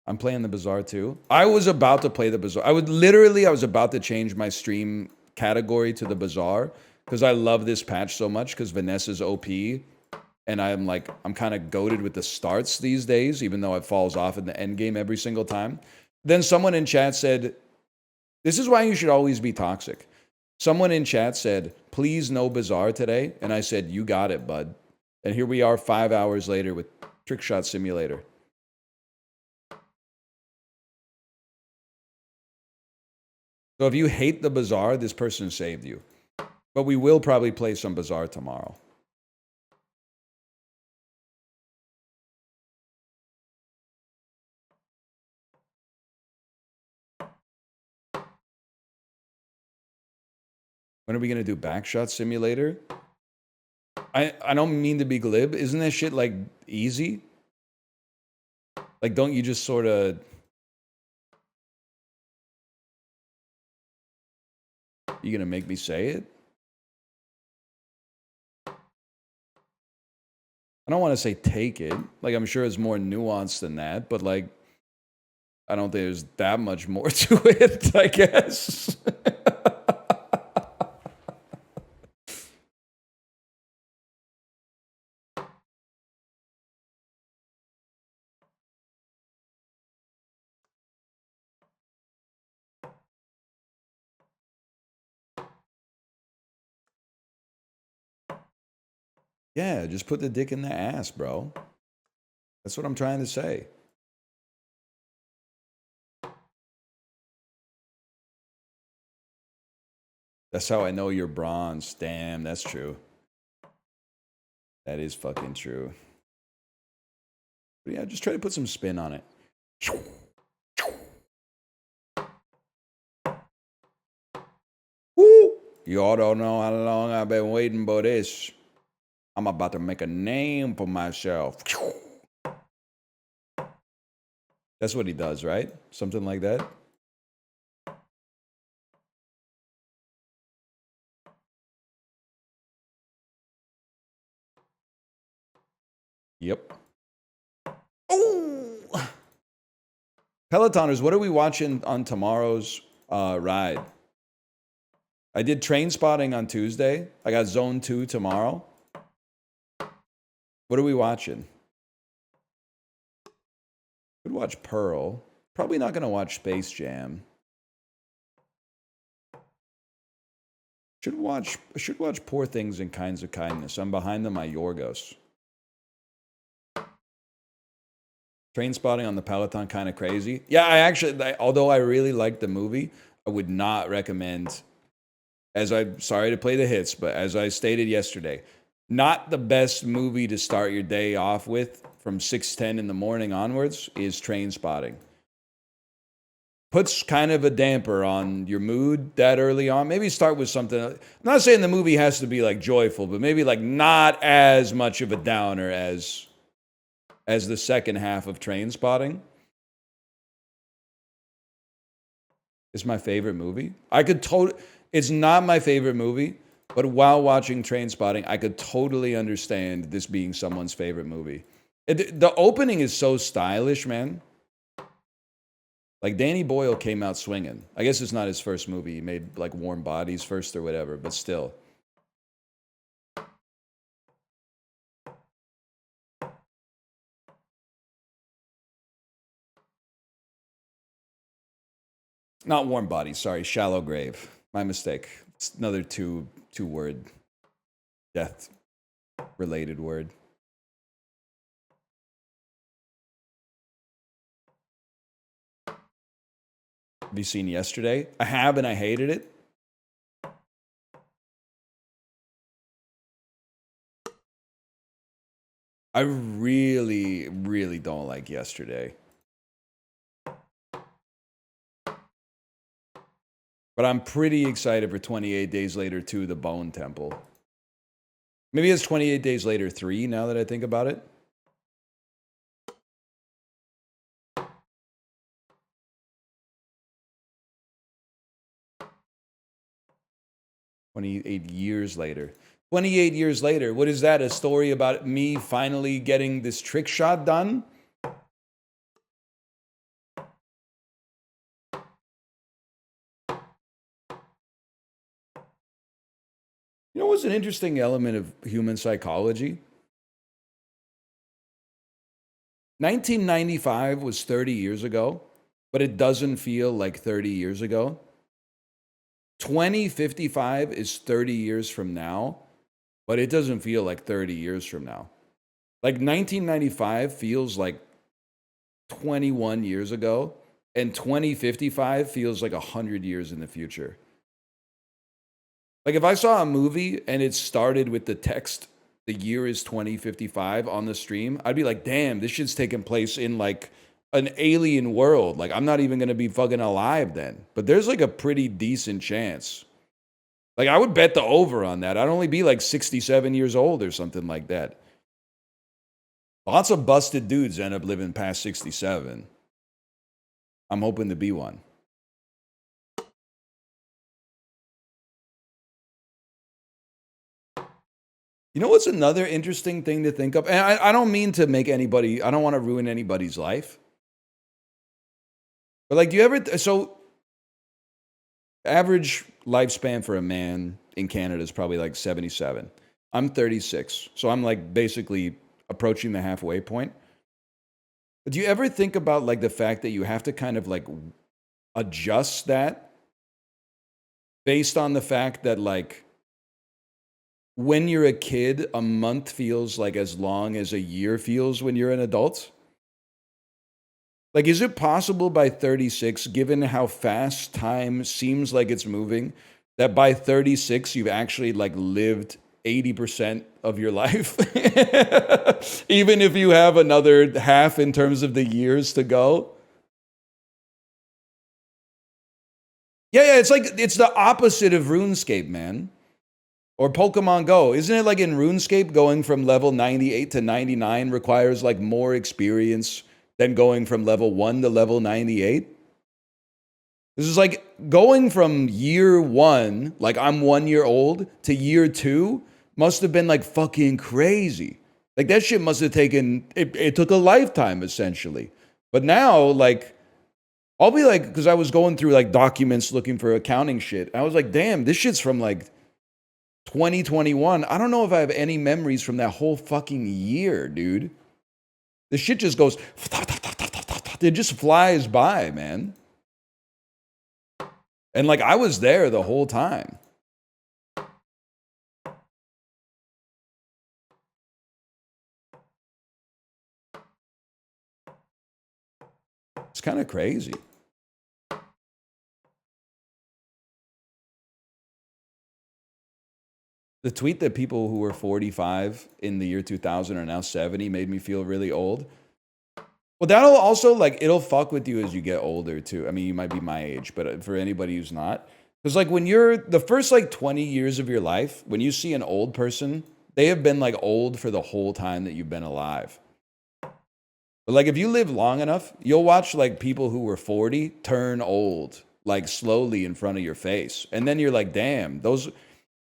I'm playing the Bazaar too. I was about to play the Bazaar. I was about to change my stream category to the Bazaar because I love this patch so much because Vanessa's OP. And I'm kind of goated with the starts these days, even though it falls off in the end game every single time. Then someone in chat said, this is why you should always be toxic. Someone in chat said, please no Bazaar today. And I said, you got it, bud. And here we are 5 hours later with Trick Shot Simulator. So if you hate the Bazaar, this person saved you. But we will probably play some Bazaar tomorrow. When are we gonna do Backshot Simulator? I don't mean to be glib. Isn't that shit like easy? Like, don't you just sort of... You gonna make me say it? I don't want to say take it. Like, I'm sure it's more nuanced than that, but like, I don't think there's that much more to it, I guess. Yeah, just put the dick in the ass, bro. That's what I'm trying to say. That's how I know you're bronze. Damn, that's true. That is fucking true. But yeah, just try to put some spin on it. Woo! Y'all don't know how long I've been waiting for this. I'm about to make a name for myself. That's what he does, right? Something like that. Yep. Oh! Pelotoners, what are we watching on tomorrow's ride? I did Train Spotting on Tuesday. I got Zone 2 tomorrow. What are we watching? Could watch Pearl. Probably not going to watch Space Jam. Should watch Poor Things and Kinds of Kindness. I'm behind them on Yorgos. Train Spotting on the Peloton, kind of crazy. Yeah, although I really liked the movie, I would not recommend, sorry to play the hits, but as I stated yesterday, not the best movie to start your day off with from 6:10 in the morning onwards is Train Spotting. Puts kind of a damper on your mood that early on. Maybe start with something. I'm not saying the movie has to be like joyful, but maybe like not as much of a downer as the second half of Train Spotting. It's my favorite movie. It's not my favorite movie, but while watching Train Spotting, I could totally understand this being someone's favorite movie. The opening is so stylish, man. Like, Danny Boyle came out swinging. I guess it's not his first movie. He made, like, Warm Bodies first or whatever, but still. Not Warm Bodies, sorry. Shallow Grave. My mistake. It's another two-word death-related word. Have you seen Yesterday? I have, and I hated it. I really, really don't like Yesterday. But I'm pretty excited for 28 Days Later 2, The Bone Temple. Maybe it's 28 Days Later 3, now that I think about it. 28 years later. 28 years later. What is that? A story about me finally getting this trick shot done? You know what's an interesting element of human psychology? 1995 was 30 years ago, but it doesn't feel like 30 years ago. 2055 is 30 years from now, but it doesn't feel like 30 years from now. Like 1995 feels like 21 years ago, and 2055 feels like 100 years in the future. Like if I saw a movie and it started with the text, the year is 2055 on the stream, I'd be like, damn, this shit's taking place in like an alien world. Like I'm not even going to be fucking alive then. But there's like a pretty decent chance Like, I would bet the over on that. I'd only be like 67 years old or something like that. Lots of busted dudes end up living past 67. I'm hoping to be one. You know what's another interesting thing to think of? And I don't mean to make anybody, I don't want to ruin anybody's life. But like, do you ever, so average lifespan for a man in Canada is probably like 77. I'm 36. So I'm like basically approaching the halfway point. But do you ever think about like the fact that you have to kind of like adjust that based on the fact that like when you're a kid, a month feels like as long as a year feels when you're an adult? Like, is it possible by 36, given how fast time seems like it's moving, that by 36 you've actually like lived 80% of your life? Even if you have another half in terms of the years to go? Yeah, it's like, it's the opposite of RuneScape, man. Or Pokemon Go. Isn't it like in RuneScape, going from level 98 to 99 requires like more experience than going from level 1 to level 98? This is like going from year 1, like I'm 1 year old, to year 2 must have been like fucking crazy. Like that shit must have taken, it took a lifetime essentially. But now, like, I'll be like, because I was going through like documents looking for accounting shit. I was like, damn, this shit's from like 2021. I don't know if I have any memories from that whole fucking year, dude. The shit just goes, it just flies by, man. And like I was there the whole time. It's kind of crazy. The tweet that people who were 45 in the year 2000 are now 70 made me feel really old. Well, that'll also, like, it'll fuck with you as you get older, too. I mean, you might be my age, but for anybody who's not. Because, like, when you're the first, like, 20 years of your life, when you see an old person, they have been, like, old for the whole time that you've been alive. But, like, if you live long enough, you'll watch, like, people who were 40 turn old, like, slowly in front of your face. And then you're like, damn, those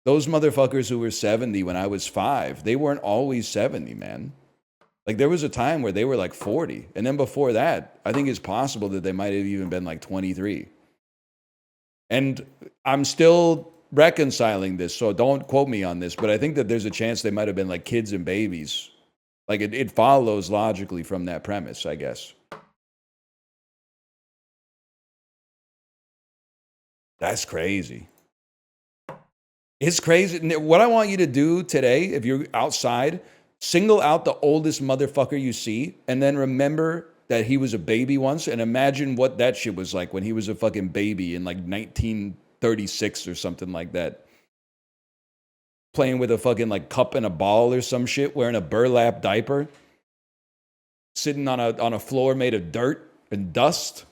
motherfuckers who were 70 when I was 5, they weren't always 70, man. Like, there was a time where they were like 40. And then before that, I think it's possible that they might have even been like 23. And I'm still reconciling this, so don't quote me on this, but I think that there's a chance they might have been like kids and babies. Like, it follows logically from that premise, I guess. That's crazy. It's crazy. What I want you to do today, if you're outside, single out the oldest motherfucker you see, and then remember that he was a baby once, and imagine what that shit was like when he was a fucking baby in like 1936 or something like that. Playing with a fucking like cup and a ball or some shit, wearing a burlap diaper, sitting on a floor made of dirt and dust,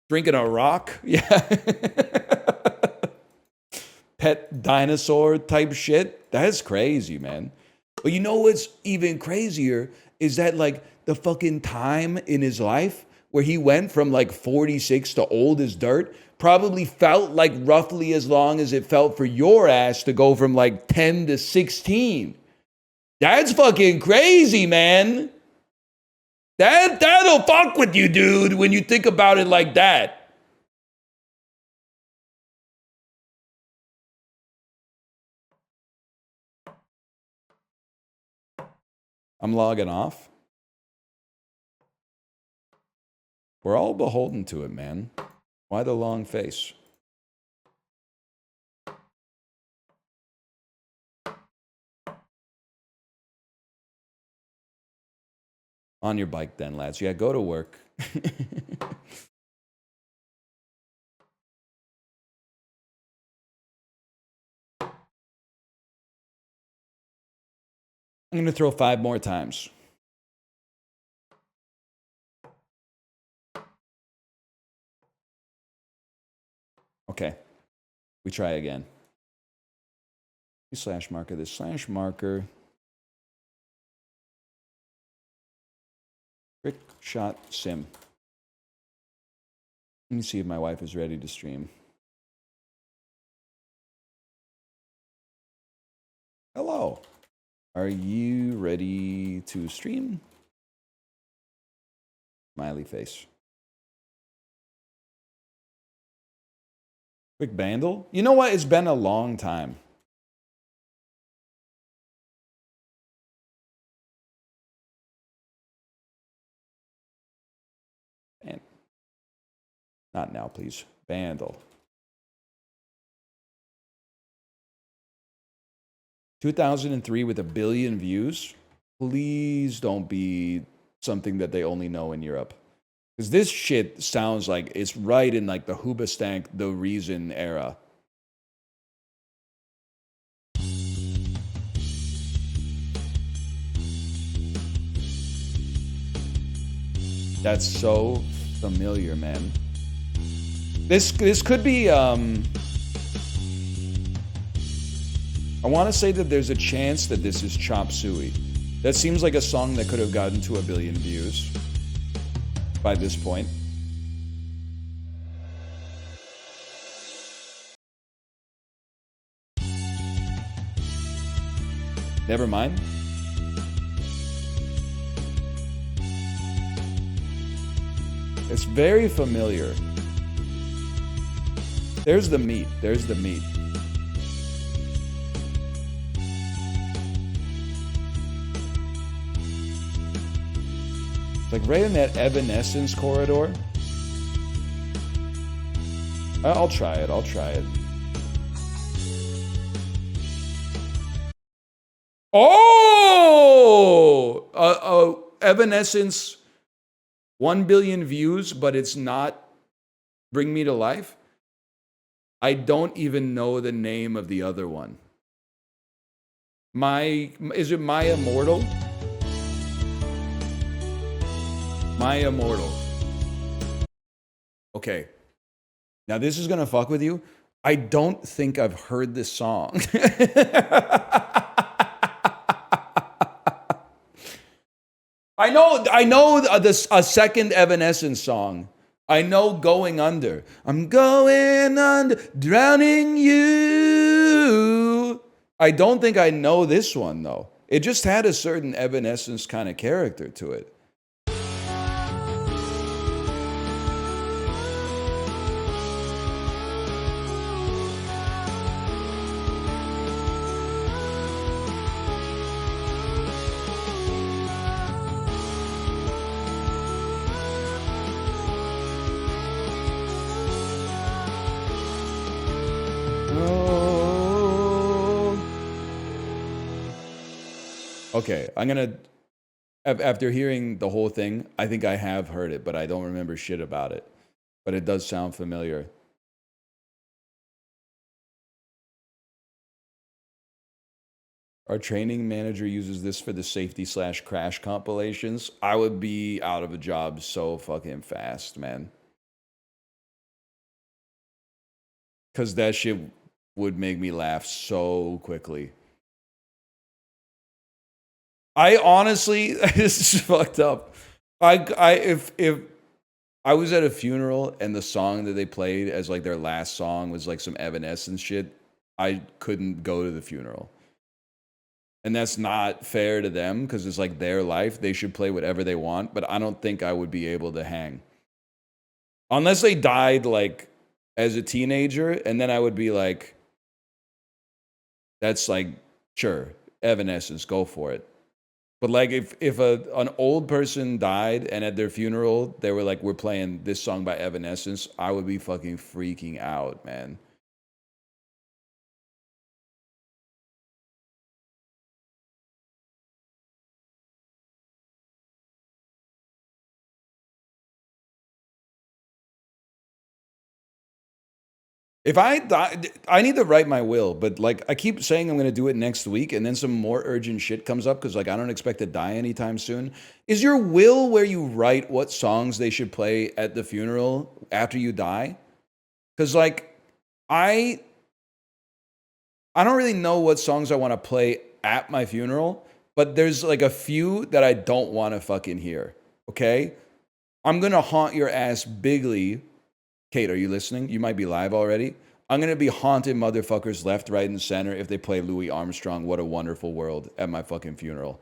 drinking a rock. Yeah. Pet dinosaur type shit. That's crazy, man. But you know what's even crazier is that like the fucking time in his life where he went from like 46 to old as dirt probably felt like roughly as long as it felt for your ass to go from like 10 to 16. That's fucking crazy, man. That'll fuck with you, dude, when you think about it like that. I'm logging off. We're all beholden to it, man. Why the long face? On your bike then, lads. Yeah, go to work. I'm going to throw 5 more times. Okay. We try again. Slash marker, this slash marker. Trick shot sim. Let me see if my wife is ready to stream. Hello. Are you ready to stream? Smiley face. Quick bandle? You know what? It's been a long time. And not now, please. Bandle. 2003 with 1 billion views. Please don't be something that they only know in Europe. Because this shit sounds like it's right in like the Hoobastank, the Reason era. That's so familiar, man. This could be I want to say that there's a chance that this is Chop Suey. That seems like a song that could have gotten to 1 billion views by this point. Never mind. It's very familiar. There's the meat. There's the meat. Like right in that Evanescence corridor. I'll try it. I'll try it. Oh! Evanescence, 1 billion views, but it's not Bring Me to Life. I don't even know the name of the other one. Is it My Immortal? My Immortal. Okay. Now this is gonna fuck with you. I don't think I've heard this song. I know a second Evanescence song. I know Going Under. I'm going under, drowning you. I don't think I know this one though. It just had a certain Evanescence kind of character to it. Okay, I'm gonna, after hearing the whole thing, I think I have heard it, but I don't remember shit about it. But it does sound familiar. Our training manager uses this for the safety/crash compilations. I would be out of a job so fucking fast, man. Because that shit would make me laugh so quickly. I honestly, this is fucked up. If I was at a funeral and the song that they played as like their last song was like some Evanescence shit, I couldn't go to the funeral. And that's not fair to them because it's like their life. They should play whatever they want, but I don't think I would be able to hang. Unless they died like as a teenager, and then I would be like, that's like, sure, Evanescence, go for it. But like if an old person died and at their funeral they were like, we're playing this song by Evanescence, I would be fucking freaking out, man. If I die, I need to write my will, but like I keep saying I'm going to do it next week and then some more urgent shit comes up because like I don't expect to die anytime soon. Is your will where you write what songs they should play at the funeral after you die? Because like I I don't really know what songs I want to play at my funeral, but there's like a few that I don't want to fucking hear. Okay? I'm going to haunt your ass bigly. Kate, are you listening? You might be live already. I'm going to be haunting motherfuckers left, right, and center if they play Louis Armstrong, What a Wonderful World at my fucking funeral.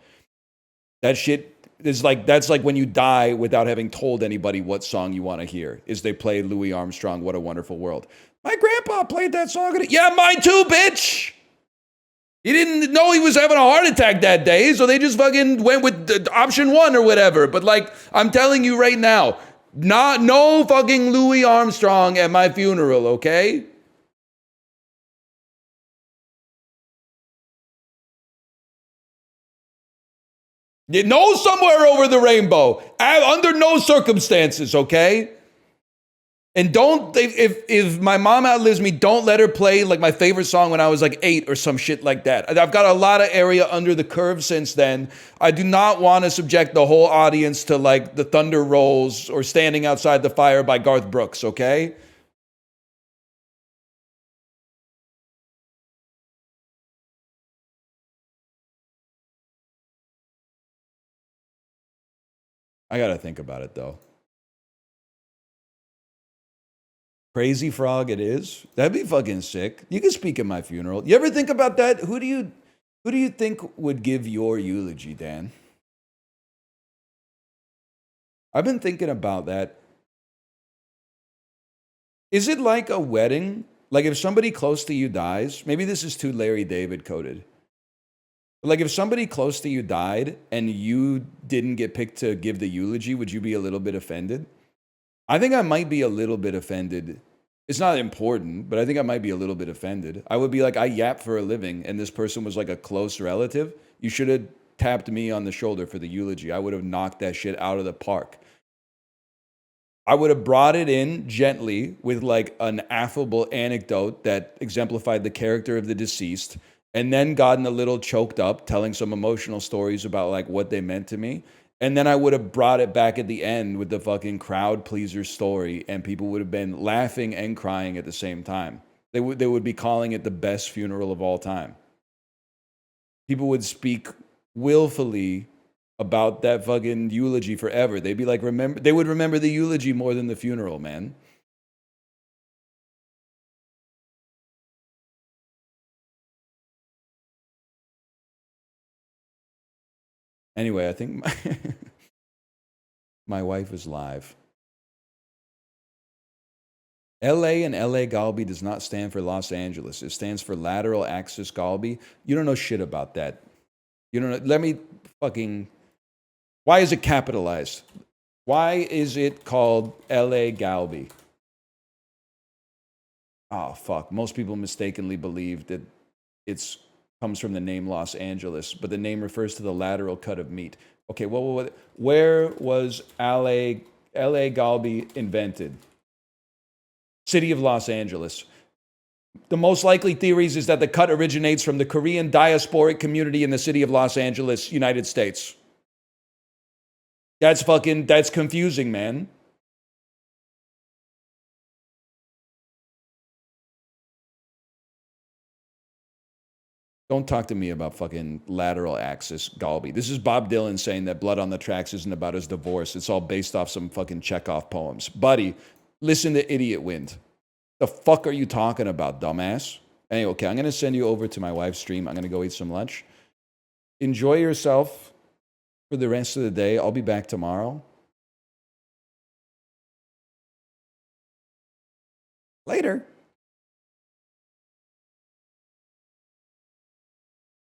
That shit is like, that's like when you die without having told anybody what song you want to hear, is they play Louis Armstrong, What a Wonderful World. My grandpa played that song. Yeah, mine too, bitch. He didn't know he was having a heart attack that day, so they just fucking went with option one or whatever. But like, I'm telling you right now, no fucking Louis Armstrong at my funeral, okay? No Somewhere Over the Rainbow. Under no circumstances, okay? And don't, if my mom outlives me, don't let her play like my favorite song when I was like 8 or some shit like that. I've got a lot of area under the curve since then. I do not want to subject the whole audience to like The Thunder Rolls or Standing Outside the Fire by Garth Brooks, okay? I gotta think about it though. Crazy Frog it is. That'd be fucking sick. You can speak at my funeral. You ever think about that? Who do you think would give your eulogy, Dan? I've been thinking about that. Is it like a wedding? Like if somebody close to you dies, maybe this is too Larry David coded. But like if somebody close to you died and you didn't get picked to give the eulogy, would you be a little bit offended? I think I might be a little bit offended. It's not important, but I think I might be a little bit offended. I would be like, I yap for a living, and this person was like a close relative. You should have tapped me on the shoulder for the eulogy. I would have knocked that shit out of the park. I would have brought it in gently with like an affable anecdote that exemplified the character of the deceased, and then gotten a little choked up telling some emotional stories about like what they meant to me. And then I would have brought it back at the end with the fucking crowd pleaser story, and people would have been laughing and crying at the same time. They would be calling it the best funeral of all time. People would speak willfully about that fucking eulogy forever. They'd be like, they would remember the eulogy more than the funeral, man. Anyway, I think my wife is live. LA and LA Galbi does not stand for Los Angeles. It stands for lateral axis Galbi. You don't know shit about that. You don't know. Let me fucking. Why is it capitalized? Why is it called LA Galbi? Oh, fuck. Most people mistakenly believe that it's comes from the name Los Angeles, but the name refers to the lateral cut of meat. Okay, well, where was LA Galbi invented? City of Los Angeles. The most likely theories is that the cut originates from the Korean diasporic community in the city of Los Angeles, United States. That's confusing, man. Don't talk to me about fucking lateral axis Galbi. This is Bob Dylan saying that Blood on the Tracks isn't about his divorce. It's all based off some fucking Chekhov poems. Buddy, listen to Idiot Wind. The fuck are you talking about, dumbass? Anyway, okay, I'm going to send you over to my wife's stream. I'm going to go eat some lunch. Enjoy yourself for the rest of the day. I'll be back tomorrow. Later.